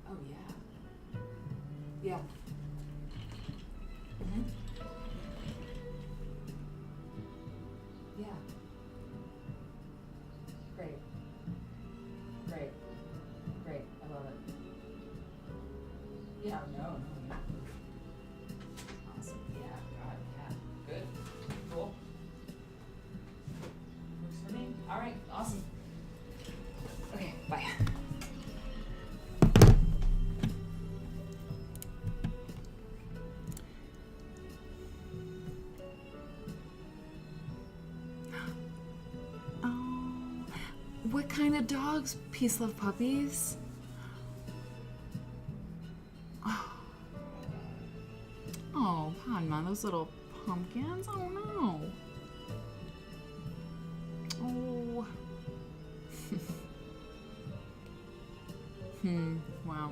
Oh yeah. Yeah. Mm-hmm. Yeah. Great. I love it. Yeah. No. Awesome. Yeah. God. Yeah. Good. Cool. Works for me. All right. Awesome. Okay. Bye. Oh, what kind of dogs? Peace Love puppies? Oh, Padma, those little pumpkins? Oh no. Oh. Wow.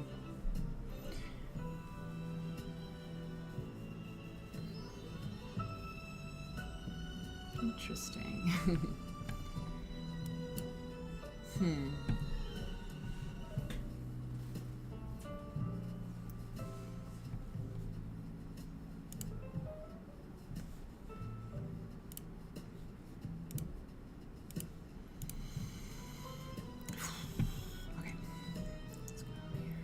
Interesting. Okay. Let's go over here.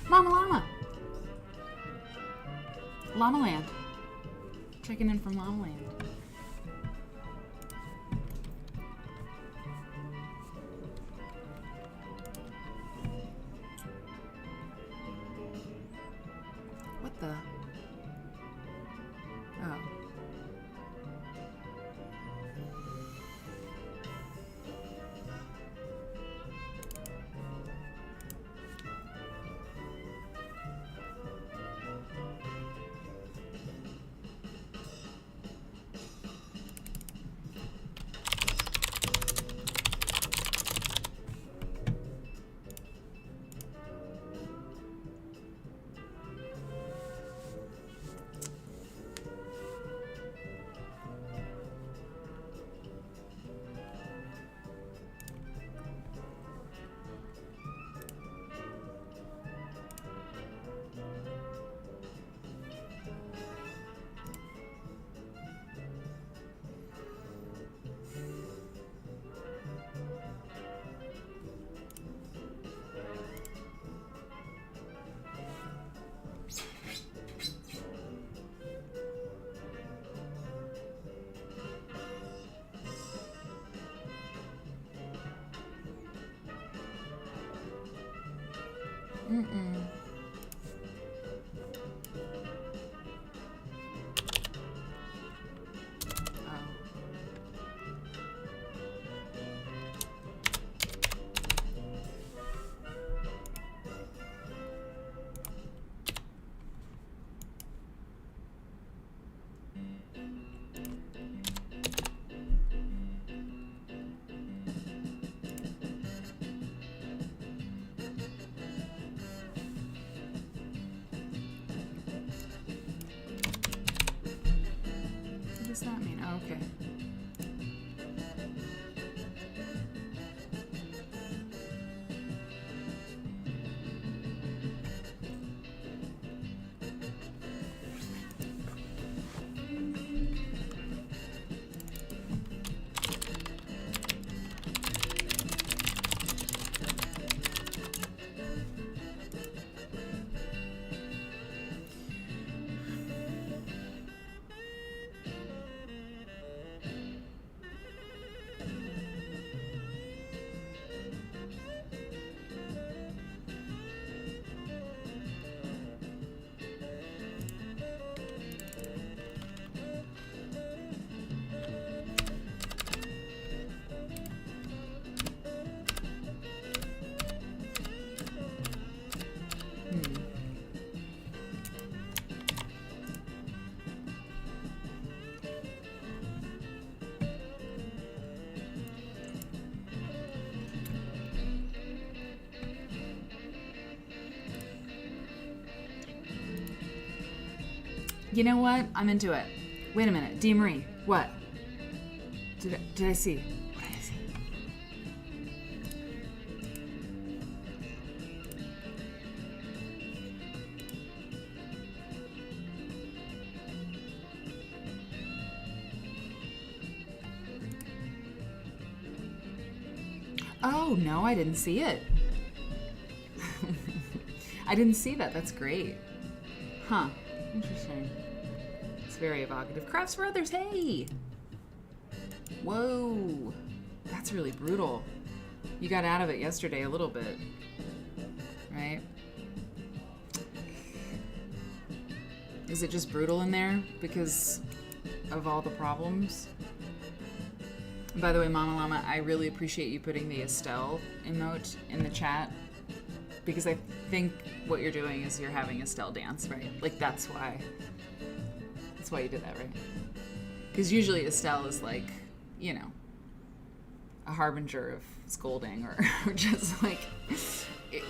Mama Llama. Llama Land. Checking in from Llama Land. What the? Oh. Mm-mm. Oh. What does that mean? Oh, okay. You know what? I'm into it. Wait a minute. Dee Marie, what? Did I see? What did I see? Oh, no, I didn't see it. I didn't see that. That's great. Huh. Interesting. It's very evocative. Crafts for others, hey! Whoa. That's really brutal. You got out of it yesterday a little bit. Right? Is it just brutal in there because of all the problems? And by the way, Mama Llama, I really appreciate you putting the Estelle emote in the chat, because I think what you're doing is you're having Estelle dance, right? Like that's why you did that, right? Because usually Estelle is like, you know, a harbinger of scolding or just like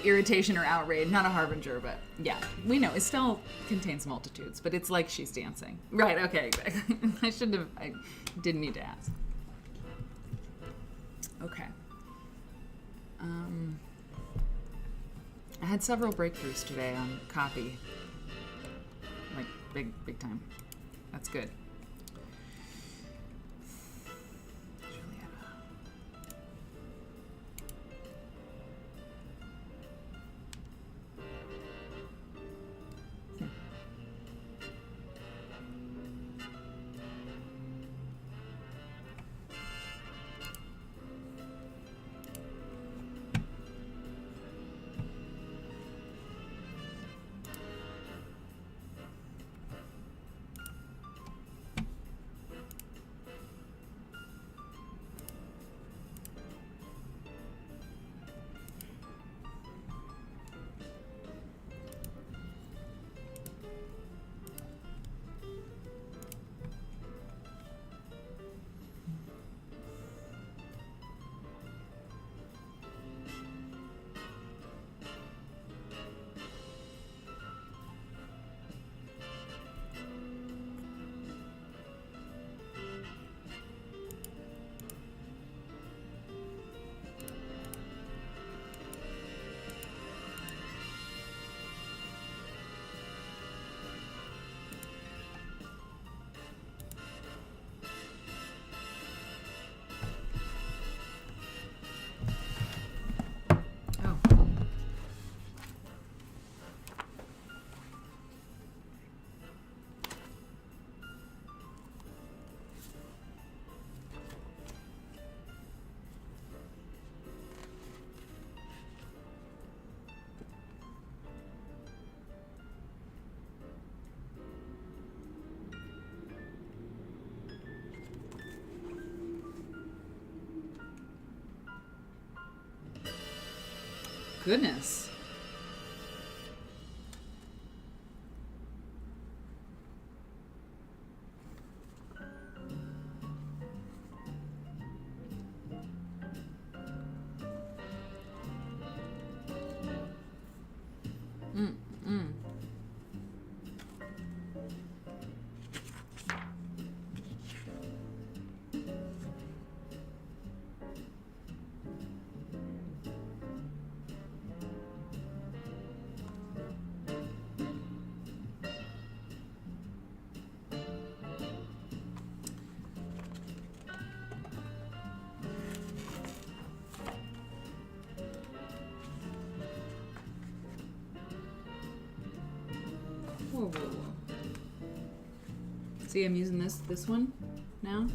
irritation or outrage. Not a harbinger, but yeah, we know Estelle contains multitudes, but it's like she's dancing. Right, okay, exactly. I didn't need to ask. Okay. I had several breakthroughs today on copy. Like, big time. That's good. goodness. Whoa, whoa, whoa. See, I'm using this one now.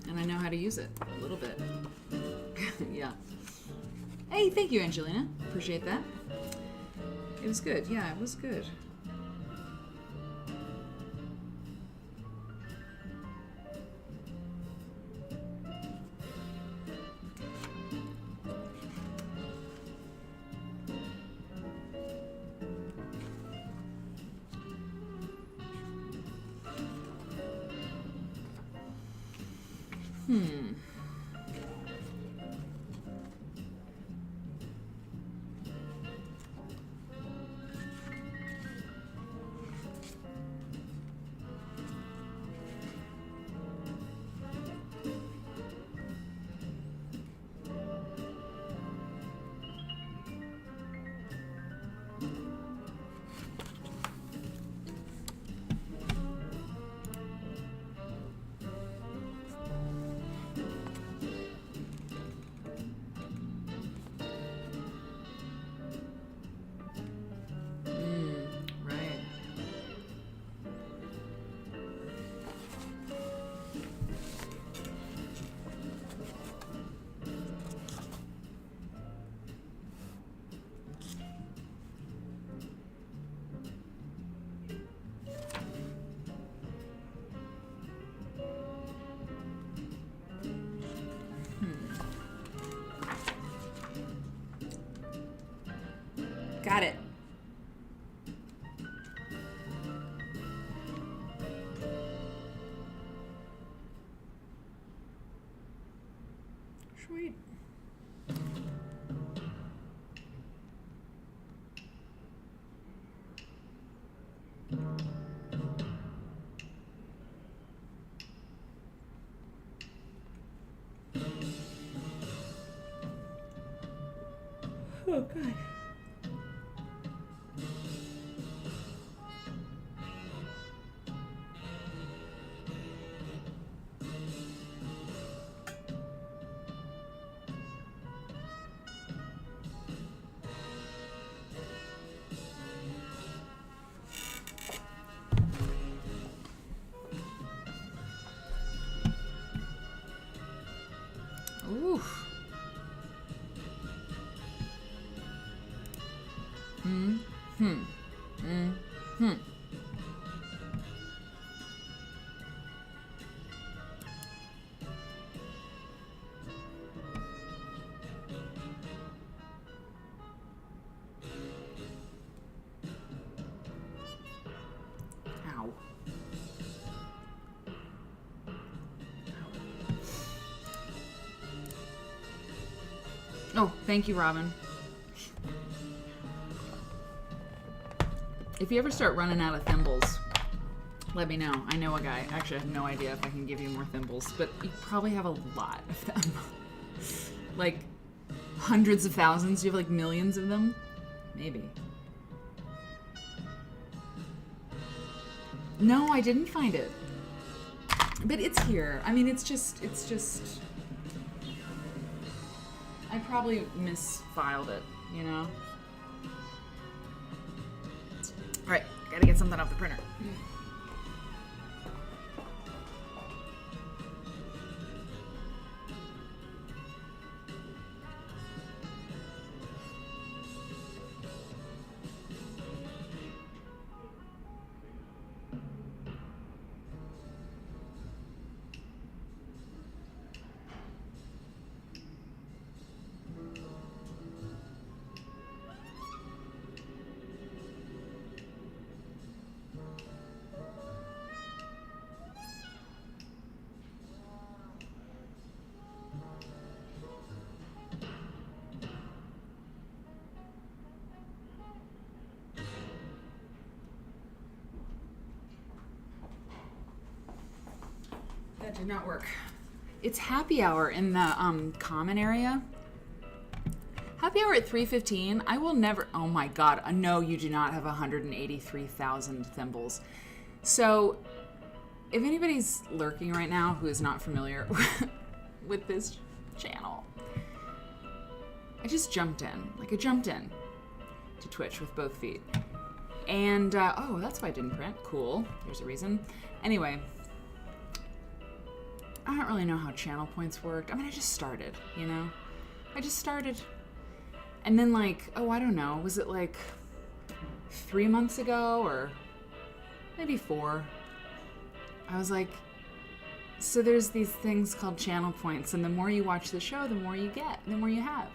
And I know how to use it a little bit. Yeah. Hey, thank you, Angelina. Appreciate that. It was good. Yeah, it was good. Right. Got it. Sweet. Oh, God. Oof. Ow. Oh, thank you, Robin. If you ever start running out of thimbles, let me know. I know a guy. Actually, I have no idea if I can give you more thimbles, but you probably have a lot of them. Like hundreds of thousands. You have like millions of them? Maybe. No, I didn't find it. But it's here. I mean, it's just... I probably misfiled it, you know? Alright, gotta get something off the printer. That did not work. It's happy hour in the common area. Happy hour at 3:15. I will never. Oh my God! No, you do not have 183,000 thimbles. So, if anybody's lurking right now who is not familiar with this channel, I just jumped in. Like I jumped in to Twitch with both feet, and oh, that's why I didn't print. Cool. There's a reason. Anyway. I don't really know how channel points worked. I mean, I just started, you know? I just started. And then, like, oh, I don't know. Was it like 3 months ago or maybe 4? I was like, so there's these things called channel points, and the more you watch the show, the more you get, the more you have.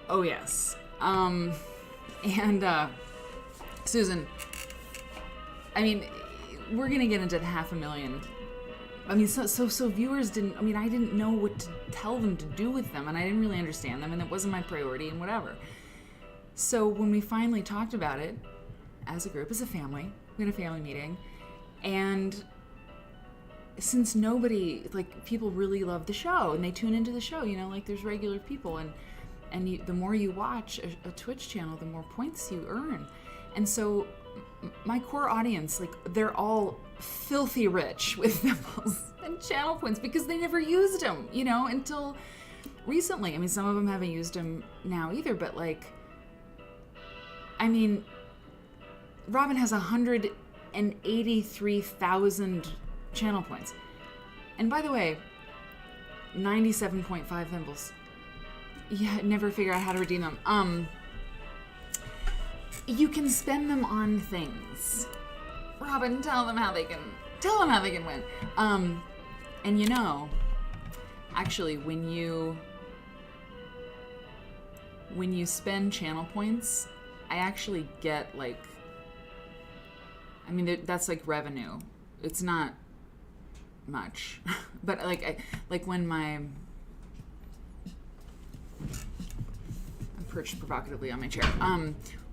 Oh, yes. Susan, I mean, we're going to get into the 500,000. I mean, so viewers didn't, I mean, I didn't know what to tell them to do with them, and I didn't really understand them, and it wasn't my priority, and whatever. So when we finally talked about it, as a group, as a family, we had a family meeting, and since nobody, like, people really love the show, and they tune into the show, you know, like, there's regular people, and the more you watch a Twitch channel, the more points you earn. And so my core audience, like, they're all filthy rich with thimbles and channel points because they never used them, you know, until recently. I mean, some of them haven't used them now either, but, like, I mean, Robin has 183,000 channel points. And by the way, 97.5 thimbles. Yeah, never figure out how to redeem them. You can spend them on things. Robin, tell them how they can win. And you know, actually, when you spend channel points, I actually get, like, I mean, that's like revenue. It's not much, but like when I'm perched provocatively on my chair.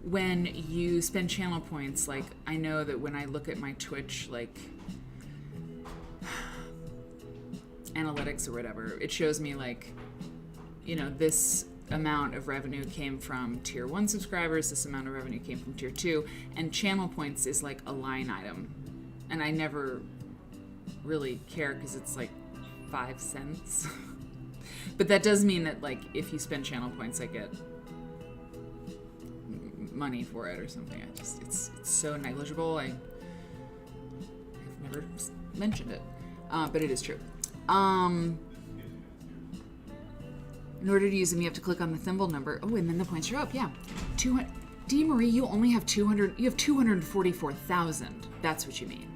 When you spend channel points, like, I know that when I look at my Twitch, like, analytics or whatever, it shows me, like, you know, this amount of revenue came from tier 1 subscribers, this amount of revenue came from tier 2, and channel points is like a line item. And I never really care because it's like 5 cents. But that does mean that, like, if you spend channel points, I get money for it or something. It's so negligible. I've never mentioned it, but it is true. In order to use them, you have to click on the thimble number. Oh, and then the points are up. Yeah, 200. D. Marie, you only have 200. You have 244,000. That's what you mean.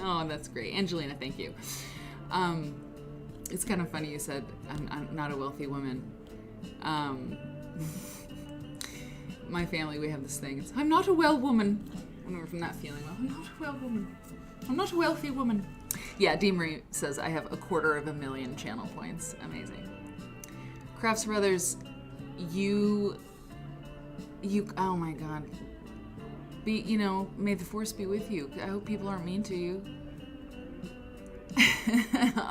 Oh, that's great, Angelina. Thank you. It's kind of funny you said I'm not a wealthy woman. My family, we have this thing. It's, I'm not a well woman. When we're from that feeling, well, I'm not a well woman. I'm not a wealthy woman. Yeah, D. Marie says I have 250,000 channel points. Amazing. Crafts Brothers, you, oh my God. You know, may the force be with you. I hope people aren't mean to you.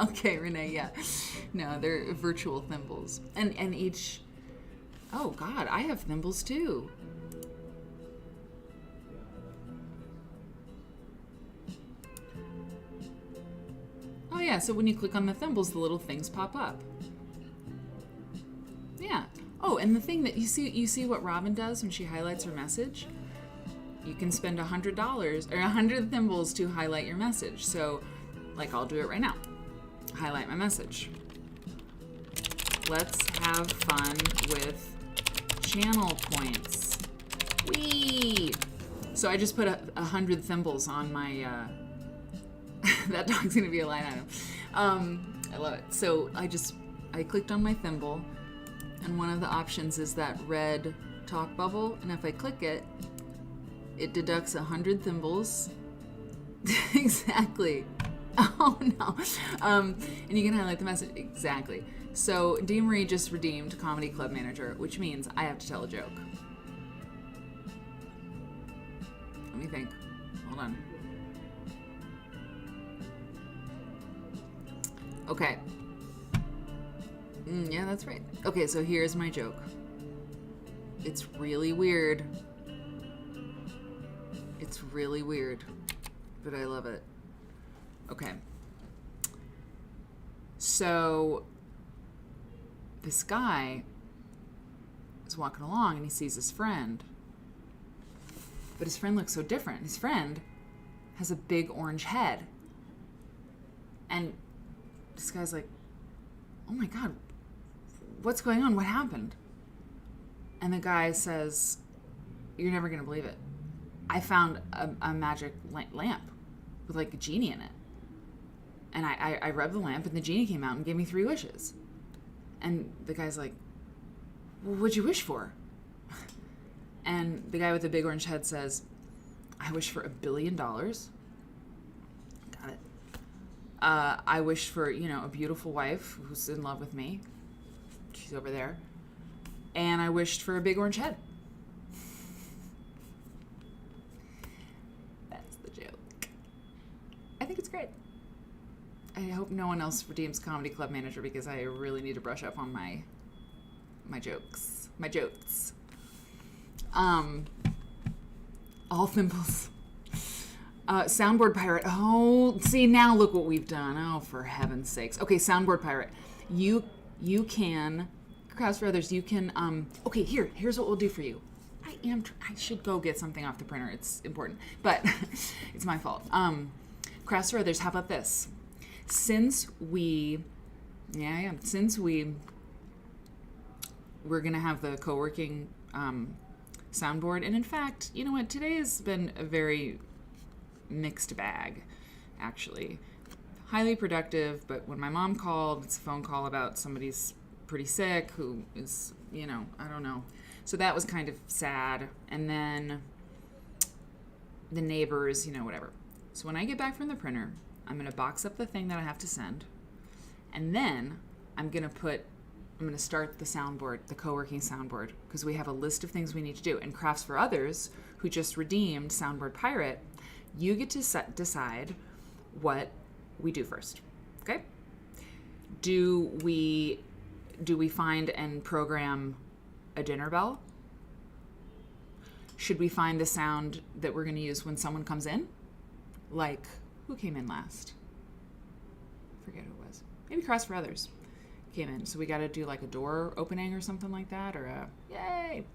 Okay, Renee, yeah. No, they're virtual thimbles. And each, oh God, I have thimbles too. Oh yeah, so when you click on the thimbles, the little things pop up. Yeah. Oh, and the thing that you see what Robin does when she highlights her message? You can spend $100 or 100 thimbles to highlight your message. So, like, I'll do it right now. Highlight my message. Let's have fun with channel points. Whee! So I just put 100 thimbles on my, that dog's gonna be a line item. I love it. So I clicked on my thimble, and one of the options is that red talk bubble, and if I click it, it deducts 100 thimbles. Exactly. Oh no. And you can highlight the message. Exactly. So D. Marie just redeemed Comedy Club Manager, which means I have to tell a joke. Let me think. Hold on. Okay. Yeah, that's right. Okay, so here's my joke. It's really weird. It's really weird, but I love it. Okay. So, this guy is walking along and he sees his friend. But his friend looks so different. His friend has a big orange head. And this guy's like, oh my God, what's going on? What happened? And the guy says, you're never going to believe it. I found a magic lamp with like a genie in it. And I rubbed the lamp and the genie came out and gave me 3 wishes. And the guy's like, well, what'd you wish for? And the guy with the big orange head says, I wish for $1 billion. Got it. I wish for, a beautiful wife who's in love with me. She's over there. And I wished for a big orange head. That's the joke. I think it's great. I hope no one else redeems Comedy Club Manager because I really need to brush up on my jokes. My jokes. All Thimbles. Soundboard Pirate. Oh, see, now look what we've done. Oh, for heaven's sakes. Okay, Soundboard Pirate. You can, Crowds for Others, you can, okay, here's what we'll do for you. I should go get something off the printer. It's important, but it's my fault. Crafts for Others, how about this? Since we're going to have the co-working soundboard, and in fact, you know what? Today has been a very mixed bag, actually. Highly productive, but when my mom called, it's a phone call about somebody's pretty sick who is, I don't know. So that was kind of sad. And then the neighbors, whatever. So when I get back from the printer, I'm going to box up the thing that I have to send. And then I'm going to start the soundboard, the co-working soundboard, because we have a list of things we need to do. And Crafts for Others, who just redeemed Soundboard Pirate, you get to decide what we do first. Okay? Do we find and program a dinner bell? Should we find the sound that we're going to use when someone comes in? Like, who came in last? I forget who it was. Maybe Crafts for Others came in. So we got to do like a door opening or something like that, or a yay.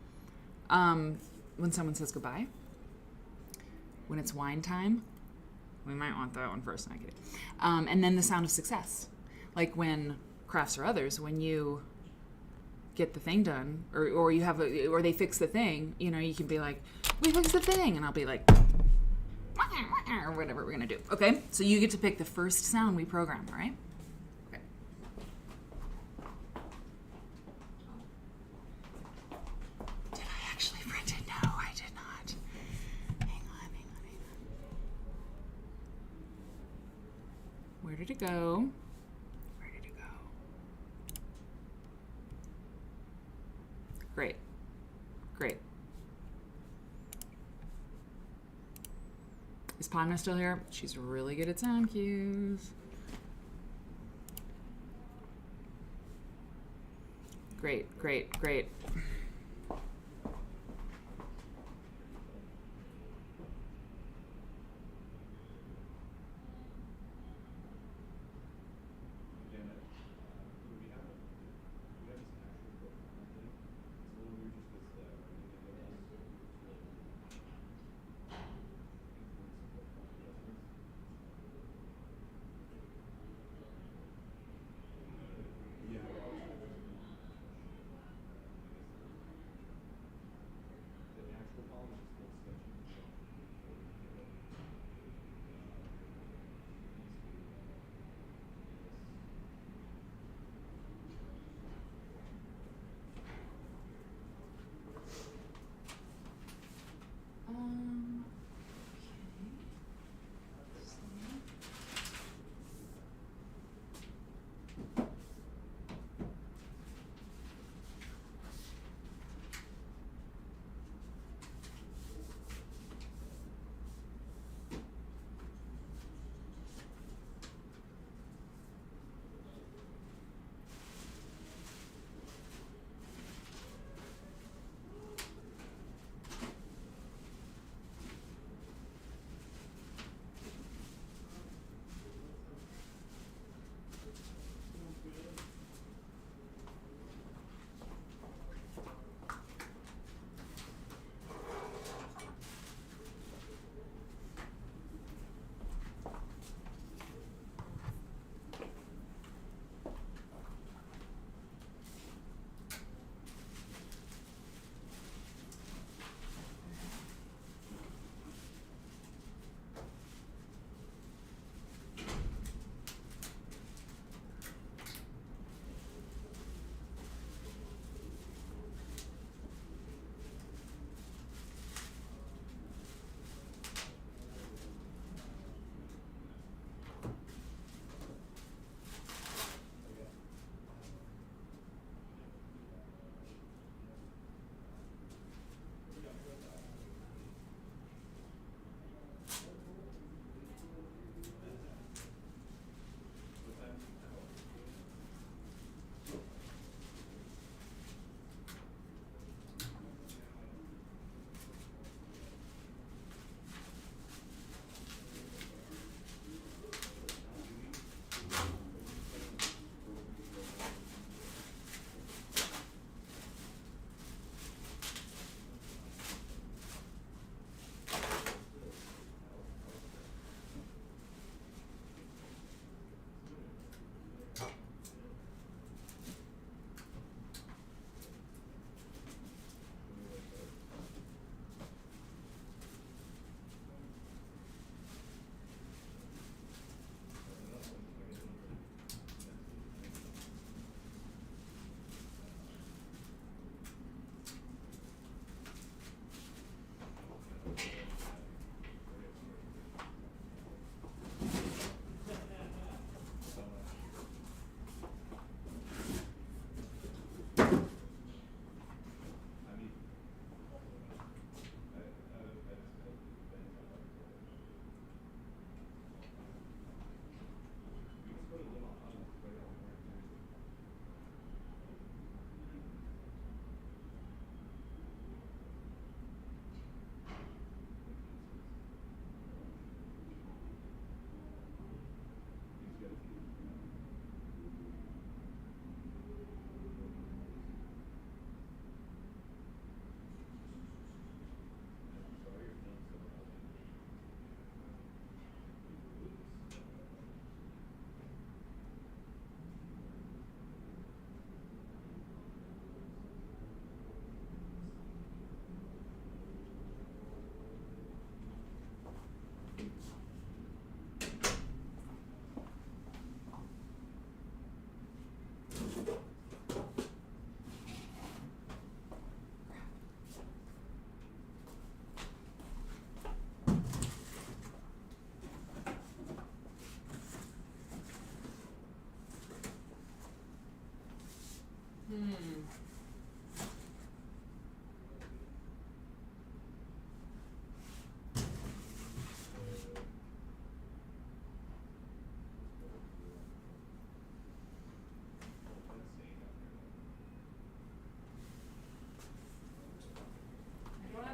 When someone says goodbye. When it's wine time. We might want that one first. Not kidding. And then the sound of success. Like when Crafts for Others, when you get the thing done, or you have or they fix the thing, you can be like, we fixed the thing, and I'll be like, or whatever we're gonna do. Okay, so you get to pick the first sound we program. All right. Okay. Did I actually print it? No, I did not. Hang on. Where did it go? Great. Is Padma still here? She's really good at sound cues. Great.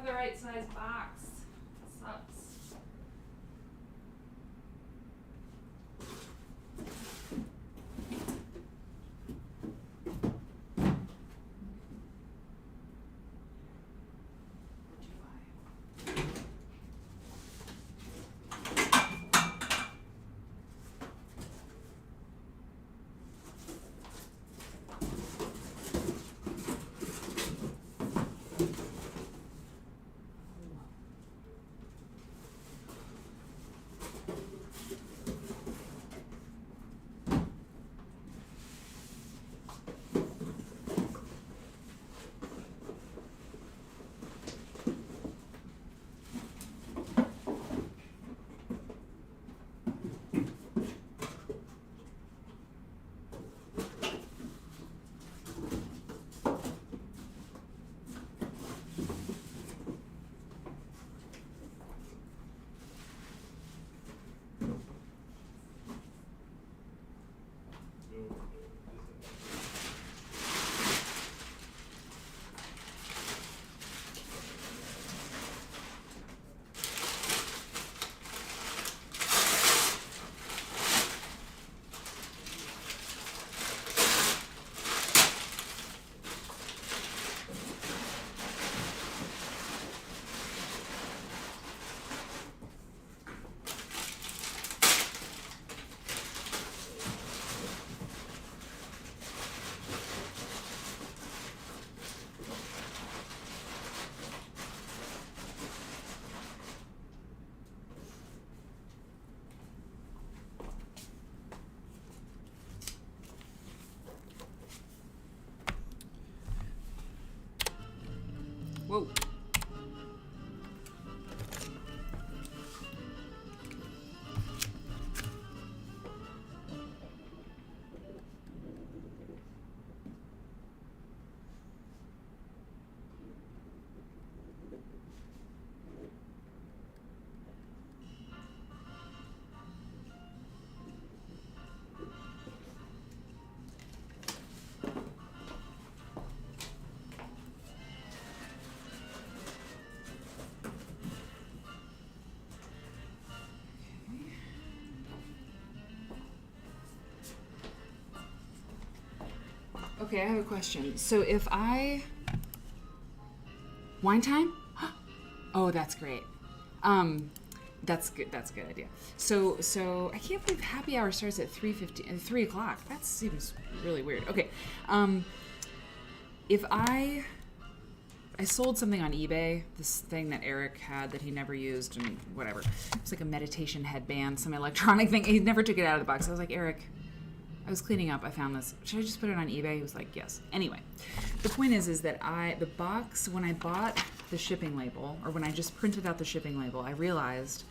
the right size box. Sucks. Whoa. Okay, I have a question. So if wine time? Oh, that's great. That's good. That's a good idea. So I can't believe happy hour starts at 3 o'clock. That seems really weird. Okay. If I sold something on eBay, this thing that Eric had that he never used and whatever. It's like a meditation headband, some electronic thing. He never took it out of the box. I was like, Eric, I was cleaning up. I found this. Should I just put it on eBay? He was like, yes. Anyway, the point is that the box, when I bought the shipping label, or when I just printed out the shipping label, I realized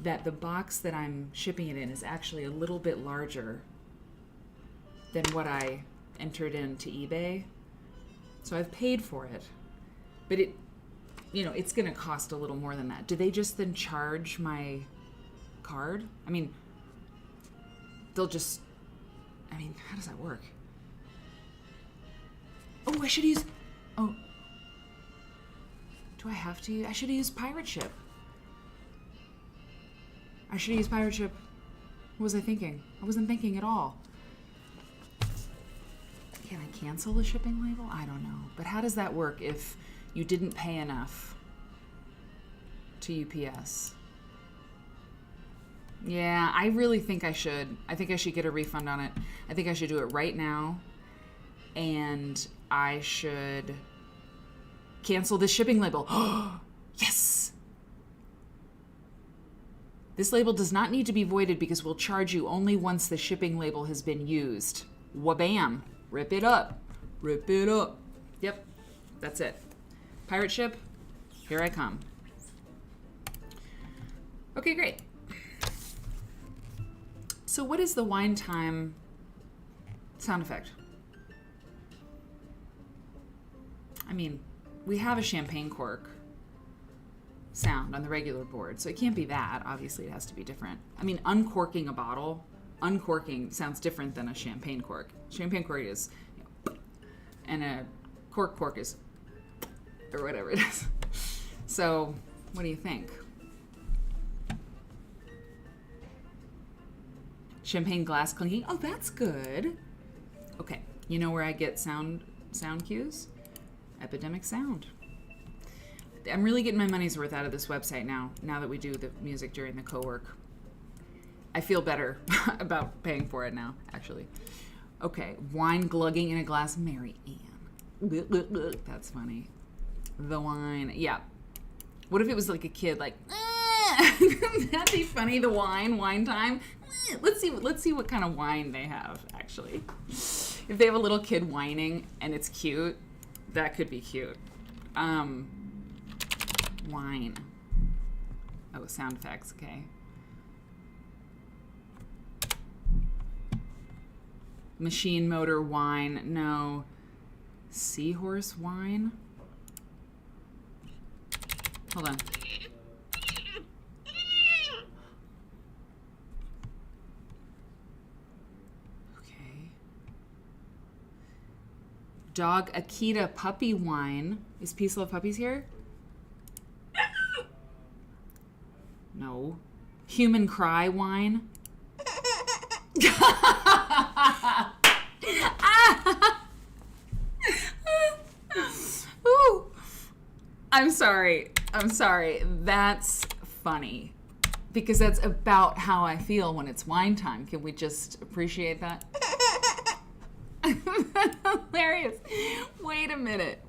that the box that I'm shipping it in is actually a little bit larger than what I entered into eBay. So I've paid for it, but it's going to cost a little more than that. Do they just then charge my card? I mean, how does that work? Oh, do I have to? I should have used Pirate Ship. What was I thinking? I wasn't thinking at all. Can I cancel the shipping label? I don't know. But how does that work if you didn't pay enough to UPS? Yeah, I really think I should. I think I should get a refund on it. I think I should do it right now. And I should cancel this shipping label. Yes! This label does not need to be voided because we'll charge you only once the shipping label has been used. Wabam! Rip it up. Rip it up. Yep, that's it. Pirate Ship, here I come. Okay, great. So what is the wine time sound effect? I mean, we have a champagne cork sound on the regular board, so it can't be that. Obviously, it has to be different. I mean, uncorking a bottle, uncorking sounds different than a champagne cork. Champagne cork is, and a cork is, or whatever it is. So, what do you think? Champagne glass clinking. Oh, that's good. Okay, you know where I get sound cues? Epidemic Sound. I'm really getting my money's worth out of this website now that we do the music during the co-work. I feel better about paying for it now, actually. Okay, wine glugging in a glass. Mary Ann. That's funny. The wine. Yeah. What if it was like a kid, like, that'd be funny, the wine time. Let's see what kind of wine they have, actually. If they have a little kid whining and it's cute, that could be cute. Wine. Oh, sound effects, okay. Machine motor wine, no. Seahorse wine? Hold on. Okay. Dog Akita puppy wine. Is Peace Love Puppies here? No. Human cry wine. Ooh. I'm sorry. That's funny. Because that's about how I feel when it's wine time. Can we just appreciate that? Hilarious. Wait a minute.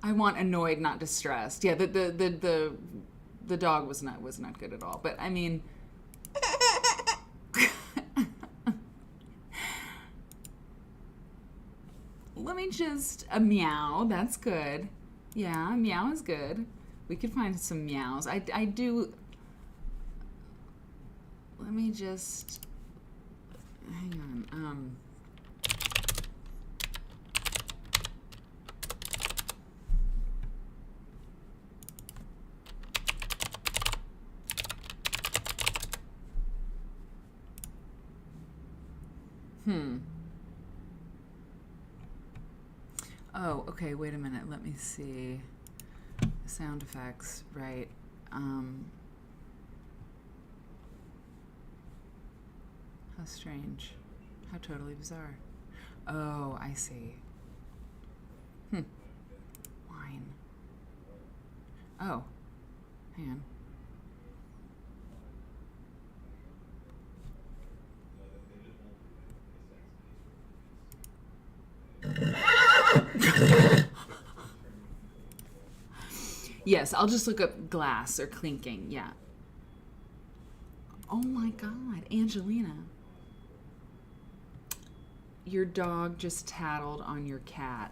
I want annoyed, not distressed. Yeah, the dog was not good at all. But I mean, let me just a meow. That's good. Yeah, a meow is good. We could find some meows. I do. Let me just hang on. Oh, okay, wait a minute. Let me see. Sound effects, right. How strange. How totally bizarre. Oh, I see. Wine. Oh, hang on. Yes, I'll just look up glass or clinking. Yeah. Oh my God, Angelina. Your dog just tattled on your cat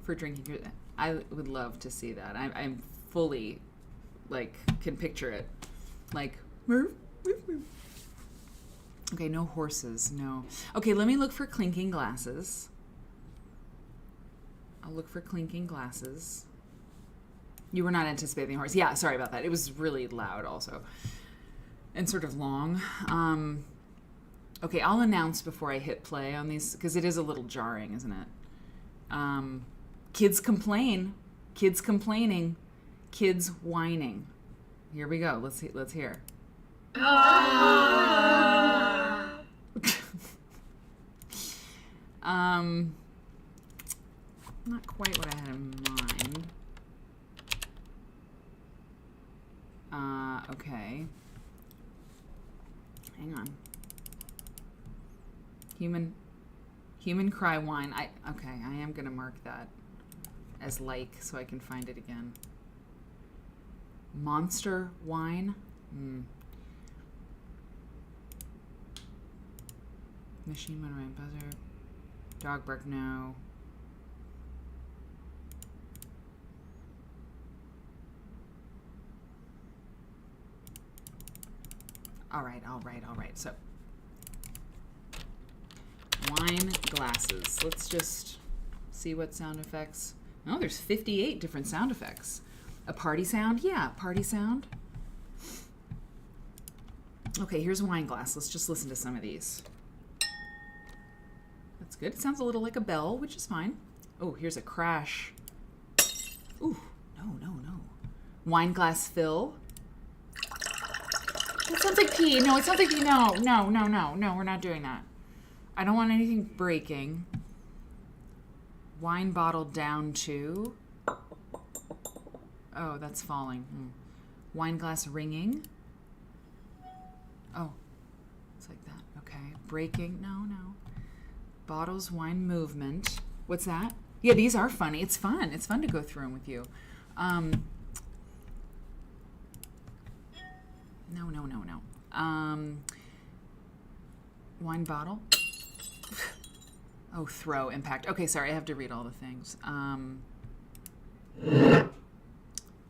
for drinking your... I would love to see that. I'm fully, like, can picture it. Like, okay, no horses, no. Okay, let me look for clinking glasses. I'll look for clinking glasses. You were not anticipating the horse. Yeah, sorry about that. It was really loud also. And sort of long. Okay, I'll announce before I hit play on these, because it is a little jarring, isn't it? Kids complain. Kids complaining. Kids whining. Here we go. Let's hear. Not quite what I had in mind. Okay. Hang on. Human cry whine. Okay, I am gonna mark that as like so I can find it again. Monster whine. Machine motor and buzzer. Dog bark, no. All right. So, wine glasses. Let's just see what sound effects. Oh, there's 58 different sound effects. A party sound? Yeah, party sound. Okay, here's a wine glass. Let's just listen to some of these. That's good. It sounds a little like a bell, which is fine. Oh, here's a crash. Ooh, No. Wine glass fill. It sounds like pee. No, it sounds like pee. No, we're not doing that. I don't want anything breaking. Wine bottle down to. Oh, that's falling. Wine glass ringing. Oh, it's like that. Okay. Breaking. No. Bottles, wine movement. What's that? Yeah, these are funny. It's fun. It's fun to go through them with you. No. Wine bottle. Oh, throw, impact. Okay, sorry, I have to read all the things.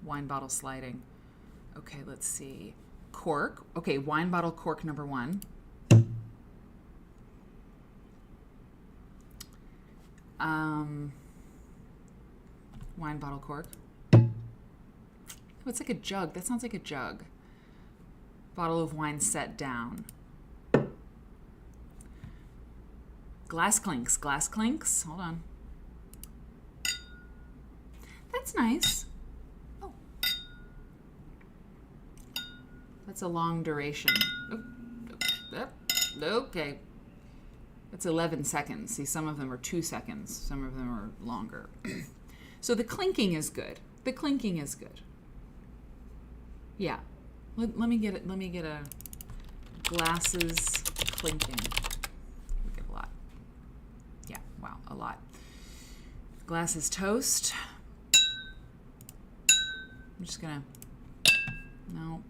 Wine bottle sliding. Okay, let's see. Cork. Okay, wine bottle cork number 1. Wine bottle cork. Oh, it's like a jug. That sounds like a jug. Bottle of wine set down. Glass clinks. Hold on. That's nice. Oh. That's a long duration. Okay. That's 11 seconds. See, some of them are 2 seconds. Some of them are longer. So the clinking is good. Yeah. Let me get it. Let me get a glasses clinking. We get a lot. Yeah, wow, a lot. Glasses toast. I'm just gonna. No.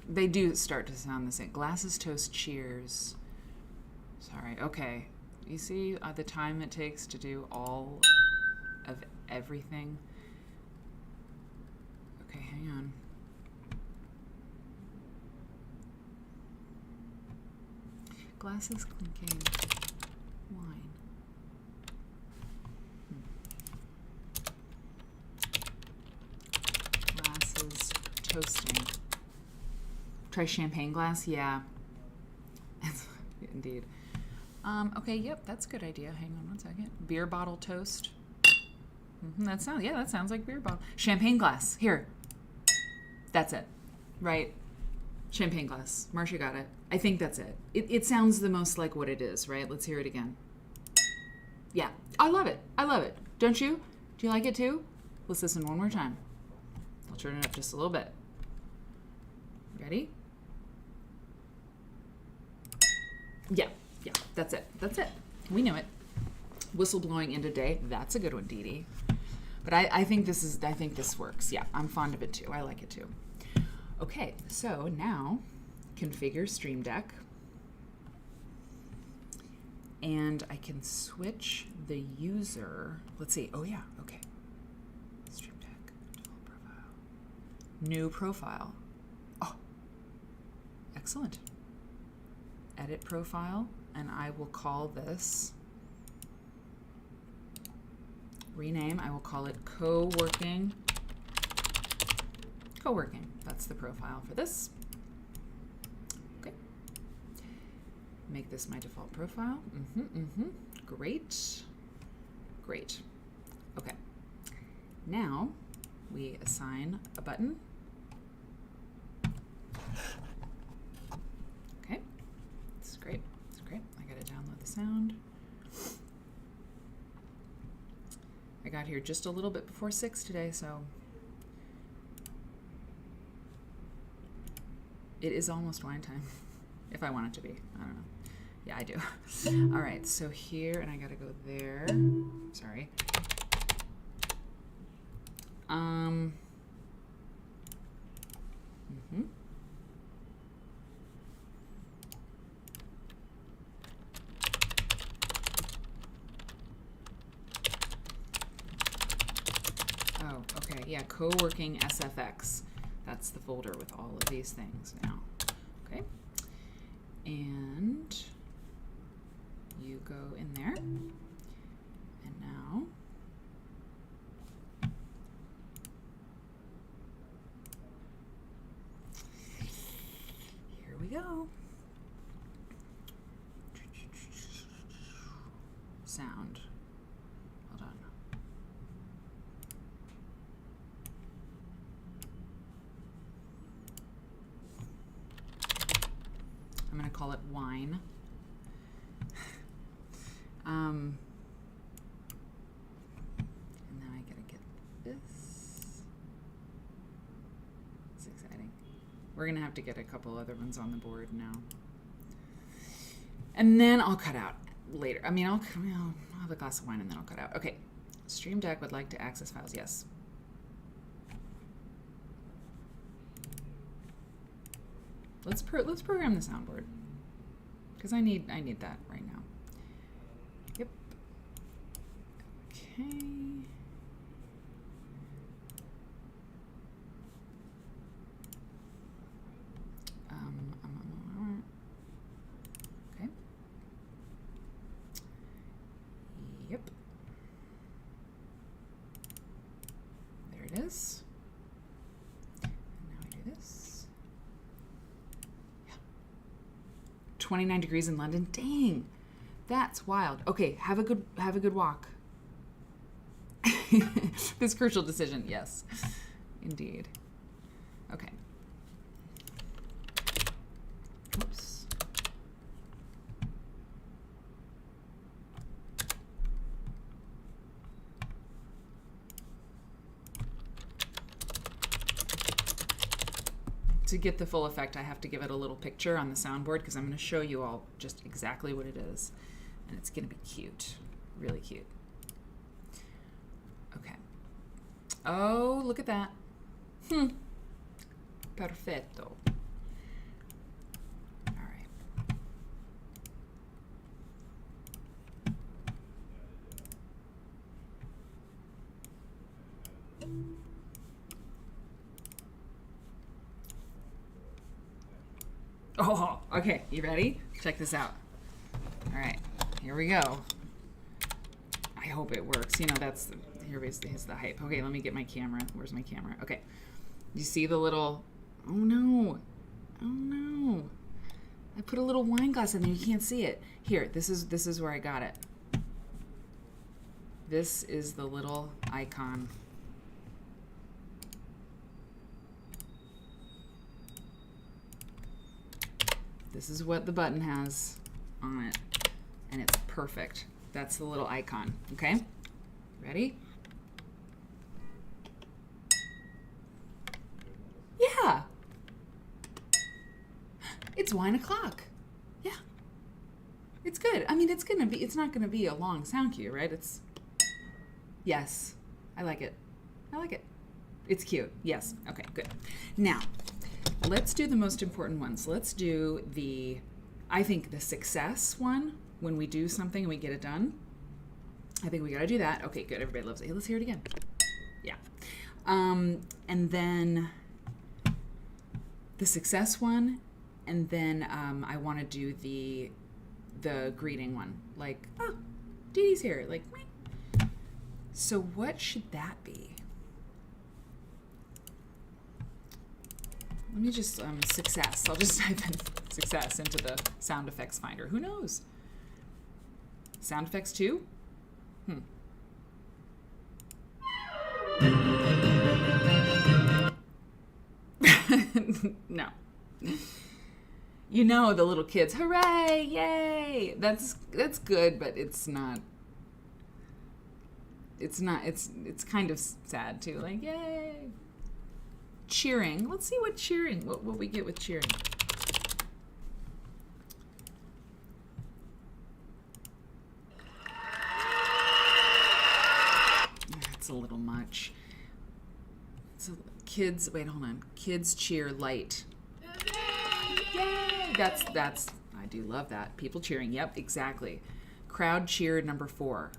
They do start to sound the same. Glasses toast. Cheers. Sorry. Okay. You see the time it takes to do all of everything. Okay, hang on. Glasses clinking. Wine. Glasses toasting. Try champagne glass? Yeah. Indeed. Okay, yep, that's a good idea. Hang on one second. Beer bottle toast. That sounds like beer bottle. Champagne glass. Here. That's it. Right. Champagne glass. Marcia got it. I think that's it. It sounds the most like what it is, right? Let's hear it again. Yeah. I love it. Don't you? Do you like it too? Let's listen one more time. I'll turn it up just a little bit. Ready? Yeah. That's it. We knew it. Whistle blowing into day. That's a good one, Dee Dee. But I think this works. Yeah, I'm fond of it too. I like it too. Okay, so now configure Stream Deck. And I can switch the user. Let's see. Oh yeah, okay. Stream Deck, default profile. New profile. Oh, excellent. Edit profile, and I will call this, rename, I will call it co-working. That's the profile for this. Okay. Make this my default profile. Great. Okay. Now we assign a button. Okay. This is great. I gotta download the sound. I got here just a little bit before 6 today, so it is almost wine time. If I want it to be. I don't know. Yeah, I do. All right, so here, and I gotta go there. Sorry. Oh, okay. Yeah, co-working SFX. That's the folder with all of these things now. Okay. And you go in there. And now here we go. Sound. call it wine. And now I gotta get this. It's exciting. We're gonna have to get a couple other ones on the board now. And then I'll cut out later. I mean, I'll have a glass of wine and then I'll cut out. Okay. Stream Deck would like to access files. Yes. Let's program the soundboard because I need that right now. Yep. Okay. Okay. Yep. There it is. And now I do this. 29 degrees in London. Dang, that's wild. Okay, have a good walk. This crucial decision, yes, indeed. Okay. Oops. To get the full effect, I have to give it a little picture on the soundboard because I'm going to show you all just exactly what it is. And it's going to be cute. Really cute. Okay. Oh, look at that. Perfetto. All right. Oh, okay. You ready? Check this out. All right, here we go. I hope it works. You know, that's here's the hype. Okay, let me get my camera. Where's my camera? Okay. You see the little? Oh no! Oh no! I put a little wine glass in there. You can't see it. Here, this is where I got it. This is the little icon. This is what the button has on it, and it's perfect. That's the little icon, okay? Ready? Yeah. It's wine o'clock. Yeah. It's good. I mean, it's not gonna be a long sound cue, right? Yes. I like it. I like it. It's cute. Yes. Okay, good. Now, let's do the most important ones. Let's do I think the success one, when we do something and we get it done. I think we got to do that. Okay, good. Everybody loves it. Hey, let's hear it again. Yeah. And then the success one, and then I want to do the greeting one. Like, oh, Dee Dee's here. Like, meh. So what should that be? Let me just, success. I'll just type in success into the sound effects finder. Who knows? Sound effects too? No. You know, the little kids, hooray, yay. That's good, but it's kind of sad too. Like, yay. Cheering. Let's see what we get with cheering. That's a little much. Kids, wait, hold on. Kids cheer light. Yay! That's I do love that. People cheering. Yep, exactly. Crowd cheer number 4.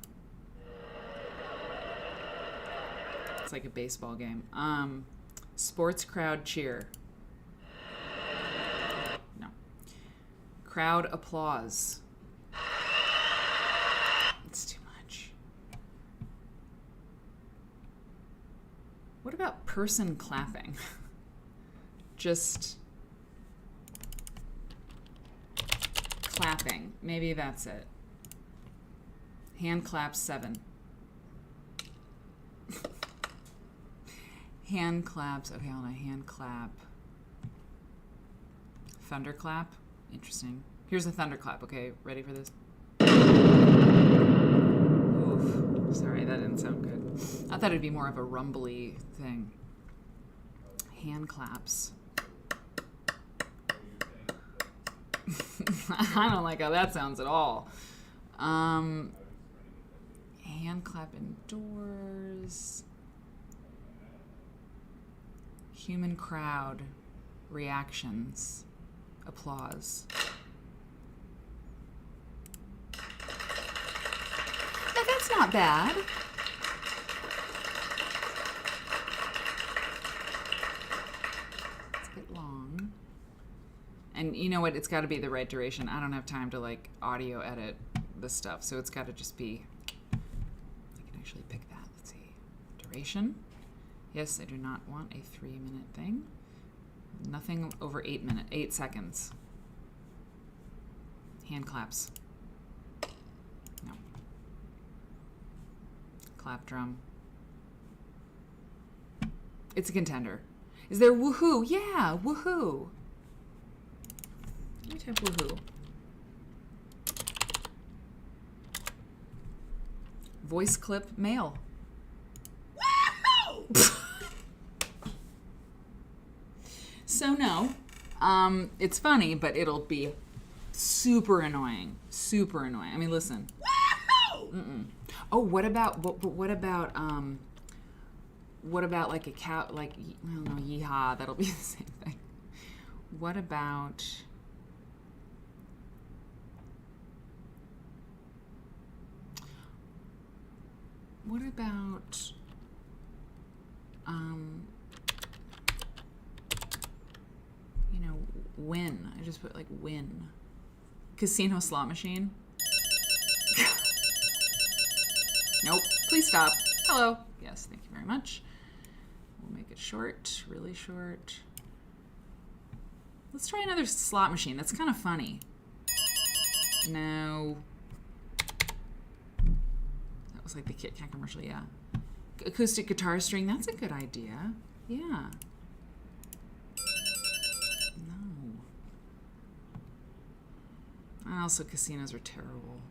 It's like a baseball game. Sports crowd cheer. No. Crowd applause. It's too much. What about person clapping? Just clapping. Maybe that's it. Hand clap 7. Hand claps. Okay, hold on. Hand clap. Thunderclap. Interesting. Here's a thunderclap. Okay, ready for this? Oof. Sorry, that didn't sound good. I thought it'd be more of a rumbly thing. Hand claps. I don't like how that sounds at all. Hand clap indoors. Human crowd. Reactions. Applause. Now, that's not bad. It's a bit long. And you know what? It's got to be the right duration. I don't have time to like audio edit this stuff, so it's got to just be. I can actually pick that. Let's see. Duration. Yes, I do not want a 3-minute thing. Nothing over 8 seconds. Hand claps. No. Clap drum. It's a contender. Is there woohoo? Yeah, woohoo. Let me type woohoo. Voice clip male. Woohoo! So no, it's funny, but it'll be super annoying. Super annoying. I mean, listen. Mm-mm. Oh, what about like a cow? Like, I don't know, yeehaw. That'll be the same thing. What about? You know, win. I just put like win. Casino slot machine. Nope. Please stop. Hello. Yes, thank you very much. We'll make it short, really short. Let's try another slot machine. That's kind of funny. No. That was like the Kit Kat commercial, yeah. Acoustic guitar string. That's a good idea. Yeah. And also, casinos are terrible.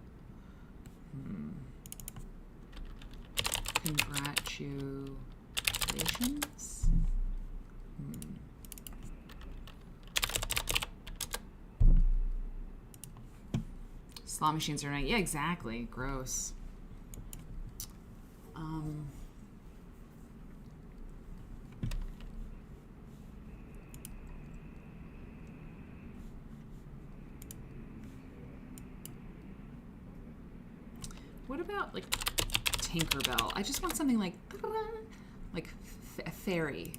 Congratulations. Slot machines are nice. Yeah, exactly. Gross. What about like Tinkerbell? I just want something like a fairy,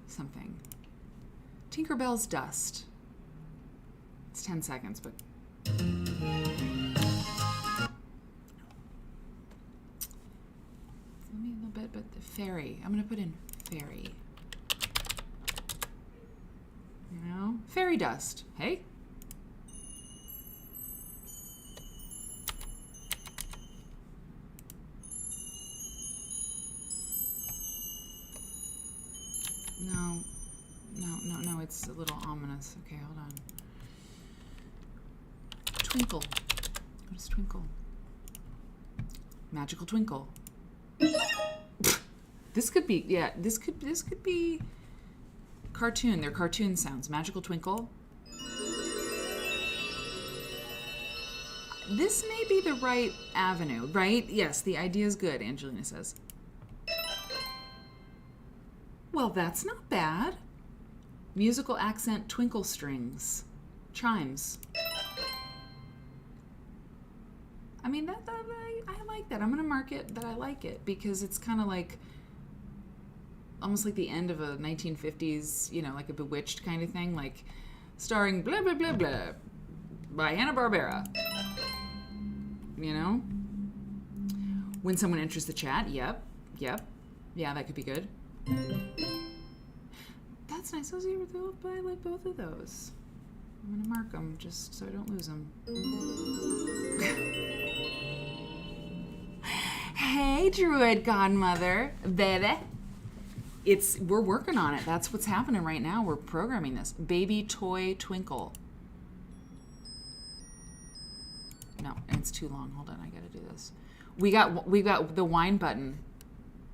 something. Tinkerbell's dust. It's 10 seconds, but maybe a little bit. But the fairy. I'm gonna put in fairy. You know, fairy dust. Hey. No, it's a little ominous. Okay, hold on. Twinkle. What is twinkle? Magical twinkle. This could be, yeah, this could be cartoon. They're cartoon sounds. Magical twinkle. This may be the right avenue, right? Yes, the idea is good, Angelina says. Well, that's not bad. Musical accent twinkle strings. Chimes. I mean, I like that. I'm going to mark it that I like it because it's kind of like almost like the end of a 1950s, you know, like a Bewitched kind of thing, like starring blah, blah, blah, blah by Hanna-Barbera. You know? When someone enters the chat, yep. Yeah, that could be good. That's nice. Those are, I like both of those. I'm going to mark them just so I don't lose them. Hey, Druid Godmother, baby. We're working on it. That's what's happening right now. We're programming this. Baby toy twinkle. It's too long. Hold on, I gotta do this. We got the wine button,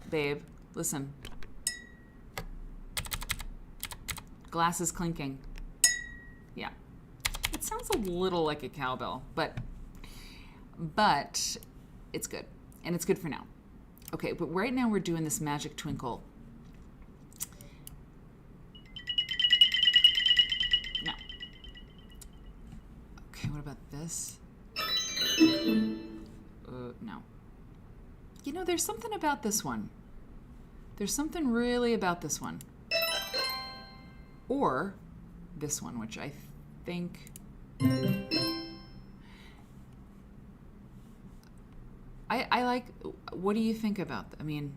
babe. Listen. Glasses clinking. Yeah. It sounds a little like a cowbell, but it's good. And it's good for now. Okay, but right now we're doing this magic twinkle. No. Okay, what about this? No. You know, there's something about this one. There's something really about this one. Or this one, which I think... I like... What do you think about... I mean...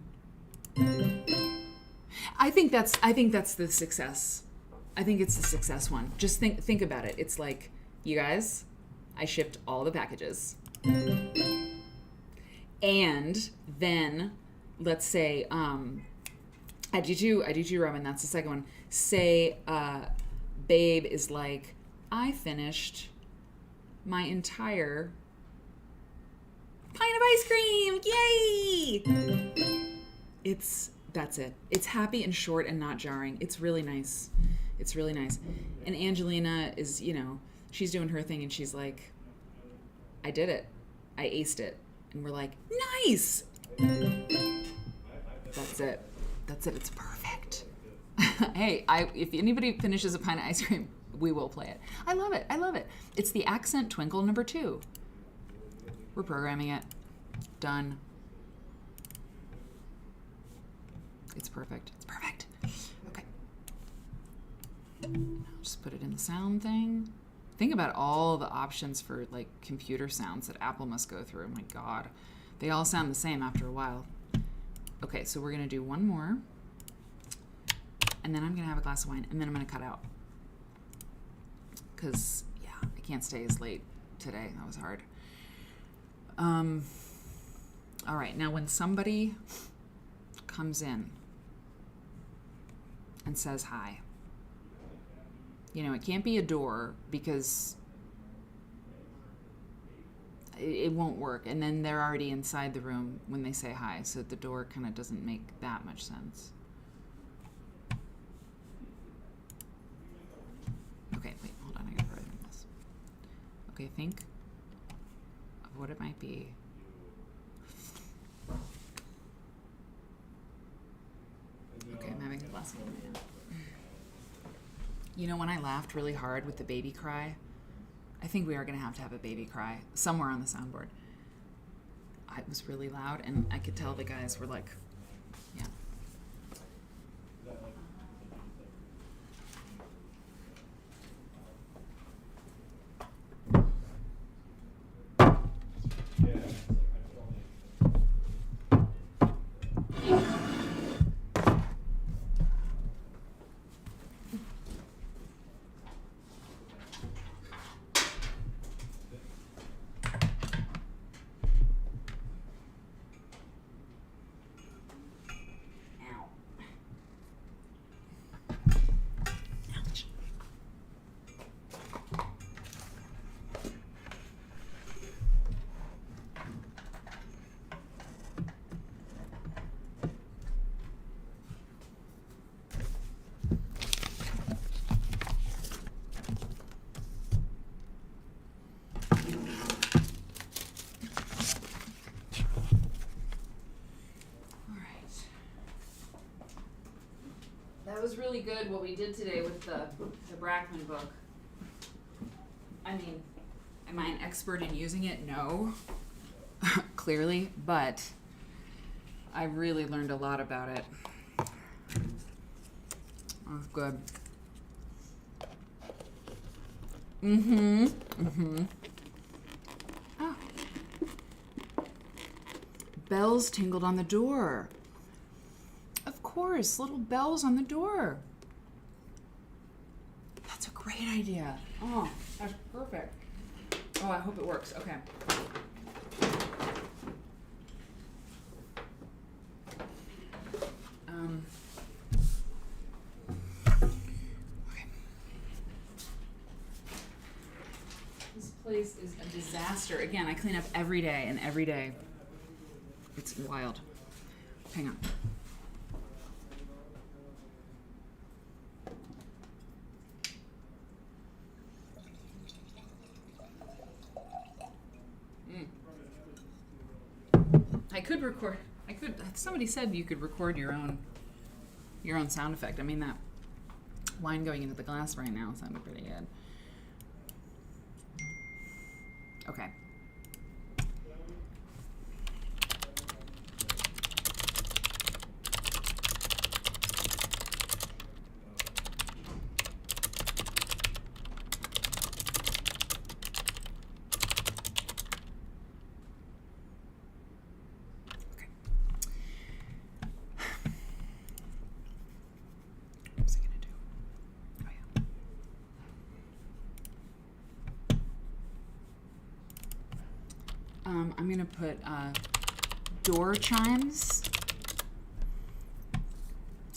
I think that's the success. I think it's the success one. Just think about it. It's like, you guys, I shipped all the packages. And then, let's say, I do too, Roman. That's the second one. Say, Babe is like, I finished my entire pint of ice cream. Yay! That's it. It's happy and short and not jarring. It's really nice. It's really nice. And Angelina is, you know, she's doing her thing and she's like, I did it. I aced it. And we're like, nice! That's it. That's it. It's perfect. Hey, if anybody finishes a pint of ice cream, we will play it. I love it. I love it. It's the accent twinkle number 2. We're programming it. Done. It's perfect. It's perfect. Okay. I'll just put it in the sound thing. Think about all the options for like computer sounds that Apple must go through. Oh my God. They all sound the same after a while. Okay, so we're gonna do one more. And then I'm gonna have a glass of wine and then I'm gonna cut out. Cause yeah, I can't stay as late today. That was hard. All right, now when somebody comes in and says hi, you know, it can't be a door because it won't work. And then they're already inside the room when they say hi. So the door kind of doesn't make that much sense. Okay, wait, hold on. I gotta write this. Okay, think of what it might be. Okay, I'm having a glass of wine now. You know, when I laughed really hard with the baby cry, I think we are going to have a baby cry somewhere on the soundboard. It was really loud, and I could tell the guys were like, yeah. That was really good what we did today with the Brackman book. I mean, am I an expert in using it? No, clearly, but I really learned a lot about it. That's good. Oh. Bells tingled on the door. Of course, little bells on the door. That's a great idea. Oh, that's perfect. Oh, I hope it works. Okay. Okay. This place is a disaster. Again, I clean up every day, and every day it's wild. Hang on. I could record. Somebody said you could record your own sound effect. I mean, that wine going into the glass right now sounded pretty good. Okay. I'm going to put door chimes.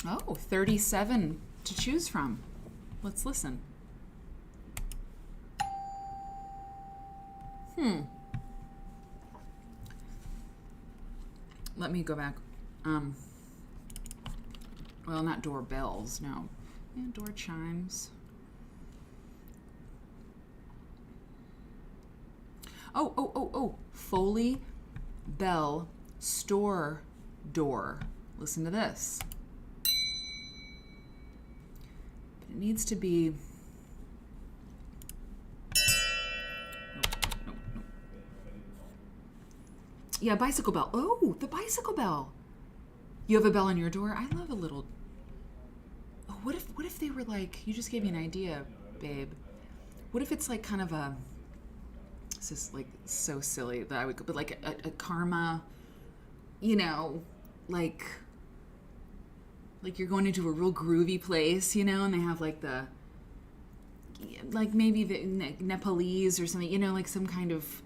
Oh, 37 to choose from. Let's listen. Let me go back. Well, not doorbells, no. Yeah, door chimes. Oh. Foley, bell, store, door. Listen to this. But it needs to be... No. Yeah, bicycle bell. Oh, the bicycle bell. You have a bell on your door? I love a little... Oh, what if they were like... You just gave me an idea, babe. What if it's like kind of a... This is like so silly that I would go, but like a karma, you know, like you're going into a real groovy place, you know, and they have like maybe the Nepalese or something, you know, like some kind of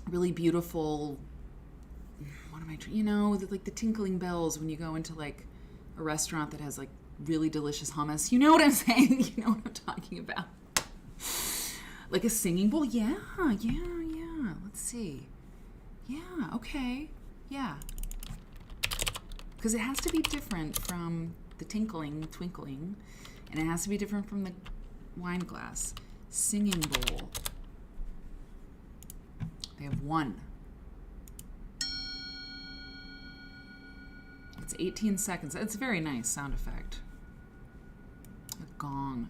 really beautiful, you know, like the tinkling bells when you go into like a restaurant that has like really delicious hummus. You know what I'm saying? You know what I'm talking about. Like a singing bowl? Yeah. Let's see. Yeah, okay. Yeah. Because it has to be different from the twinkling, and it has to be different from the wine glass. Singing bowl. They have one. It's 18 seconds. It's a very nice sound effect. A gong.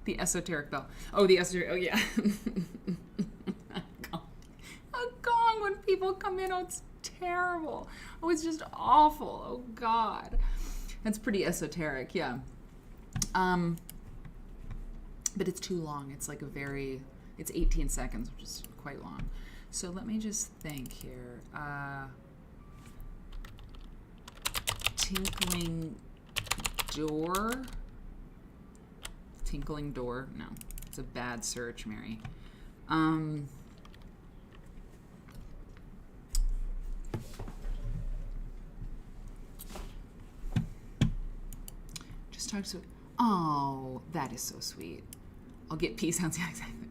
The esoteric bell. Oh, the esoteric. Oh, yeah. A gong when people come in. Oh, it's terrible. Oh, it's just awful. Oh, God. That's pretty esoteric, yeah. But it's too long. It's like it's 18 seconds, which is quite long. So let me just think here. Tinkling door. Tinkling door. No, it's a bad search, Mary. Just talk to... Oh, that is so sweet. I'll get peace sounds. Yeah, exactly.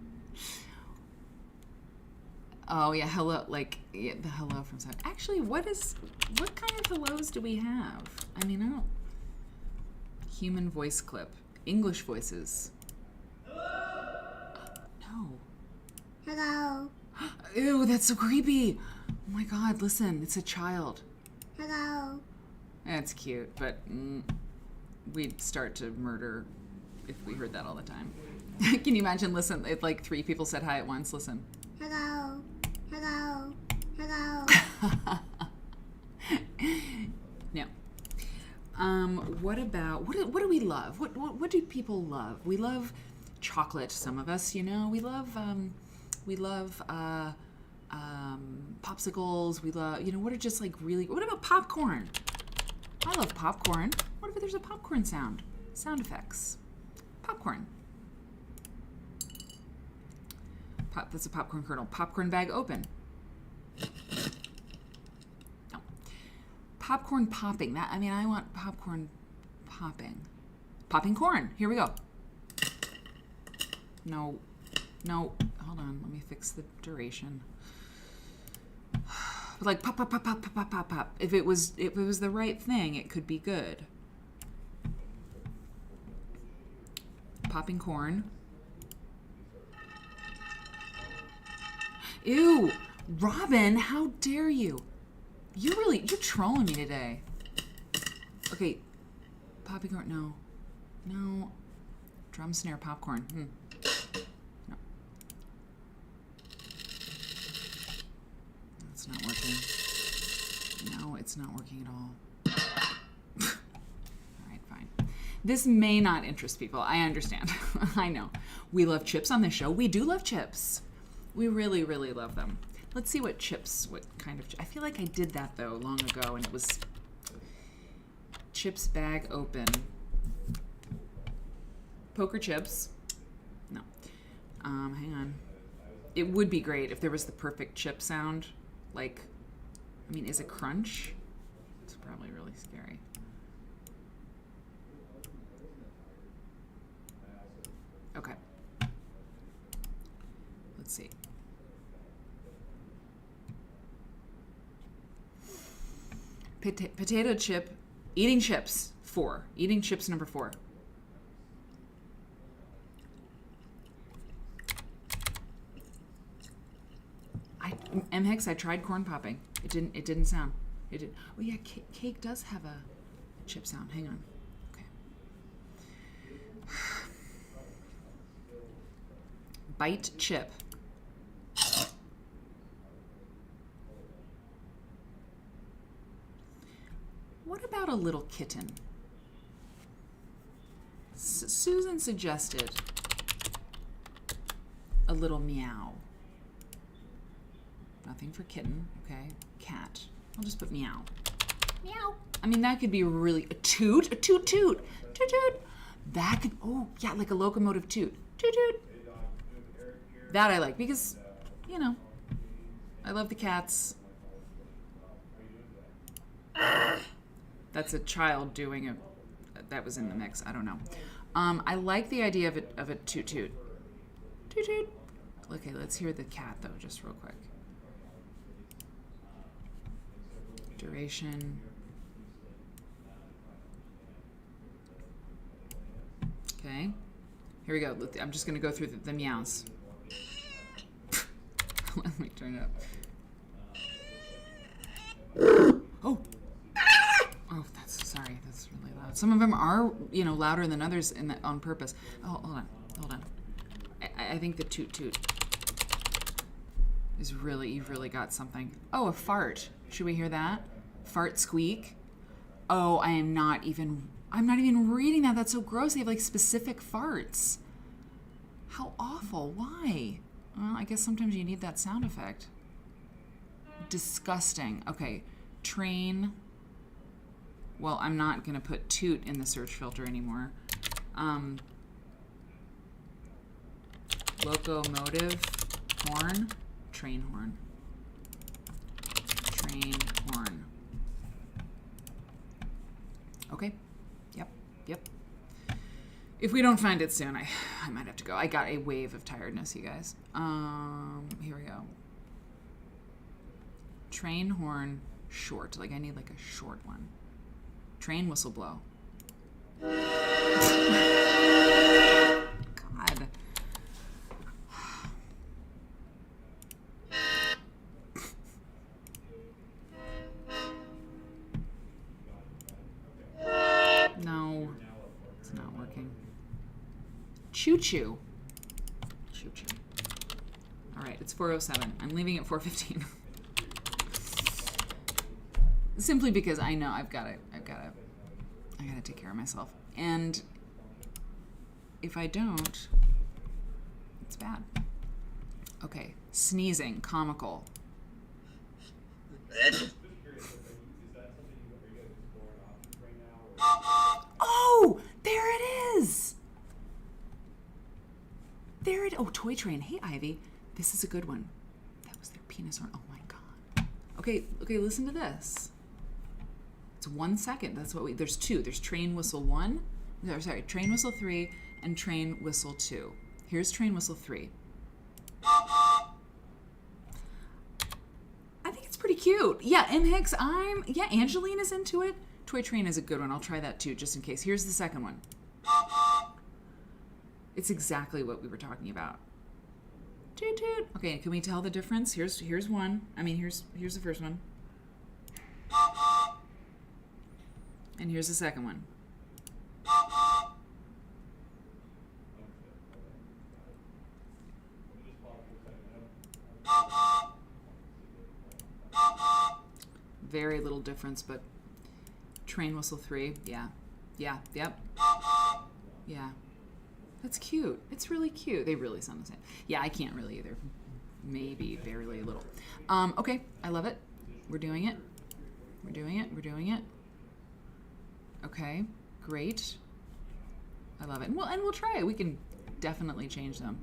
Oh, yeah, hello. Like, yeah, the hello from side. Actually, what kind of hellos do we have? I mean, I don't... Human voice clip. English voices. No. Hello. Ew, that's so creepy. Oh my God, listen, it's a child. Hello. That's cute, but we'd start to murder if we heard that all the time. Can you imagine, listen, if like 3 people said hi at once, listen. Hello. Hello. Hello. No. What do we love? What do people love? We love chocolate, some of us, you know. We love popsicles. We love, you know, what about popcorn? I love popcorn. What if there's a popcorn sound effects? Popcorn. That's a popcorn kernel. Popcorn bag open. No. Popcorn popping. I want popcorn popping. Popping corn. Here we go. No. Hold on. Let me fix the duration. Like pop, pop, pop, pop, pop, pop, pop, pop. If it was the right thing, it could be good. Popping corn. Ew, Robin, how dare you? You're trolling me today. Okay, popping corn. No. Drum snare popcorn. No. It's not working. No, it's not working at all. All right, fine. This may not interest people. I understand. I know. We love chips on this show. We do love chips. We really, really love them. Let's see what kind of... I feel like I did that, though, long ago, and it was chips bag open. Poker chips. No. Hang on. It would be great if there was the perfect chip sound. Like, I mean, is it crunch? It's probably really scary. Okay. Let's see. Potato chip. Eating chips. 4. Eating chips number 4. I tried corn popping. It didn't sound. It did. Oh yeah, cake does have a chip sound. Hang on. Okay. Bite chip. What about a little kitten? Susan suggested a little meow. Nothing for kitten, okay? Cat. I'll just put meow. Meow. I mean, that could be really... A toot? A toot toot. Toot toot. That could... Oh, yeah, like a locomotive toot. Toot toot. That I like because, you know, I love the cats. That's a child doing a... That was in the mix. I don't know. I like the idea of a toot toot. Toot toot. Okay, let's hear the cat, though, just real quick. Duration. Okay. Here we go. I'm just going to go through the meows. Let me turn it up. Oh. Oh, sorry. That's really loud. Some of them are, louder than others on purpose. Oh, hold on. I think the toot toot is really, you've really got something. Oh, a fart. Should we hear that? Fart squeak. Oh, I'm not even reading that. That's so gross. They have like specific farts. How awful. Why? Well, I guess sometimes you need that sound effect. Disgusting. Okay. Train. Well, I'm not going to put toot in the search filter anymore. Locomotive. Horn. Train horn. Train horn. Okay. Yep. If we don't find it soon, I might have to go. I got a wave of tiredness, you guys. Here we go. Train horn short. Like I need like a short one. Train whistle blow. God. No, it's not working. Choo choo. Choo choo. All right, it's 4:07. I'm leaving at 4:15. Simply because I know I gotta take care of myself. And if I don't, it's bad. Okay, sneezing, comical. Oh, there it is. Oh, toy train. Hey, Ivy. This is a good one. That was their penis horn. Oh my God. Okay, listen to this. It's 1 second. That's what there's 2. There's train whistle 1. Sorry, train whistle 3 and train whistle 2. Here's train whistle 3. I think it's pretty cute. Yeah, M. Hicks, Angelina's into it. Toy train is a good one. I'll try that too, just in case. Here's the second one. It's exactly what we were talking about. Toot toot. Okay, can we tell the difference? Here's one. I mean, here's the first one. And here's the second one. Very little difference, but train whistle 3, yeah. Yeah, yep. Yeah. That's cute. It's really cute. They really sound the same. Yeah, I can't really either. Maybe very little. Okay, I love it. We're doing it. We're doing it. We're doing it. Okay, great. I love it. And we'll try it. We can definitely change them.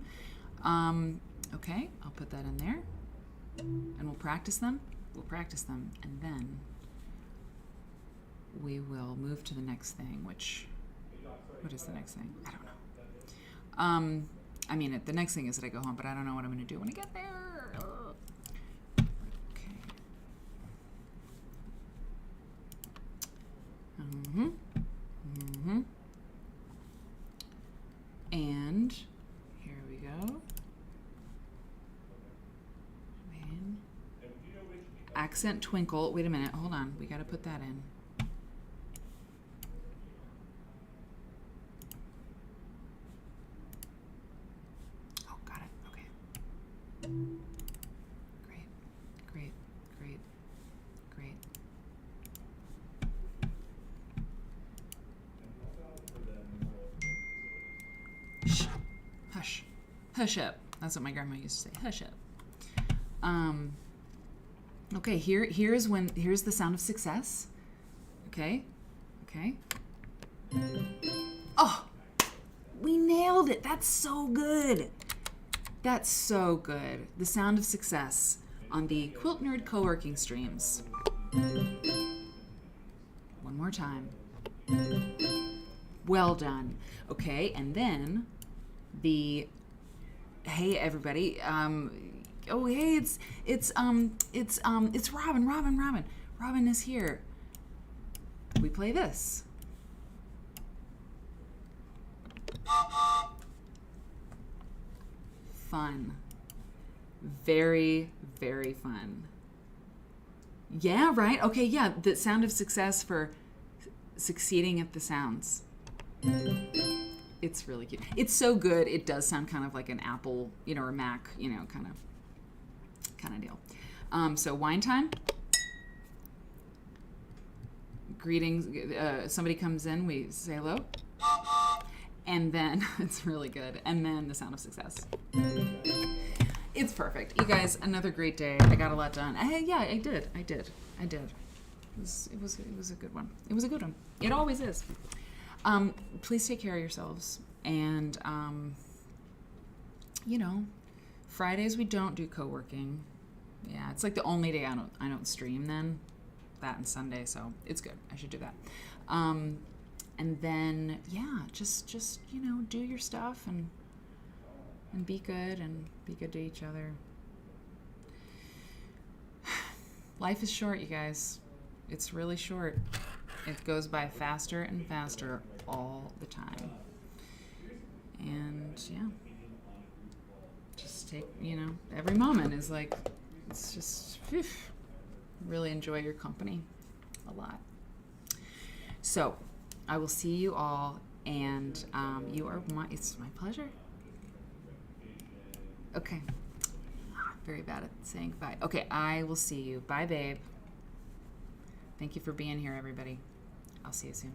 Okay, I'll put that in there. And we'll practice them. We'll practice them. And then we will move to the next thing, which... What is the next thing? I don't know. I mean, the next thing is that I go home, but I don't know what I'm going to do when I get there. Okay. And here we go. And accent twinkle. Wait a minute. Hold on. We got to put that in. Great, great, great, great. Shh. Hush. Hush up. That's what my grandma used to say. Hush up. Okay, here's the sound of success. Okay. Okay. Oh! We nailed it. That's so good. That's so good. The sound of success on the Quilt Nerd co-working streams. One more time. Well done. Okay, and then the hey everybody. Oh hey, it's Robin. Robin is here. We play this. Fun. Very, very fun. Yeah, right? Okay, yeah, the sound of success for succeeding at the sounds. It's really cute. It's so good. It does sound kind of like an Apple, or Mac, kind of deal. So wine time. Greetings. Somebody comes in, we say hello. And then, it's really good. And then the sound of success. It's perfect. You guys, another great day. I got a lot done. Yeah, I did. It was a good one. It was a good one. It always is. Please take care of yourselves. And, Fridays we don't do co-working. Yeah, it's like the only day I don't stream then. That and Sunday, so it's good. I should do that. And then, yeah, just do your stuff and be good to each other. Life is short, you guys. It's really short. It goes by faster and faster all the time. And, yeah, just take, every moment is like, it's just, really enjoy your company a lot. So, I will see you all, and it's my pleasure. Okay. Very bad at saying bye. Okay, I will see you. Bye, babe. Thank you for being here, everybody. I'll see you soon.